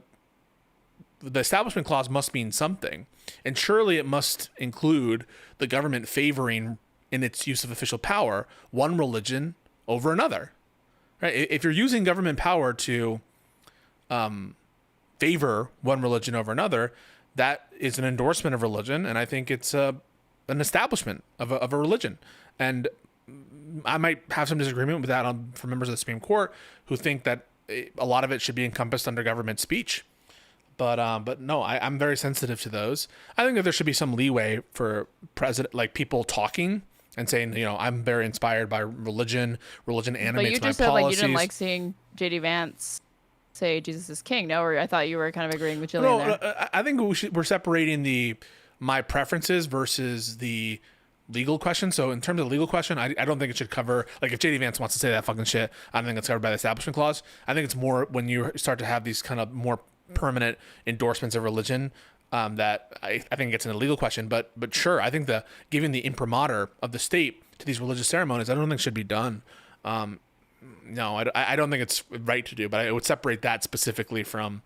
the Establishment Clause must mean something, and surely it must include the government favoring in its use of official power one religion over another. Right? If you're using government power to favor one religion over another, that is an endorsement of religion, and I think it's an establishment of a religion. And I might have some disagreement with that from members of the Supreme Court who think that a lot of it should be encompassed under government speech. But no, I'm very sensitive to those. I think that there should be some leeway for people talking and saying, I'm very inspired by religion. Religion animates my policies. But you just said you didn't like seeing JD Vance say Jesus is king, no? Or I thought you were kind of agreeing with Jillian there. I think we're separating my preferences versus the legal question. So in terms of the legal question, I don't think it should cover, like, if JD Vance wants to say that fucking shit, I don't think it's covered by the Establishment Clause. I think it's more when you start to have these kind of more permanent endorsements of religion, that I think it's an illegal question. But sure, I think giving the imprimatur of the state to these religious ceremonies, I don't think should be done. No, I don't think it's right to do, but I would separate that specifically from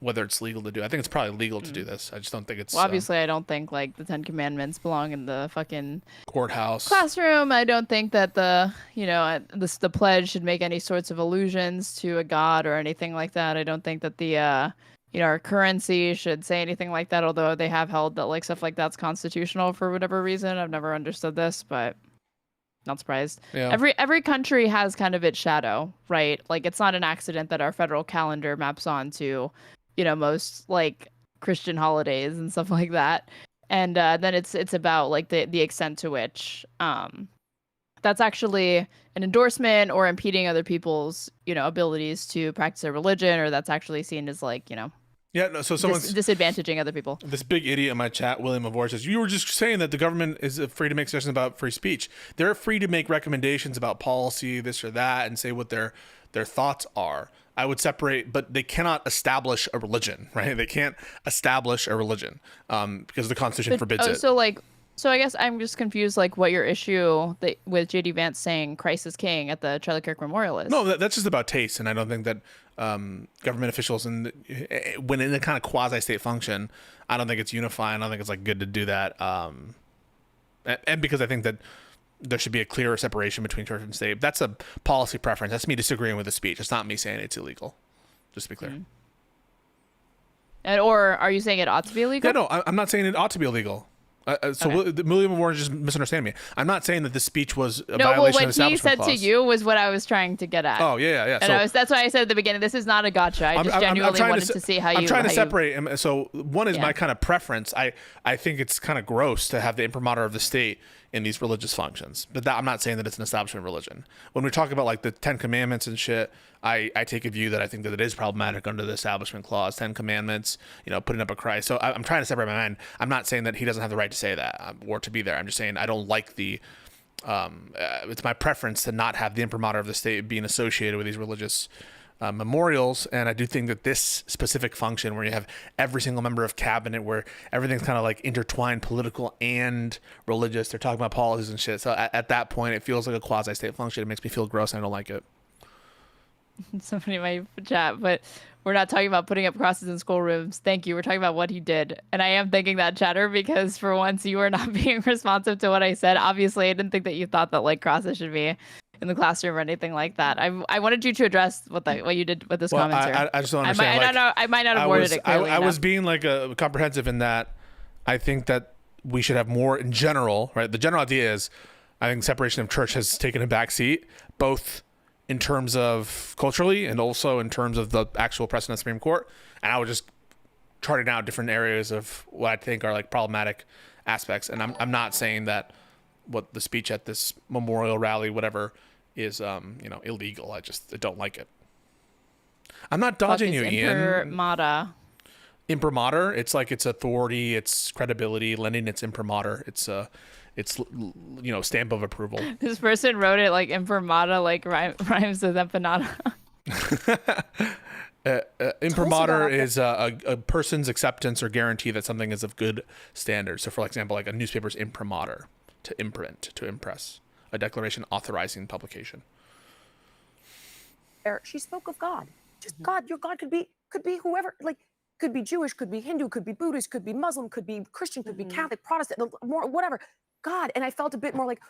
whether it's legal to do. I think it's probably legal to do this. I just don't think it's... Well, obviously, I don't think, the Ten Commandments belong in the fucking... courthouse. Classroom. I don't think that the pledge should make any sorts of allusions to a god or anything like that. I don't think that our currency should say anything like that, although they have held that, stuff like that's constitutional for whatever reason. I've never understood this, but... Not surprised. Yeah. Every country has kind of its shadow, right? It's not an accident that our federal calendar maps onto, most Christian holidays and stuff like that. And then it's about the extent to which that's actually an endorsement or impeding other people's abilities to practice their religion, or that's actually seen as Yeah, no, so someone's disadvantaging other people. This big idiot in my chat, William Avor, says, you were just saying that the government is free to make suggestions about free speech. They're free to make recommendations about policy, this or that, and say what their thoughts are. I would separate, but they cannot establish a religion, right? They can't establish a religion because the Constitution forbids it. So I guess I'm just confused, what your issue with JD Vance saying Christ is king at the Charlie Kirk Memorial is. No, that's just about taste, and I don't think that government officials, when in a kind of quasi-state function, I don't think it's unifying. I don't think it's good to do that. And because I think that there should be a clearer separation between church and state. That's a policy preference. That's me disagreeing with the speech. It's not me saying it's illegal. Just to be clear. Mm-hmm. And or are you saying it ought to be illegal? Yeah, no, I'm not saying it ought to be illegal. William Warren just misunderstand me. I'm not saying that the speech was a violation of the Establishment Clause. What he said to you was what I was trying to get at. Oh, yeah. And that's why I said at the beginning, this is not a gotcha. I just genuinely wanted to see how you... I'm trying to separate. So one is my kind of preference. I think it's kind of gross to have the imprimatur of the state in these religious functions. But I'm not saying that it's an establishment religion. When we talk about the Ten Commandments and shit, I take a view that I think that it is problematic under the Establishment Clause, 10 Commandments, putting up a Christ. So I'm trying to separate my mind. I'm not saying that he doesn't have the right to say that or to be there. I'm just saying I don't like it's my preference to not have the imprimatur of the state being associated with these religious memorials. And I do think that this specific function where you have every single member of cabinet, where everything's kind of intertwined, political and religious, they're talking about policies and shit. So at that point, it feels like a quasi-state function. It makes me feel gross and I don't like it. Somebody might chat, but we're not talking about putting up crosses in schoolrooms. Thank you. We're talking about what he did. And I am thinking that, chatter, because for once you were not being responsive to what I said. Obviously, I didn't think that you thought that crosses should be in the classroom or anything like that. I wanted you to address what you did with this commentary. I just don't understand. I might not have worded it clearly I was being comprehensive in that I think that we should have more in general, right? The general idea is I think separation of church has taken a back seat, both in terms of culturally and also in terms of the actual precedent of the Supreme Court. And I was just charting out different areas of what I think are problematic aspects. And I'm not saying that what the speech at this memorial rally, whatever, is illegal. I don't like it. I'm not dodging you, Ian. Imprimatur. It's its authority, its credibility, lending its imprimatur. It's stamp of approval. This person wrote it imprimatur, rhymes with empanada. Imprimatur is a person's acceptance or guarantee that something is of good standard. So, for example, a newspaper's imprimatur, to imprint, to impress, a declaration authorizing publication. She spoke of God. Just God. Your God could be whoever. Could be Jewish, could be Hindu, could be Buddhist, could be Muslim, could be Christian, could be Catholic, Protestant, more, whatever. God. And I felt a bit more like,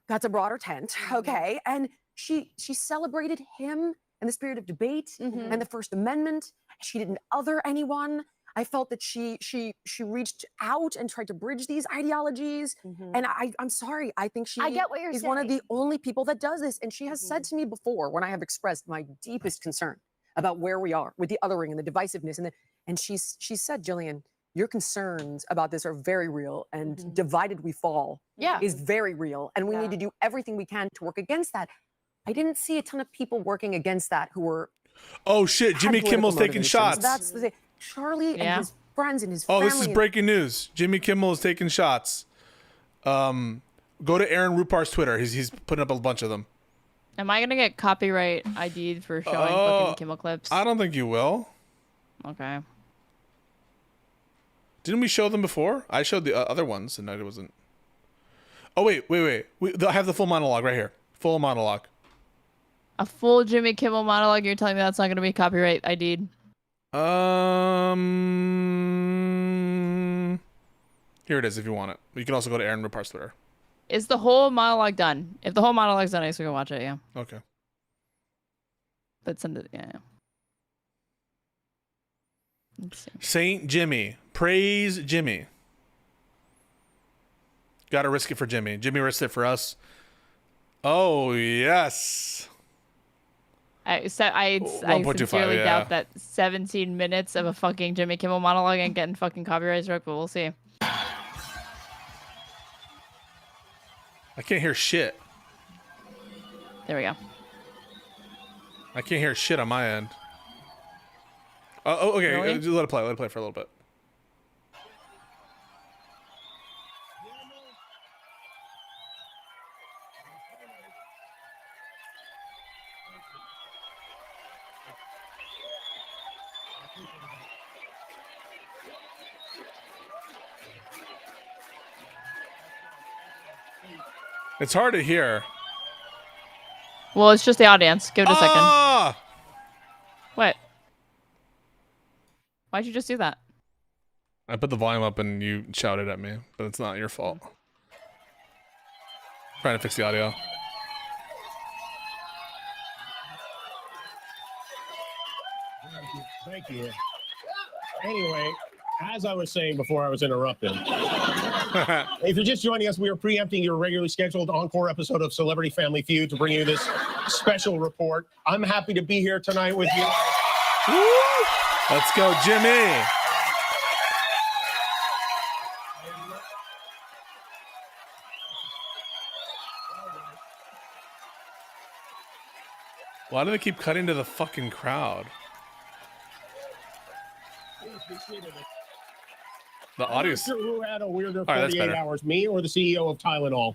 that's a broader tent, okay? And she celebrated him in the spirit of debate and the First Amendment. She didn't other anyone. I felt that she reached out and tried to bridge these ideologies. And I'm sorry, I think she I get what you're is one of the saying. only people that does this. And she has said to me before, when I have expressed my deepest concern about where we are with the othering and the divisiveness, and she said, Jillian, your concerns about this are very real, and divided we fall is very real. And we need to do everything we can to work against that. I didn't see a ton of people working against that who were. Oh shit, Jimmy had political Kimmel's taking motivations. shots. That's the thing. Charlie and his friends and his Oh, family. this is breaking news. Jimmy Kimmel is taking shots. Go to Aaron Rupar's Twitter. He's putting up a bunch of them. Am I gonna get copyright ID'd for showing fucking Kimmel clips? I don't think you will. Okay. Didn't we show them before? I showed the other ones, and it wasn't. Oh wait. I have the full monologue right here. Full monologue. A full Jimmy Kimmel monologue. You're telling me that's not gonna be copyright ID'd? Here it is. If you want it, you can also go to Aaron Rupar's Twitter. Is the whole monologue done? If the whole monologue's done, I guess we can watch it. Yeah. Okay. But send it. Yeah. Let's see. Saint Jimmy. Praise Jimmy. Gotta risk it for Jimmy. Jimmy risked it for us. Oh, yes. I 1.25, sincerely yeah. doubt that 17 minutes of a fucking Jimmy Kimmel monologue and getting fucking copyright struck, but we'll see. I can't hear shit. There we go. I can't hear shit on my end. Oh, okay. Really? Let it play. Let it play for a little bit. It's hard to hear. Well, it's just the audience. Give it a second. Ah! What? Why'd you just do that? I put the volume up and you shouted at me, but it's not your fault. Trying to fix the audio. Thank you. Anyway, as I was saying before I was interrupted, if you're just joining us, we are preempting your regularly scheduled encore episode of Celebrity Family Feud to bring you this special report. I'm happy to be here tonight with you. Woo! Let's go, Jimmy. Why do they keep cutting to the fucking crowd? The I'm audio. not sure who had a weirder All right, that's 48 better. hours, me or the CEO of Tylenol.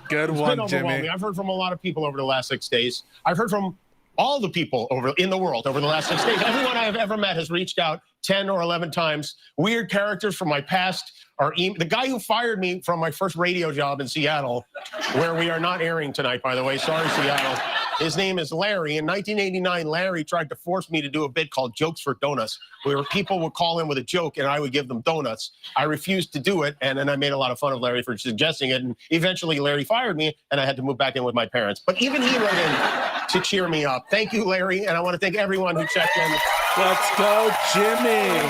Good It's one, been Jimmy. overwhelming. I've heard from a lot of people over the last 6 days. I've heard from all the people in the world over the last 6 days. Everyone I have ever met has reached out 10 or 11 times. Weird characters from my past are the guy who fired me from my first radio job in Seattle, where we are not airing tonight, by the way. Sorry, Seattle. His name is Larry. In 1989, Larry tried to force me to do a bit called Jokes for Donuts, where people would call in with a joke and I would give them donuts. I refused to do it, and then I made a lot of fun of Larry for suggesting it. And eventually, Larry fired me, and I had to move back in with my parents. But even he wrote in to cheer me up. Thank you, Larry, and I want to thank everyone who checked in. Let's go, Jimmy.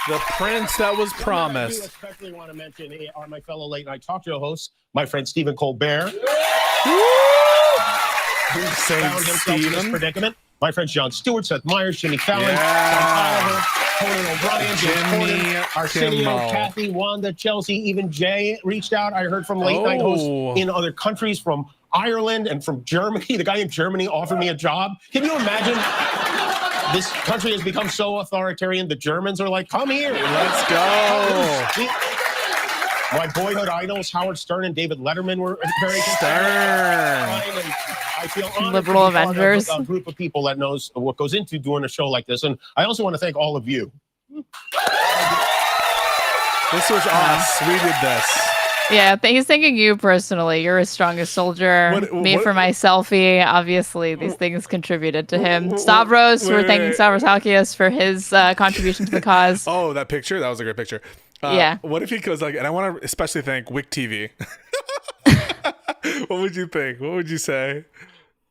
The prince that was I do promised. especially want to mention are my fellow late night talk show hosts, my friend Stephen Colbert, who Saint found himself in this Stephen. predicament. My friends Jon Stewart, Seth Meyers, Jimmy Fallon, Yeah. John Oliver, Conan O'Brien, James Jimmy Corden, Arsenio, Kimmel. Kathy, Wanda, Chelsea, even Jay reached out. I heard from late night hosts Oh. in other countries, from Ireland and from Germany. The guy in Germany offered me a job. Can you imagine? This country has become so authoritarian. The Germans are like, come here. Let's go. My boyhood idols, Howard Stern and David Letterman, were very Stern. I feel honored Liberal to be part of Avengers. a group of people that knows what goes into doing a show like this. And I also want to thank all of you. This was us. We did this. Yeah, he's thanking you personally. You're his strongest soldier. Me for my selfie. Obviously, these things contributed to him. Stavros, we're thanking Stavros Halkias for his contribution to the cause. Oh, that picture? That was a great picture. Yeah. What if he goes like, and I want to especially thank Wick TV. What would you think? What would you say?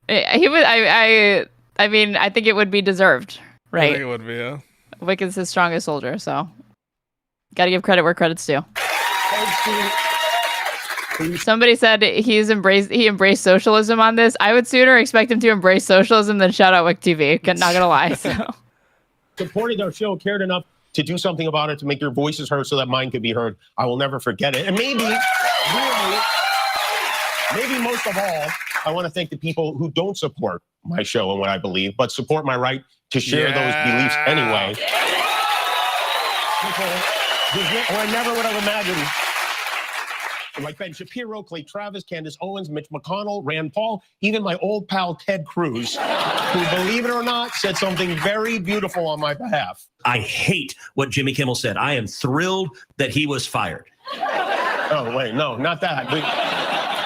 He would. I mean, I think it would be deserved, right? I think it would be. Yeah. Wick is his strongest soldier, so got to give credit where credit's due. Somebody said he embraced socialism on this. I would sooner expect him to embrace socialism than shout out Wick TV. Not gonna lie. So. Supported our show, cared enough to do something about it, to make your voices heard so that mine could be heard. I will never forget it. And maybe most of all, I want to thank the people who don't support my show and what I believe, but support my right to share those beliefs anyway. People who I never would have imagined, like Ben Shapiro, Clay Travis, Candace Owens, Mitch McConnell, Rand Paul, even my old pal Ted Cruz, who, believe it or not, said something very beautiful on my behalf. I hate what Jimmy Kimmel said. I am thrilled that he was fired. Oh, wait, no, not that.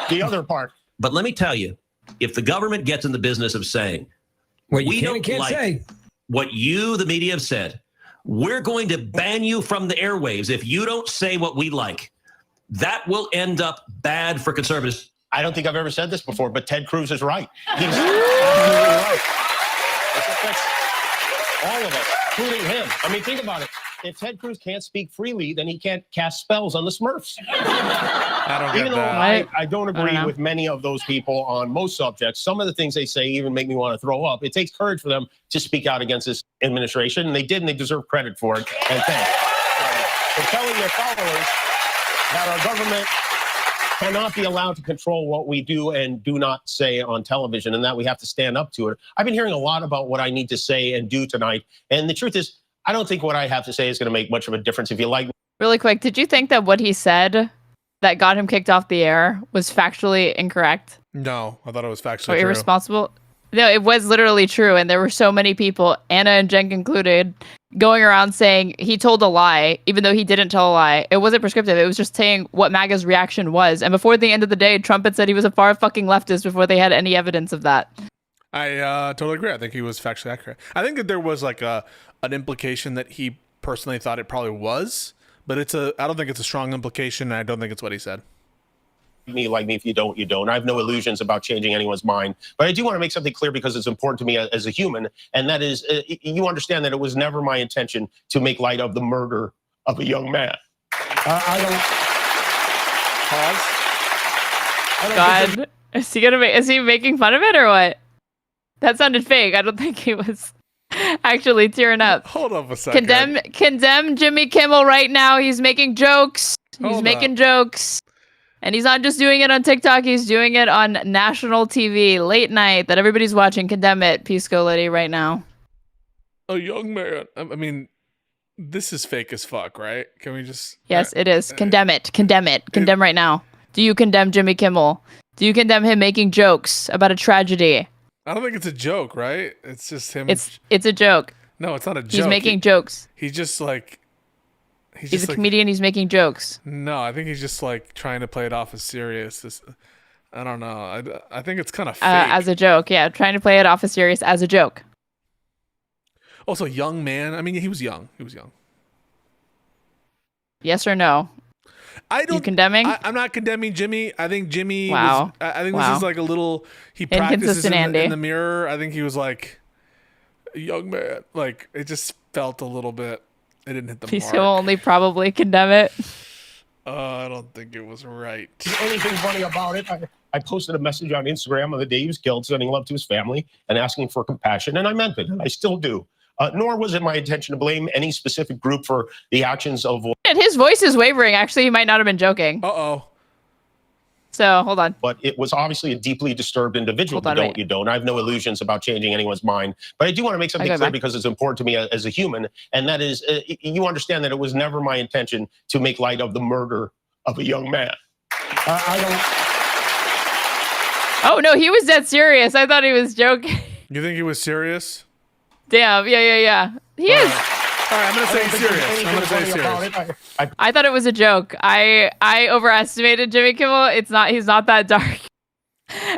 The other part. But let me tell you, if the government gets in the business of saying, well, you we can't don't like say what you, the media, have said, we're going to ban you from the airwaves if you don't say what we like. That will end up bad for conservatives. I don't think I've ever said this before, but Ted Cruz is right. He's absolutely right. That's all of us, including him. I mean, think about it. If Ted Cruz can't speak freely, then he can't cast spells on the Smurfs. I don't Even get though that. I don't agree with many of those people on most subjects, some of the things they say even make me want to throw up. It takes courage for them to speak out against this administration, and they did, and they deserve credit for it. And thanks. For telling their followers that our government cannot be allowed to control what we do and do not say on television, and that we have to stand up to it. I've been hearing a lot about what I need to say and do tonight, and the truth is, I don't think what I have to say is going to make much of a difference. If you like, Really quick, did you think that what he said that got him kicked off the air was factually incorrect No, I thought it was factually or true. irresponsible? No, it was literally true, and there were so many people, Anna and Jen included, going around saying he told a lie, even though he didn't tell a lie. It wasn't prescriptive. It was just saying what MAGA's reaction was. And before the end of the day, Trump had said he was a far fucking leftist before they had any evidence of that. I totally agree. I think he was factually accurate. I think that there was like an implication that he personally thought it probably was, but I don't think it's a strong implication, and I don't think it's what he said. Like me, if you don't, you don't. I have no illusions about changing anyone's mind. But I do want to make something clear because it's important to me as a human, and that is, you understand that it was never my intention to make light of the murder of a young man. I don't... God, is he making fun of it or what? That sounded fake. I don't think he was actually tearing up. Hold up a second. Condemn Jimmy Kimmel right now. He's making jokes. He's making jokes. And he's not just doing it on TikTok, he's doing it on national TV, late night, that everybody's watching. Condemn it, Pisco Lady, right now. A young man. I mean, this is fake as fuck, right? Can we just... Yes, it is. Condemn it. Condemn it. Condemn right now. Do you condemn Jimmy Kimmel? Do you condemn him making jokes about a tragedy? I don't think it's a joke, right? It's just him... It's a joke. No, it's not a joke. He's making jokes. He's just like... He's a comedian. He's making jokes. No, I think he's just like trying to play it off as serious. I don't know. I think it's kind of fake. As a joke, yeah. Trying to play it off as serious as a joke. Also, young man. I mean, he was young. He was young. Yes or no? You condemning? I'm not condemning Jimmy. I think Jimmy Wow. was... I think this is like a little... He practices in the mirror. I think he was like a young man. Like, it just felt a little bit... It didn't hit the Pisco mark. will only probably condemn it. I don't think it was right. The only thing funny about it, I posted a message on Instagram on the day he was killed, sending love to his family and asking for compassion, and I meant it, and I still do. Nor was it my intention to blame any specific group for the actions of... And his voice is wavering. Actually, he might not have been joking. Uh-oh. So, hold on. But it was obviously a deeply disturbed individual. Hold on, You don't. I have no illusions about changing anyone's mind. But I do want to make something clear because it's important to me as a human, and that is, you understand that it was never my intention to make light of the murder of a young man. I don't... Oh, no, he was dead serious. I thought he was joking. You think he was serious? Damn, yeah. He is. All right, I'm gonna say he's serious. I'm gonna say he's serious. I thought it was a joke. I overestimated Jimmy Kimmel. He's not that dark.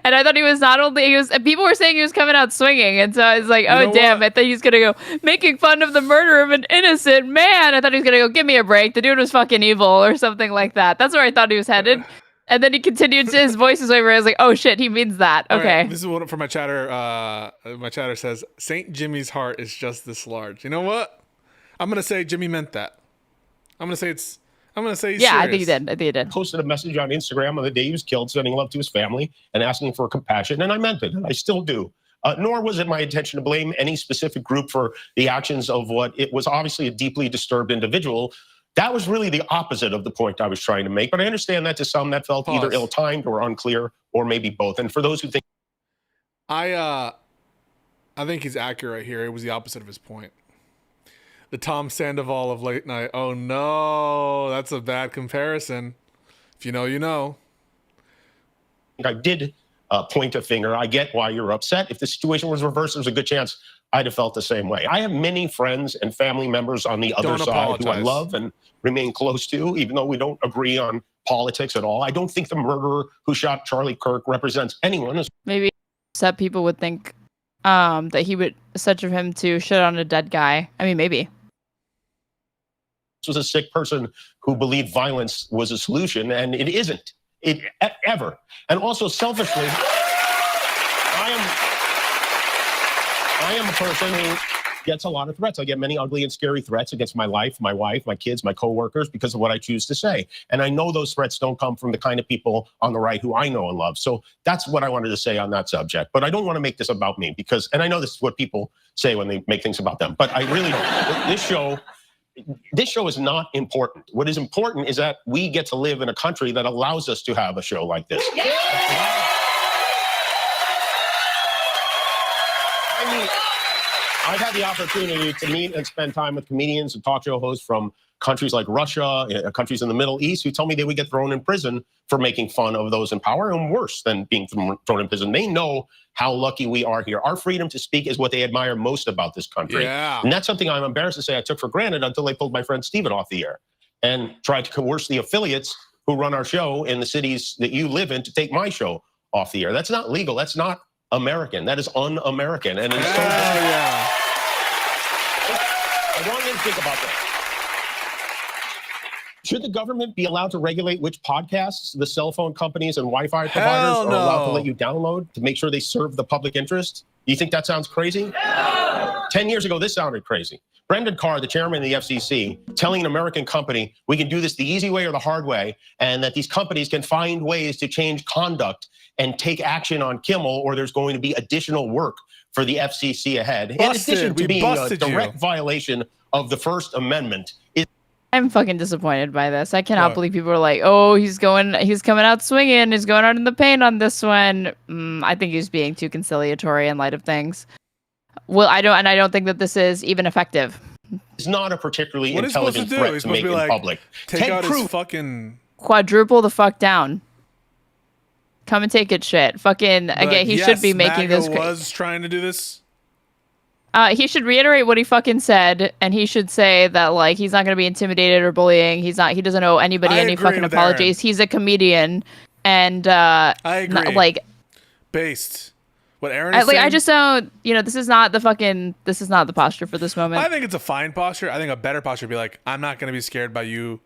And I thought he was not only people were saying he was coming out swinging, and so I was like, oh damn, I thought he was gonna go making fun of the murder of an innocent man. I thought he was gonna go, give me a break. The dude was fucking evil or something like that. That's where I thought he was headed. And then he continued to his voice was over. I was like, oh shit, he means that. All Okay. right, this is one from my chatter. My chatter says Saint Jimmy's heart is just this large. You know what? I'm gonna say Jimmy meant that. I'm gonna say he's Yeah, serious. I think he did. I think he did. Posted a message on Instagram on the day he was killed, sending love to his family and asking for compassion, and I meant it, and I still do. Nor was it my intention to blame any specific group for the actions of what it was obviously a deeply disturbed individual. That was really the opposite of the point I was trying to make, but I understand that to some that felt either ill-timed or unclear, or maybe both. And for those who think, I think he's accurate here. It was the opposite of his point. The Tom Sandoval of late night. Oh no, that's a bad comparison. If you know, you know. I did point a finger. I get why you're upset. If the situation was reversed, there's a good chance I'd have felt the same way. I have many friends and family members on the other side who I love and remain close to, even though we don't agree on politics at all. I don't think the murderer who shot Charlie Kirk represents anyone. Maybe upset people would think that he would such of him to shit on a dead guy. I mean, maybe. This was a sick person who believed violence was a solution, and it isn't. It ever. And also selfishly, I am a person who gets a lot of threats. I get many ugly and scary threats against my life, my wife, my kids, my coworkers because of what I choose to say. And I know those threats don't come from the kind of people on the right who I know and love. So that's what I wanted to say on that subject. But I don't want to make this about me because, and I know this is what people say when they make things about them, but I really don't. This show is not important. What is important is that we get to live in a country that allows us to have a show like this. Yeah. I mean, I've had the opportunity to meet and spend time with comedians and talk show hosts from countries like Russia, countries in the Middle East, who tell me they would get thrown in prison for making fun of those in power, and worse than being thrown in prison. They know how lucky we are here. Our freedom to speak is what they admire most about this country. Yeah. And that's something I'm embarrassed to say I took for granted until they pulled my friend Steven off the air and tried to coerce the affiliates who run our show in the cities that you live in to take my show off the air. That's not legal. That's not American. That is un-American. And it's so yeah. I want you to think about that. Should the government be allowed to regulate which podcasts the cell phone companies and Wi-Fi providers are allowed to let you download to make sure they serve the public interest? Do you think that sounds crazy? No! 10 years ago, this sounded crazy. Brendan Carr, the chairman of the FCC, telling an American company, we can do this the easy way or the hard way, and that these companies can find ways to change conduct and take action on Kimmel, or there's going to be additional work for the FCC ahead. In addition to being a direct violation of the First Amendment. I'm fucking disappointed by this. I cannot believe people are like, oh, he's coming out swinging. He's going out in the paint on this one. I think he's being too conciliatory in light of things. Well, I don't think that this is even effective. It's not a particularly What is he supposed to intelligent do? threat He's to supposed make to be in like, public. take Ted out Cruz, his fucking... Quadruple the fuck down. Come and take it, shit. Fucking, again, he should be making MAGA this... was trying to do this? He should reiterate what he fucking said, and he should say that, like, he's not going to be intimidated or bullying. He doesn't owe anybody any fucking apologies. He's a comedian, and I agree. Based. What Aaron is saying? I just don't, this is not the posture for this moment. I think it's a fine posture. I think a better posture would be like, I'm not going to be scared by you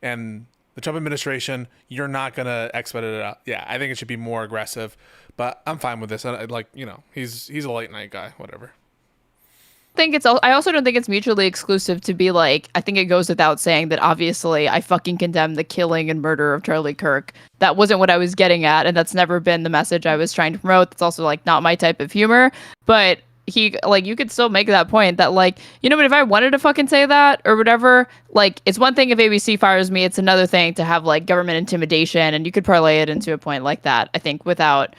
and the Trump administration. You're not going to expedite it out. Yeah, I think it should be more aggressive, but I'm fine with this. He's a late night guy, whatever. I also don't think it's mutually exclusive to be like, I think it goes without saying that obviously I fucking condemn the killing and murder of Charlie Kirk. That wasn't what I was getting at, and that's never been the message I was trying to promote. That's also like not my type of humor. But you could still make that point that but if I wanted to fucking say that or whatever, it's one thing if ABC fires me, it's another thing to have government intimidation, and you could parlay it into a point like that, I think, without,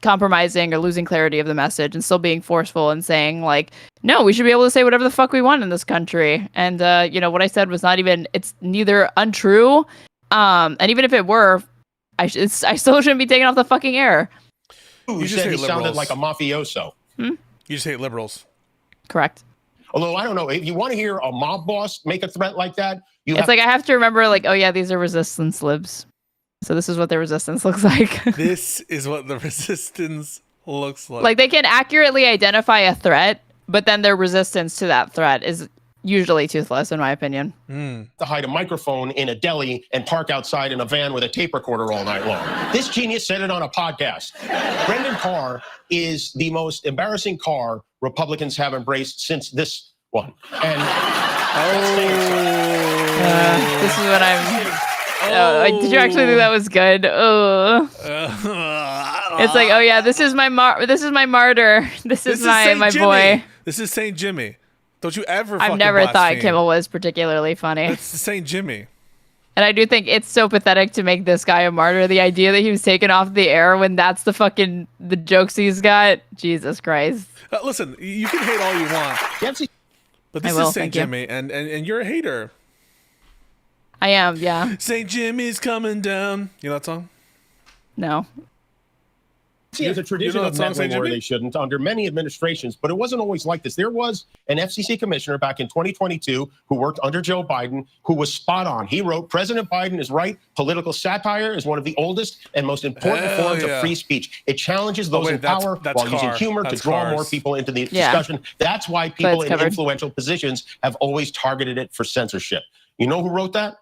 compromising or losing clarity of the message and still being forceful and saying no, we should be able to say whatever the fuck we want in this country. And what I said was it's neither untrue, and even if it were, I still shouldn't be taken off the fucking air. You said he sounded like a mafioso. You just hate liberals. Correct. Although I don't know, if you want to hear a mob boss make a threat like that, It's like I have to remember, like, oh yeah, these are resistance libs. So this is what the resistance looks like. This is what the resistance looks like. Like they can accurately identify a threat, but then their resistance to that threat is usually toothless, in my opinion. To hide a microphone in a deli and park outside in a van with a tape recorder all night long. This genius said it on a podcast. Brendan Carr is the most embarrassing car Republicans have embraced since this one. And this is what I'm. Oh, did you actually think that was good? Oh. It's like, oh yeah, this is my martyr. This is my Saint Jimmy. boy. This is Saint Jimmy. Don't you ever? I've fucking never thought blaspheme. Kimmel was particularly funny. It's Saint Jimmy. And I do think it's so pathetic to make this guy a martyr. The idea that he was taken off the air when that's the jokes he's got. Jesus Christ. Listen, you can hate all you want. But this is Saint Jimmy, and you're a hater. I am, yeah. Saint Jimmy's coming down. You know that song? No. There's a tradition of meddling where they shouldn't under many administrations, but it wasn't always like this. There was an FCC commissioner back in 2022 who worked under Joe Biden who was spot on. He wrote, President Biden is right. Political satire is one of the oldest and most important forms of free speech. It challenges those in power while using humor to draw more people into the discussion. That's why people in influential positions have always targeted it for censorship. You know who wrote that?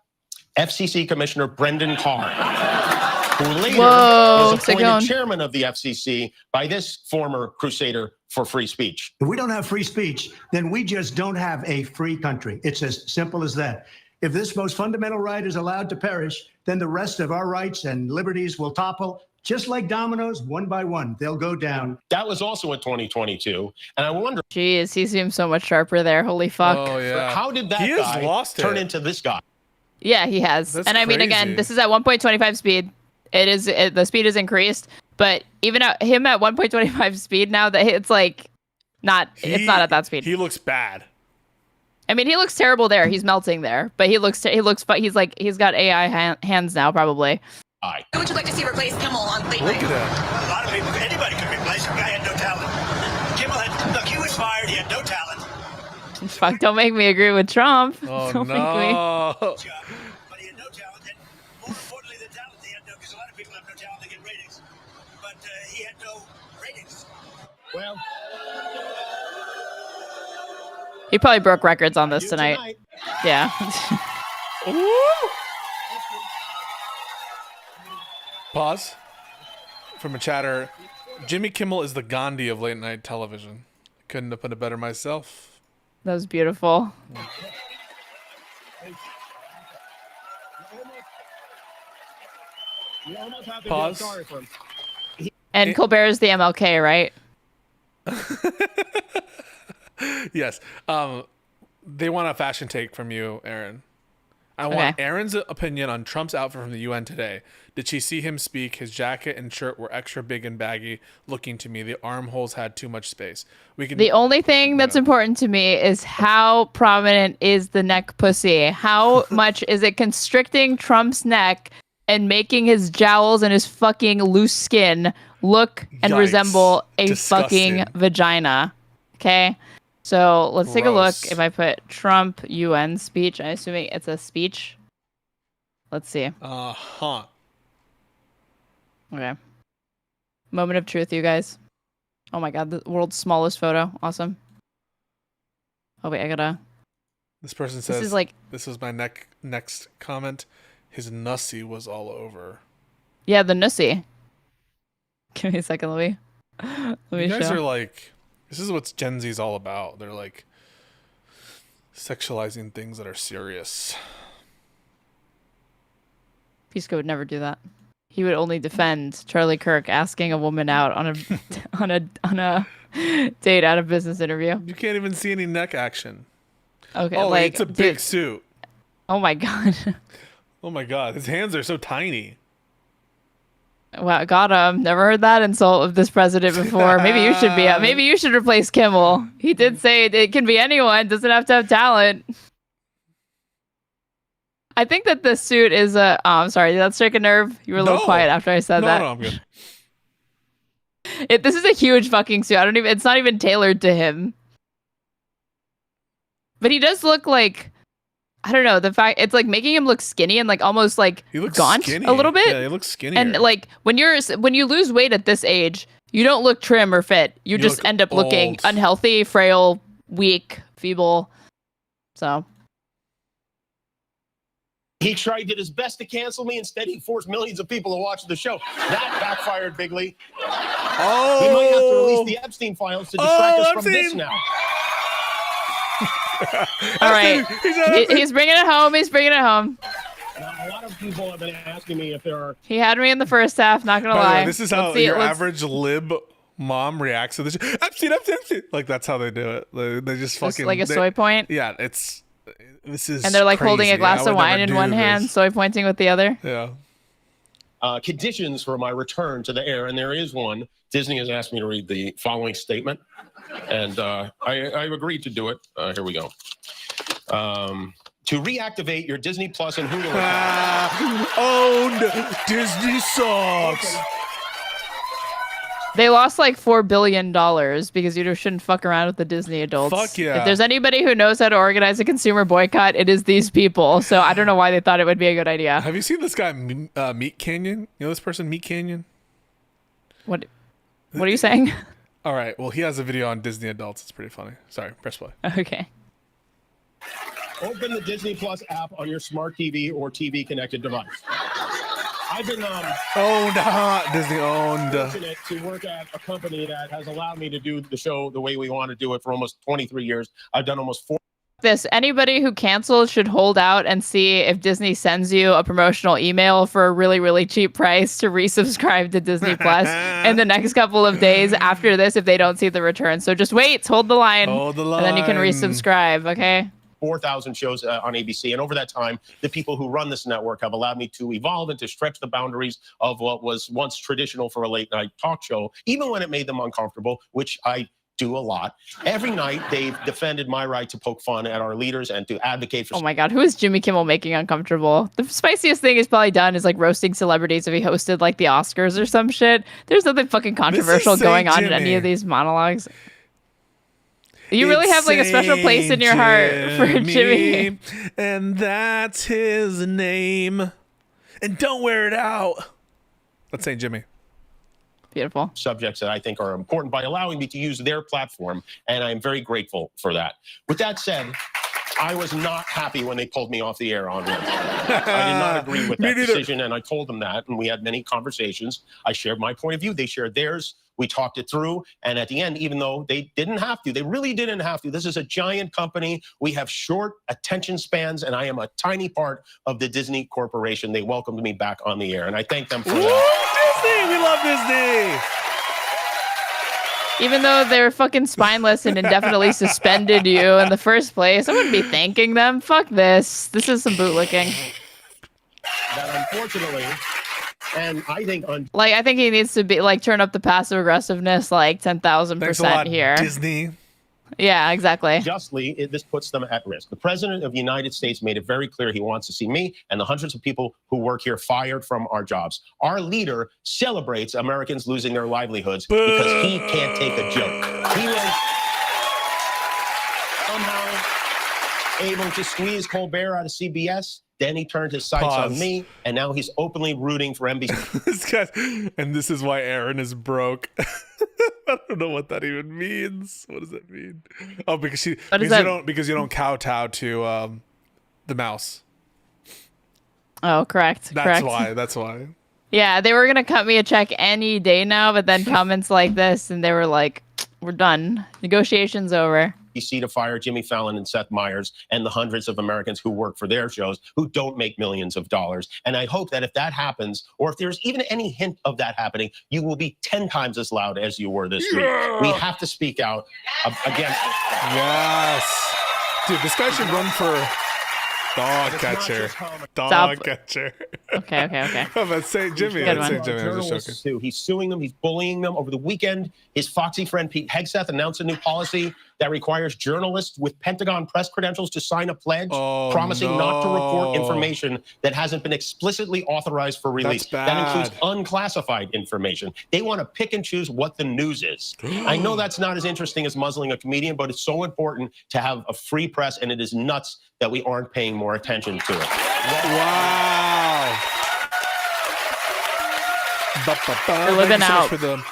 FCC Commissioner Brendan Carr, who later was appointed chairman of the FCC by this former crusader for free speech. If we don't have free speech, then we just don't have a free country. It's as simple as that. If this most fundamental right is allowed to perish, then the rest of our rights and liberties will topple. Just like dominoes, one by one, they'll go down. That was also in 2022. And I wonder. Jeez, he seems so much sharper there. Holy fuck. Oh, yeah. How did that guy turn into this guy? Yeah, he has. And I mean, again, this is at 1.25 speed. The speed is increased, but even at him at 1.25 speed now, that it's like it's not at that speed. He looks bad. I mean, he looks terrible there. He's melting there, but he's got AI hands now, probably. Who would you like to see replace Kimmel on late night? Look at that. A lot of people, anybody could replace him. Guy had no talent. Kimmel look, he was fired. He had no talent. Fuck, don't make me agree with Trump. Oh, Don't no. But he had no talent, and more importantly than talent, he had no, because a lot of people have no talent, they get ratings. But he had no ratings. Well, He probably broke records on this tonight. Yeah. Pause. From a chatter, Jimmy Kimmel is the Gandhi of late night television. Couldn't have put it better myself. That was beautiful. Pause. And Colbert is the MLK, right? Yes. They want a fashion take from you, Aaron. I want Aaron's opinion on Trump's outfit from the UN today. Did she see him speak? His jacket and shirt were extra big and baggy looking to me. The armholes had too much space. The only thing that's important to me is how prominent is the neck pussy? How much is it constricting Trump's neck and making his jowls and his fucking loose skin look and resemble a Disgusting. fucking vagina? Okay. So let's take a look. If I put Trump UN speech, I'm assuming it's a speech. Let's see. Uh-huh. Okay. Moment of truth, you guys. Oh my god, the world's smallest photo. Awesome. Oh wait, I gotta. This person says, is like- this is my next comment. His nussy was all over. Yeah, the nussy. Give me a second, let me You guys show. are like, this is what Gen Z's all about. They're like sexualizing things that are serious. Pisco would never do that. He would only defend Charlie Kirk asking a woman out on a date at a business interview. You can't even see any neck action. Okay, Oh, like it's a big suit. Oh my god. Oh my god, his hands are so tiny. Wow, got him. Never heard that insult of this president before. Maybe you should be. Maybe you should replace Kimmel. He did say it can be anyone. Doesn't have to have talent. I think that the suit is a. Oh, I'm sorry. Did that strike a nerve? You were a little quiet after I said that. No, I'm good. This is a huge fucking suit. I don't even. It's not even tailored to him. But he does look like, I don't know, the fact it's like making him look skinny and like almost like He looks gaunt skinny. a little bit. Yeah, he looks skinnier. And like when you lose weight at this age, you don't look trim or fit. You just look end up looking old. unhealthy, frail, weak, feeble. So He did his best to cancel me. Instead, he forced millions of people to watch the show. That backfired bigly. Oh, he might have to release the Epstein files to distract us from this Epstein. now. all right, he's bringing it home. He's bringing it home. Now, a lot of people have been asking me if there are. He had me in the first half. Not gonna By the way, lie. this is how Let's see- your let's- average lib mom reacts to this. Epstein. Like that's how they do it. They just fucking like a soy point. Yeah, this is. And they're like holding a crazy. glass I of would wine never in do one hand, this. soy pointing with the other. Yeah. Conditions for my return to the air, and there is one. Disney has asked me to read the following statement, and I've agreed to do it. Here we go. To reactivate your Disney Plus and Hulu account. Owned. Disney sucks. They lost like $4 billion because you shouldn't fuck around with the Disney adults. Fuck yeah. If there's anybody who knows how to organize a consumer boycott, it is these people. So I don't know why they thought it would be a good idea. Have you seen this guy, Meat Canyon? You know this person, Meat Canyon? What are you saying? All right. Well, he has a video on Disney adults. It's pretty funny. Sorry. Press play. Okay. Open the Disney Plus app on your smart TV or TV connected device. I've been Disney owned. fortunate to work at a company that has allowed me to do the show the way we want to do it for almost 23 years. I've done almost 4. Anybody who cancels should hold out and see if Disney sends you a promotional email for a really, really cheap price to resubscribe to Disney Plus in the next couple of days after this if they don't see the return. So just wait, hold the line, Hold the and then you can line. resubscribe, okay? 4,000 shows on ABC. And over that time, the people who run this network have allowed me to evolve and to stretch the boundaries of what was once traditional for a late night talk show, even when it made them uncomfortable, which I do a lot. Every night, they've defended my right to poke fun at our leaders and to advocate for. Oh my God, who is Jimmy Kimmel making uncomfortable? The spiciest thing he's probably done is like roasting celebrities if he hosted like the Oscars or some shit. There's nothing fucking controversial going on in any of these monologues. You really have like a special place in your heart for Jimmy. And that's his name. And don't wear it out. Let's say Jimmy. Beautiful. Subjects that I think are important by allowing me to use their platform. And I'm very grateful for that. With that said, I was not happy when they pulled me off the air on Wednesday. I did not agree with that decision, and I told them that, and we had many conversations. I shared my point of view. They shared theirs. We talked it through, and at the end, even though they didn't have to, they really didn't have to. This is a giant company. We have short attention spans, and I am a tiny part of the Disney Corporation. They welcomed me back on the air, and I thank them for that. Disney! We love Disney! Even though they're fucking spineless and indefinitely suspended you in the first place, I wouldn't be thanking them. Fuck this. This is some bootlicking. That unfortunately, and I think Like, I think he needs to be like turn up the passive aggressiveness like 10,000% here. Disney. Yeah, exactly. Justly, this puts them at risk. The president of the United States made it very clear he wants to see me and the hundreds of people who work here fired from our jobs. Our leader celebrates Americans losing their livelihoods because he can't take a joke. He was somehow able to squeeze Colbert out of CBS. Then he turned his sights on me, and now he's openly rooting for NBC. This guy, and this is why Aaron is broke. I don't know what that even means. What does that mean? Oh, because you don't kowtow to the mouse. Oh, correct. That's correct. That's why. Yeah, they were gonna cut me a check any day now, but then comments like this, and they were like, "We're done. Negotiations over." To fire Jimmy Fallon and Seth Meyers and the hundreds of Americans who work for their shows who don't make millions of dollars. And I hope that if that happens, or if there's even any hint of that happening, you will be 10 times as loud as you were this week. We have to speak out against this. Yes. Dude, this guy should run for dog catcher. Dog catcher. Okay. I'm about to say Jimmy. Good I'd say one. Jimmy. I was just joking. Journalists too. He's suing them. He's bullying them. Over the weekend, his foxy friend Pete Hegseth announced a new policy that requires journalists with Pentagon press credentials to sign a pledge promising not to report information that hasn't been explicitly authorized for release. That includes unclassified information. They want to pick and choose what the news is. I know that's not as interesting as muzzling a comedian, but it's so important to have a free press, and it is nuts that we aren't paying more attention to it. Wow. We're living Thank you so much out. for the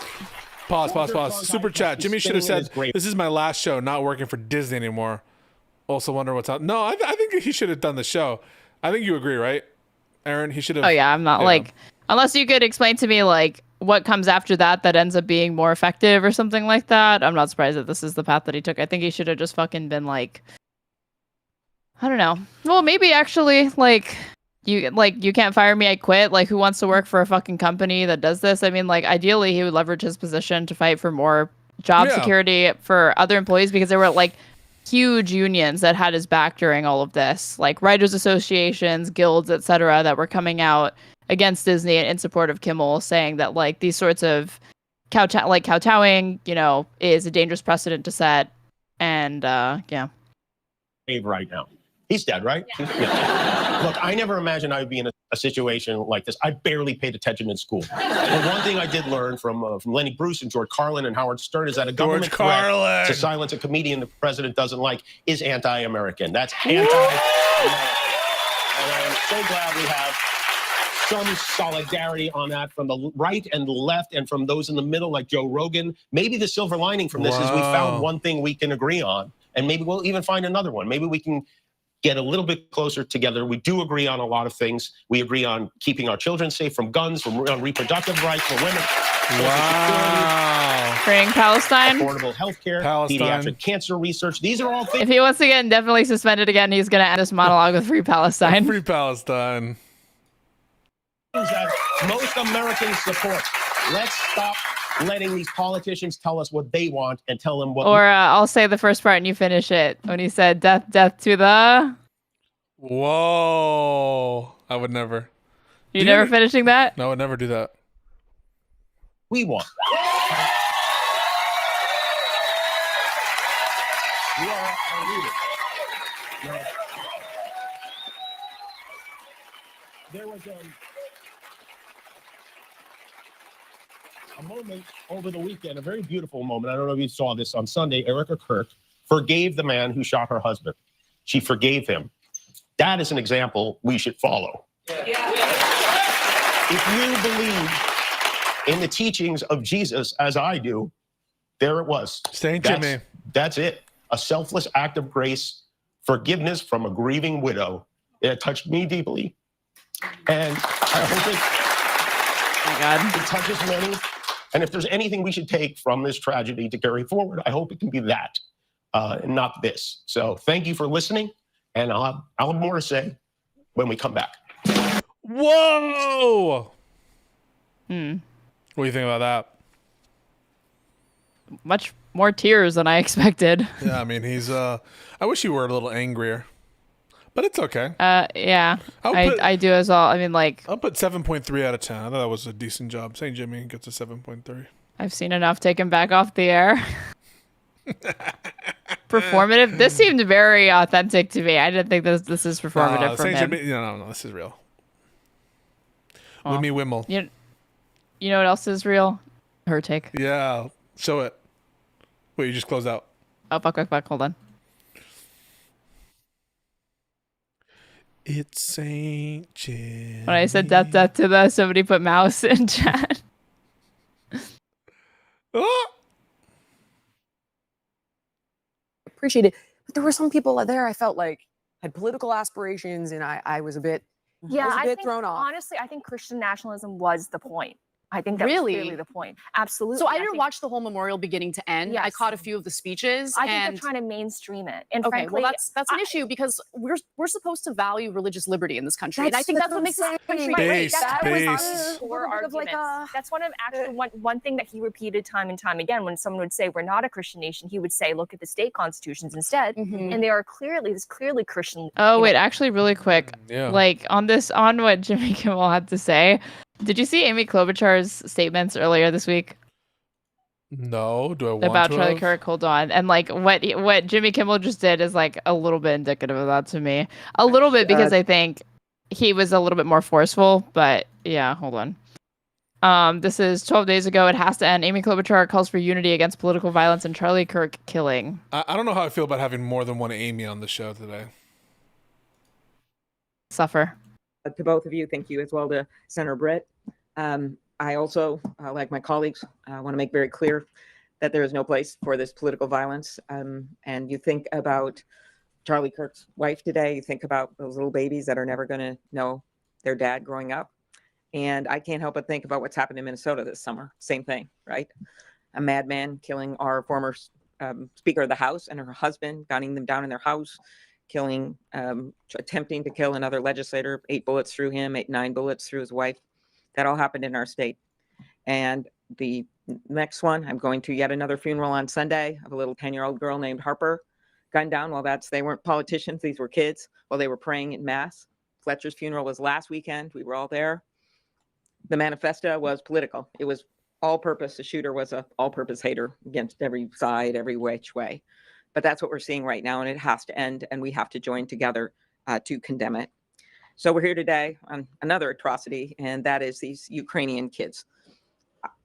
pause. Super chat. Jimmy should have said, "This is my last show. Not working for Disney anymore." Also wonder what's out. No, I think he should have done the show. I think you agree, right, Aaron? He should have. Oh yeah, I'm not like, unless you could explain to me like what comes after that ends up being more effective or something like that. I'm not surprised that this is the path that he took. I think he should have just fucking been like, I don't know. Well, maybe actually like you can't fire me, I quit. Like, who wants to work for a fucking company that does this? I mean, like, ideally he would leverage his position to fight for more job security for other employees, because there were like huge unions that had his back during all of this, like writers associations, guilds, etc., that were coming out against Disney and in support of Kimmel, saying that like these sorts of kowtowing, you know, is a dangerous precedent to set. And Right now. He's dead, right? Yeah. Look, I never imagined I would be in a situation like this. I barely paid attention in school. But one thing I did learn from Lenny Bruce and George Carlin and Howard Stern is that a government threat to silence a comedian the president doesn't like is anti-American. That's anti-American. And I am so glad we have some solidarity on that from the right and the left and from those in the middle like Joe Rogan. Maybe the silver lining from this is we found one thing we can agree on, and maybe we'll even find another one. Maybe we can get a little bit closer together. We do agree on a lot of things. We agree on keeping our children safe from guns, on reproductive rights for women. Wow. Freeing Palestine. Affordable healthcare, pediatric cancer research. These are all things. If he wants to get indefinitely suspended again, he's going to end this monologue with Free Palestine. Free Palestine. That most Americans support. Let's stop letting these politicians tell us what they want and tell them what. Or I'll say the first part and you finish it. When he said death to the. Whoa. I would never. You never finishing that? No, I would never do that. We want. You are our leader. Now, there was a moment over the weekend, a very beautiful moment. I don't know if you saw this on Sunday. Erica Kirk forgave the man who shot her husband. She forgave him. That is an example we should follow. If you believe in the teachings of Jesus, as I do, there it was. Saint Jimmy. That's it. A selfless act of grace, forgiveness from a grieving widow. It touched me deeply. And I hope it touches many. And if there's anything we should take from this tragedy to carry forward, I hope it can be that, and not this. So thank you for listening, and I'll have more to say when we come back. Whoa! What do you think about that? Much more tears than I expected. Yeah, I mean, he's, I wish he were a little angrier. But it's okay. Yeah, I do as well. I mean, like, I'll put 7.3 out of 10. I thought that was a decent job. St. Jimmy gets a 7.3. I've seen enough. Take him back off the air. Performative. This seemed very authentic to me. I didn't think this is performative from St. him. Jimmy, no, this is real. Wimmy Wimmel. You know what else is real? HerTake. Yeah, show it. Wait, you just closed out. Oh, fuck. Hold on. It's St. Jimmy. When I said death to the, somebody put mouse in chat. Appreciate it. But there were some people there I felt like had political aspirations, and I was a bit, Yeah, I was a I bit think, thrown off. honestly, I think Christian nationalism was the point. I think that was Really? clearly the point. Absolutely. So I didn't watch the whole memorial beginning to end. I Yes. caught a few of the speeches. I think and they're trying to mainstream it. And okay, frankly, well that's an issue because we're supposed to value religious liberty in this country, and I think that's what makes this I'm country saying. great. That was Base. his core arguments. That's one of actually one thing that he repeated time and time again. When someone would say we're not a Christian nation, he would say, look at the state constitutions instead, and they are clearly Christian. Oh wait, actually, really quick, Yeah. like on what Jimmy Kimmel had to say. Did you see Amy Klobuchar's statements earlier this week No, do I want about to Charlie have? Kirk? Hold on, and like what Jimmy Kimmel just did is like a little bit indicative of that to me. A little bit because I think he was a little bit more forceful. But yeah, hold on. This is 12 days ago. It has to end. Amy Klobuchar calls for unity against political violence and Charlie Kirk killing. I don't know how I feel about having more than one Amy on the show today. Suffer. To both of you, thank you as well to Senator Britt. I also, like my colleagues, want to make very clear that there is no place for this political violence. And you think about Charlie Kirk's wife today, you think about those little babies that are never going to know their dad growing up. And I can't help but think about what's happened in Minnesota this summer. Same thing, right? A madman killing our former Speaker of the House and her husband, gunning them down in their house, killing, attempting to kill another legislator, 8 bullets through him, 9 bullets through his wife. That all happened in our state. And the next one, I'm going to yet another funeral on Sunday of a little 10-year-old girl named Harper, gunned down. Well, they weren't politicians, these were kids while they were praying in mass. Fletcher's funeral was last weekend. We were all there. The manifesto was political. It was all purpose. The shooter was an all-purpose hater against every side, every which way. But that's what we're seeing right now, and it has to end, and we have to join together to condemn it. So we're here today on another atrocity, and that is these Ukrainian kids.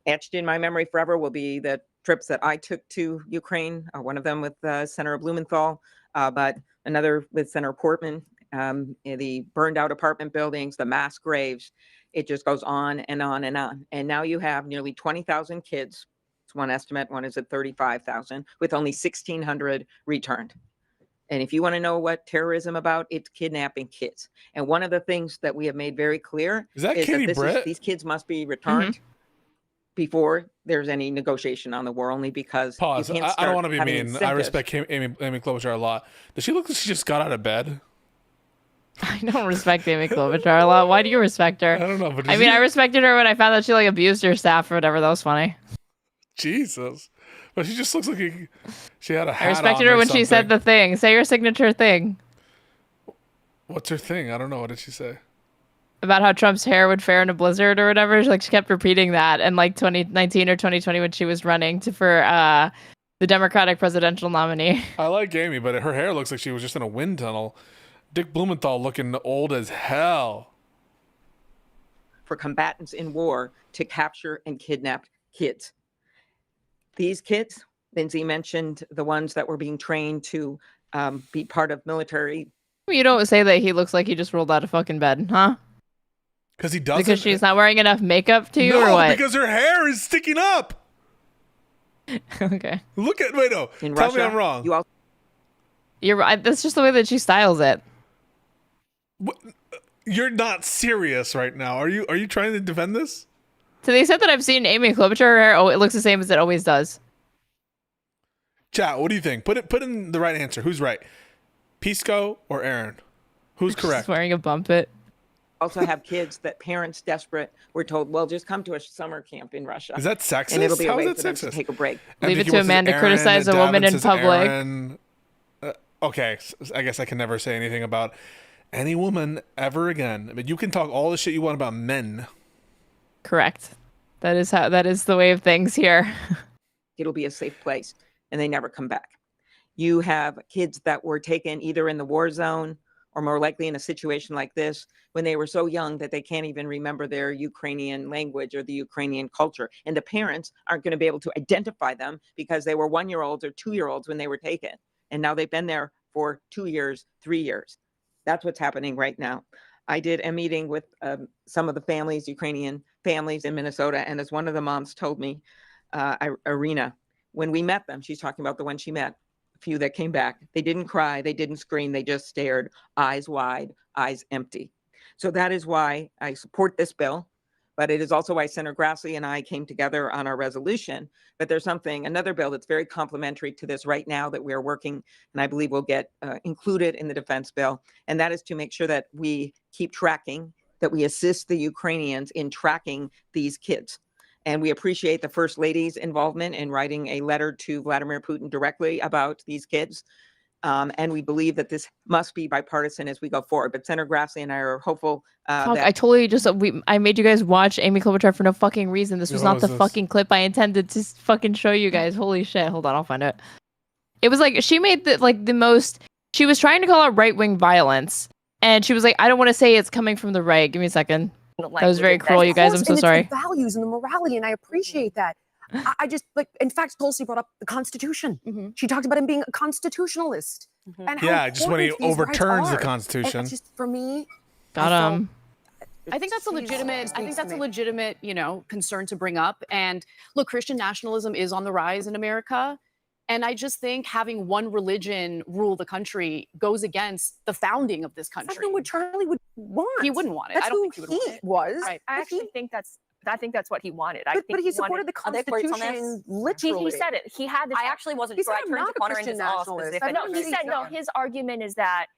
Etched in my memory forever will be the trips that I took to Ukraine, one of them with Senator Blumenthal, but another with Senator Portman, the burned out apartment buildings, the mass graves. It just goes on and on and on. And now you have nearly 20,000 kids. It's one estimate, one is at 35,000, with only 1,600 returned. And if you want to know what terrorism about, it's kidnapping kids. And one of the things that we have made very clear is that these kids must be returned before there's any negotiation on the war, only because Pause. you can't I don't want to be having mean. I incentives. respect Amy Klobuchar a lot. Does she look like she just got out of bed? I don't respect Amy Klobuchar a lot. Why do you respect her? I don't know. But I mean, I respected her when I found out she like abused her staff or whatever. That was funny. Jesus. But she just looks like she had a hat I respected on her or when she said something. the thing. Say your signature thing What's her thing? I don't know. What did she say? about how Trump's hair would fare in a blizzard or whatever. She kept repeating that in like 2019 or 2020 when she was running for the Democratic presidential nominee. I like Amy, but her hair looks like she was just in a wind tunnel. Dick Blumenthal looking old as hell. For combatants in war to capture and kidnap kids. These kids, Lindsay mentioned the ones that were being trained to be part of military. You don't say that he looks like he just rolled out of fucking bed, huh? Because he doesn't. Because she's not wearing enough makeup to you, No, or what? because her hair is sticking up. Okay. Look at wait no. In Tell me Russia, I'm wrong. You're right. That's just the way that she styles it. You're not serious right now. Are you trying to defend this? To the extent that I've seen Amy Klobuchar, her hair, it looks the same as it always does. Chat, what do you think? Put in the right answer. Who's right? Pisco or Aaron? Who's correct? She's wearing a bumpet. Also have kids that parents desperate were told, well, just come to a summer camp in Russia. Is that sexist? And it'll be a How is way that for them to sexist? take a break. Leave it to a man to criticize a woman in public. Okay, I guess I can never say anything about any woman ever again. But you can talk all the shit you want about men. Correct. That is the way of things here. It'll be a safe place, and they never come back. You have kids that were taken either in the war zone or more likely in a situation like this when they were so young that they can't even remember their Ukrainian language or the Ukrainian culture. And the parents aren't going to be able to identify them because they were 1-year-olds or 2-year-olds when they were taken. And now they've been there for 2 years, 3 years. That's what's happening right now. I did a meeting with some of the families, Ukrainian families in Minnesota. And as one of the moms told me, Irina, when we met them, she's talking about the one she met, a few that came back. They didn't cry. They didn't scream. They just stared, eyes wide, eyes empty. So that is why I support this bill. But it is also why Senator Grassley and I came together on our resolution. But there's another bill that's very complementary to this right now that we're working, and I believe will get included in the defense bill. And that is to make sure that we keep tracking, that we assist the Ukrainians in tracking these kids. And we appreciate the First Lady's involvement in writing a letter to Vladimir Putin directly about these kids. And we believe that this must be bipartisan as we go forward. But Senator Grassley and I are hopeful Fuck, that I totally just I made you guys watch Amy Klobuchar for no fucking reason. This was What not was the this? fucking clip I intended to fucking show you guys. Holy shit! Hold on, I'll find it. It was like she made the most. She was trying to call out right wing violence, and she was like, "I don't want to say it's coming from the right." Give me a second. That was very cruel, you guys. I'm so and sorry. It's the values and the morality, and I appreciate that. I just like, in fact, Tulsi brought up the Constitution. She talked about him being a constitutionalist. And how Yeah, just when he important these rights overturns the are. Constitution. And just for me, Got I felt- him. I think that's a legitimate. I think that's a legitimate, concern to bring up. And look, Christian nationalism is on the rise in America, and I just think having one religion rule the country goes against the founding of this country. That's not what Charlie would want. He wouldn't want it. That's I don't who think he would want it. was. I actually think that's what he wanted. I But, think but he supported wanted, the Constitution literally. He said it. He had this. I actually wasn't He sure. said, I "I'm turned not to a Connor and Christian just asked nationalist." specific. No, he said no. His argument is that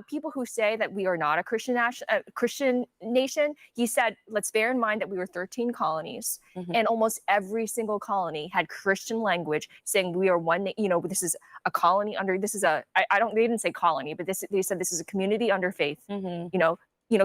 people who say that we are not a Christian nation, he said, let's bear in mind that we were 13 colonies, and almost every single colony had Christian language saying we are one. This is a colony under. This is a. I don't. They didn't say colony, but they said this is a community under faith.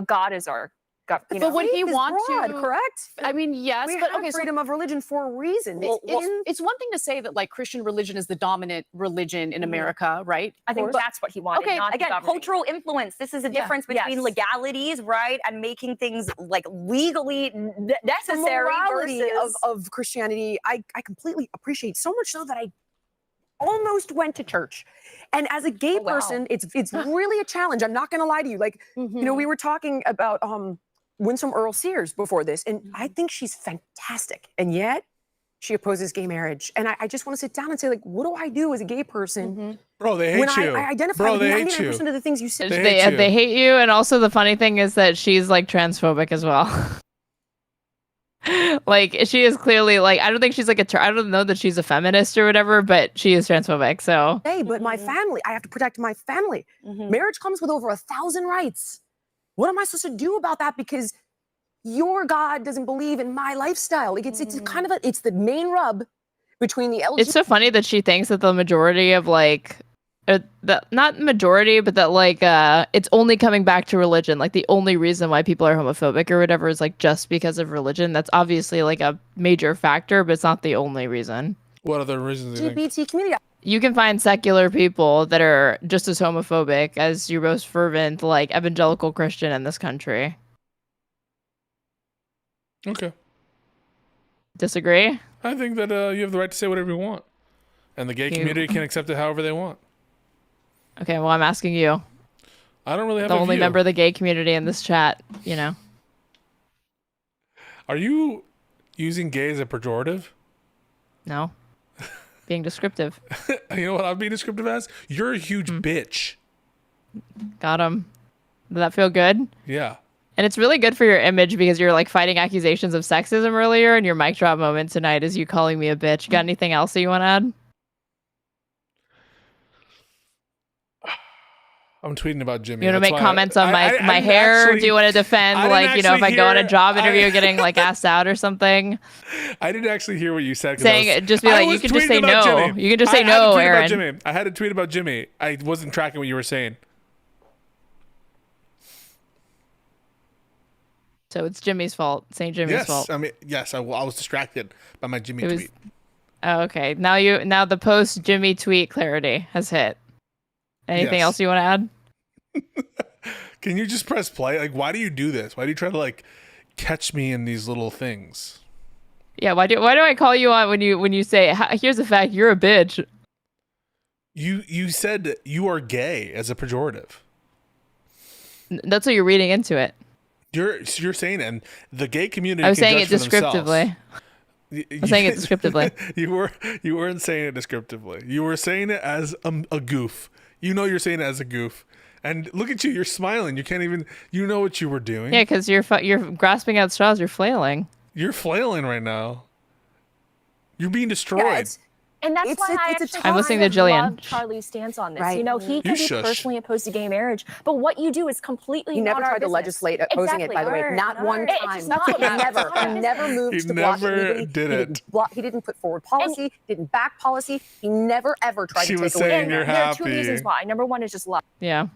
God is our. God, But would he Faith is want broad, to? correct? I mean, yes, We but have okay. freedom of religion for a reason. It's one thing to say that like Christian religion is the dominant religion in America, right? I think that's what he wanted. Okay, not the again, governing. cultural influence. This is a difference between Yes. legalities, right, and making things like legally The necessary morality versus of Christianity, I completely appreciate, so much so that I almost went to church. And as a gay person, it's really a challenge. I'm not going to lie to you. Like, we were talking about Winsome Earl Sears before this, and I think she's fantastic. And yet she opposes gay marriage. And I just want to sit down and say, like, what do I do as a gay person? Bro, they hate when you. I identify Bro, with they hate 99% you. of the things you said. They hate you, and also the funny thing is that she's like transphobic as well. Like she is clearly like I don't think she's like I don't know that she's a feminist or whatever, but she is transphobic. So Hey, but my family, I have to protect my family. Marriage comes with over 1,000 rights. What am I supposed to do about that? Because your God doesn't believe in my lifestyle. Like it's kind of it's the main rub between the LGBT. it's so funny that she thinks that the majority of like not majority, but that like it's only coming back to religion. Like the only reason why people are homophobic or whatever is like just because of religion. That's obviously like a major factor, but it's not the only reason. What other reasons do you think? LGBT community. You can find secular people that are just as homophobic as your most fervent like evangelical Christian in this country. Okay. Disagree? I think that you have the right to say whatever you want. And the gay community can accept it however they want. Okay, well I'm asking you. I don't really have The a only view. member of the gay community in this chat, you know. Are you using gay as a pejorative? No. Being descriptive. You know what I'm being descriptive as? You're a huge bitch. Got him. Did that feel good? Yeah. And it's really good for your image because you're like fighting accusations of sexism earlier, and your mic drop moment tonight is you calling me a bitch. Got anything else that you want to add? I'm tweeting about Jimmy. You want to That's make why comments on my didn't hair? actually- Do you want to defend, I didn't like, you know, if I actually go on a hear- job interview getting like asked out or something? I didn't actually hear what you said. 'Cause Saying just be like, you can just say no. You can just say no, Aaron. I had to tweet about Jimmy. I wasn't tracking what you were saying. So it's Jimmy's fault. St. Jimmy's Yes, fault. I mean, yes, I was distracted by my Jimmy It was- tweet. Oh, okay. Now the post Jimmy tweet clarity has hit. Anything Yes. else you want to add? Can you just press play? Like, why do you do this? Why do you try to like catch me in these little things? Yeah. Why do I call you on when you say here's the fact you're a bitch? You said you are gay as a pejorative. That's what you're reading into it. You're saying, and the gay community. I was can saying judge it for themselves. descriptively. I'm saying it descriptively. You weren't saying it descriptively. You were saying it as a goof. You know you're saying it as a goof, And look at you, you're smiling. You can't even, you know what you were doing. Yeah, because you're grasping at straws. You're flailing. You're flailing right now. You're being destroyed. And that's why I I'm actually listening kind to of Jillian. love Charlie's stance on this. Right. You know, he can be shush. personally opposed to gay marriage, but what you do is completely He never not our tried to business. legislate opposing it, by the way. Not one It's time. just not what matters. Never. It's not our He never business. moved He to block never it legally. did He it. didn't block. He didn't put forward policy. Didn't back policy. He never ever tried She to was take away. saying you're There are two happy. reasons why. Number one is just love. Yeah.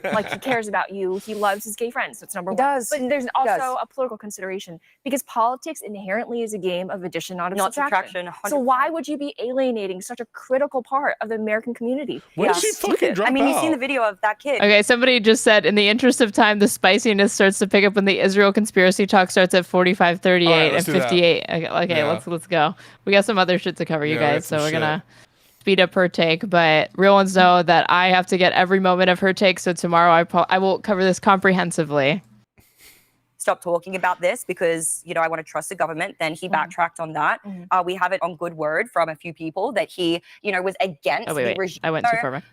Like he cares about you. He loves his gay friends. That's number He one. does. But there's He also does. a political consideration because politics inherently is a game of addition, not of Not subtraction. subtraction, So why would you be alienating such a critical part of the American community? When did she fucking drop I mean, you've seen out? the video of that kid. Okay, somebody just said, in the interest of time, the spiciness starts to pick up when the Israel conspiracy talk starts at 45:38 All right, and let's do that. 58. Okay, Yeah. let's go. We got some other shit to cover, you Yeah, we got guys, so some we're shit. gonna speed up HerTake. But real ones know that I have to get every moment of HerTake, so tomorrow I will cover this comprehensively. Stop talking about this because, you know, I want to trust the government. Then he backtracked on that. We have it on good word from a few people that he, you know, was against Oh the wait, regime. I went too far back.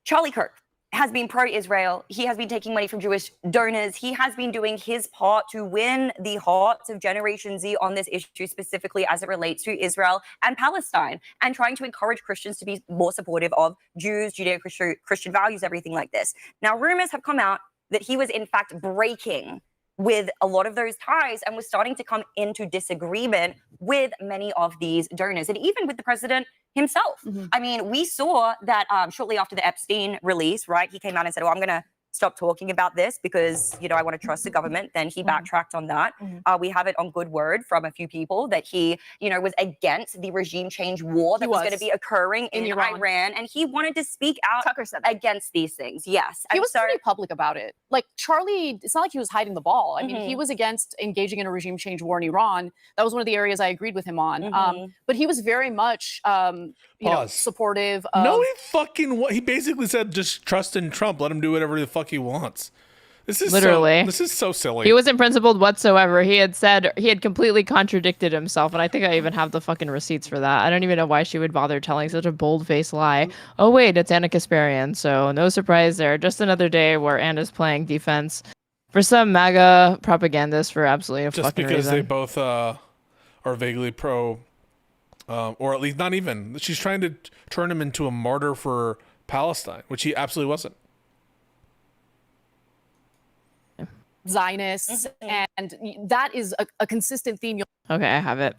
Charlie Kirk has been pro-Israel. He has been taking money from Jewish donors. He has been doing his part to win the hearts of Generation Z on this issue, specifically as it relates to Israel and Palestine, and trying to encourage Christians to be more supportive of Jews, Judeo-Christian values, everything like this. Now, rumors have come out that he was in fact breaking with a lot of those ties and was starting to come into disagreement with many of these donors and even with the president himself. I mean, we saw that shortly after the Epstein release, right, he came out and said, oh, I'm going to stop talking about this because, you know, I want to trust the government. Then he backtracked on that. We have it on good word from a few people that he, you know, was against the regime change war that was going to be occurring in Iran. And he wanted to speak out against these things. Yes. He And was so, pretty public about it. Like Charlie, it's not like he was hiding the ball. I mean, he Mhm. was against engaging in a regime change war in Iran. That was one of the areas I agreed with him on. Mhm. But he was very much, you know, Pause. supportive of. No, he basically said just trust in Trump. Let him do whatever the fuck he wants. This is Literally. this is so silly. He wasn't principled whatsoever. He had completely contradicted himself, and I think I even have the fucking receipts for that. I don't even know why she would bother telling such a bold-faced lie. Oh wait, it's Anna Kasparian, so no surprise there. Just another day where Anna's playing defense for some MAGA propagandists for absolutely no just fucking because reason. they both are vaguely pro, or at least not even. She's trying to turn him into a martyr for Palestine, which he absolutely wasn't. Zionists, and that is a consistent theme. Okay, I have it.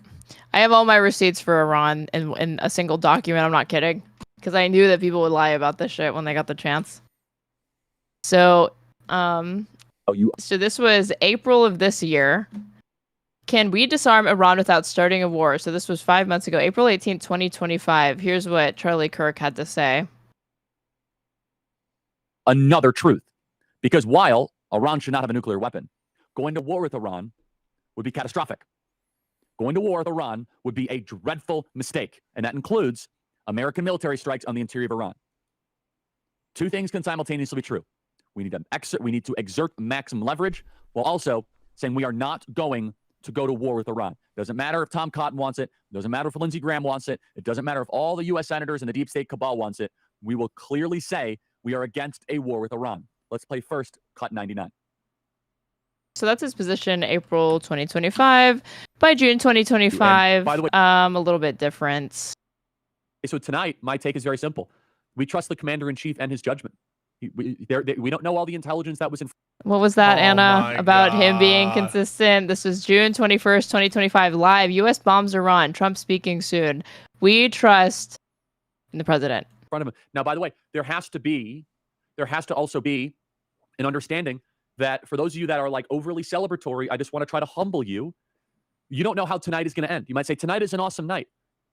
I have all my receipts for Iran in a single document. I'm not kidding, because I knew that people would lie about this shit when they got the chance. So, so this was April of this year. Can we disarm Iran without starting a war? So this was 5 months ago, April 18th, 2025. Here's what Charlie Kirk had to say. Another truth. Because while Iran should not have a nuclear weapon, going to war with Iran would be catastrophic. Going to war with Iran would be a dreadful mistake, and that includes American military strikes on the interior of Iran. Two things can simultaneously be true. We need to exert maximum leverage while also saying we are not going to go to war with Iran. Doesn't matter if Tom Cotton wants it. Doesn't matter if Lindsey Graham wants it. It doesn't matter if all the U.S. senators and the deep state cabal wants it. We will clearly say we are against a war with Iran. Let's play first Cut 99. So that's his position, April 2025. By June 2025, by the way, a little bit different. So tonight, my take is very simple. We trust the commander-in-chief and his judgment. We don't know all the intelligence that was in. What was that, Oh Anna? my About him being God. consistent. This was June 21st, 2025. Live. U.S. bombs Iran. Trump speaking soon. We trust in the president. In front of him. Now, by the way, there has to also be an understanding that for those of you that are like overly celebratory, I just want to try to humble you. You don't know how tonight is going to end. You might say tonight is an awesome night.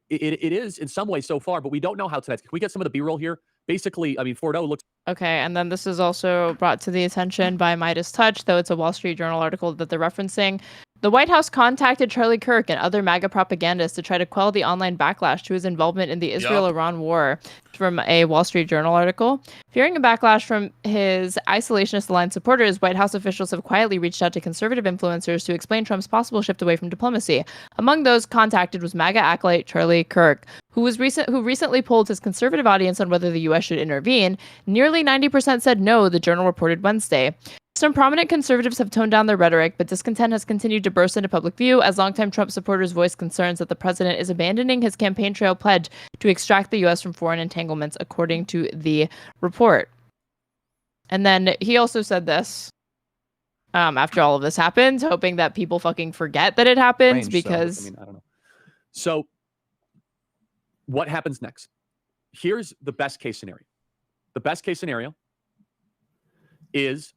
It is in some ways so far, but we don't know how tonight. Can we get some of the B-roll here? Basically, I mean, Fordo looks. Okay, and then this is also brought to the attention by Midas Touch, though it's a Wall Street Journal article that they're referencing. The White House contacted Charlie Kirk and other MAGA propagandists to try to quell the online backlash to his involvement in the Israel-Iran war, from a Wall Street Journal article. Fearing a backlash from his isolationist-aligned supporters, White House officials have quietly reached out to conservative influencers to explain Trump's possible shift away from diplomacy. Among those contacted was MAGA acolyte Charlie Kirk, who recently polled his conservative audience on whether the U.S. should intervene. Nearly 90% said no, the Journal reported Wednesday. Some prominent conservatives have toned down their rhetoric, but discontent has continued to burst into public view as longtime Trump supporters voiced concerns that the president is abandoning his campaign trail pledge to extract the U.S. from foreign entanglements, according to the report. And then he also said this after all of this happened, hoping that people fucking forget that it happened because... So, I mean, I don't know. So what happens next? Here's the best case scenario. The best case scenario is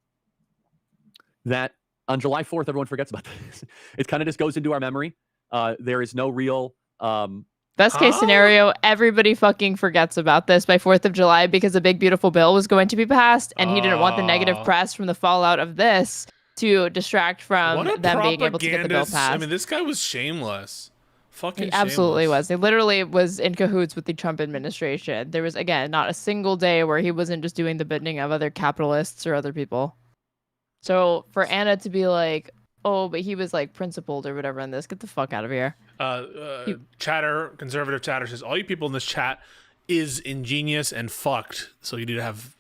that on July 4th, everyone forgets about this. It kind of just goes into our memory. There is no real... Best case scenario, everybody fucking forgets about this by 4th of July because a big, beautiful bill was going to be passed, and he didn't want the negative press from the fallout of this to distract from them being able to get the bill passed. I mean, this guy was shameless. Fucking He absolutely shameless. was. He literally was in cahoots with the Trump administration. There was, again, not a single day where he wasn't just doing the bidding of other capitalists or other people. So for Anna to be like, oh, but he was like principled or whatever in this, get the fuck out of here. Chatter, conservative chatter says, all you people in this chat is ingenious and fucked. So you need to have,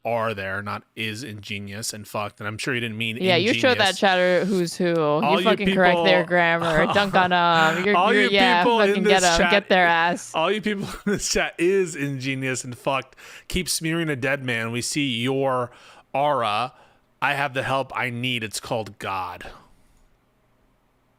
are there, not is ingenious and fucked. And I'm sure you didn't mean yeah, ingenious. you show that chatter who's who. All You fucking correct their grammar. Dunk on them. All you people fucking in get this them. chat, Get their ass. All you people in this chat is ingenious and fucked. Keep smearing a dead man. We see your aura. I have the help I need. It's called God.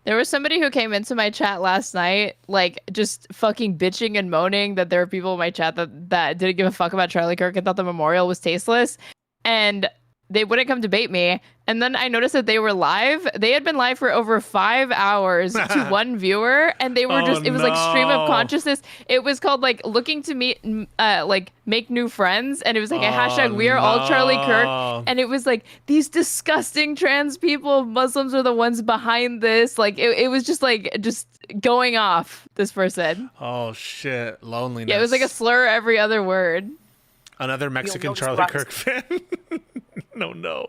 There was somebody who came into my chat last night, like just fucking bitching and moaning that there were people in my chat that didn't give a fuck about Charlie Kirk and thought the memorial was tasteless. And they wouldn't come debate me. And then I noticed that they were live. They had been live for over 5 hours to one viewer. And they were it was like stream of consciousness. It was called like looking to meet, like make new friends. And it was like a hashtag, we are all Charlie Kirk. And it was like, these disgusting trans people, Muslims are the ones behind this. Like it was just like, just going off, this person. Oh shit. Loneliness. Yeah, it was like a slur every other word. Another Mexican Charlie Kirk fan. No.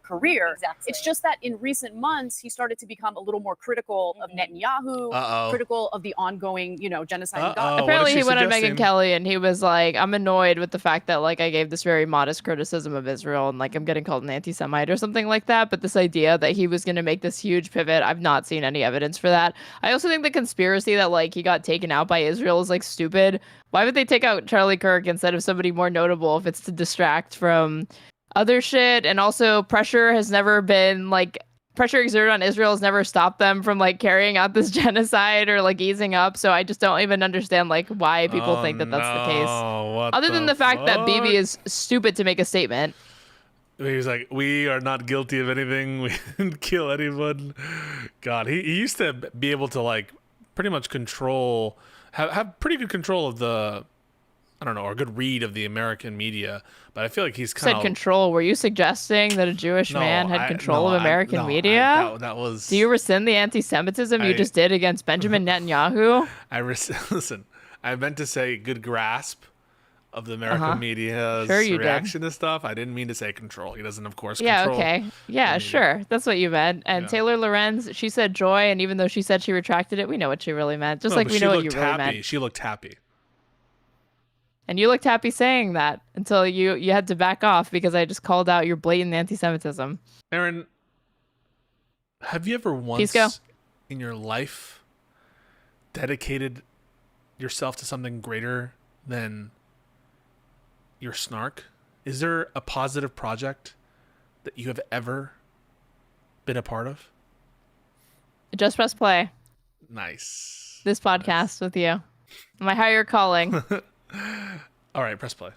Career. Exactly. It's just that in recent months, he started to become a little more critical of Netanyahu, critical of the ongoing, genocide in Gaza. Apparently he went on Megyn Kelly and he was like, I'm annoyed with the fact that like I gave this very modest criticism of Israel and like I'm getting called an anti-Semite or something like that. But this idea that he was going to make this huge pivot, I've not seen any evidence for that. I also think the conspiracy that like he got taken out by Israel is like stupid. Why would they take out Charlie Kirk instead of somebody more notable if it's to distract from other shit? And also pressure exerted on Israel has never stopped them from like carrying out this genocide or like easing up. So I just don't even understand like why people think that that's the case. Other than the fact that Bibi is stupid to make a statement. He was like, we are not guilty of anything. We didn't kill anyone. God, he used to be able to like pretty much control, have pretty good control of the, I don't know, or a good read of the American media, but I feel like he's kind of... Said control. Were you suggesting that a Jewish man had control of American media? That was... Do you rescind the anti-Semitism you just did against Benjamin Netanyahu? Listen, I meant to say good grasp of the American media's reaction to stuff. I didn't mean to say control. He doesn't, of course, control. Yeah, okay. Yeah, sure. That's what you meant. And Taylor Lorenz, she said joy, and even though she said she retracted it, we know what she really meant. Just like we know what you really meant. She looked happy. And you looked happy saying that until you had to back off because I just called out your blatant anti-Semitism. Aaron, have you ever once Pisco? In your life dedicated yourself to something greater than your snark? Is there a positive project that you have ever been a part of? Just press play. Nice. This podcast with you. My higher calling. All right, press play.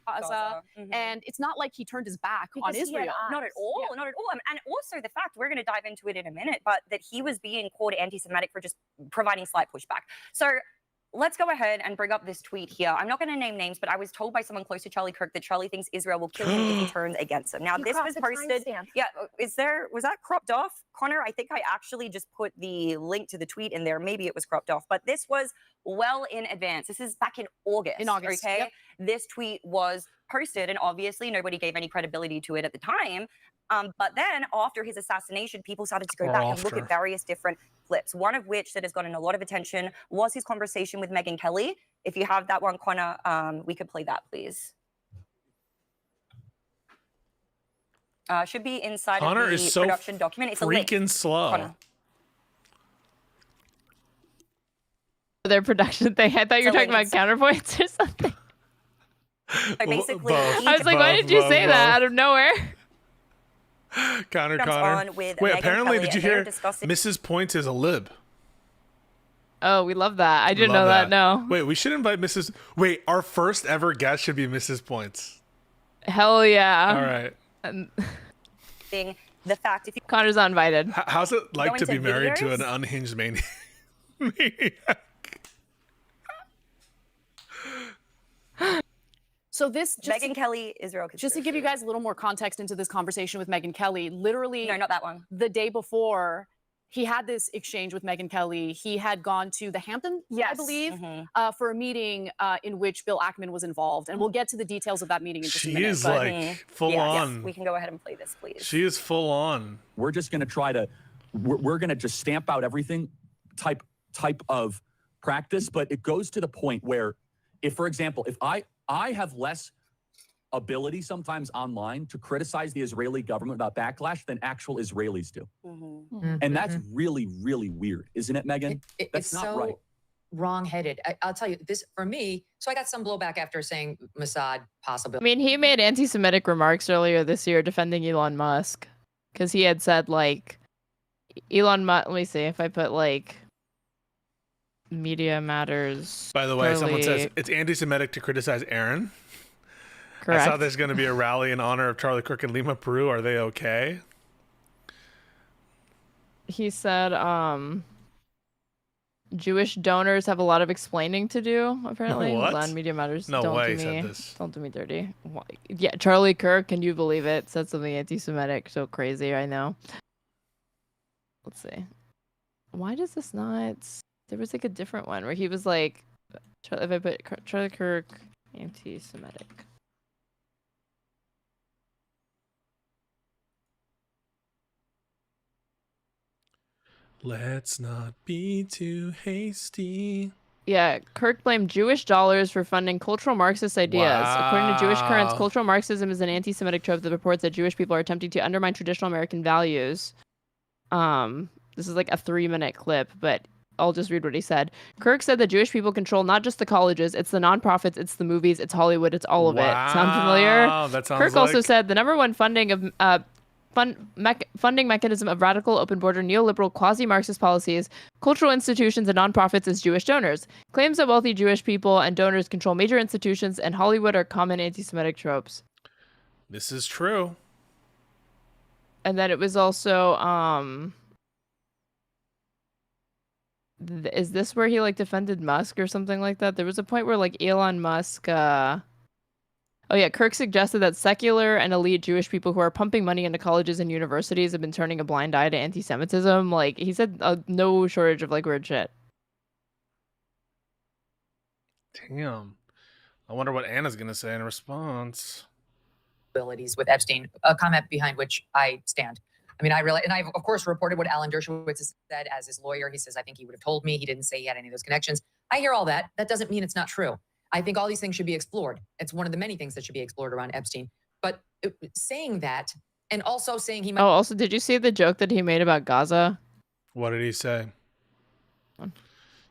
Gaza, and it's not like he turned his back on Israel. Not at all, not at all. And also the fact, we're going to dive into it in a minute, but that he was being called anti-Semitic for just providing slight pushback. So let's go ahead and bring up this tweet here. I'm not going to name names, but I was told by someone close to Charlie Kirk that Charlie thinks Israel will kill him if he turns against him. Now, You this cropped was the posted. timestamp. Yeah, was that cropped off, Connor? I think I actually just put the link to the tweet in there. Maybe it was cropped off, but this was well in advance. This is back in August. Okay, yep. This tweet was posted, and obviously nobody gave any credibility to it at the time. But then after his assassination, people started to go back and look at various different clips, one of which that has gotten a lot of attention was his conversation with Megyn Kelly. If you have that one, Connor, we could play that, please. Should be inside Connor of the is so production document. It's a link. freaking slow. Connor. Their production thing. I thought you were So talking about counterpoints or something. So basically, I was like, why did you say that out of nowhere? Connor. on with Wait, Megyn apparently, Kelly, did you and they're hear discussing- Mrs. Points is a lib? Oh, we love that. I didn't Love know that. No. Wait, we should invite Mrs. Wait, our first ever guest should be Mrs. Points. Hell yeah. All right. The fact if you Connor's not invited. How's it like Go to be into married to videos? an unhinged maniac? So this just Megyn Kelly, Israel. Just to give you guys a little more context into this conversation with Megyn Kelly, literally No, not that one. the day before he had this exchange with Megyn Kelly, he had gone to the Hamptons, I believe, for a meeting in which Bill Ackman was involved. And we'll get to the details of that meeting in just a She minute. is but- like full Yes, on. we can go ahead and play this, please. She is full on. We're just going to try to, we're going to just stamp out everything type of practice. But it goes to the point where if, for example, if I have less ability sometimes online to criticize the Israeli government about backlash than actual Israelis do. And that's really, really weird, isn't it, Megan? That's It's not so right. wrong-headed. I'll tell you this for me. So I got some blowback after saying Mossad possible. I mean, he made anti-Semitic remarks earlier this year defending Elon Musk because he had said like Elon Musk. Let me see if I put like Media Matters. By the way, someone says Charlie- it's anti-Semitic to criticize Aaron. I Correct. saw there's going to be a rally in honor of Charlie Kirk in Lima, Peru. Are they okay? He said Jewish donors have a lot of explaining to do, apparently. What? Hold on, Media Matters. No don't way do he me, said this. Don't do me dirty. Why- Yeah, Charlie Kirk, can you believe it? Said something anti-Semitic. So crazy, I know. Let's see. Why does this not... There was like a different one where he was like... If I put Charlie Kirk, anti-Semitic. Let's not be too hasty. Yeah, Kirk blamed Jewish dollars for funding cultural Marxist ideas. According to Jewish Currents, Wow. cultural Marxism is an anti-Semitic trope that reports that Jewish people are attempting to undermine traditional American values. This is like a 3-minute clip, but I'll just read what he said. Kirk said that Jewish people control not just the colleges, it's the nonprofits, it's the movies, it's Hollywood, it's all of it. Sound familiar? Wow, that sounds Kirk also like- said the number one funding mechanism of radical open border neoliberal quasi-Marxist policies, cultural institutions, and nonprofits is Jewish donors. Claims that wealthy Jewish people and donors control major institutions and Hollywood are common anti-Semitic tropes. This is true. And then it was also is this where he like defended Musk or something like that? There was a point where like Elon Musk Oh yeah, Kirk suggested that secular and elite Jewish people who are pumping money into colleges and universities have been turning a blind eye to anti-Semitism. Like he said, no shortage of like weird shit. Damn. I wonder what Anna's going to say in response. Abilities with Epstein, a comment behind which I stand. I mean, I really, and I've of course reported what Alan Dershowitz has said as his lawyer. He says, I think he would have told me. He didn't say he had any of those connections. I hear all that. That doesn't mean it's not true. I think all these things should be explored. It's one of the many things that should be explored around Epstein. But saying that, and also saying he might. Oh, also, did you see the joke that he made about Gaza? What did he say?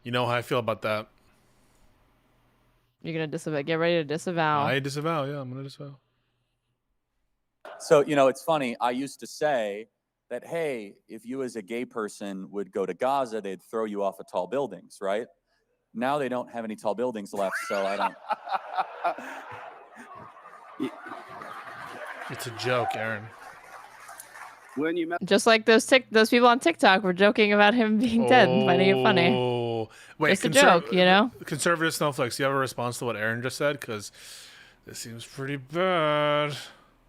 You know how I feel about that. You're gonna disavow. Get ready to disavow. I disavow. Yeah, I'm going to disavow. So, you know, it's funny. I used to say that, hey, if you as a gay person would go to Gaza, they'd throw you off of tall buildings, right? Now they don't have any tall buildings left, so I don't. It's a joke, Aaron. Just like those people on TikTok were joking about him being dead and finding it funny. Oh, wait. Just a joke, you know? Conservative snowflakes, do you have a response to what Aaron just said? Because this seems pretty bad.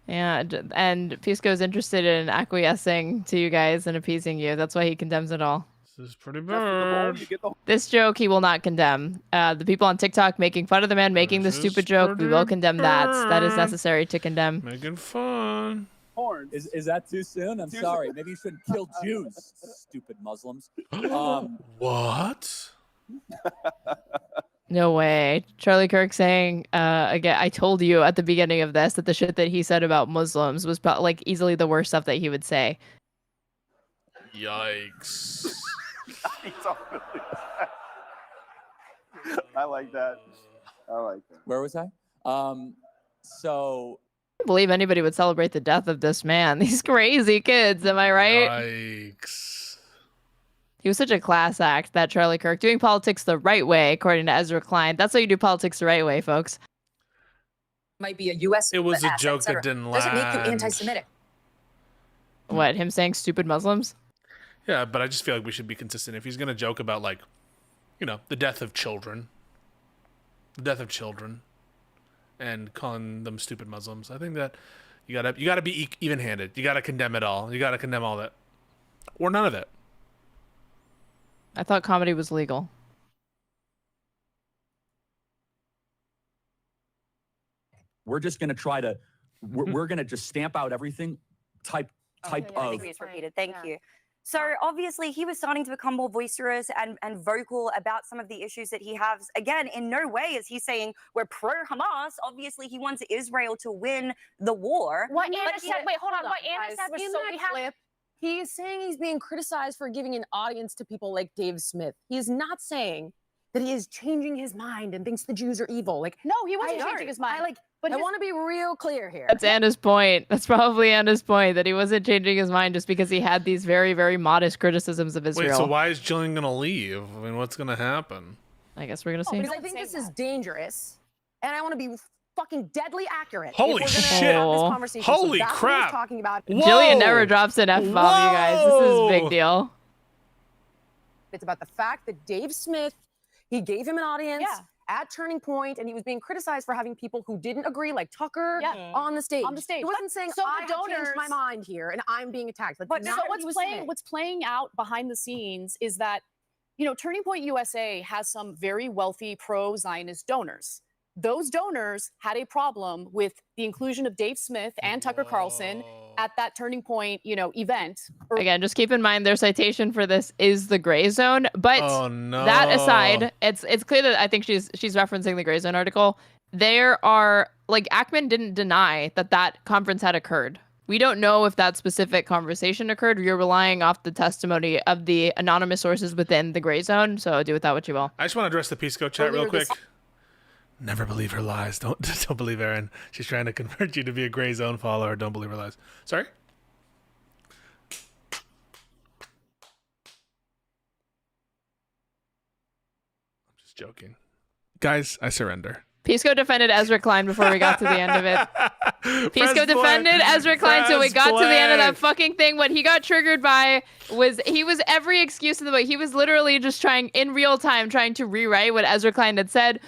Yeah, and Pisco is interested in acquiescing to you guys and appeasing you. That's why he condemns it all. This is pretty bad. This joke he will not condemn. The people on TikTok making fun of the man making the stupid joke, we will condemn that. That is necessary to condemn. Making fun. Is that too soon? I'm sorry. Maybe you shouldn't kill Jews, stupid Muslims. What? No way. Charlie Kirk saying, again, I told you at the beginning of this that the shit that he said about Muslims was like easily the worst stuff that he would say. Yikes. I like that. I like that. Where was I? So I don't believe anybody would celebrate the death of this man. These crazy kids, am I right? Yikes. He was such a class act, that Charlie Kirk, doing politics the right way, according to Ezra Klein. That's how you do politics the right way, folks. Might be a U.S. It was a asset, joke et cetera. that didn't Doesn't make you land. anti-Semitic. What, him saying stupid Muslims? Yeah, but I just feel like we should be consistent. If he's going to joke about, like, you know, the death of children, and calling them stupid Muslims, I think that you gotta be even-handed. You gotta condemn it all. You gotta condemn all that, or none of it. I thought comedy was legal. we're just going to try to, we're going to just stamp out everything type I of. think it's repeated. Thank you. So obviously he was starting to become more boisterous and vocal about some of the issues that he has. Again, in no way is he saying we're pro-Hamas. Obviously he wants Israel to win the war. What But Anna he- said, wait, hold on. What Anna Guys, said was in so that we have. clip, he is saying he's being criticized for giving an audience to people like Dave Smith. He is not saying that he is changing his mind and thinks the Jews are evil. Like, No, he wasn't I changing his mind. But I want to be real clear here. That's Anna's point. That's probably Anna's point, that he wasn't changing his mind just because he had these very, very modest criticisms of Israel. Wait, so why is Jillian going to leave? I mean, what's going to happen? I guess we're going to see. Because I think this is dangerous, and I want to be fucking deadly accurate. if Holy we're gonna shit. have this conversation. Holy so that's what he's crap. talking about. Jillian never drops an F-bomb, you guys. This is a big Whoa. deal. It's about the fact that Dave Smith, he gave him an audience at Turning Point, and he was being criticized for having people who didn't agree, like Tucker, on the stage. On the stage. He wasn't saying, So the I have changed donors- my mind here, and I'm being attacked. That's But not so what he was saying. what's playing out behind the scenes is that, you know, Turning Point USA has some very wealthy pro-Zionist donors. Those donors had a problem with the inclusion of Dave Smith and Tucker Carlson at that Turning Point, you know, event. Again, just keep in mind their citation for this is the gray zone. But Oh, no. that aside, it's clear that I think she's referencing the gray zone article. There are, like, Ackman didn't deny that conference had occurred. We don't know if that specific conversation occurred. You're relying off the testimony of the anonymous sources within the gray zone. So do with that what you will. I just want to address the Pisco chat real Earlier quick. this- Never believe her lies. Don't believe Erin. She's trying to convert you to be a gray zone follower. Don't believe her lies. Sorry? I'm just joking. Guys, I surrender. Pisco defended Ezra Klein before we got to the end of it. Pisco Press defended play. Ezra Klein till we Press got to the end of that play. fucking thing. What he got triggered by was every excuse in the book. He was literally just trying in real time to rewrite what Ezra Klein had said,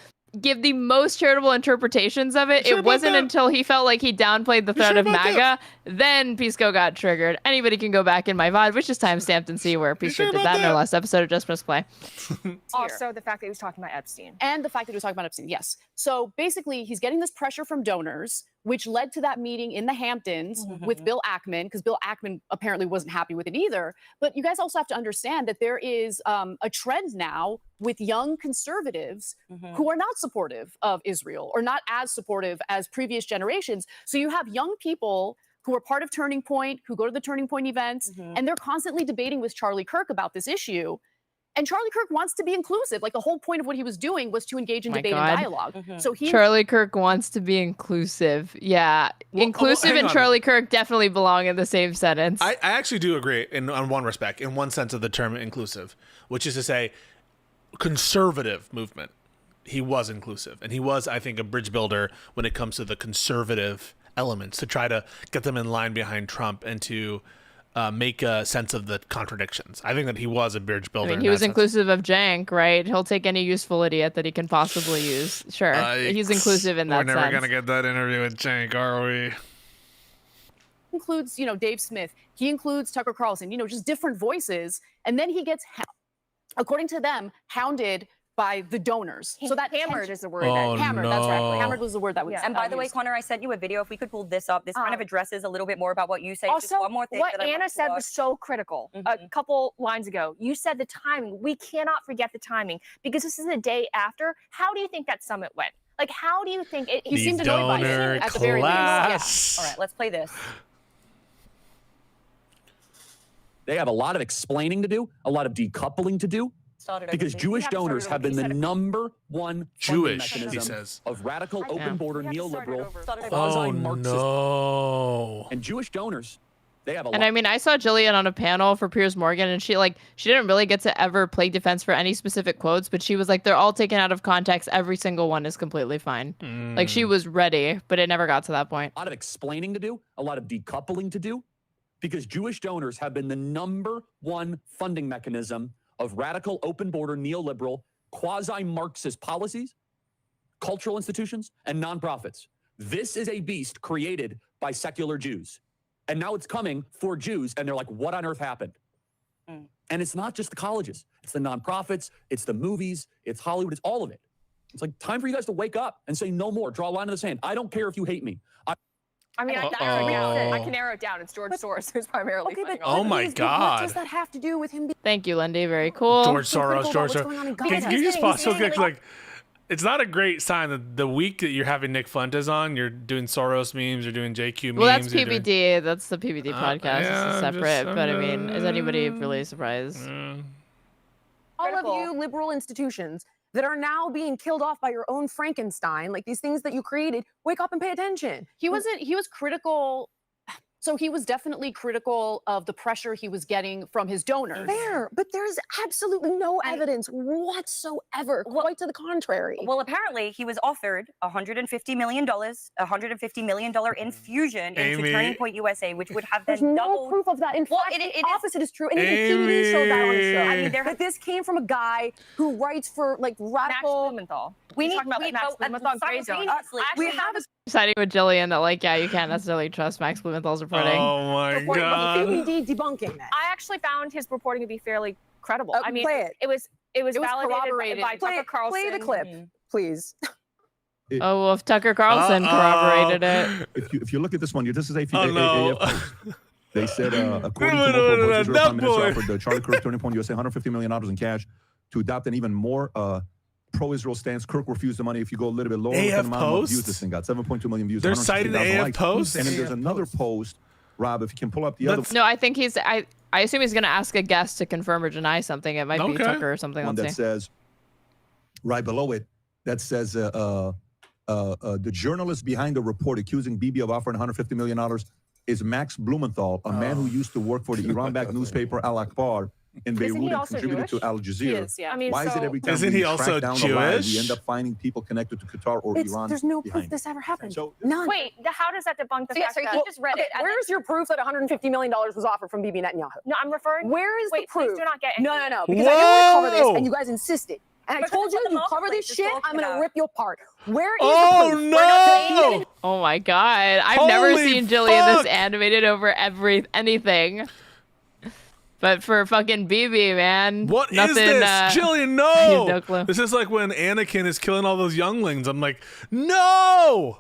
give the most charitable interpretations of it. Sure It about wasn't that? until he felt like he downplayed the threat sure of about MAGA, that? then Pisco got triggered. Anybody can go back in my VOD, which is timestamped, and see where Pisco sure did about that in our that? last episode of Just Press Play. Also, the fact that he was talking about Epstein. And the fact that he was talking about Epstein, yes. So basically, he's getting this pressure from donors, which led to that meeting in the Hamptons with Bill Ackman, because Bill Ackman apparently wasn't happy with it either. But you guys also have to understand that there is a trend now with young conservatives who are not supportive of Israel or not as supportive as previous generations. So you have young people who are part of Turning Point, who go to the Turning Point events, and they're constantly debating with Charlie Kirk about this issue. And Charlie Kirk wants to be inclusive. Like, the whole point of what he was doing was to engage in My debate God. and dialogue. So he Charlie Kirk wants to be inclusive. Yeah. Inclusive hang and on. Charlie Kirk definitely belong in the same sentence. I actually do agree on one respect, in one sense of the term inclusive, which is to say conservative movement. He was inclusive. And he was, I think, a bridge builder when it comes to the conservative elements to try to get them in line behind Trump and to make sense of the contradictions. I think that he was a bridge I builder. mean, in he that was sense. inclusive of jank, right? He'll take any useful idiot that he can possibly use. Sure, he's inclusive in that We're never sense. gonna get that interview with Jank, are we? Includes, Dave Smith. He includes Tucker Carlson. Just different voices, and then he gets, according to them, hounded by the donors. So that hammered is the word. Hammered. That's right. Hammered was the word that was. And by the way, used. Connor, I sent you a video. If we could pull this up, this kind of addresses a little bit more about what you say. Just Also, one more thing what that I want Anna to said watch. was so critical. A couple lines ago, you said the timing. We cannot forget the timing because this is the day after. How do you think that summit went? Like, how do you think it? He seemed annoyed by it at the very least. Yeah. All right, let's play this. They have a lot of explaining to do, a lot of decoupling to do, because Jewish donors have been the number one funding mechanism he says. of radical, open border, neoliberal, Oh quasi-Marxist. no! And Jewish donors, they have a And lot. I mean, I saw Jillian on a panel for Piers Morgan, and she didn't really get to ever play defense for any specific quotes, but she was like, they're all taken out of context. Every single one is completely fine. Like, she was ready, but it never got to that point. A lot of explaining to do, a lot of decoupling to do, because Jewish donors have been the number one funding mechanism of radical, open border, neoliberal, quasi-Marxist policies, cultural institutions, and nonprofits. This is a beast created by secular Jews. And now it's coming for Jews, and they're like, what on earth happened? And it's not just the colleges. It's the nonprofits, it's the movies, it's Hollywood, it's all of it. It's like time for you guys to wake up and say no more. Draw a line in the sand. I don't care if you hate me. I mean, I can narrow it down. It's George Soros who's primarily funding all Oh this. my What God! does that have to do with him being Thank you, Lindy. Very cool. George Soros, critical George about what's going on in Gaza? Can you just He's pause? So saying, like, it's not a great sign that the week that you're having Nick Fuentes on, you're doing Soros memes, you're doing JQ memes. Well, that's you're doing- PBD. That's the PBD podcast. yeah, This is I'm separate. just- But I mean, is anybody really surprised? all of you liberal institutions that are now being killed off by your own Frankenstein, like these things that you created, wake up and pay attention. He was critical. So he was definitely critical of the pressure he was getting from his donors. Fair, but there's absolutely no evidence whatsoever. Quite to the contrary. Well, apparently he was offered $150 million, $150 million infusion into Amy. Turning Point USA, which would have There's then no doubled. proof of that. In Well, fact, it the is- opposite is true. And even PBD showed that on his show. Amy. I mean, that this came from a guy who writes for like radical. Max Blumenthal. We We're need talking about we, Max but, Blumenthal and Gray Zone. simultaneously, We have a Siding with Jillian that you can't necessarily trust Max Blumenthal's reporting. Oh my reporting, but God! PBD debunking that. I actually found his reporting to be fairly credible. I mean, play it. it was validated corroborated. by Tucker Carlson. Play the clip, please. Oh, well, if Tucker Carlson corroborated it. If you look at this one, this is a Oh no! post. They said, according No, to no, multiple no, voices, no, Israel that Prime Minister boy. offered the Charlie Kirk Turning Point USA $150 million in cash to adopt an even more pro-Israel stance. Kirk refused the money. If you go a little bit lower, look at the AF amount of views posts? this thing got. 7.2 million views. They're citing 160,000 AF likes. posts? And then there's AF another post, Rob, if you can pull up the other No, I think I assume he's going to ask a guest to confirm or deny something. It might be Okay. Tucker or something. one Let's that see. says, right below it, that says the journalist behind the report accusing Bibi of offering $150 million is Max Blumenthal, a man who used to work for the Iran-backed newspaper Al Akbar in Isn't he Beirut and also contributed Jewish? to Al He Jazeera. is, yeah. I mean, Why is it every time Isn't we he track also down the line, we Jewish? end up finding people connected to Qatar or Iran? There's no proof behind it? this ever happened. So None. Wait, how does that debunk the So, yeah, fact so that he just read it? and Where's your proof that $150 million was offered from Bibi Netanyahu? No, I'm referring. Where is Wait, the proof? please do not get. No, because I didn't want to cover Whoa! this, and you guys insisted. And I Because told it's you, what the you cover marketplace this is shit, talking I'm going to about. rip you apart. Where is Oh the proof? no! Oh my God. I've never Holy seen Jillian fuck! this animated over anything. But for fucking BB, man. What is nothing, this, Jillian? I have No! no clue. This is like when Anakin is killing all those younglings. I'm like, no!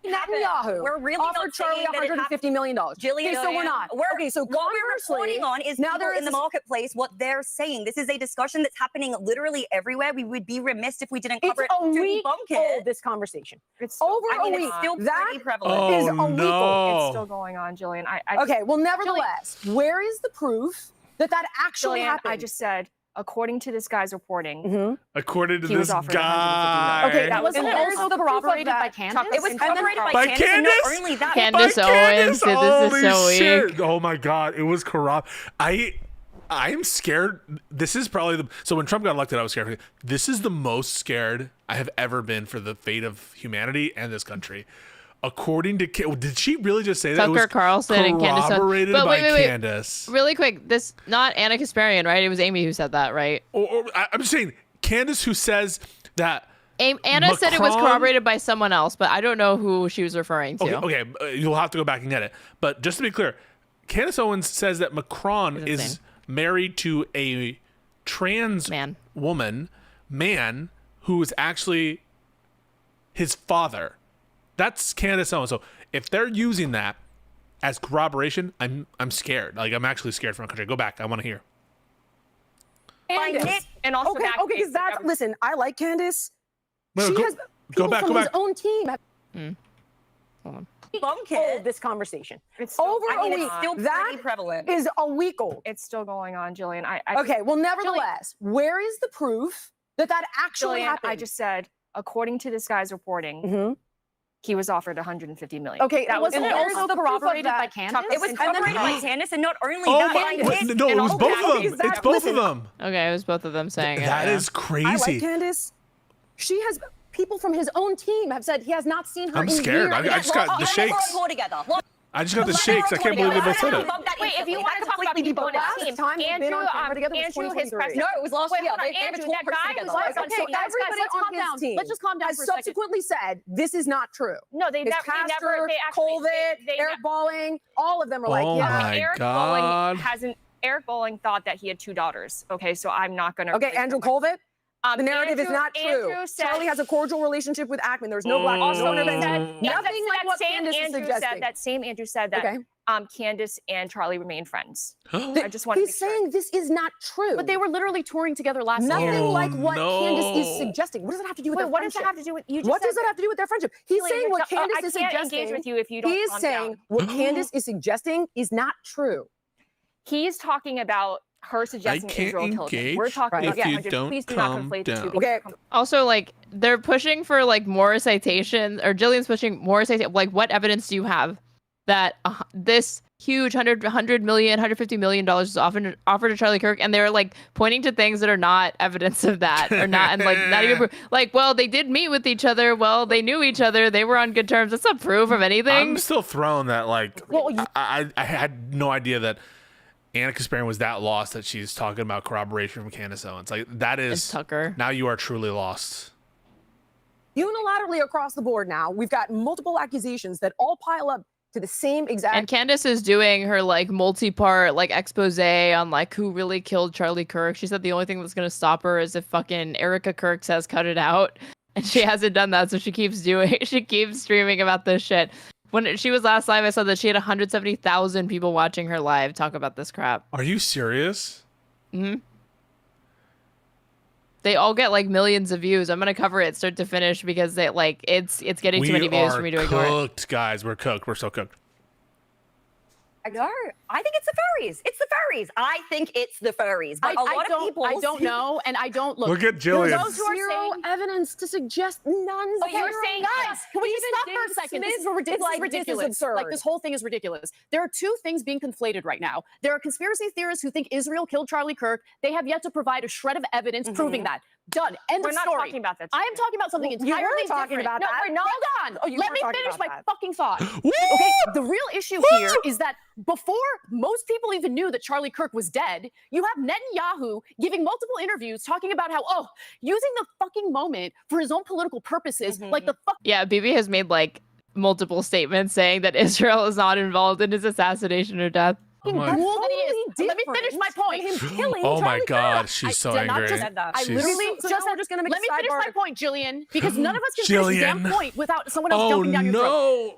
Netanyahu We're really offered not Charlie saying that it $150 million. Jillian, Okay, so we're not. Okay, so what we're conversely, reporting on is now people there in is the this- marketplace, what they're saying. This is a discussion that's happening literally everywhere. We would be remiss if we didn't It's cover it a to week debunk it. old, this conversation. It's Over I mean, a week. it's still That pretty prevalent. Oh is a week old. no! It's still going on, Jillian. I Okay, well, nevertheless, where is the proof that actually Jillian, happened? I just said, according to this guy's reporting, Mhm. According to he was this offered guy. $150 Okay, that was Wasn't it where's also the proof of corroborated by that? Candace? It was And then- corroborated By by Candace, and Candace? not only that. Candace By Owens, dude, Holy this is so shit. weak. Oh my God, it was corrupt. I'm scared. This is probably so when Trump got elected, I was scared. This is the most scared I have ever been for the fate of humanity and this country. According to did she really just say that? Tucker Carlson and Candace Owens. Corroborated But by wait. Candace. Really quick, this not Anna Kasparian, right? It was Amy who said that, right? I'm just saying, Candace who says that. Anna said it was Macron- corroborated by someone else, but I don't know who she was referring to. Okay, you'll have to go back and get it. But just to be clear, Candace Owens says that Macron is married to a trans man who is actually his father. That's Candace Owens. So if they're using that as corroboration, I'm scared. Like, I'm actually scared for my country. Go back. I want to hear. Candace. And also okay, because that's listen. I like Candace. No, She go- has go people back, from go his back. own team. Hold on. Hold this conversation. It's over I mean, a week. It's still that pretty prevalent. is a week old. It's still going on, Jillian. Okay, well, nevertheless, where is the proof that actually Jillian, happened? I just said, according to this guy's reporting, he was offered 150 million. Okay, that was and also also corroborated by Candace? Candace. It was corroborated by Candace, and not only Oh that, my- no, it was both of them. It's both of them. Okay, it was both of them saying it. That yeah. is crazy. I like Candace. She has people from his own team have said he has not seen her I'm in scared. years. I just got the shakes. I just got the shakes. I can't believe they both said it. Wait, if you want to talk about people on his team, time they've been on camera together was Andrew, his 2023. president. No, it was last year. They have a Andrew, tour that guy together. was Okay, everybody let's on calm his down. team Let's just calm down has for a second. subsequently said this is not true. No, they His never, pastor, they actually, Colvin, they Eric Balling, all of them are like, Oh yeah. my Eric God. Bolling hasn't. Eric Bolling thought that he had 2 daughters. Okay, so I'm not gonna. Okay, Andrew Colvin. The narrative is Andrew- not true. Andrew said- Charlie has a cordial relationship with Ackman. There's no black Also, no intervention. said, Nothing like what Candace is Andrew suggesting. said that same Andrew said that Okay. Candace and Charlie remain friends. I just want to He's saying this is not true. But they were literally touring together last year. Nothing like what no. Candace is suggesting. What does it have to do with Wait, their what does friendship? that have to do with you? Just What said does that have to do with their friendship? He's Julian, saying you're what so- Candace I is can't suggesting. engage with you if you don't He is calm saying down. what Candace is suggesting is not true. He's talking about her suggesting can't Israel killed him. engage We're talking if about you 100. don't Please do not calm conflate the down. two. Okay. Also, like, they're pushing for like more citations, or Jillian's pushing more citations. Like, what evidence do you have that this huge $150 million was offered to Charlie Kirk, and they're like pointing to things that are not evidence of that, or not, and like not even like, well, they did meet with each other, well, they knew each other, they were on good terms. That's not proof of anything. I'm still thrown that like I had no idea that Anna Kasparian was that lost that she's talking about corroboration from Candace Owens. Like that is It's Tucker. Now you are truly lost. Unilaterally across the board now, we've got multiple accusations that all pile up to the same exact. And Candace is doing her like multi-part like expose on like who really killed Charlie Kirk. She said the only thing that's gonna stop her is if fucking Erica Kirk says cut it out, and she hasn't done that, so she keeps streaming about this shit. When she was last live, I saw that she had 170,000 people watching her live talk about this crap. Are you serious? Mm-hmm. They all get like millions of views. I'm gonna cover it start to finish because they like it's getting too many views for me to ignore it. We're cooked, guys. We're cooked. We're so cooked. I know. I think it's the furries. It's the furries. I think it's the furries. But a lot of people. I don't know, and I don't look. Look at Jillian. Those who are Zero saying, evidence to suggest none. Okay, you're saying guys. can we just Even stop for a Dave second? This is Smith ridiculous. is like, ridiculous. This is absurd. Like this whole thing is ridiculous. There are two things being conflated right now. There are conspiracy theorists who think Israel killed Charlie Kirk. They have yet to provide a shred of evidence proving that. Done. End We're of not story. talking about that. I am talking about something You entirely were talking different. about no, that. we're not. Hold on. Oh, you Let were me talking finish about my that. fucking thought. Okay, the real issue here is that before most people even knew that Charlie Kirk was dead, you have Netanyahu giving multiple interviews talking about how, using the fucking moment for his own political purposes, like the fuck. Yeah, Bibi has made like multiple statements saying that Israel is not involved in his assassination or death. my- Rule that he is. Let me finish my point. Oh my God, she's so did not angry. I She's- literally So just now we're just gonna make let a me finish my sidebar. point, Jillian, because none of us can finish a damn Jillian. point without someone else Oh jumping down your throat. no.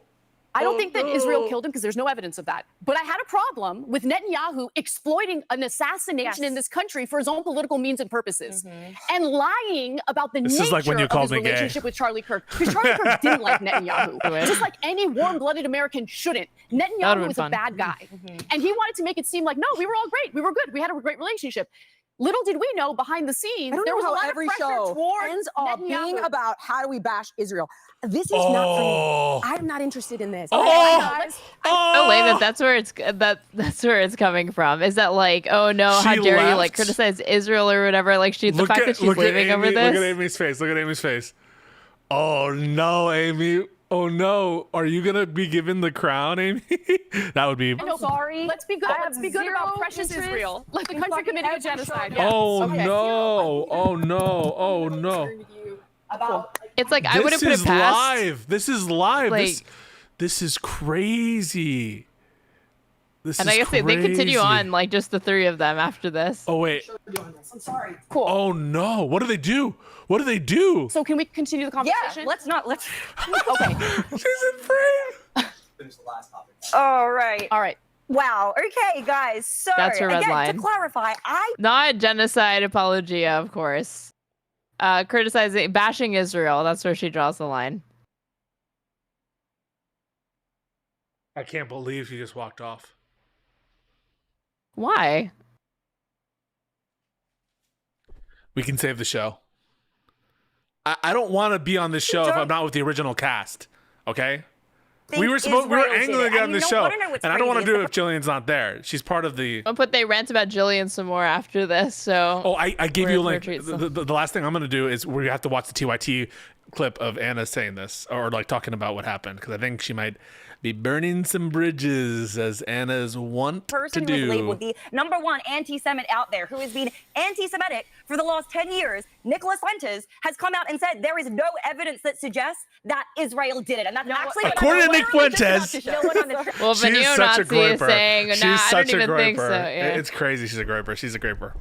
I don't Oh, think that Israel no. killed him because there's no evidence of that. But I had a problem with Netanyahu exploiting an assassination in this country for his own political means and purposes, and lying about the This is nature like when you of called his me gay. relationship with Charlie Kirk. Because Charlie Kirk didn't like Netanyahu, just like any warm-blooded American shouldn't. That would've Netanyahu been was a fun. bad guy, and he wanted to make it seem like no, we were all great, we were good, we had a great relationship. Little did we know behind the scenes I don't there know was a how lot every of pressure show toward ends up Netanyahu. being about how do we bash Israel. This is not for Oh. me. I'm not interested in this. Oh. Guys, Oh, wait, that's where that's where it's coming from. Is that like, oh no, how She dare you left. like criticize Israel or whatever? Like the fact that she's leaving over Amy, this. Look at Amy's face. Look at Amy's face. Oh no, Amy. Oh no, are you gonna be given the crown, Amy? That would be. No, sorry. Let's be good. Let's be good about precious Israel. Let the country committing a genocide. Yes. Oh Okay. no! Oh no! Oh no! It's like I would have put it past. This is live. Like- This is crazy. This And is I guess they continue crazy. on, like just the three of them after this. Oh wait. I'm sorry. Cool. Oh no! What do they do? What do they do? So can we continue the conversation? Yeah, let's not. Let's. Okay. She's in frame. Finish the last topic. All right. All right. Wow. Okay, guys. So That's her red again, line. to clarify, Not genocide apologia, of course. Criticizing, bashing Israel. That's where she draws the line. I can't believe she just walked off. Why? We can save the show. I don't want to be on this show if I'm not with the original cast. Okay. We were angling to get on the show, and I don't want to do it if Jillian's not there. She's part of the. But they rant about Jillian some more after this. So. Oh, I gave you a link. retreat, so. The last thing I'm gonna do is we have to watch the TYT clip of Anna saying this, or like talking about what happened, because I think she might be burning some bridges, as Anna's want to person who is labeled do. the #1 anti-Semite out there, who has been anti-Semitic for the last 10 years, Nicholas Fuentes, has come out and said there is no evidence that suggests that Israel did it. And that's actually According to Nick Fuentes. Well, She's Vanio such a Nazi is groiper. saying, She's nah, I such don't a even think groiper. so. Yeah. It's crazy. She's a groiper. She's a groiper.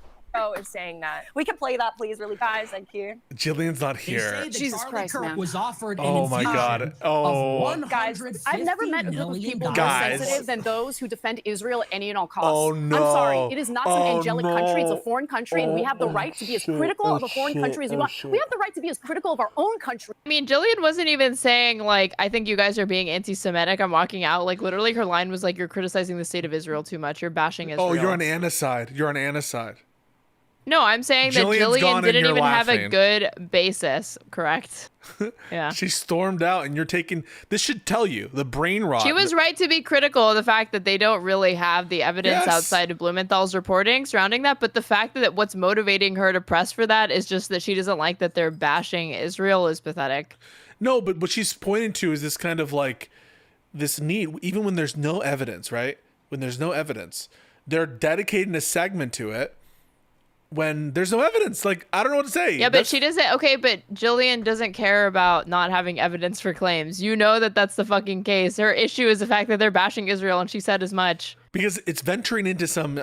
is saying that. We can play that, please, really fast. Thank you. Jillian's not here. Jesus Christ, man. was offered an Oh my God. infusion Oh. of Guys, I've never met a group of people more Guys. sensitive than those who defend Israel at any and all costs. Oh, no. I'm sorry. It is not some Oh, angelic country. It's a no. foreign country, and we have the Oh, right to be as shit. critical Oh, of a foreign shit. country as we Oh, want. shit. We have the right to be as critical of our own country. I mean, Jillian wasn't even saying, like, I think you guys are being anti-Semitic. I'm walking out. Like, literally, her line was like, you're criticizing the state of Israel too much. You're bashing Israel. Oh, you're on Anna's side. You're on Anna's side. No, I'm saying that Jillian's Jillian gone and didn't you're even have a laughing. good basis, correct? Yeah. She stormed out, and you're taking. This should tell you the brain rot. She was right to be critical of the fact that they don't really have the evidence Yes. outside of Blumenthal's reporting surrounding that. But the fact that what's motivating her to press for that is just that she doesn't like that they're bashing Israel is pathetic. No, but what she's pointing to is this kind of like this need, even when there's no evidence, right? When there's no evidence, they're dedicating a segment to it. When there's no evidence, like I don't know what to say. Yeah, but she doesn't. Okay, but Jillian doesn't care about not having evidence for claims. You know that that's the fucking case. Her issue is the fact that they're bashing Israel, and she said as much. Because it's venturing into some.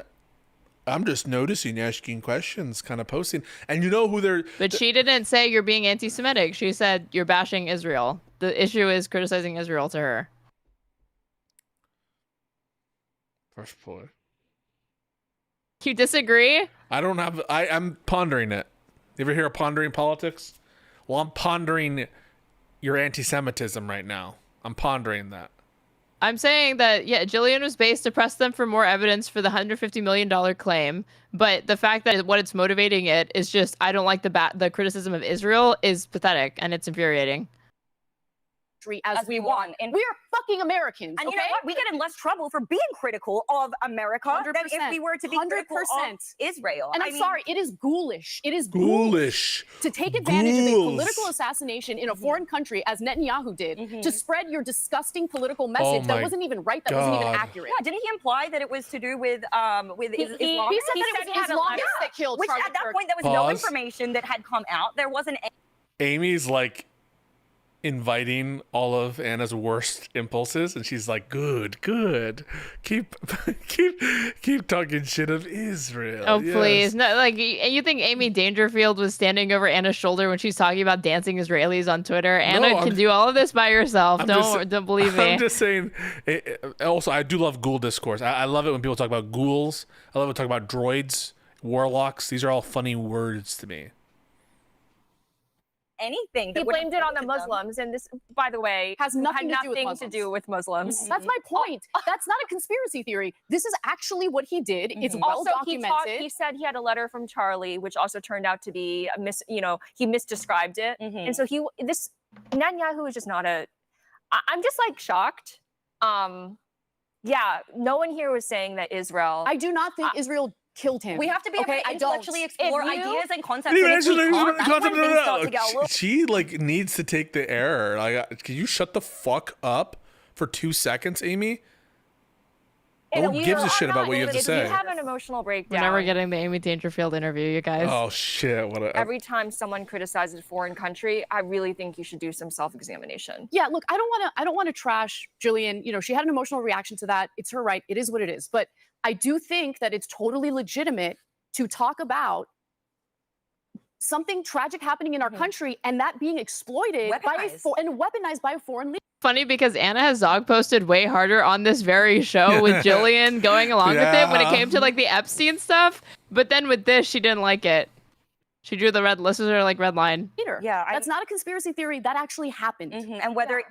I'm just noticing, asking questions, kind of posting, and you know who they're. But she didn't say you're being anti-Semitic. She said you're bashing Israel. The issue is criticizing Israel to her. First boy. You disagree? I don't have. I'm pondering it. You ever hear of pondering politics? Well, I'm pondering your anti-Semitism right now. I'm pondering that. I'm saying that, yeah, Jillian was based to press them for more evidence for the $150 million claim. But the fact that what it's motivating it is just, I don't like the criticism of Israel is pathetic and it's infuriating. As we want. And we are fucking Americans. And you know what? We get in less trouble for being critical of America than if we were to be critical of Israel. And I I'm mean, sorry, it is ghoulish. It is Ghoulish. to take advantage of a Ghouls. political assassination in a foreign country, as Netanyahu did, to spread your disgusting political Oh message that my wasn't even right, that wasn't even God. accurate. yeah, didn't he imply that it was to do with Islam? He said that it was Islamists that killed Which Charlie at that Kirk. point, there was no Pause. information that had come out. There wasn't. Amy's like inviting all of Anna's worst impulses, and she's like, "Good, keep talking shit of Israel." Oh, Yes. please. No, like, you think Amy Dangerfield was standing over Anna's shoulder when she's talking about dancing Israelis on Twitter? Anna I'm- can do all of this by herself. I'm just- Don't believe me. I'm just saying. Also, I do love ghoul discourse. I love it when people talk about ghouls. I love it when talk about droids, warlocks. These are all funny words to me. Anything. He blamed it on the Muslims, and this, by the way, Has nothing had to do with nothing Muslims. to do with Muslims. That's my point. That's not a conspiracy theory. This is actually what he did. It's well Also, documented. he said he had a letter from Charlie, which also turned out to be he misdescribed it, and so Netanyahu is just not a. I'm just like shocked. Yeah, no one here was saying that Israel. I do not think Israel killed him. We have to be able to intellectually explore ideas and concepts. Anyway, And if we can't, that's when things start to get a little- She like needs to take the error. Like, can you shut the fuck up for 2 seconds, Amy? No one gives a shit about what you have to If say. you have an emotional breakdown, We're never getting the Amy Dangerfield interview, you guys. Oh shit! What a every time someone criticizes a foreign country, I really think you should do some self-examination. Yeah, look, I don't want to trash Jillian. You know, she had an emotional reaction to that. It's her right. It is what it is. But I do think that it's totally legitimate to talk about something tragic happening in our country and that being exploited and weaponized by a foreign leader. Funny because Anna has dog posted way harder on this very show with Jillian going along with it when it came to like the Epstein stuff. But then with this, she didn't like it. She drew the red. This was her like red line. Yeah, that's not a conspiracy theory. That actually happened. And whether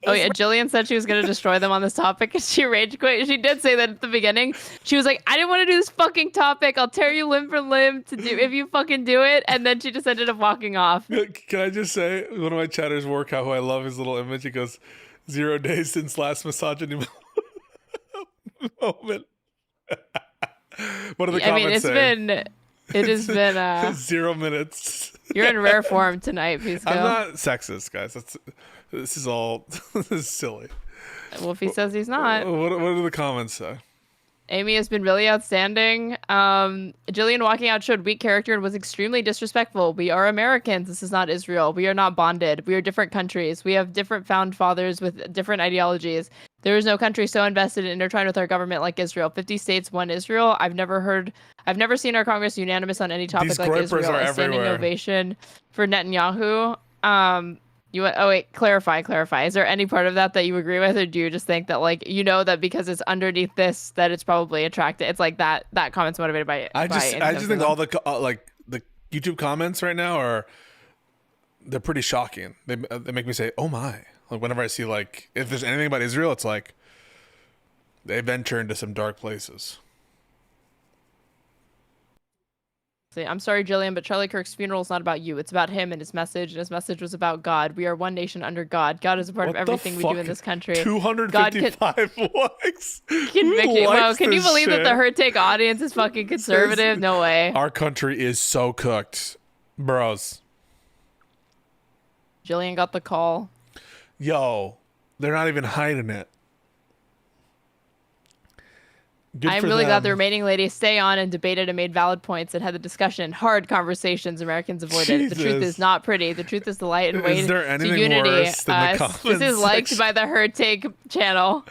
Oh yeah, Jillian said she was gonna destroy them on this topic. She rage quit. She did say that at the beginning. She was like, "I didn't want to do this fucking topic. I'll tear you limb from limb to do if you fucking do it." And then she just ended up walking off. Can I just say, one of my chatters, Workout, who I love his little image, he goes, 0 days since last misogyny moment. What are the comments saying? It has been 0 minutes. You're in rare form tonight, Pisco. I'm not sexist, guys. This is all this is silly. Well, if he says he's not. What do the comments say? Amy has been really outstanding. Jillian walking out showed weak character and was extremely disrespectful. We are Americans. This is not Israel. We are not bonded. We are different countries. We have different found fathers with different ideologies. There is no country so invested and intertwined with our government like Israel. 50 states, one Israel. I've never seen our Congress unanimous on any topic These like Israel. are A standing everywhere. ovation for Netanyahu. Clarify. Is there any part of that you agree with, or do you just think that that because it's underneath this that it's probably attractive? It's like that comment's motivated by I just think all the the YouTube comments right now they're pretty shocking. They make me say, "Oh my!" Like whenever I see if there's anything about Israel, it's like they venture into some dark places. See, I'm sorry, Jillian, but Charlie Kirk's funeral is not about you. It's about him and his message. And his message was about God. We are one nation under God. God is a part of everything we do in this country. 255 likes. Can you believe that the HerTake audience is fucking conservative? No way. Our country is so cooked, bros. Jillian got the call. Yo, they're not even hiding it. I'm really glad the remaining ladies stay on and debated and made valid points and had the discussion. Hard conversations Americans avoided. The truth is not pretty. The truth is the light and way to unity. Worse than the comments this is liked by the HerTake channel.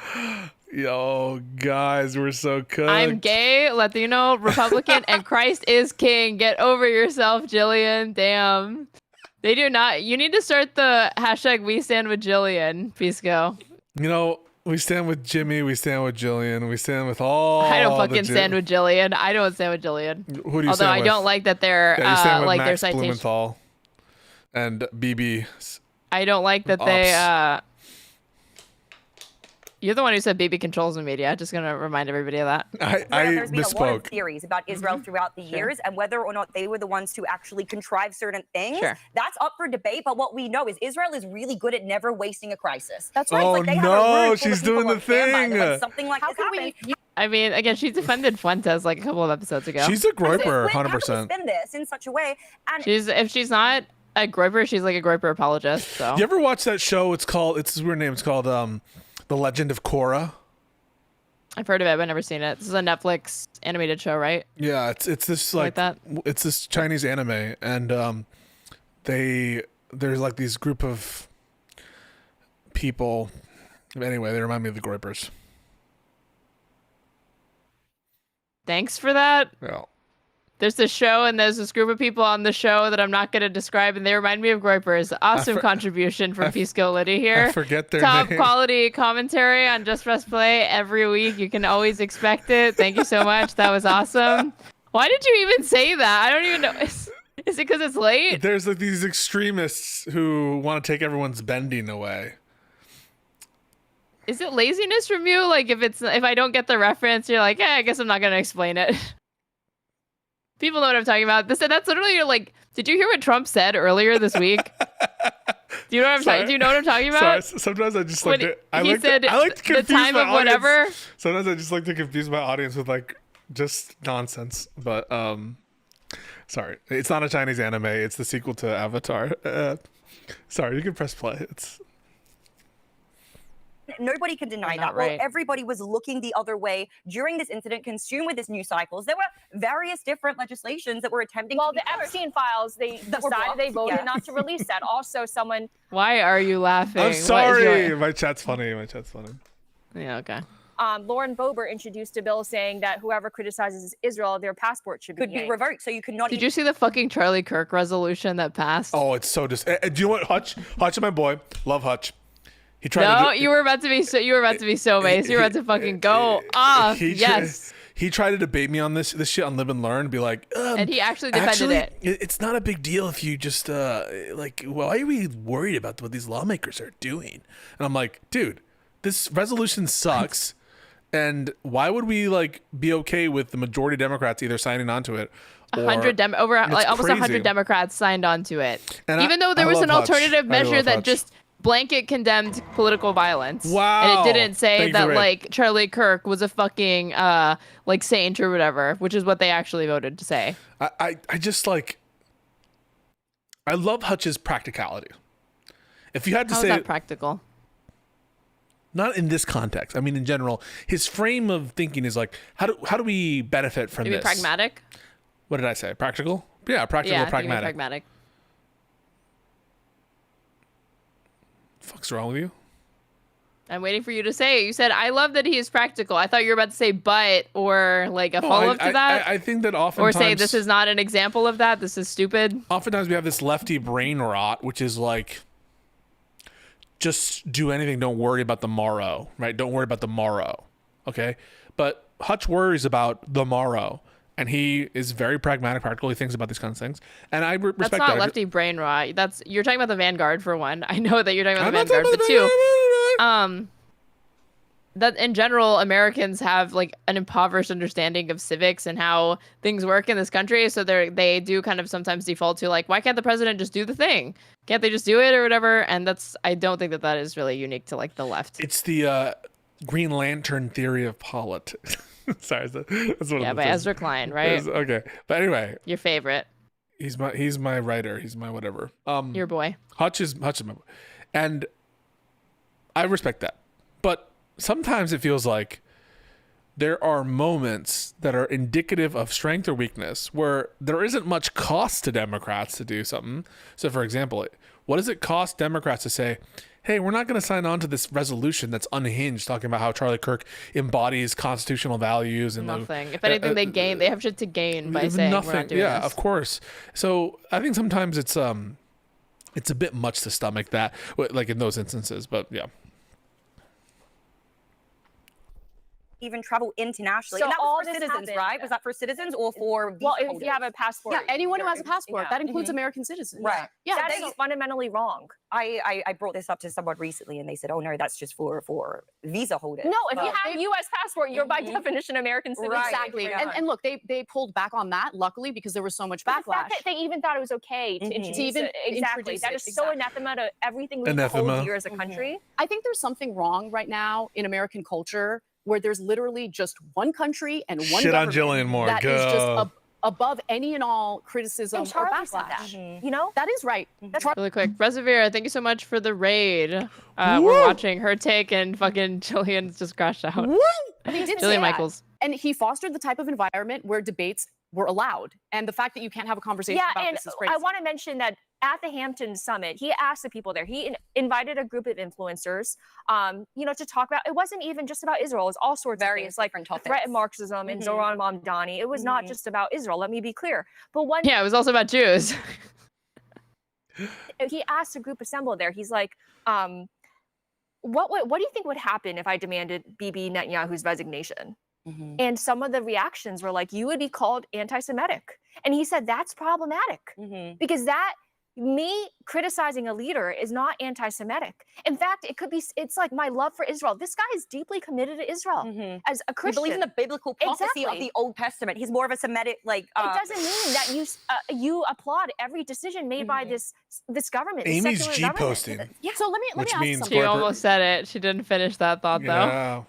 Yo, guys, we're so cooked. I'm gay, Latino, Republican, and Christ is king. Get over yourself, Jillian. Damn. They do not. You need to start the hashtag We Stand with Jillian, Pisco. We stand with Jimmy. We stand with Jillian. We stand with all. I don't fucking stand with Jillian. I don't stand with Jillian. Who do you Although stand I with? don't like that they're Yeah, you stand with like Max their citation. Blumenthal and BB. I don't like that they. You're the one who said BB controls the media. Just gonna remind everybody of that. There's been a lot of misspoke. theories about Israel throughout the years and whether or not they were the ones to actually contrive certain things. Sure. That's up for debate. But what we know is Israel is really good at never wasting a crisis. That's right. Oh, Like they have a no, room full she's of people doing the on standby that when thing. something like this happens. I mean, again, she defended Fuentes like a couple of episodes ago. She's a groiper, How do we 100%. spin this in such a way? And If she's not a groiper, she's like a groiper apologist. So You ever watch that show? It's a weird name. It's called The Legend of Korra. I've heard of it, but never seen it. This is a Netflix animated show, right? Yeah, it's this Like that? It's this Chinese anime, and there's like these group of people. Anyway, they remind me of the Groipers. Thanks for that. Yeah. There's this show, and there's this group of people on the show that I'm not going to describe, and they remind me of groipers. Awesome contribution from Pisco Liddy here. I forget their Top name. quality commentary on Just Press Play every week. You can always expect it. Thank you so much. That was awesome. Why did you even say that? I don't even know. Is it because it's late? There's like these extremists who want to take everyone's bending away. Is it laziness from you? Like if I don't get the reference, you're like, I guess I'm not going to explain it. People know what I'm talking about. That's literally like, did you hear what Trump said earlier this week? Do you know what I'm talking? Do you know what I'm talking about? Sorry, sometimes I just When like to. he said I like to the confuse time my of whatever. audience. Sometimes I just like to confuse my audience with like just nonsense. But sorry, it's not a Chinese anime. It's the sequel to Avatar. Sorry, you can press play. It's Nobody can deny not that. Well, right. everybody was looking the other way during this incident, consumed with this news cycles. There were various different legislations that were attempting Well, to be the Epstein files, they That were decided they blocked, voted yeah. not to release that. Also, someone Why are you laughing? I'm What is sorry. your- My chat's funny. My chat's funny. Yeah, okay. Lauren Boebert introduced a bill saying that whoever criticizes Israel, their passport should be could be yanked. revoked, so you could not. Did you see the fucking Charlie Kirk resolution that passed? Oh, it's so do you know what? Hutch is my boy. Love Hutch. He tried No, to do, you were about to be so base. You were about to fucking go off. Yes. He tried to debate me on this shit on Live and Learn, be like, And he actually defended it. It's not a big deal if you just like, why are we worried about what these lawmakers are doing? And I'm like, dude, this resolution sucks. And why would we like be okay with the majority of Democrats either signing onto it? Or, 100 it's almost crazy. 100 Democrats signed on to it. And Even though there I was love an Hutch. alternative I measure love that Hutch. just blanket condemned political violence. Wow. And it didn't say Thank you, that Ray. like Charlie Kirk was a fucking like saint or whatever, which is what they actually voted to say. I just like, I love Hutch's practicality. If you had to How is say that practical? not in this context, I mean in general, his frame of thinking is like, how do we benefit from Maybe this? pragmatic? What did I say? Practical? Yeah, practical, Yeah, I think maybe pragmatic. pragmatic. Fuck's wrong with you? I'm waiting for you to say it. You said, I love that he is practical. I thought you were about to say but or like a No, follow-up to that. I think that Or oftentimes, say this is not an example of that. This is stupid. oftentimes we have this lefty brain rot, which is like, just do anything. Don't worry about the morrow, right? Don't worry about the morrow. Okay. But Hutch worries about the morrow, and he is very pragmatic, practical. He thinks about these kinds of things. And I respect That's that. not I lefty brain rot. That's you're talking about the Vanguard for one. I know that you're talking about I'm the not Vanguard, talking but about two, that in general Americans have like an impoverished understanding of civics and how things work in this country. So they do kind of sometimes default to like, why can't the president just do the thing? Can't they just do it or whatever? And I don't think that is really unique to like the left. It's the Green Lantern theory of politics. Sorry, that's one Yeah, of the by things. Ezra Klein, right? Okay, but anyway, Your favorite, he's my writer. He's my whatever. your boy. Hutch is my boy, and I respect that. But sometimes it feels like there are moments that are indicative of strength or weakness where there isn't much cost to Democrats to do something. So, for example, what does it cost Democrats to say, hey, we're not going to sign on to this resolution that's unhinged, talking about how Charlie Kirk embodies constitutional values and Nothing. If anything, they have shit to gain by saying we're not doing yeah, this. of course. So I think sometimes it's a bit much to stomach that, like in those instances. But yeah. even travel internationally. So And that all was for this citizens, happened- right? Was that for citizens or for Well, visa if you have a holders? passport. Yeah, anyone who has a passport. That includes Mhm. American citizens. Right. Yeah, That so- is fundamentally wrong. I brought this up to someone recently and they said, oh no, that's just for visa holders. No, if you But- have a U.S. passport, you're by definition American citizen. Exactly. And look, they pulled back on that, luckily, because there was so much But backlash. the fact that they even thought it was okay to introduce even it. Exactly. introduce That it, is so exactly. anathema to everything we Anathema. hold dear as a country. I think there's something wrong right now in American culture where there's literally just one country and one Shit on government Jillian Moore, that is just go. above any and all criticism And or Charlie said backlash. that. You know? That is right. Really quick, Resevere, thank you so much for the raid. We're watching HerTake and fucking Jillian's just crashed out. And he did say Jillian that. Michaels. And he fostered the type of environment where debates were allowed. And the fact that you can't have a conversation Yeah, about and this is crazy. I want to mention that at the Hampton Summit, he asked the people there, he invited a group of influencers, to talk about, it wasn't even just about Israel, it was all sorts of things, like the threat of Marxism and Zoran Mamdani. It was not just about Israel, let me be clear. But one Yeah, it was also about Jews. he asked a group assembled there, he's like, what do you think would happen if I demanded Bibi Netanyahu's resignation? And some of the reactions were like, you would be called anti-Semitic. And he said, that's problematic because me criticizing a leader is not anti-Semitic. In fact, it's like my love for Israel. This guy is deeply committed to Israel as a He Christian. believes in the biblical prophecy of Exactly. the Old Testament. He's more of a Semitic, like. It doesn't mean that you applaud every decision made by this government. this Amy's secular G government. posting. Yeah. So let me Which ask means something. She almost said it. She didn't finish that thought though. Yeah.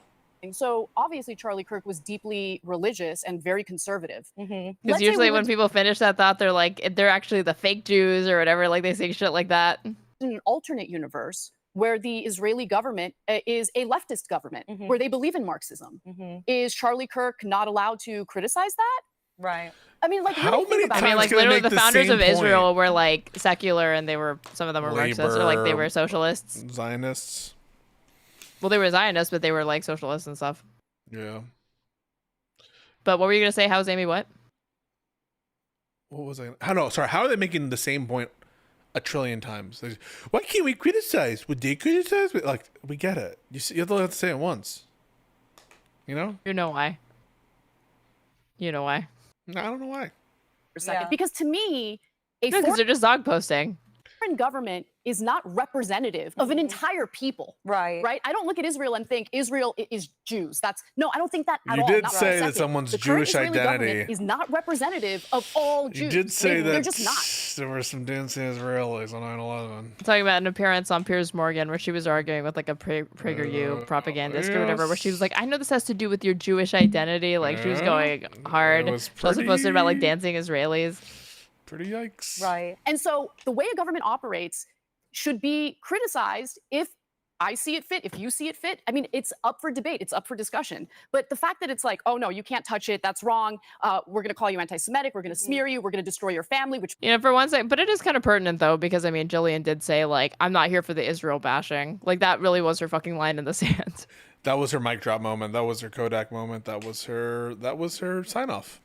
So obviously Charlie Kirk was deeply religious and very conservative. Because usually when people finish that thought, they're like, they're actually the fake Jews or whatever. Like they say shit like that. In an alternate universe where the Israeli government is a leftist government, where they believe in Marxism, is Charlie Kirk not allowed to criticize that? Right. I mean, like, How really many think about I mean, it. like literally the founders of Israel were like secular and they were, some of them were Marxists or like they were socialists. Zionists. Well, they were Zionists, but they were like socialists and stuff. Yeah. But what were you going to say? How's Amy what? What was I? How no? Sorry. How are they making the same point a trillion times? Like, why can't we criticize? Would they criticize? Like, we get it. You see, you have to say it once. You know? You know why? You know why? I don't know why. For a second. Because to me, a because they're just dog posting. Foreign government is not representative of an entire people. Right. Right. I don't look at Israel and think Israel is Jews. That's no, I don't think that at You all. did not for a say that second. someone's The current Jewish Israeli government identity. is not representative of all Jews. You did say that They're just not. there were some dancing Israelis on 9/11. Talking about an appearance on Piers Morgan where she was arguing with like a PragerU propagandist or whatever, where she was like, I know this has to do with your Jewish identity. Like she was going hard. It was She also posted about like pretty- dancing Israelis. Pretty yikes. Right. And so the way a government operates should be criticized if I see it fit, if you see it fit. I mean, it's up for debate, it's up for discussion. But the fact that it's like, oh no, you can't touch it, that's wrong. We're going to call you anti-Semitic, we're going to smear you, we're going to destroy your family, which You know, for one second, but it is kind of pertinent though, because I mean, Jillian did say like, I'm not here for the Israel bashing. Like that really was her fucking line in the sand. That was her mic drop moment. That was her Kodak moment. That was her sign off.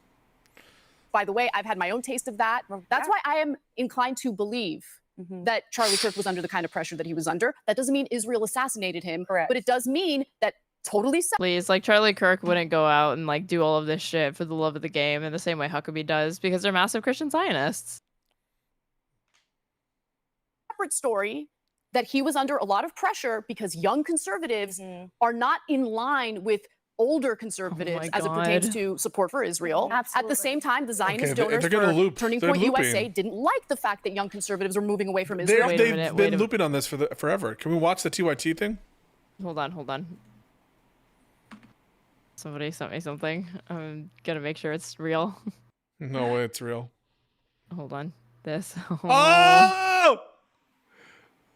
by the way, I've had my own taste of that. That's why I am inclined to believe that Charlie Kirk was under the kind of pressure that he was under. That doesn't mean Israel assassinated him, but it does mean that totally Please, like Charlie Kirk wouldn't go out and like do all of this shit for the love of the game in the same way Huckabee does because they're massive Christian Zionists. separate story that he was under a lot of pressure because young conservatives are not in line with older conservatives as it pertains God. to support for Israel. At the same time, the Zionist Okay, donors they're gonna for loop. Turning They're Point USA looping. didn't like the fact that young conservatives were moving away from Israel. They've been looping on this for forever. Can we watch the TYT thing? Hold on. Somebody sent me something. I'm gonna make sure it's real. No way, it's real. Hold on. This. Oh!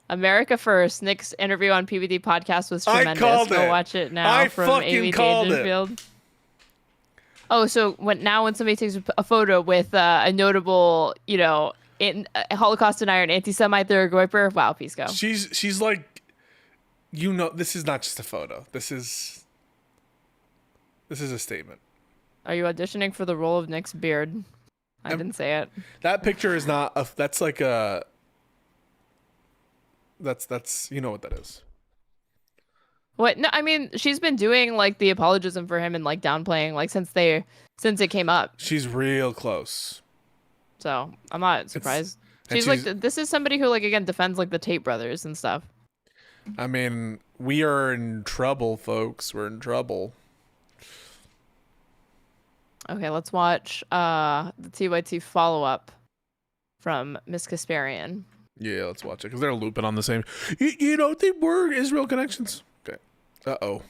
America First. Nick's interview on PBD podcast was I tremendous. called Go it. watch it now I from fucking Amy called it. Dangerfield. Oh, so when somebody takes a photo with a notable, a Holocaust denier and anti-Semite, they're a Goiper. Wow, Pisco. She's like, this is not just a photo. This is a statement. Are you auditioning for the role of Nick's beard? I didn't say it. That picture is not a. That's like a. That's you know what that is. What? No, I mean, she's been doing like the apologism for him and like downplaying like since it came up. She's real close. So I'm not surprised. and She's like, this is somebody who like again defends like the Tate brothers and stuff. I mean, we are in trouble, folks. We're in trouble. Okay, let's watch the TYT follow up from Miss Kasparian. Yeah, let's watch it because they're looping on the same. You know, they were Israel connections. Okay. Uh-oh.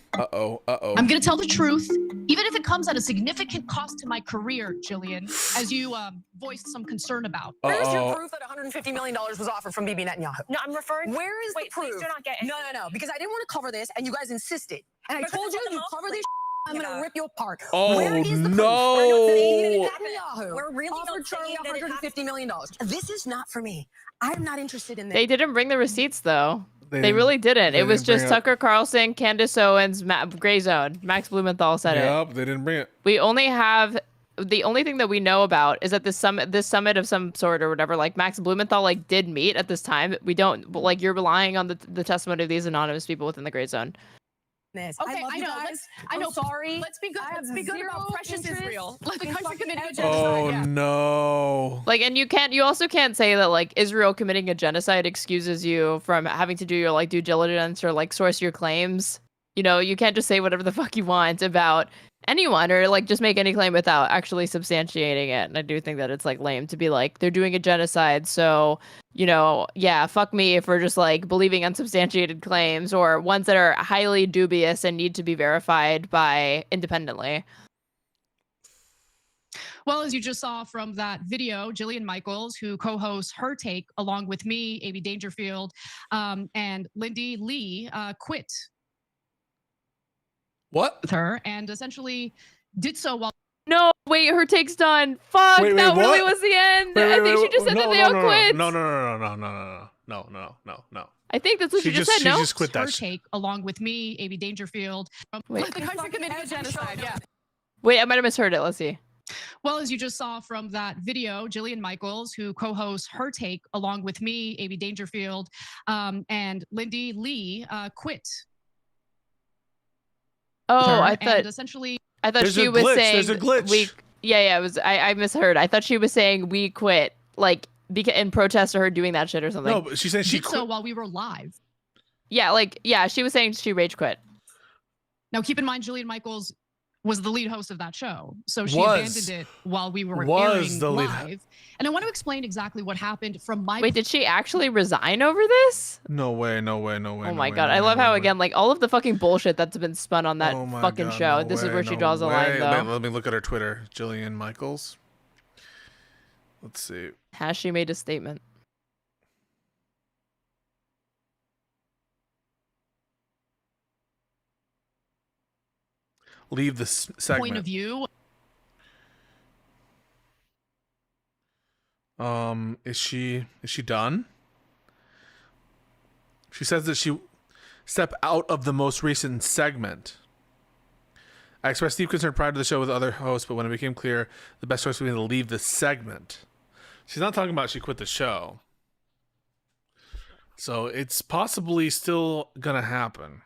I'm going to tell the truth, even if it comes at a significant cost to my career, Jillian, as you voiced some concern about. Where's your proof that $150 million was offered from Bibi Netanyahu? No, I'm referring. Where is Wait, the proof? please do not get. No, because I didn't want to cover this, and you guys insisted. And I Because told it's you, the you most cover this. I'm you gonna know. rip you apart. Oh, Where is the proof? no. Netanyahu We're really offered not Charlie saying that it has $150 million. This is not for me. I'm not interested in this. They didn't bring the receipts though. They They really didn't. they It was didn't bring just it. Tucker Carlson, Candace Owens, Gray Zone. Max Blumenthal said it. Yep, they didn't bring it. We only have the only thing that we know about is that this summit of some sort or whatever, like Max Blumenthal like did meet at this time. We don't like you're relying on the testimony of these anonymous people within the Gray Zone. This. Okay, love I you know. guys. I know. I'm sorry. Let's be good. I have Let's be good zero about precious interest Israel. in Let the country fucking commit a genocide. Oh genocide. no. Like, and you also can't say that like Israel committing a genocide excuses you from having to do your like due diligence or like source your claims. You know, you can't just say whatever the fuck you want about anyone or like just make any claim without actually substantiating it. And I do think that it's like lame to be like, they're doing a genocide. So, you know, yeah, fuck me if we're just like believing unsubstantiated claims or ones that are highly dubious and need to be verified by independently. Well, as you just saw from that video, Jillian Michaels, who co-hosts HerTake along with me, Amy Dangerfield, and Lindy Lee, quit. What? With her and essentially did so while. No, wait, HerTake's done. Fuck, Wait, that what? really was the end. I think she just said that they all quit. No. I think that's what she just said. No, She just quit that. HerTake along with me, Amy Dangerfield. Wait. The country committing a genocide. Yeah. Wait, I might have misheard it. Let's see. Well, as you just saw from that video, Jillian Michaels, who co-hosts HerTake along with me, Amy Dangerfield, and Lindy Lee, quit. Oh, I thought essentially. I thought There's she a was glitch. saying There's a glitch. Yeah, it was. I misheard. I thought she was saying we quit, like in protest of her doing that shit or something. No, but she said she did so while we were live. Yeah, she was saying she rage quit. Now, keep in mind, Jillian Michaels was the lead host of that show, so she Was. abandoned it while we were Was airing the lead- live. And I want to explain exactly what happened from my. Wait, did she actually resign over this? No way. Oh my god, I love how again, like all of the fucking bullshit that's been spun on that fucking show. This is where she draws the line, though. Let me look at her Twitter. Jillian Michaels. Let's see. Has she made a statement? Leave this segment. Point of view. Is she done? She says that she step out of the most recent segment. I expressed deep concern prior to the show with other hosts, but when it became clear the best choice would be to leave the segment. She's not talking about she quit the show. So it's possibly still gonna happen.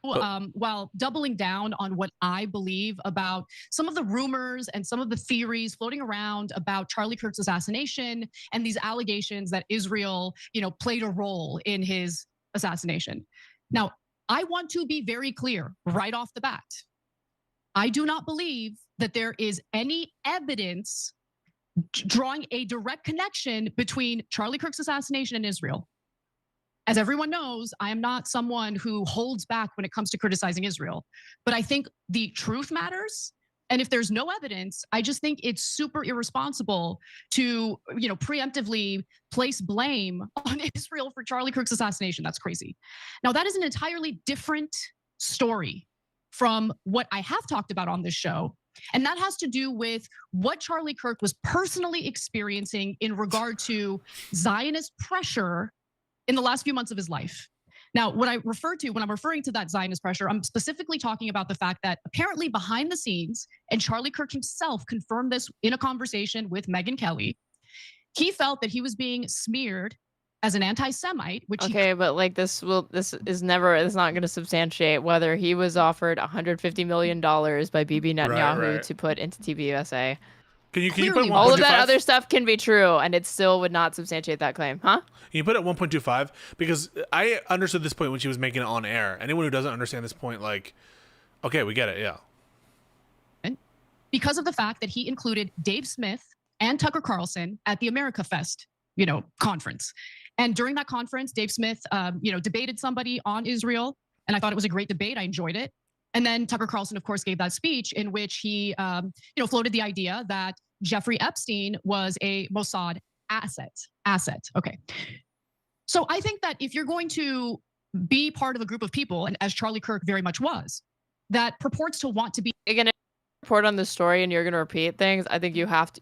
While doubling down on what I believe about some of the rumors and some of the theories floating around about Charlie Kirk's assassination and these allegations that Israel, played a role in his assassination. Now, I want to be very clear right off the bat. I do not believe that there is any evidence drawing a direct connection between Charlie Kirk's assassination and Israel. As everyone knows, I am not someone who holds back when it comes to criticizing Israel, but I think the truth matters. And if there's no evidence, I just think it's super irresponsible to, preemptively place blame on Israel for Charlie Kirk's assassination. That's crazy. Now, that is an entirely different story from what I have talked about on this show. And that has to do with what Charlie Kirk was personally experiencing in regard to Zionist pressure in the last few months of his life. Now, what I refer to when I'm referring to that Zionist pressure, I'm specifically talking about the fact that apparently behind the scenes, and Charlie Kirk himself confirmed this in a conversation with Megyn Kelly, he felt that he was being smeared as an anti-Semite, which but like it's not going to substantiate whether he was offered $150 million by Bibi Netanyahu to put into TVUSA. Can you put 1.25? All of that other stuff can be true, and it still would not substantiate that claim, huh? Can you put it at 1.25? Because I understood this point when she was making it on air. Anyone who doesn't understand this point, like, okay, we get it, yeah. Because of the fact that he included Dave Smith and Tucker Carlson at the America Fest, conference. And during that conference, Dave Smith, debated somebody on Israel, and I thought it was a great debate. I enjoyed it. And then Tucker Carlson, of course, gave that speech in which he, floated the idea that Jeffrey Epstein was a Mossad asset. Okay. So I think that if you're going to be part of a group of people, and as Charlie Kirk very much was, that purports to want to be. You're gonna report on this story and you're gonna repeat things. I think you have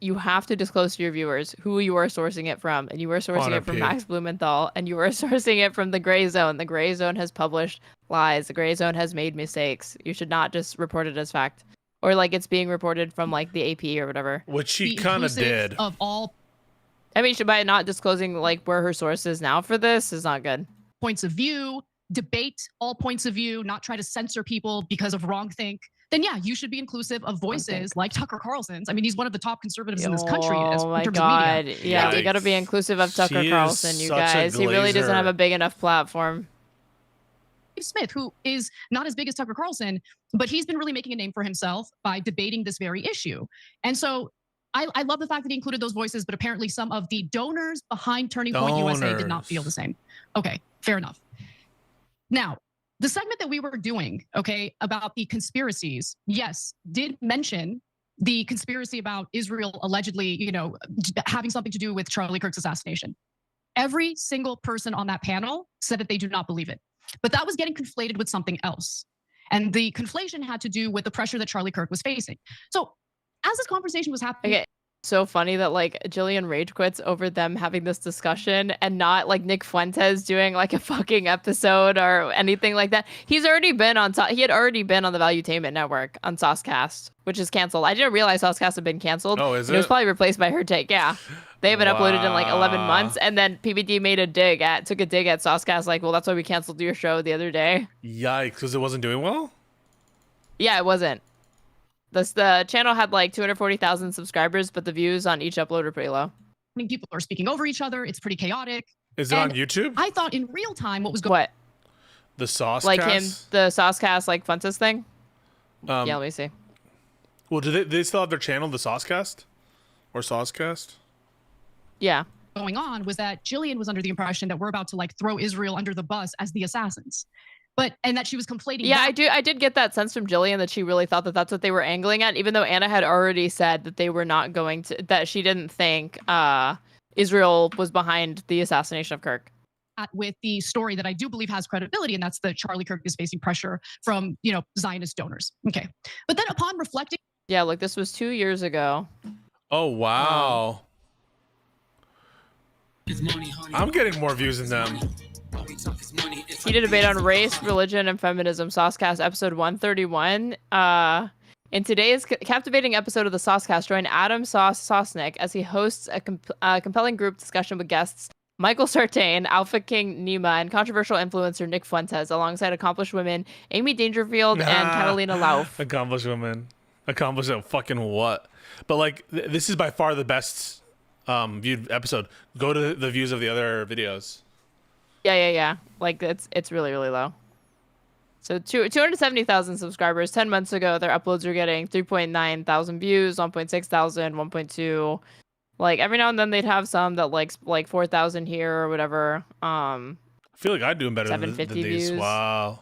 to disclose to your viewers who you are sourcing it from, and you are sourcing it from Max Blumenthal, and you are sourcing it from the Gray Zone. The Gray Zone has published lies. The Gray Zone has made mistakes. You should not just report it as fact, or like it's being reported from like the AP or whatever. Which she kind of did. Of all. I mean, by not disclosing like where her source is now for this is not good. Points of view, debate all points of view, not try to censor people because of wrongthink. Then yeah, you should be inclusive of voices like Tucker Carlson's. I mean, he's one of the top conservatives in this country in terms of media. Yeah, you got to be inclusive of Tucker Carlson, you guys. He really doesn't have a big enough platform. Smith, who is not as big as Tucker Carlson, but he's been really making a name for himself by debating this very issue. And so I love the fact that he included those voices, but apparently some of the donors behind Turning Point USA did not feel the same. Okay, fair enough. Now, the segment that we were doing, okay, about the conspiracies, yes, did mention the conspiracy about Israel allegedly, having something to do with Charlie Kirk's assassination. Every single person on that panel said that they do not believe it. But that was getting conflated with something else. And the conflation had to do with the pressure that Charlie Kirk was facing. So as this conversation was happening. Okay. So funny that like Jillian rage quits over them having this discussion and not like Nick Fuentes doing like a fucking episode or anything like that. He had already been on the Valuetainment Network on Saucecast, which is canceled. I didn't realize Saucecast had been canceled. Oh, is it? It was probably replaced by HerTake. Yeah. They haven't uploaded in like 11 months. And then PBD took a dig at Saucecast like, well, that's why we canceled your show the other day. Yikes, because it wasn't doing well? Yeah, it wasn't. The channel had like 240,000 subscribers, but the views on each upload are pretty low. People are speaking over each other. It's pretty chaotic. Is it on YouTube? I thought in real time what was going. What? The Saucecast? Like the Saucecast like Fuentes thing? Yeah, let me see. Well, do they still have their channel, the Saucecast? Or Saucecast? Yeah. Going on was that Jillian was under the impression that we're about to like throw Israel under the bus as the assassins. And that she was conflating. Yeah, I did get that sense from Jillian that she really thought that that's what they were angling at, even though Anna had already said that they were not going to, that she didn't think Israel was behind the assassination of Kirk. With the story that I do believe has credibility, and that's that Charlie Kirk is facing pressure from, Zionist donors. Okay. But then upon reflecting. Yeah, look, this was 2 years ago. Oh, wow. I'm getting more views than them. Heated debate on race, religion, and feminism. Saucecast episode 131. In today's captivating episode of the Saucecast, join Adam Sosnick as he hosts a compelling group discussion with guests Michael Sartain, Alpha King Nima, and controversial influencer Nick Fuentes, alongside accomplished women Amy Dangerfield and Catalina Lauf. Accomplished women. Accomplished at fucking what? But like, this is by far the best viewed episode. Go to the views of the other videos. Yeah. Like it's really, really low. So 270,000 subscribers. 10 months ago, their uploads were getting 3.9 thousand views, 1.6 thousand, 1.2. Like every now and then they'd have some that like 4,000 here or whatever. I feel like I'm doing better than 750 these. views. Wow.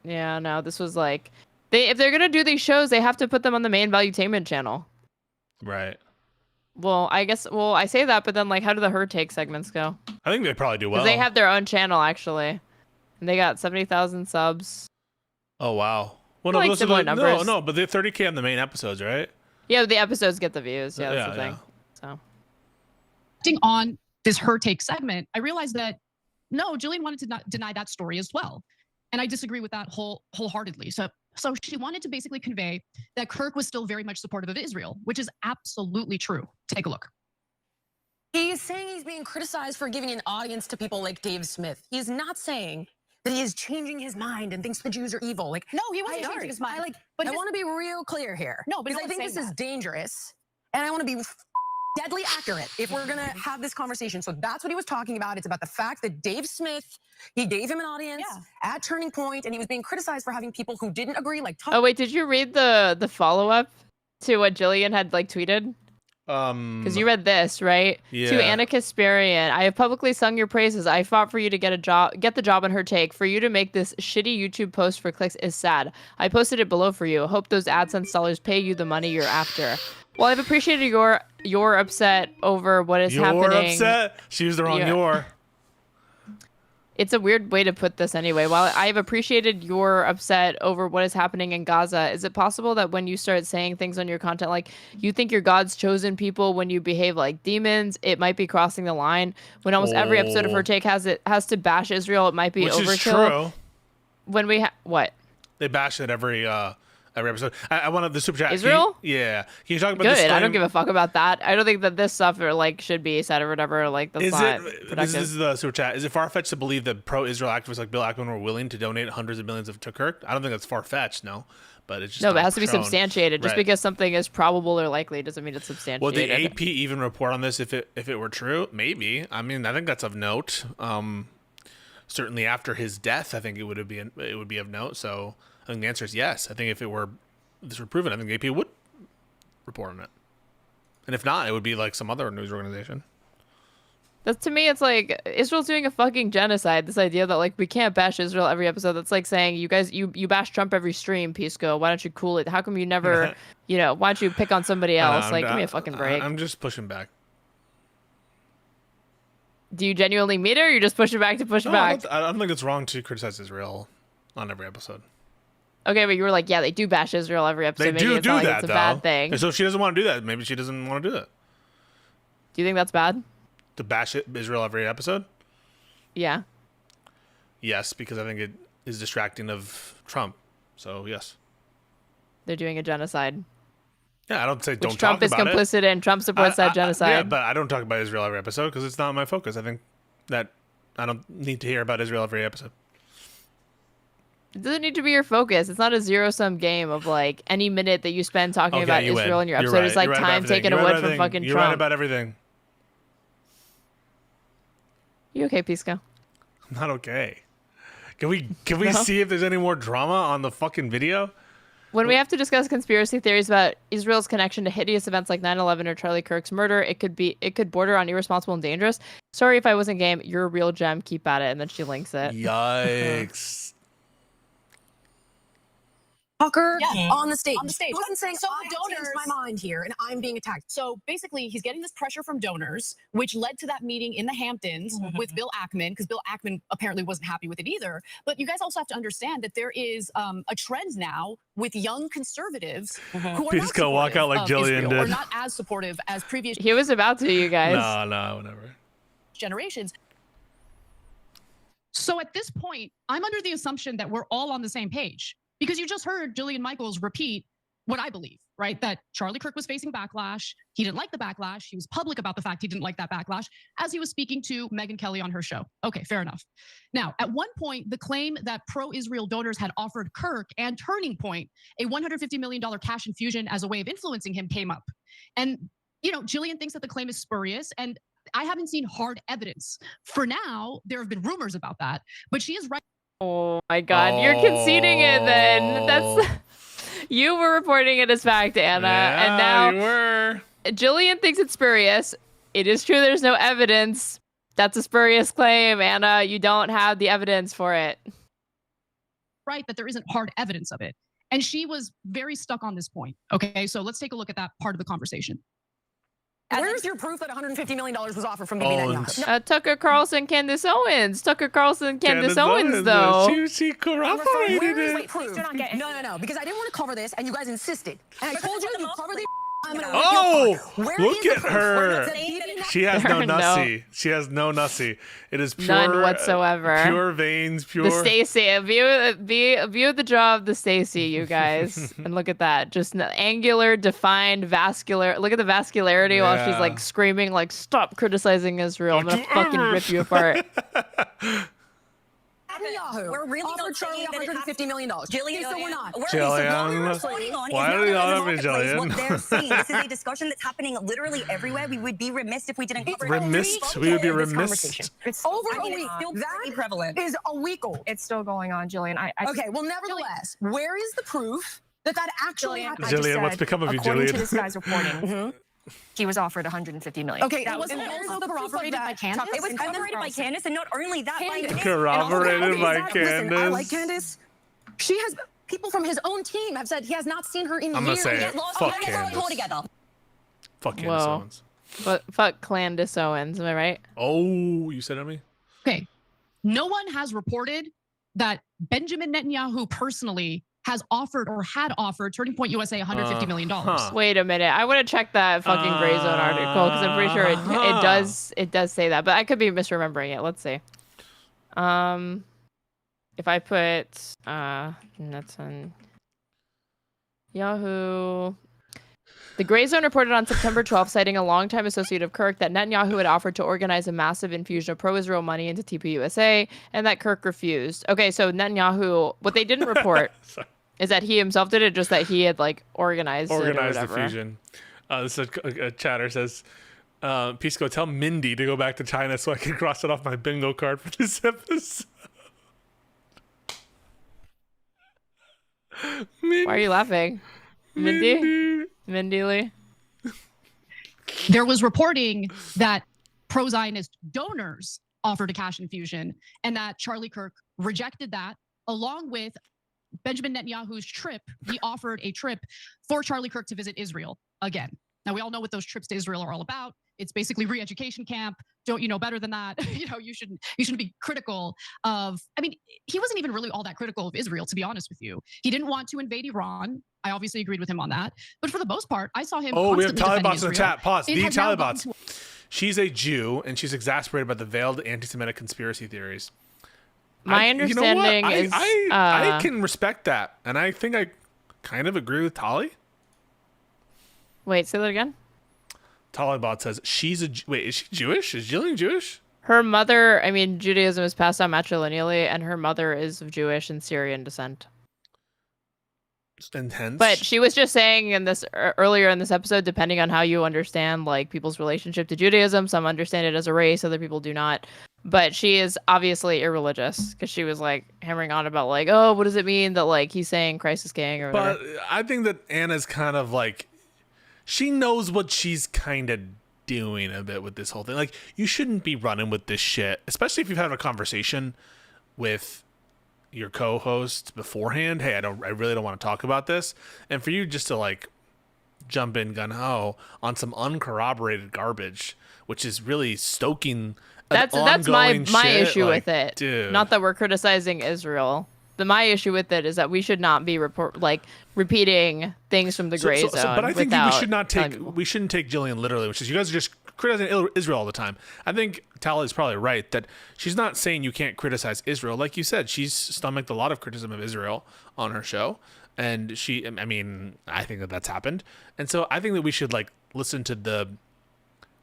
Yeah, no, this was like if they're gonna do these shows, they have to put them on the main Valuetainment channel. Right. Well, I say that, but then like, how do the HerTake segments go? I think they probably do well. Because they have their own channel actually, and they got 70,000 subs. Oh wow. Well, Like those are similar numbers. no, but they're 30K on the main episodes, right? Yeah, the episodes get the views. Yeah, that's the thing. So, on this HerTake segment, I realized that no, Jillian wanted to not deny that story as well, and I disagree with that wholeheartedly. So she wanted to basically convey that Kirk was still very much supportive of Israel, which is absolutely true. Take a look. He's saying he's being criticized for giving an audience to people like Dave Smith. He's not saying that he is changing his mind and thinks the Jews are evil. Like, no, he wasn't changing his mind. But I want to be real clear here. No, but because I think this is dangerous, and I want to be deadly accurate if we're gonna have this conversation. So that's what he was talking about. It's about the fact that Dave Smith, he gave him an audience at Turning Point, and he was being criticized for having people who didn't agree. Like, oh wait, did you read the follow up to what Jillian had like tweeted? Because you read this, right? Yeah. To Anna Kasparian, I have publicly sung your praises. I fought for you to get the job on HerTake. For you to make this shitty YouTube post for clicks is sad. I posted it below for you. Hope those AdSense dollars pay you the money you're after. Well, I've appreciated your upset over what is happening. You're upset? She used the wrong your. It's a weird way to put this anyway. While I've appreciated your upset over what is happening in Gaza, is it possible that when you start saying things on your content like you think you're God's chosen people when you behave like demons, it might be crossing the line? When almost every episode of HerTake has to bash Israel, it might be Which overkill. is true. When we what? They bash it every episode. I wanted the super chat. Israel? Can you talk about Good. this? I don't give a fuck about that. I don't think that this stuff should be said or whatever. Like that's not productive. This is the super chat. Is it far-fetched to believe that pro-Israel activists like Bill Ackman were willing to donate hundreds of millions to Kirk? I don't think that's far-fetched. No, but it's just but it has to be shown. substantiated. Just because something is probable or likely doesn't mean it's substantiated. Would the AP even report on this if it were true? Maybe. I mean, I think that's of note. certainly after his death, I think it would be of note. So I think the answer is yes. I think if this were proven, I think the AP would report on it. And if not, it would be like some other news organization. That's, to me, it's like Israel's doing a fucking genocide. This idea that like we can't bash Israel every episode. That's like saying you guys you bash Trump every stream, Pisco. Why don't you cool it? How come you never, why don't you pick on somebody else? Like, give me a fucking break. I'm just pushing back. Do you genuinely mean it, or you're just pushing back to push back? I don't think it's wrong to criticize Israel on every episode. Okay, but you were like, yeah, they do bash Israel every episode. They Maybe do it's not like that, it's a though. bad thing. And so if she doesn't want to do that, maybe she doesn't want to do that. Do you think that's bad? To bash Israel every episode? Yeah. Yes, because I think it is distracting of Trump. So yes. They're doing a genocide. Yeah, I don't say don't Trump talk is about it. complicit in. Trump supports that genocide. Yeah, but I don't talk about Israel every episode because it's not my focus. I think that I don't need to hear about Israel every episode. It doesn't need to be your focus. It's not a zero-sum game of like any minute that you spend talking about Israel in your episode is like time taken away from fucking Trump. You're right about everything. You okay, Pisco? I'm not okay. Can we see if there's any more drama on the fucking video? When we have to discuss conspiracy theories about Israel's connection to hideous events like 9/11 or Charlie Kirk's murder, it could border on irresponsible and dangerous. Sorry if I wasn't game. You're a real gem. Keep at it. And then she links it. Yikes. Tucker Yeah. on the stage. On the stage. He wasn't saying, So I the changed donors- my mind here and I'm being attacked. So basically, he's getting this pressure from donors, which led to that meeting in the Hamptons with Bill Ackman, because Bill Ackman apparently wasn't happy with it either. But you guys also have to understand that there is a trend now with young conservatives who are Please not go walk out like supportive of Jillian Israel, or did. not as supportive as previous He was about to, you guys. No, whatever. generations. So at this point, I'm under the assumption that we're all on the same page, because you just heard Jillian Michaels repeat what I believe, right? That Charlie Kirk was facing backlash. He didn't like the backlash. He was public about the fact he didn't like that backlash as he was speaking to Megyn Kelly on her show. Okay, fair enough. Now, at one point, the claim that pro-Israel donors had offered Kirk and Turning Point a $150 million cash infusion as a way of influencing him came up. And, Jillian thinks that the claim is spurious, and I haven't seen hard evidence. For now, there have been rumors about that, but she is right. Oh my God, you're conceding it then. That's you were reporting it as fact, Anna, and now you were. Jillian thinks it's spurious. It is true there's no evidence. That's a spurious claim, Anna. You don't have the evidence for it. Right, that there isn't hard evidence of it. And she was very stuck on this point. Okay, so let's take a look at that part of the conversation. Where's your proof that $150 million was offered from Bibi Netanyahu? Tucker Carlson, Candace Owens. Tucker Carlson, Candace Owens, though. She corroborated Where is it. the proof? No, because I didn't want to cover this, and you guys insisted. And I told you, you cover the I'm gonna Look at her. She has no nussy. She has no nussy. It is pure, none whatsoever. Pure veins, pure. The Stacey, a view of the jaw of the Stacey, you guys, and look at that, just an angular, defined, vascular. Look at the vascularity while she's like screaming, like, "Stop criticizing Israel! I'm gonna fucking rip you apart." Netanyahu. We're really offered Charlie $150 million. Jillian, so we're not. Why are you on me, Jillian? What they're saying. This is a discussion that's happening literally everywhere. We would be remiss if we didn't cover it. Remiss? We would be remiss. It's over a week. That prevalent. Is a week old. It's still going on, Jillian. Okay, well, nevertheless, where is the proof that actually happened? Jillian, what's become of you, According Jillian? to this guy's reporting, he was offered $150 million. Okay, That was also corroborated by Candace. It was corroborated by Candace, and not only that, by Corroborated by Listen, I like Candace. Candace. She has people from his own team have said he has not seen her in I'm gonna years. say it. Fuck Candace. together. Fuck Candace Whoa. Owens. But fuck Candace Owens, am I right? Oh, you said at me? Okay, no one has reported that Benjamin Netanyahu personally has offered or had offered Turning Point USA $150 million. Wait a minute. I want to check that fucking Gray Zone article because I'm pretty sure it does say that, but I could be misremembering it. Let's see. If I put that's on Yahoo. The Gray Zone reported on September 12th, citing a longtime associate of Kirk, that Netanyahu had offered to organize a massive infusion of pro-Israel money into TPUSA, and that Kirk refused. Okay, so Netanyahu, what they didn't report is that he himself did it, just that he had like organized it or Organized the whatever. fusion. This is a chatter says, Pisco, tell Mindy to go back to China so I can cross it off my bingo card for this episode. Why are you laughing? Mindy Lee? There was reporting that pro-Zionist donors offered a cash infusion and that Charlie Kirk rejected that, along with Benjamin Netanyahu's trip. He offered a trip for Charlie Kirk to visit Israel again. Now, we all know what those trips to Israel are all about. It's basically re-education camp. Don't you know better than that? You shouldn't be critical of, I mean, he wasn't even really all that critical of Israel, to be honest with you. He didn't want to invade Iran. I obviously agreed with him on that. But for the most part, I saw him We have constantly defending Talibots in the Israel. chat. Pause. It The had now gotten Talibots. She's a Jew, and she's exasperated by the veiled anti-Semitic conspiracy theories. My understanding is I can respect that, and I think I kind of agree with Tali. Wait, say that again. Talibot says she's wait, is she Jewish? Is Jillian Jewish? Her mother, I mean, Judaism is passed down matrilineally, and her mother is of Jewish and Syrian descent. And hence, But she was just saying in this earlier in this episode, depending on how you understand like people's relationship to Judaism, some understand it as a race, other people do not. But she is obviously irreligious because she was like hammering on about like, oh, what does it mean that like he's saying Christ is king or whatever. But I think that Anna's kind of like, she knows what she's kind of doing a bit with this whole thing. Like, you shouldn't be running with this shit, especially if you've had a conversation with your co-host beforehand. Hey, I really don't want to talk about this. And for you just to like jump in gun ho on some uncorroborated garbage, which is really stoking That's my shit, issue like, with it. dude. Not that we're criticizing Israel. My issue with it is that we should not be repeating things from the gray zone. But I think without we shouldn't take Jillian literally, which is you guys are just criticizing Israel all the time. I think Tali is probably right that she's not saying you can't criticize Israel. Like you said, she's stomached a lot of criticism of Israel on her show, and I think that that's happened. And so I think that we should like listen to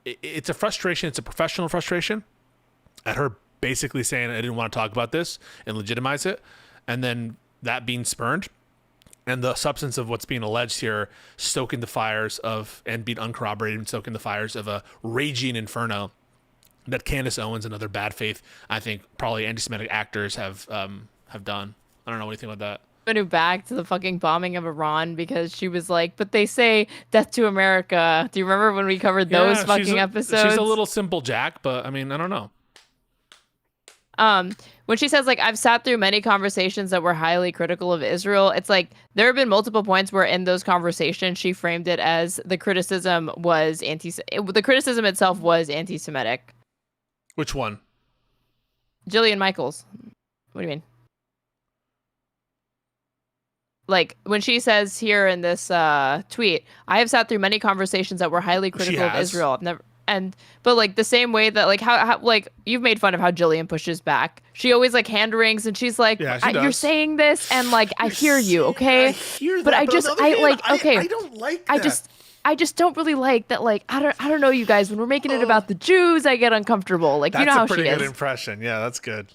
it's a frustration. It's a professional frustration at her basically saying I didn't want to talk about this and legitimize it. And then that being spurned, and the substance of what's being alleged here, stoking the fires of, and being uncorroborated, and stoking the fires of a raging inferno that Candace Owens and other bad faith, I think, probably anti-Semitic actors have done. I don't know what you think about that. Went back to the fucking bombing of Iran because she was like, but they say death to America. Do you remember when we covered those fucking episodes? She's a little simple Jack, but I mean, I don't know. When she says like I've sat through many conversations that were highly critical of Israel, it's like there have been multiple points where in those conversations she framed it as the criticism itself was anti-Semitic. Which one? Jillian Michaels. What do you mean? Like when she says here in this tweet, I have sat through many conversations that were highly critical of Israel. I've never. But like the same way that like how like you've made fun of how Jillian pushes back. She always like hand rings and she's like, you're saying this and like I hear you, okay? But I don't like that. I just don't really like that. Like I don't know, you guys. When we're making it about the Jews, I get uncomfortable. Like you know how she is. That's a pretty good impression. Yeah, that's good.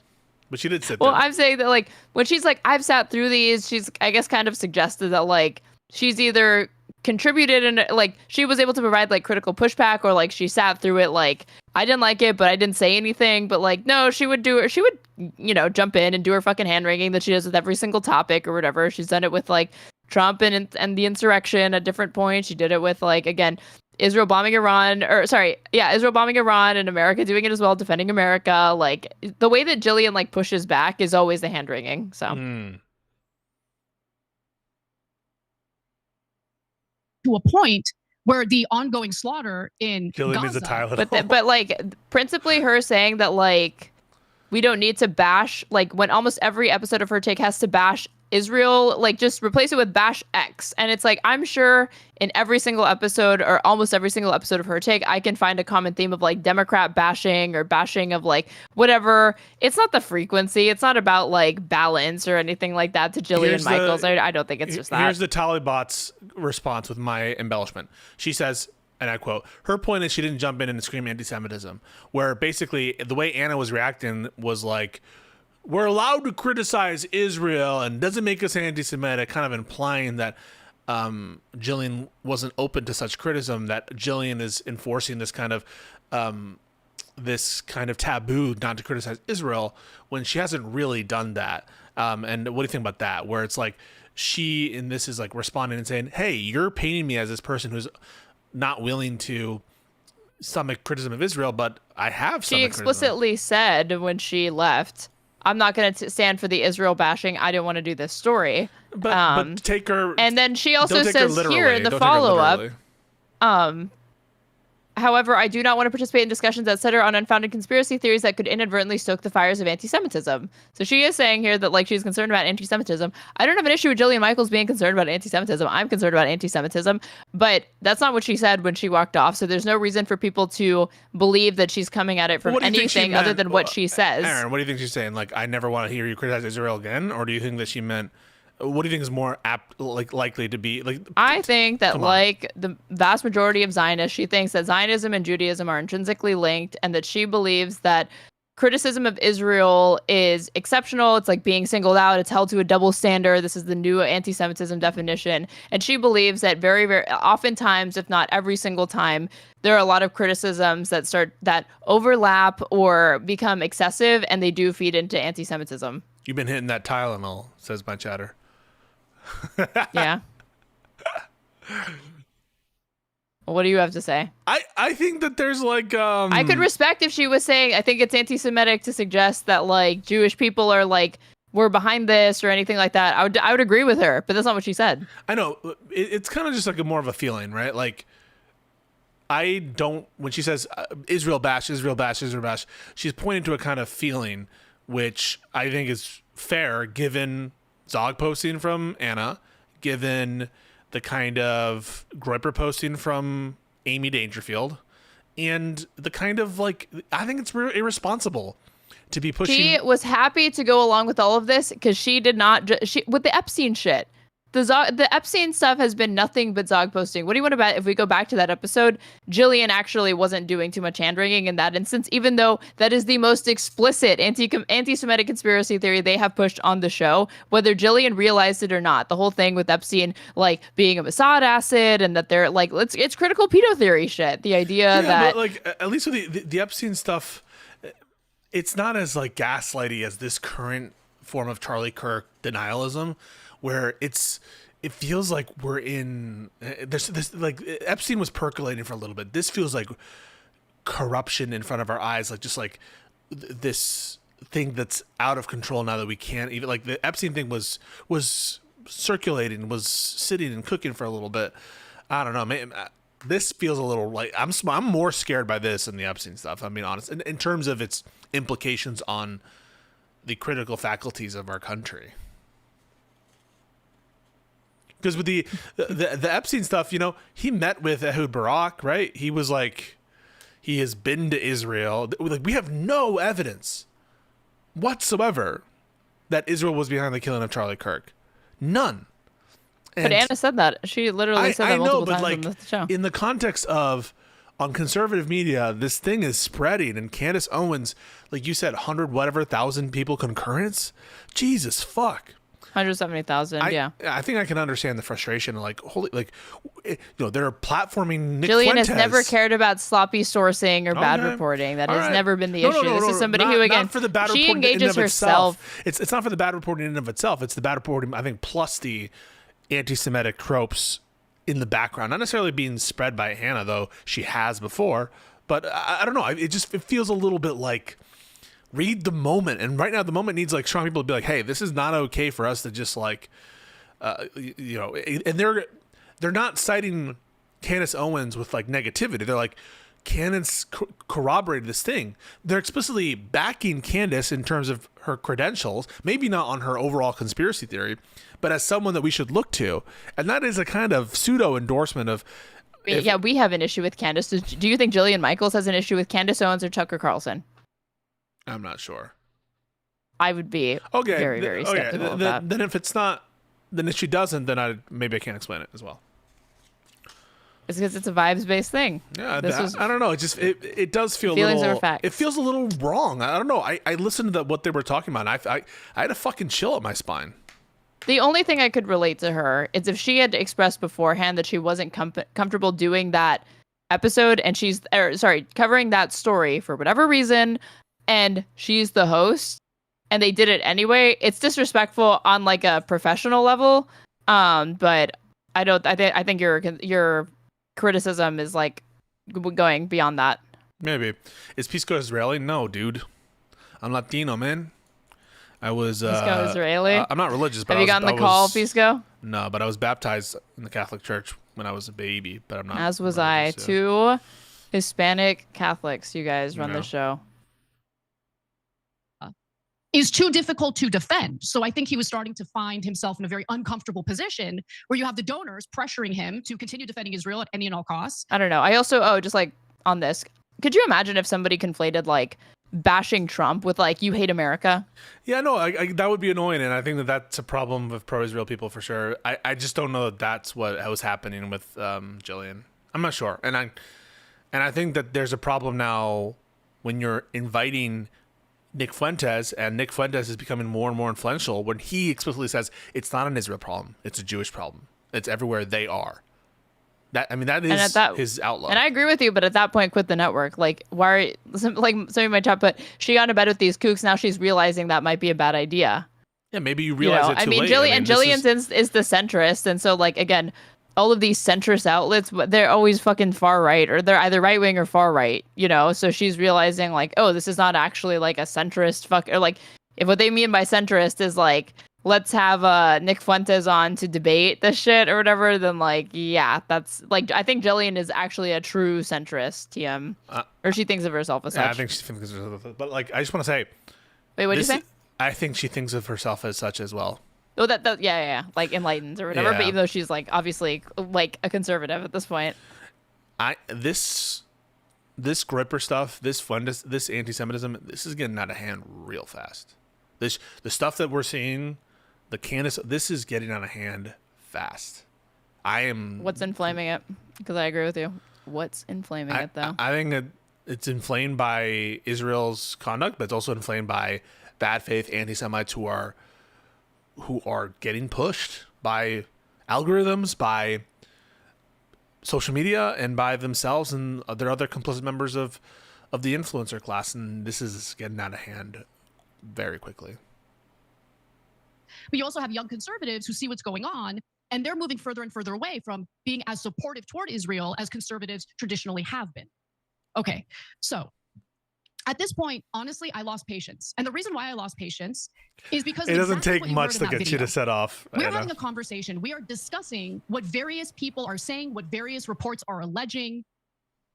But she did sit there. Well, I'm saying that like when she's like I've sat through these, she's I guess kind of suggested that like she's either contributed and like she was able to provide like critical pushback or like she sat through it like I didn't like it but I didn't say anything, but like no, she would jump in and do her fucking hand wringing that she does with every single topic or whatever. She's done it with like Trump and the insurrection at different points. She did it with like again Israel bombing Iran and America doing it as well, defending America. Like the way that Jillian like pushes back is always the hand wringing. So to a point where the ongoing slaughter in Gaza, but like principally her saying that like we don't need to bash, like when almost every episode of HerTake has to bash Israel, like just replace it with bash X. And it's like I'm sure in every single episode or almost every single episode of HerTake I can find a common theme of like Democrat bashing or bashing of like whatever. It's not the frequency, it's not about like balance or anything like that to Jillian Michaels. I don't think it's just that. Here's the Talibot's response with my embellishment. She says, and I quote, her point is she didn't jump in and scream anti-Semitism, where basically the way Anna was reacting was like, we're allowed to criticize Israel and doesn't make us anti-Semitic, kind of implying that Jillian wasn't open to such criticism, that Jillian is enforcing this kind of taboo not to criticize Israel when she hasn't really done that. And what do you think about that? Where it's like she in this is like responding and saying, hey, you're painting me as this person who's not willing to stomach criticism of Israel, but I have She explicitly said when she left, I'm not going to stand for the Israel bashing. I don't want to do this story. But take her. And then she also don't take her says here literally. in the Don't take her follow-up, literally. however, I do not want to participate in discussions that center on unfounded conspiracy theories that could inadvertently stoke the fires of anti-Semitism. So she is saying here that like she's concerned about anti-Semitism. I don't have an issue with Jillian Michaels being concerned about anti-Semitism. I'm concerned about anti-Semitism, but that's not what she said when she walked off. So there's no reason for people to believe that she's coming at it from anything other than what she says. Aaron, what do you think she's saying? Like, I never want to hear you criticize Israel again? Or do you think that she meant, what do you think is more apt, like likely to be like? I think that like the vast majority of Zionists, she thinks that Zionism and Judaism are intrinsically linked, and that she believes that criticism of Israel is exceptional. It's like being singled out. It's held to a double standard. This is the new anti-Semitism definition. And she believes that very, very oftentimes, if not every single time, there are a lot of criticisms that overlap or become excessive, and they do feed into anti-Semitism. You've been hitting that Tylenol, says my chatter. Yeah. What do you have to say? I think that there's like I could respect if she was saying I think it's anti-Semitic to suggest that like Jewish people are like we're behind this or anything like that. I would agree with her, but that's not what she said. I know it's kind of just like more of a feeling, right? Like I don't when she says Israel bash, Israel bash, Israel bash, she's pointing to a kind of feeling which I think is fair given Zog posting from Anna, given the kind of Groyper posting from Amy Dangerfield, and the kind of like, I think it's irresponsible to be pushing. She was happy to go along with all of this because she did not, with the Epstein shit. The Epstein stuff has been nothing but Zog posting. What do you want to bet if we go back to that episode? Jillian actually wasn't doing too much hand-wringing in that instance, even though that is the most explicit anti-Semitic conspiracy theory they have pushed on the show, whether Jillian realized it or not. The whole thing with Epstein, like, being a Mossad asset and that they're, like, it's critical pedo theory shit. The idea that... But, like, at least with the Epstein stuff, it's not as, like, gaslighty as this current form of Charlie Kirk denialism, where it feels like we're in there's this like Epstein was percolating for a little bit. This feels like corruption in front of our eyes, like just like this thing that's out of control now that we can't even like the Epstein thing was circulating, was sitting and cooking for a little bit. I don't know, man. This feels a little like I'm more scared by this than the Epstein stuff. I mean, honest, in terms of its implications on the critical faculties of our country. Because with the Epstein stuff, you know, he met with Ehud Barak, right? He was like, he has been to Israel. Like, we have no evidence whatsoever that Israel was behind the killing of Charlie Kirk. None. And but Anna said that. She literally said that multiple times like, on the show. In the context of, on conservative media, this thing is spreading, and Candace Owens, like you said, 100,000 people concurrence? Jesus fuck. 170,000, yeah. I think I can understand the frustration. Like, holy, like, you know, they're platforming Nick Jillian Fuentes. has never cared about sloppy sourcing or bad reporting. That has never been the issue. This is somebody who, again, not for the bad she reporting in engages and of herself. Itself. It's not for the bad reporting in and of itself. It's the bad reporting, I think, plus the anti-Semitic tropes in the background. Not necessarily being spread by Hannah, though she has before. But I don't know. It feels a little bit like, read the moment. And right now the moment needs like strong people to be like, hey, this is not okay for us to just like, you know, and they're not citing Candace Owens with like negativity. They're like, Candace corroborated this thing. They're explicitly backing Candace in terms of her credentials, maybe not on her overall conspiracy theory, but as someone that we should look to. And that is a kind of pseudo endorsement of, yeah, we have an issue with Candace. Do you think Jillian Michaels has an issue with Candace Owens or Tucker Carlson? I'm not sure. I would be very, very skeptical of that. Then if it's not, then if she doesn't, then maybe I can't explain it as well. It's because it's a vibes-based thing. Yeah, I don't know. It does feel feelings a little. Are facts. It feels a little wrong. I don't know. I listened to what they were talking about. And I had a fucking chill up my spine. The only thing I could relate to her is if she had expressed beforehand that she wasn't comfortable doing that episode, and covering that story for whatever reason, and she's the host, and they did it anyway. It's disrespectful on like a professional level. But I think your criticism is like going beyond that. Maybe. Is Pisco Israeli? No, dude. I'm Latino, man. I was Pisco Israeli. I'm not religious, but have you gotten the call, Pisco? No, but I was baptized in the Catholic Church when I was a baby. But I'm not. As was I. Two Hispanic Catholics. You guys run the show. Is too difficult to defend. So I think he was starting to find himself in a very uncomfortable position where you have the donors pressuring him to continue defending Israel at any and all costs. I don't know. I also just like on this. Could you imagine if somebody conflated like bashing Trump with like you hate America? Yeah, no, that would be annoying, and I think that that's a problem with pro-Israel people for sure. I just don't know that that's what was happening with Jillian. I'm not sure, and I think that there's a problem now when you're inviting Nick Fuentes, and Nick Fuentes is becoming more and more influential when he explicitly says it's not an Israel problem, it's a Jewish problem. It's everywhere they are. That is his outlook. And I agree with you, but at that point, quit the network. Like, why? Like, somebody in my chat, but she got into bed with these kooks. Now she's realizing that might be a bad idea. Yeah, maybe you realize it too late. Jillian's is the centrist, and so like again, all of these centrist outlets, they're always fucking far right, or they're either right wing or far right. So she's realizing like, oh, this is not actually like a centrist or like if what they mean by centrist is like, let's have Nick Fuentes on to debate this shit or whatever, then like, yeah, that's like, I think Jillian is actually a true centrist, TM. Or she thinks of herself as such. Yeah, I think she thinks of herself. But like, I just want to say. Wait, what did you say? I think she thinks of herself as such as well. Oh, yeah, like enlightened or whatever. Yeah. But even though she's like obviously like a conservative at this point. This gripper stuff, this anti-Semitism, this is getting out of hand real fast. The stuff that we're seeing, the Candace, this is getting out of hand fast. What's inflaming it? Because I agree with you. What's inflaming it though? I think that it's inflamed by Israel's conduct, but it's also inflamed by bad faith anti-Semites who are getting pushed by algorithms, by social media, and by themselves and their other complicit members of the influencer class. And this is getting out of hand very quickly. But you also have young conservatives who see what's going on, and they're moving further and further away from being as supportive toward Israel as conservatives traditionally have been. Okay, so at this point, honestly, I lost patience. And the reason why I lost patience is because it doesn't take much to get you to set off. We're having a conversation. We are discussing what various people are saying, what various reports are alleging.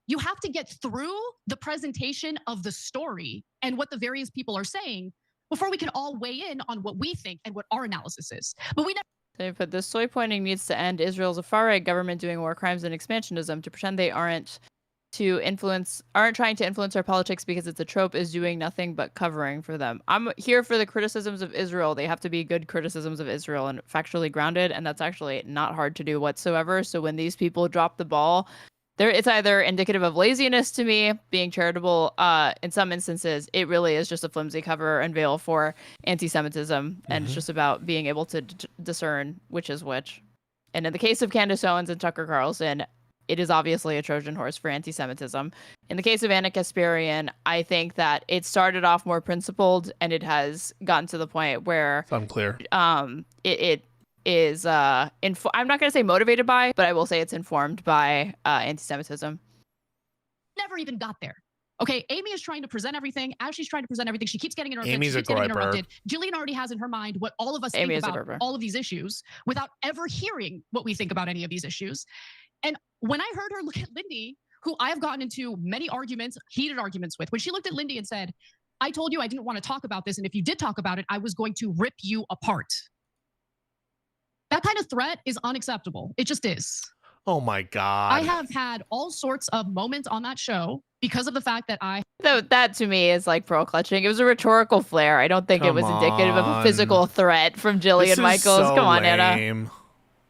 You have to get through the presentation of the story and what the various people are saying before we can all weigh in on what we think and what our analysis is. But we never. They put this soy pointing needs to end. Israel's a far-right government doing war crimes and expansionism. To pretend they aren't trying to influence our politics because it's a trope is doing nothing but covering for them. I'm here for the criticisms of Israel. They have to be good criticisms of Israel and factually grounded, and that's actually not hard to do whatsoever. So when these people drop the ball, it's either indicative of laziness to me, being charitable. In some instances, it really is just a flimsy cover and veil for anti-Semitism, and it's just about being able to discern which is which. And in the case of Candace Owens and Tucker Carlson, it is obviously a Trojan horse for anti-Semitism. In the case of Anna Kasparian, I think that it started off more principled, and it has gotten to the point where it's unclear. It is I'm not going to say motivated by, but I will say it's informed by anti-Semitism. Never even got there. Okay, Amy is trying to present everything. As she's trying to present everything, she keeps getting interrupted. Amy's she keeps getting interrupted. Jillian already has in her mind what all of us think about all of these issues without ever hearing what we think about any of these issues. And when I heard her look at Lindy, who I have gotten into many arguments, heated arguments with, when she looked at Lindy and said, I told you I didn't want to talk about this, and if you did talk about it, I was going to rip you apart. That kind of threat is unacceptable. It just is. Oh my God. I have had all sorts of moments on that show because of the fact that that to me is like pearl clutching. It was a rhetorical flair. I don't think it was indicative of a physical threat from Jillian Michaels. So Come on, lame. Anna.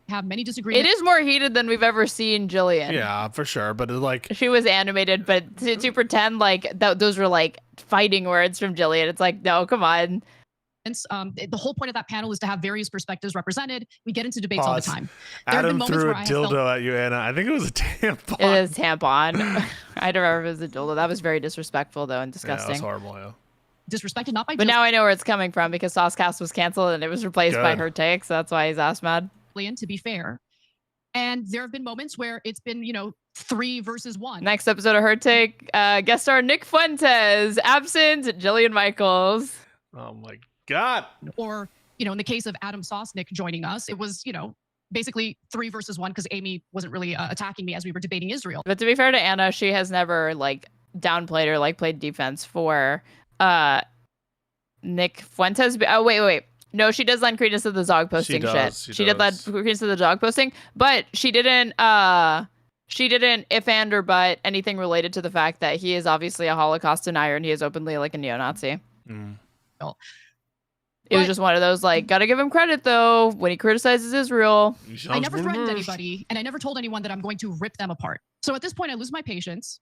Have many disagreements. It is more heated than we've ever seen Jillian. Yeah, for sure. But like she was animated, but to pretend like those were like fighting words from Jillian, it's like, no, come on. The whole point of that panel is to have various perspectives represented. We get into debates all the time. There have been Adam moments threw a where I have felt- dildo at you, Anna. I think it was a tampon. It is tampon. I don't remember if it was a dildo. That was very disrespectful, though, and disgusting. Yeah, that's horrible. Yeah. disrespected, not by But now I know where it's coming from because Saucecast was canceled and it was replaced by HerTake, so that's why he's ass mad. To be fair. And there have been moments where it's been, 3 versus 1. Next episode of HerTake, guest star Nick Fuentes, absent Jillian Michaels. Oh my God. Or, in the case of Adam Sosnick joining us, it was, basically 3 versus 1 because Amy wasn't really attacking me as we were debating Israel. But to be fair to Anna, she has never downplayed or played defense for Nick Fuentes. Oh, wait. No, she does lend credence to the dog posting shit. She did lend credence to the dog posting, but she didn't if and or but anything related to the fact that he is obviously a Holocaust denier and he is openly a neo-Nazi. It was just one of those gotta give him credit though when he criticizes Israel. I never threatened anybody and I never told anyone that I'm going to rip them apart. So at this point I lose my patience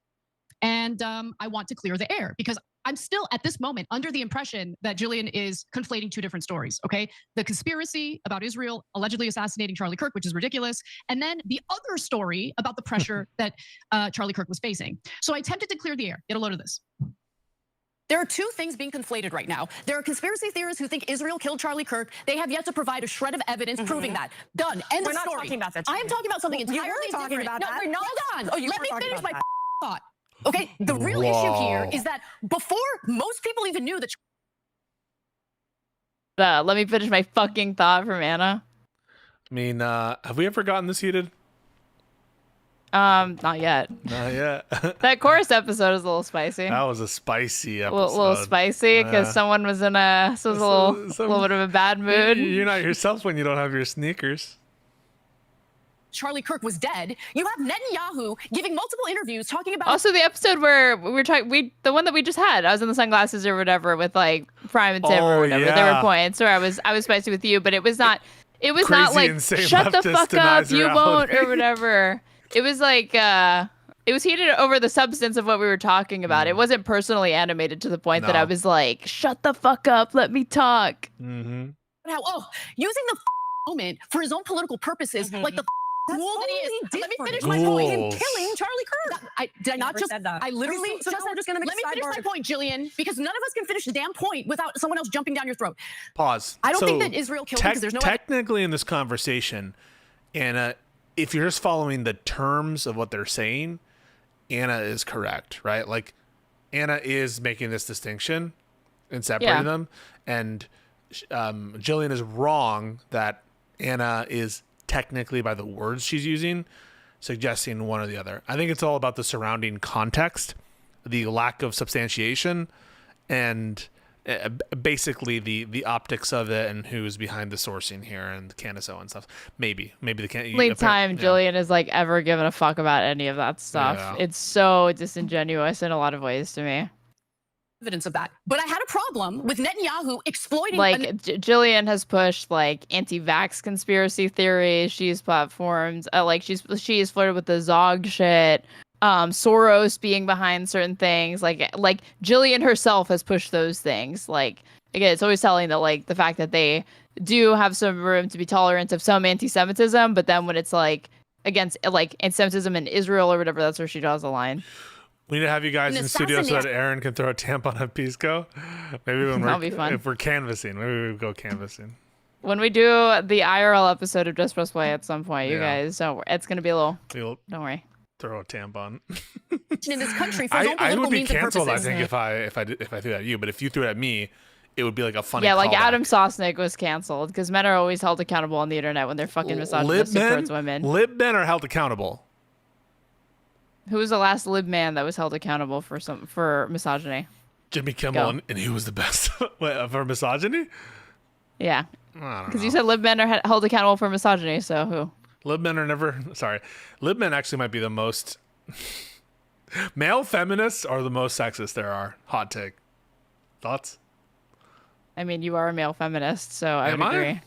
and I want to clear the air because I'm still at this moment under the impression that Jillian is conflating 2 different stories, okay? The conspiracy about Israel allegedly assassinating Charlie Kirk, which is ridiculous, and then the other story about the pressure that Charlie Kirk was facing. So I attempted to clear the air. Get a load of this. There are 2 things being conflated right now. There are conspiracy theorists who think Israel killed Charlie Kirk. They have yet to provide a shred of evidence proving that. Done. End We're of not story. talking about that I am today. talking about something You entirely were talking different. about No, that. we're not. Hold on. Oh, you Let were me talking finish my about thought. Okay, the real issue here is that before most people even knew that. Let me finish my fucking thought from Anna. I mean, have we ever gotten this heated? Not yet. Not yet. That chorus episode is a little spicy. That was a spicy A episode. little spicy because someone was in a little bit of a bad mood. You're not yourself when you don't have your sneakers. Charlie Kirk was dead. You have Netanyahu giving multiple interviews talking about. Also, the episode where we were talking, the one that we just had, I was in the sunglasses or whatever with Prime and Tim or whatever. There were points, or I was spicy with you, but it was not. It was not shut the fuck up, you won't, or whatever. It was it was heated over the substance of what we were talking about. It wasn't personally animated to the point that I was like, shut the fuck up, let me talk. Using the moment for his own political purposes, like the fool that he is. Let me finish my point. Him killing Charlie Kirk. Did I not just? I literally So now we're just gonna make let me finish sidebar. my point, Jillian, because none of us can finish the damn point without someone else jumping down your throat. Pause. I don't think that Israel killed him because there's no. Technically, in this conversation, Anna, if you're just following the terms of what they're saying, Anna is correct, right? Anna is making this distinction and separating them, and Jillian is wrong that Anna is technically, by the words she's using, suggesting one or the other. I think it's all about the surrounding context, the lack of substantiation, and basically the optics of it and who's behind the sourcing here and the Caniso and stuff. Maybe the can. Only time Jillian is ever given a fuck about any of that stuff. Yeah. It's so disingenuous in a lot of ways to me. Evidence of that, but I had a problem with Netanyahu exploiting. Jillian has pushed anti-vax conspiracy theories. She's platformed she's flirted with the Zog shit. Soros being behind certain things. Jillian herself has pushed those things. Again, it's always telling that the fact that they do have some room to be tolerant of some anti-Semitism, but then when it's against anti-Semitism in Israel or whatever, that's where she draws the line. We need to have you guys in studio so that Aaron can throw a tampon at Pisco. Maybe That'll be fun. If we're canvassing, maybe we go canvassing. When we do the IRL episode of Just Press Play at some point, you guys don't. It's gonna be a little. Don't worry. Throw a tampon. in this country for his own I political would be means and canceled. I purposes. think if I threw that at you, but if you threw it at me, it would be a funny. Yeah, callback. Adam Sosnick was canceled because men are always held accountable on the internet when they're fucking misogynistic towards women. Lib men are held accountable. Who was the last lib man that was held accountable for misogyny? Jimmy Kimmel, and he was the best for misogyny. Yeah, because you said lib men are held accountable for misogyny. So who? Lib men are never. Sorry, lib men actually might be the most. Male feminists are the most sexist there are. Hot take. Thoughts? I mean, you are a male feminist, so I would agree.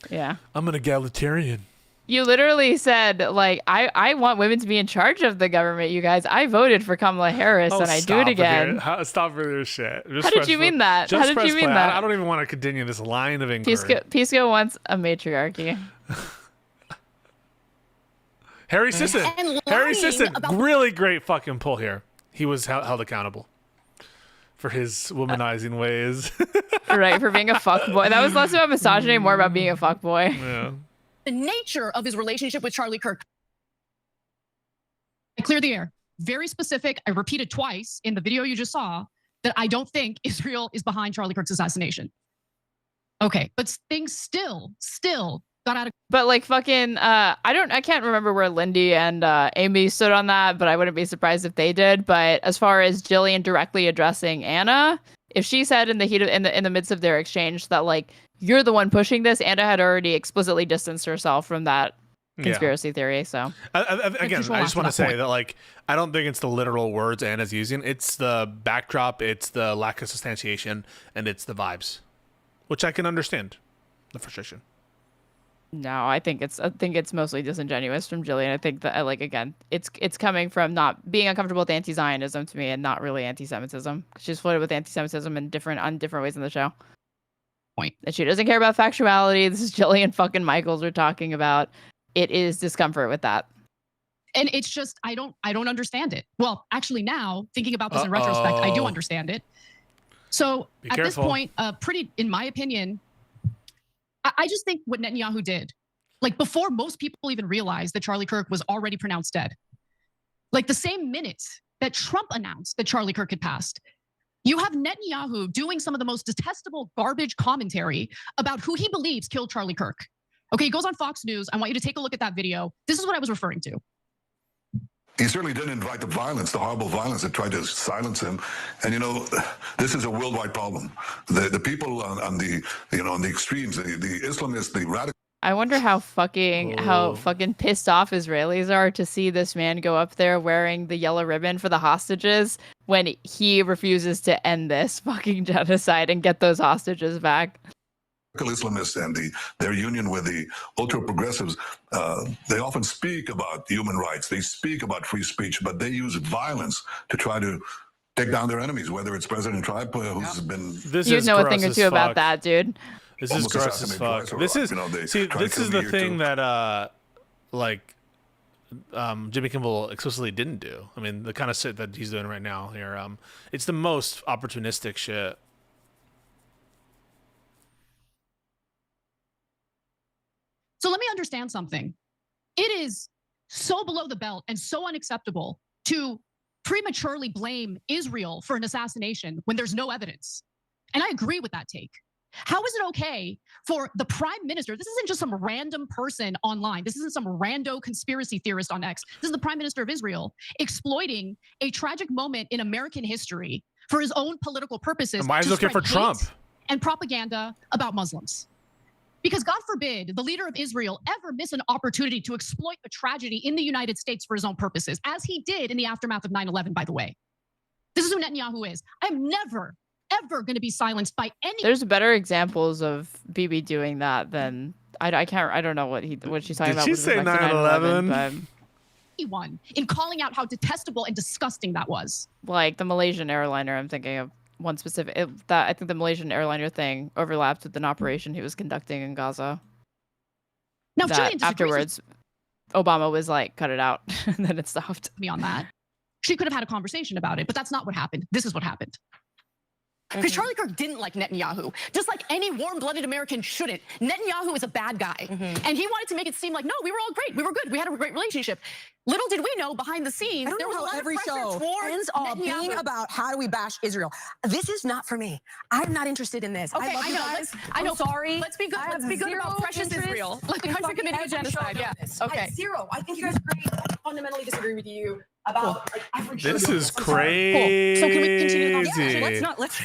Yeah. I'm an egalitarian. You literally said, like, I want women to be in charge of the government, you guys. I voted for Kamala Harris, and I do it again. Stop with your shit. How did you mean that? How did you mean that? I don't even want to continue this line of inquiry. Pisco wants a matriarchy. Harry Sisson. Harry Sisson. Really great fucking pull here. He was held accountable for his womanizing ways. Right, for being a fuckboy. That was less about misogyny, more about being a fuckboy. Yeah. The nature of his relationship with Charlie Kirk. I clear the air. Very specific. I repeated twice in the video you just saw that I don't think Israel is behind Charlie Kirk's assassination. Okay, but things still got out of. But like fucking, I can't remember where Lindy and Amy stood on that, but I wouldn't be surprised if they did. But as far as Jillian directly addressing Anna, if she said in the heat of, in the midst of their exchange that like you're the one pushing this, Anna had already explicitly distanced herself from that conspiracy theory. So again, I just want to say that like I don't think it's the literal words Anna's using. It's the backdrop, it's the lack of substantiation, and it's the vibes, which I can understand the frustration. No, I think it's mostly disingenuous from Jillian. I think that like again, it's coming from not being uncomfortable with anti-Zionism to me, and not really anti-Semitism. She's flirted with anti-Semitism in different ways in the show. Point. And she doesn't care about factuality. This is Jillian fucking Michaels we're talking about. It is discomfort with that. And it's just I don't understand it. Well, actually now thinking about this in retrospect, I do understand it. So Be at careful. this point, pretty in my opinion, I just think what Netanyahu did, like before most people even realized that Charlie Kirk was already pronounced dead, like the same minute that Trump announced that Charlie Kirk had passed, you have Netanyahu doing some of the most detestable garbage commentary about who he believes killed Charlie Kirk. Okay, he goes on Fox News. I want you to take a look at that video. This is what I was referring to. He certainly didn't invite the violence, the horrible violence that tried to silence him. And you know, this is a worldwide problem. The people on the on the extremes, the Islamists, the radical. I wonder how fucking pissed off Israelis are to see this man go up there wearing the yellow ribbon for the hostages when he refuses to end this fucking genocide and get those hostages back. Islamists and their union with the ultra progressives, they often speak about human rights. They speak about free speech, but they use violence to try to take down their enemies. Whether it's President Trump, who's been You'd know a thing or two about that, dude. This is gross as fuck. This is this is the thing that Jimmy Kimmel explicitly didn't do. I mean, the kind of shit that he's doing right now here. It's the most opportunistic shit. So let me understand something. It is so below the belt and so unacceptable to prematurely blame Israel for an assassination when there's no evidence. And I agree with that take. How is it okay for the prime minister? This isn't just some random person online. This isn't some rando conspiracy theorist on X. This is the prime minister of Israel exploiting a tragic moment in American history for his own political purposes. And why is he looking for Trump? And propaganda about Muslims. Because God forbid the leader of Israel ever miss an opportunity to exploit a tragedy in the United States for his own purposes, as he did in the aftermath of 9/11, by the way. This is who Netanyahu is. I'm never, ever going to be silenced by any. There's better examples of Bibi doing that than I don't know what she's talking about. Did she say 9/11? Anyone in calling out how detestable and disgusting that was. Like the Malaysian airliner, I'm thinking of one specific. I think the Malaysian airliner thing overlapped with an operation he was conducting in Gaza. Now, that afterwards, Obama was like, "Cut it out," and then it stopped. Me on that. She could have had a conversation about it, but that's not what happened. This is what happened. Because Charlie Kirk didn't like Netanyahu, just like any warm-blooded American shouldn't. Netanyahu is a bad guy, and he wanted to make it seem like, no, we were all great, we were good, we had a great relationship. Little did we know behind the scenes, there was a lot every of pressure show towards ends up being about how do we bash Israel. This is not for me. I'm not interested in this. Okay, I love I you know. guys. I know. I'm sorry. Let's be good. I Let's have be good zero about precious interest Israel. Like the in country fucking committed every genocide. show Yeah. about this. Okay. I have zero. I think you guys are great. I fundamentally disagree with you about like every show. This is I'm sorry. crazy. Cool. So can we continue the conversation? Let's not. Let's.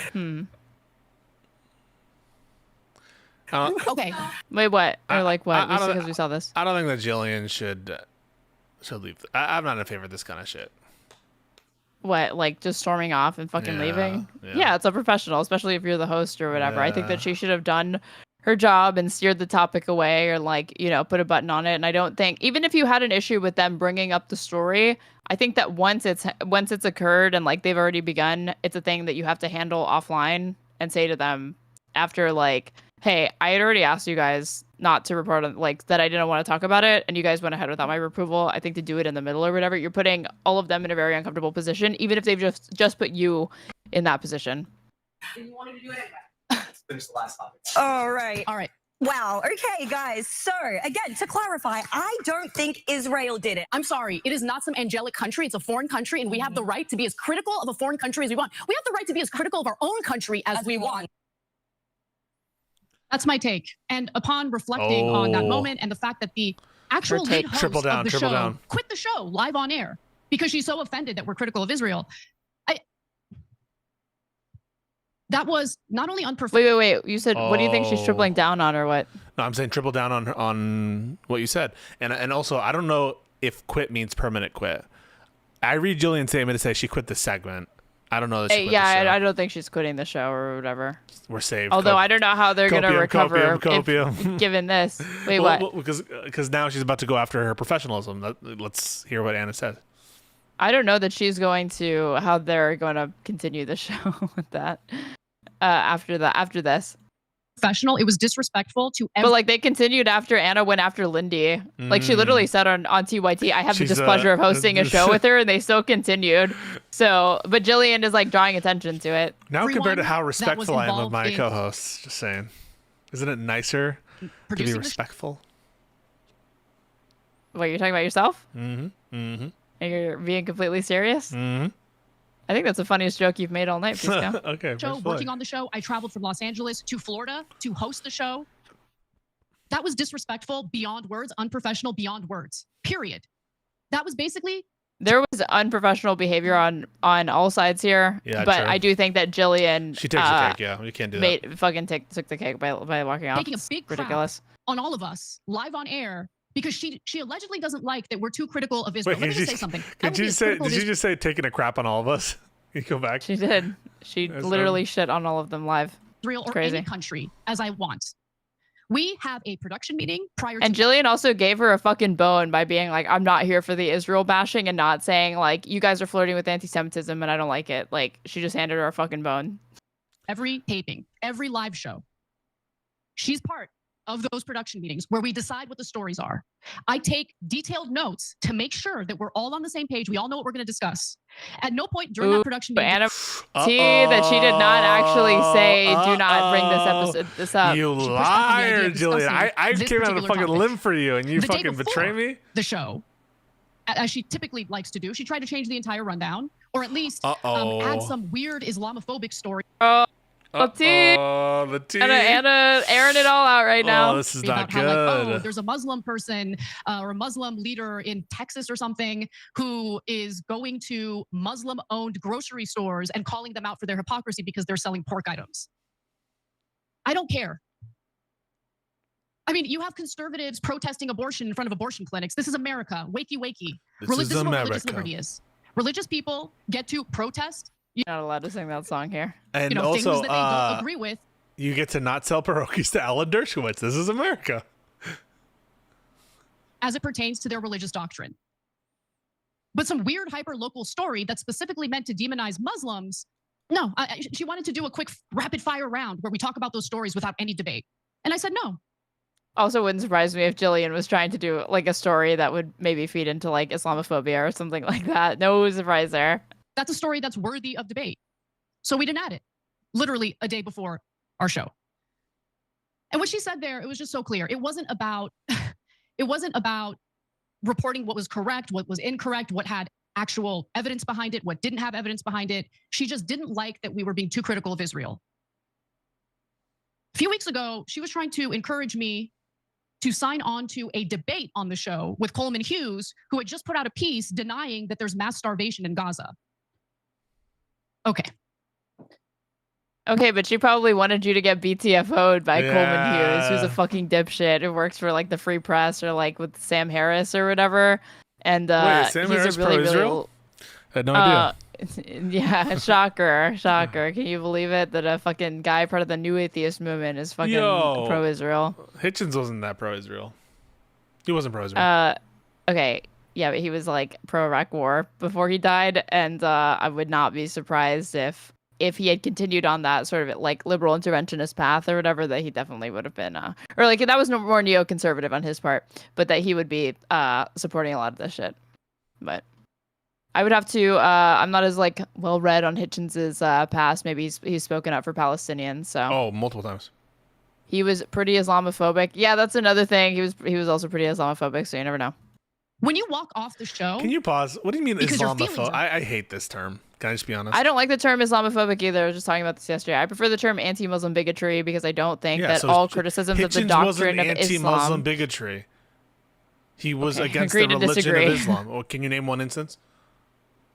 Okay. Wait, what? Or like what? I don't- Because we saw this. I don't think that Jillian should leave. I'm not in favor of this kind of shit. What, like just storming off and fucking leaving? yeah. Yeah, it's unprofessional, especially if you're the host or whatever. I think that she should have done her job and steered the topic away or like, you know, put a button on it. And I don't think, even if you had an issue with them bringing up the story, I think that once it's occurred and like they've already begun, it's a thing that you have to handle offline and say to them after like, hey, I had already asked you guys not to report on like that I didn't want to talk about it, and you guys went ahead without my approval. I think to do it in the middle or whatever, you're putting all of them in a very uncomfortable position, even if they've just put you in that position. You wanted to do it anyway. Let's finish the last topic. All right. All right. Wow. Okay, guys. So, again, to clarify, I don't think Israel did it. I'm sorry. It is not some angelic country. It's a foreign country, and we have the right to be as critical of a foreign country as we want. We have the right to be as critical of our own country as we want. That's my take. And upon reflecting on that moment and the fact that the actual lead host Triple down, of the triple show down. quit the show live on air because she's so offended that we're critical of Israel. That was not only unprofessional. Wait. You said, what do you think she's tripling down on or what? No, I'm saying triple down on what you said. And also, I don't know if quit means permanent quit. I read Jillian's statement to say she quit the segment. I don't know that she quit the show. I don't think she's quitting the show or whatever. We're saved. Although I don't know how they're going to recover copium. given this. Wait, well, what? Because now she's about to go after her professionalism. Let's hear what Anna said. I don't know that she's going to, how they're going to continue the show with that after this. Professional. It was disrespectful to but like they continued after Anna went after Lindy. Like she literally said on TYT, I have the displeasure of hosting a show with her, and they still continued. So, but Jillian is like drawing attention to it. Now compared to how respectful I am of my co-hosts, just saying. Isn't it nicer to be respectful? What, you're talking about yourself? Mm-hmm. Mm-hmm. And you're being completely serious? Mm-hmm. I think that's the funniest joke you've made all night, Pisco. Okay. Show, working on the show, I traveled from Los Angeles to Florida to host the show. That was disrespectful beyond words, unprofessional beyond words. Period. That was basically. There was unprofessional behavior on all sides here, but true. I do think that Jillian she takes the cake. Yeah, you can't do that. Fucking took the cake by walking off. Taking a big ridiculous on all of us live on air. Because she allegedly doesn't like that we're too critical of Israel. Let me just say something. Did you just say taking a crap on all of us? You go back. She did. She literally shit on all of them live. Israel or any country as I want. We have a production meeting prior to. And Jillian also gave her a fucking bone by being like, I'm not here for the Israel bashing, and not saying like, you guys are flirting with anti-Semitism and I don't like it. Like, she just handed her a fucking bone. Every taping, every live show. She's part of those production meetings where we decide what the stories are. I take detailed notes to make sure that we're all on the same page. We all know what we're going to discuss. At no point during that production meeting. Anna that she did not actually say, do not bring this up. You liar, Jillian. I came out of a fucking limb for you and you fucking betray me? The show, as she typically likes to do, she tried to change the entire rundown or at least add some weird Islamophobic story. The tea. Anna airing it all out right now. Oh, this is not good. Like, there's a Muslim person or a Muslim leader in Texas or something who is going to Muslim-owned grocery stores and calling them out for their hypocrisy because they're selling pork items. I don't care. I mean, you have conservatives protesting abortion in front of abortion clinics. This is America. Wakey, wakey. This is what religious liberty is. Religious people get to protest. You're not allowed to sing that song here. And also, things that they don't agree with. You get to not sell pierogies to Alan Dershowitz. This is America. As it pertains to their religious doctrine. But some weird hyper-local story that's specifically meant to demonize Muslims. No, she wanted to do a quick rapid-fire round where we talk about those stories without any debate. And I said no. Also wouldn't surprise me if Jillian was trying to do like a story that would maybe feed into like Islamophobia or something like that. No surprise there. That's a story that's worthy of debate. So we didn't add it. Literally a day before our show. And what she said there, it was just so clear. It wasn't about reporting what was correct, what was incorrect, what had actual evidence behind it, what didn't have evidence behind it. She just didn't like that we were being too critical of Israel. A few weeks ago, she was trying to encourage me to sign on to a debate on the show with Coleman Hughes, who had just put out a piece denying that there's mass starvation in Gaza. Okay, but she probably wanted you to get BTFO'd by Coleman Hughes, who's a fucking dipshit who works for like the Free Press or like with Sam Harris or whatever. And Wait, Sam Harris pro-Israel? I had no idea. Yeah, shocker. Can you believe it that a fucking guy part of the new atheist movement is fucking pro-Israel? Hitchens wasn't that pro-Israel. He wasn't pro-Israel. Okay. Yeah, but he was like pro-Iraq war before he died, and I would not be surprised if he had continued on that sort of like liberal interventionist path or whatever, that he definitely would have been or like that was more neoconservative on his part, but that he would be supporting a lot of this shit. But I would have to I'm not as like well read on Hitchens's past. Maybe he's spoken up for Palestinians, so multiple times. He was pretty Islamophobic. Yeah, that's another thing. He was also pretty Islamophobic, so you never know. When you walk off the show, Can you pause? What do you mean Because your Islamophobic? feelings are- I hate this term. Can I just be honest? I don't like the term Islamophobic either. I was just talking about this yesterday. I prefer the term anti-Muslim bigotry because I don't think that so all criticisms of the Hitchens doctrine wasn't of anti-Muslim Islam. bigotry. He was Okay, against agree the to religion disagree. of Islam. Well, can you name one instance?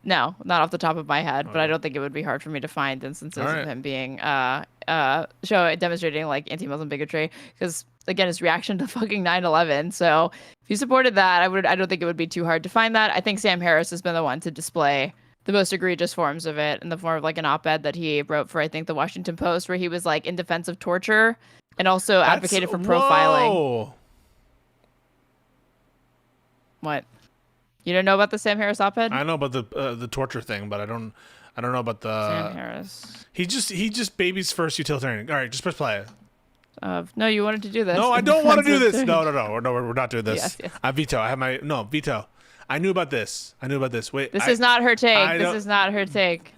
No, not off the top of my head, but I don't think it would be hard for me to find instances All right. of him being demonstrating like anti-Muslim bigotry, because again, his reaction to fucking 9/11. So if you supported that, I don't think it would be too hard to find that. I think Sam Harris has been the one to display the most egregious forms of it in the form of like an op-ed that he wrote for, I think, the Washington Post, where he was like in defense of torture and also advocated for profiling. Whoa. What? You don't know about the Sam Harris op-ed? I know about the torture thing, but I don't know about the Sam Harris. He just baby's first utilitarian. All right, just press play. No, you wanted to do this. No, I don't want to do this. No, we're not doing this. Yes. I veto. I have my veto. I knew about this. Wait, This is not her take. This is not her take.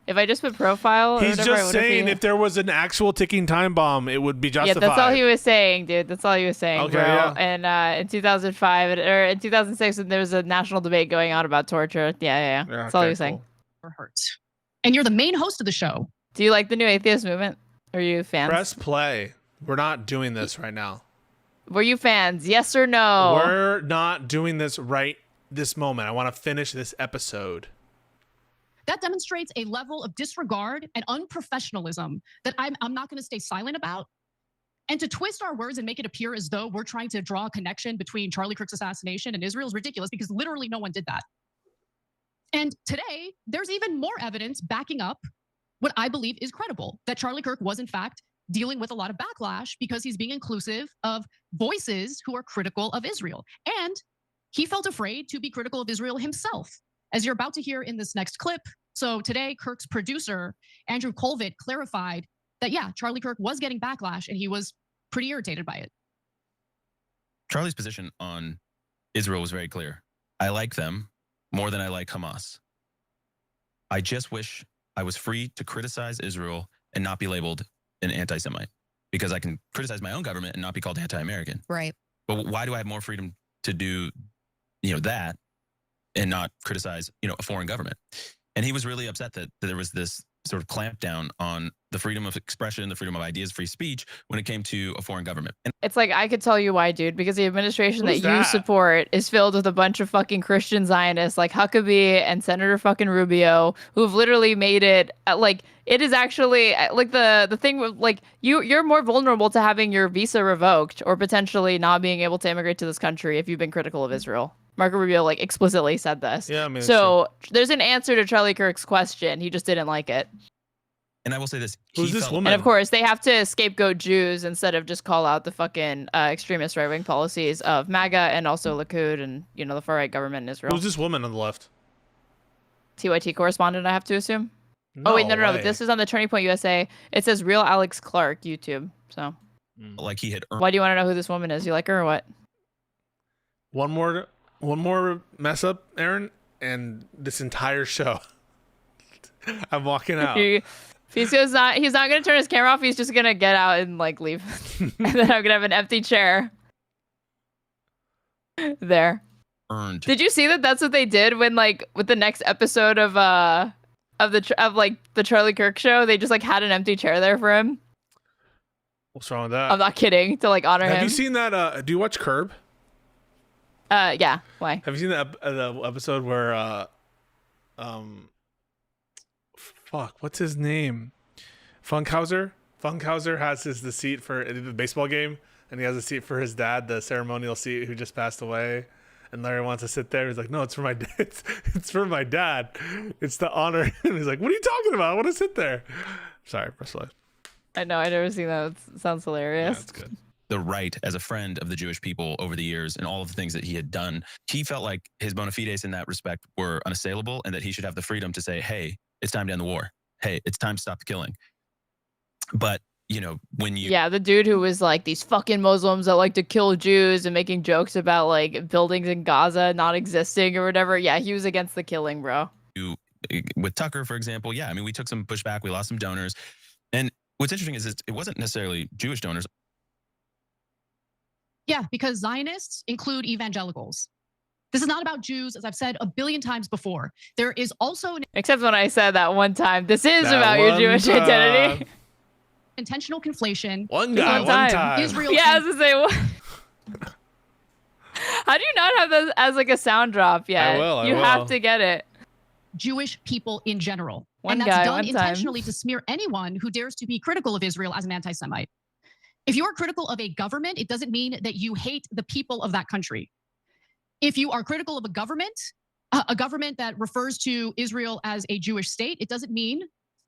If I just put profile, or He's whatever, just saying if there was an actual ticking time bomb, it would be justified. Yeah, that's all he was saying, dude. That's all he was saying, Okay, bro. yeah. And in 2005 or in 2006, when there was a national debate going on about torture. Yeah. That's all he was saying. Or hurt. And you're the main host of the show. Do you like the new atheist movement? Are you fans? Press play. We're not doing this right now. Were you fans? Yes or no? We're not doing this right this moment. I want to finish this episode. That demonstrates a level of disregard and unprofessionalism that I'm not going to stay silent about. And to twist our words and make it appear as though we're trying to draw a connection between Charlie Kirk's assassination and Israel is ridiculous, because literally no one did that. And today, there's even more evidence backing up what I believe is credible, that Charlie Kirk was in fact dealing with a lot of backlash because he's being inclusive of voices who are critical of Israel. And he felt afraid to be critical of Israel himself, as you're about to hear in this next clip. So today, Kirk's producer, Andrew Colvett, clarified that, yeah, Charlie Kirk was getting backlash and he was pretty irritated by it. Charlie's position on Israel was very clear. I like them more than I like Hamas. I just wish I was free to criticize Israel and not be labeled an anti-Semite, because I can criticize my own government and not be called anti-American. Right. But why do I have more freedom to do, that and not criticize, a foreign government? And he was really upset that there was this sort of clampdown on the freedom of expression, the freedom of ideas, free speech when it came to a foreign government. And It's like, I could tell you why, dude, because the administration Who's that you that? support is filled with a bunch of fucking Christian Zionists like Huckabee and Senator fucking Rubio, who've literally made it like, it is actually like the thing with like you're more vulnerable to having your visa revoked or potentially not being able to immigrate to this country if you've been critical of Israel. Marco Rubio like explicitly said this. Yeah, I mean, so there's an answer to Charlie Kirk's question. He just didn't like it. And I will say this. Who's this woman? And of course, they have to scapegoat Jews instead of just call out the fucking extremist right-wing policies of MAGA and also Likud and, the far-right government in Israel. Who's this woman on the left? TYT correspondent, I have to assume. Oh, wait, no. way. This is on the Turning Point USA. It says Real Alex Clark, YouTube. So like he had earned. why do you want to know who this woman is? You like her or what? One more mess up, Aaron, and this entire show. I'm walking out. He's not going to turn his camera off. He's just going to get out and like leave. And then I'm going to have an empty chair there. Earned. Did you see that that's what they did when like with the next episode of the Charlie Kirk show? They just like had an empty chair there for him. What's wrong with that? I'm not kidding, to like honor him. Have you seen that? Do you watch Curb? Yeah. Why? Have you seen the episode where fuck, what's his name? Funkhauser has the seat for the baseball game, and he has a seat for his dad, the ceremonial seat, who just passed away. And Larry wants to sit there. He's like, no, it's for my it's for my dad. It's the honor. And he's like, what are you talking about? I want to sit there. Sorry, press play. I know. I never seen that. It sounds hilarious. That's good. The right as a friend of the Jewish people over the years and all of the things that he had done, he felt like his bona fides in that respect were unassailable and that he should have the freedom to say, hey, it's time to end the war. Hey, it's time to stop the killing. But, you know, when you... Yeah, the dude who was like, these fucking Muslims that like to kill Jews and making jokes about like buildings in Gaza not existing or whatever. Yeah, he was against the killing, bro. With Tucker, for example, yeah, I mean, we took some pushback. We lost some donors. And what's interesting is it wasn't necessarily Jewish donors. Yeah, because Zionists include evangelicals. This is not about Jews, as I've said a billion times before. There is also an Except when I said that one time, this is about your Jewish identity. Intentional conflation. One time. Israel. Yeah, I was gonna say what? How do you not have this as like a sound drop yet? You have to get it. Jewish people in general. One and that's guy, done one time. intentionally to smear anyone who dares to be critical of Israel as an anti-Semite. If you are critical of a government, it doesn't mean that you hate the people of that country. If you are critical of a government that refers to Israel as a Jewish state, it doesn't mean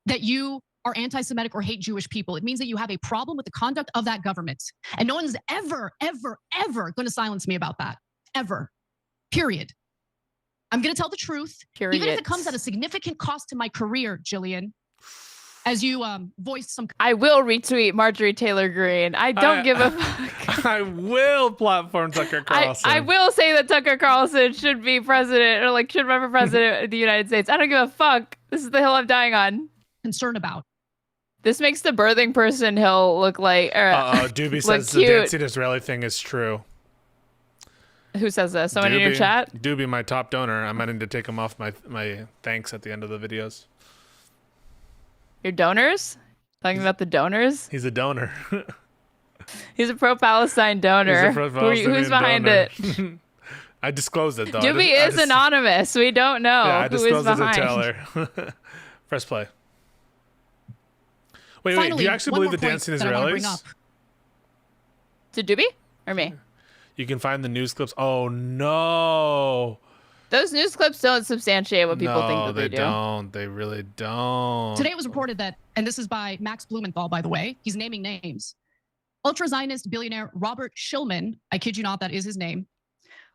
that you are anti-Semitic or hate Jewish people. It means that you have a problem with the conduct of that government. And no one's ever, ever, ever going to silence me about that. Ever. Period. I'm going to tell the truth. Period. Even if it comes at a significant cost to my career, Jillian. As you voiced some... I will retweet Marjorie Taylor Greene. I don't give a fuck. I will platform Tucker Carlson. I will say that Tucker Carlson should be president or like should run for president of the United States. I don't give a fuck. This is the hill I'm dying on. Concerned about. This makes the birthing person hill look like... Doobie says the dancing Israeli thing is true. Who says that? Someone Doobie, in your chat? Doobie, my top donor. I might need to take him off my thanks at the end of the videos. Your donors? Talking about the donors? He's a donor. He's a pro-Palestine donor. He's a pro-Palestinian Who's behind donor. it? I disclosed it, though. Doobie is anonymous. We don't know Yeah, I who is disclosed as a behind. teller. Press play. Wait, Finally, do you actually one believe more the dancing point that I wanna bring Israelis? up. To Doobie or me? You can find the news clips. Oh, no. Those news clips don't substantiate what people think that they do. Don't. They really don't. Today it was reported that, and this is by Max Blumenthal, by the way, he's naming names. Ultra-Zionist billionaire Robert Shillman, I kid you not, that is his name,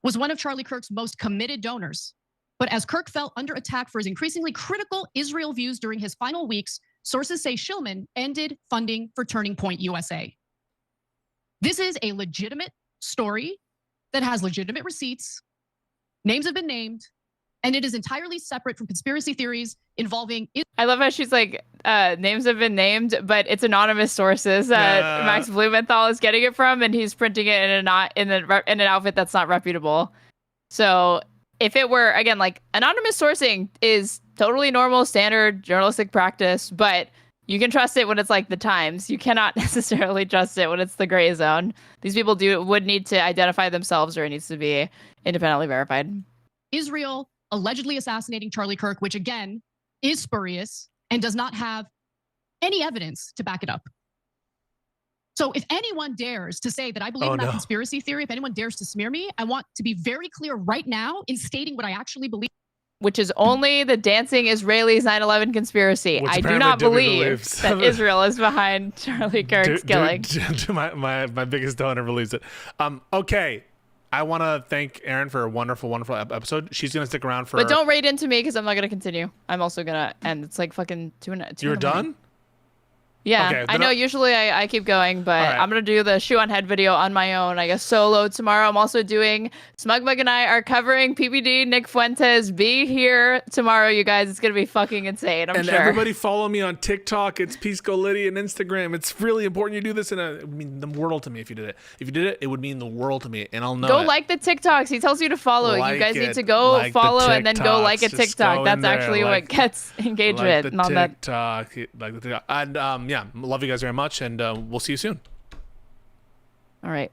was one of Charlie Kirk's most committed donors. But as Kirk fell under attack for his increasingly critical Israel views during his final weeks, sources say Shillman ended funding for Turning Point USA. This is a legitimate story that has legitimate receipts. Names have been named, and it is entirely separate from conspiracy theories involving... I love how she's like, names have been named, but it's anonymous sources that Max Blumenthal is getting it from, and he's printing it in an outfit that's not reputable. So if it were, again, like anonymous sourcing is totally normal, standard journalistic practice, but you can trust it when it's like the Times. You cannot necessarily trust it when it's the gray zone. These people would need to identify themselves, or it needs to be independently verified. Israel allegedly assassinating Charlie Kirk, which again is spurious and does not have any evidence to back it up. So if anyone dares to say that I believe in that conspiracy theory, if anyone dares to smear me, I want to be very clear right now in stating what I actually believe. Which is only the dancing Israelis 9/11 conspiracy. I do not believe that Israel is behind Charlie Kirk's killing. My biggest donor believes it. Okay. I want to thank Erin for a wonderful, wonderful episode. She's going to stick around for... But don't raid into me because I'm not going to continue. I'm also going to end. It's like fucking 2 You're done? Yeah, Okay, I know usually I keep going, but I'm going to do the shoe on head video on my own, I guess solo tomorrow. I'm also doing, Smugmug and I are covering PPD, Nick Fuentes. Be here tomorrow, you guys. It's going to be fucking insane, I'm and sure. everybody follow me on TikTok. It's Pisco Liddy, and Instagram. It's really important you do this, and it would mean the world to me if you did it. If you did it, it would mean the world to me, and I'll know Go it. like the TikToks. He tells you to follow. Like you guys it. need to go Like the follow and then go like a TikToks. Just TikTok. go That's in there. actually Like- what gets engagement. Like and all the that. TikTok, like the TikTok. And yeah, love you guys very much, and we'll see you soon. All right.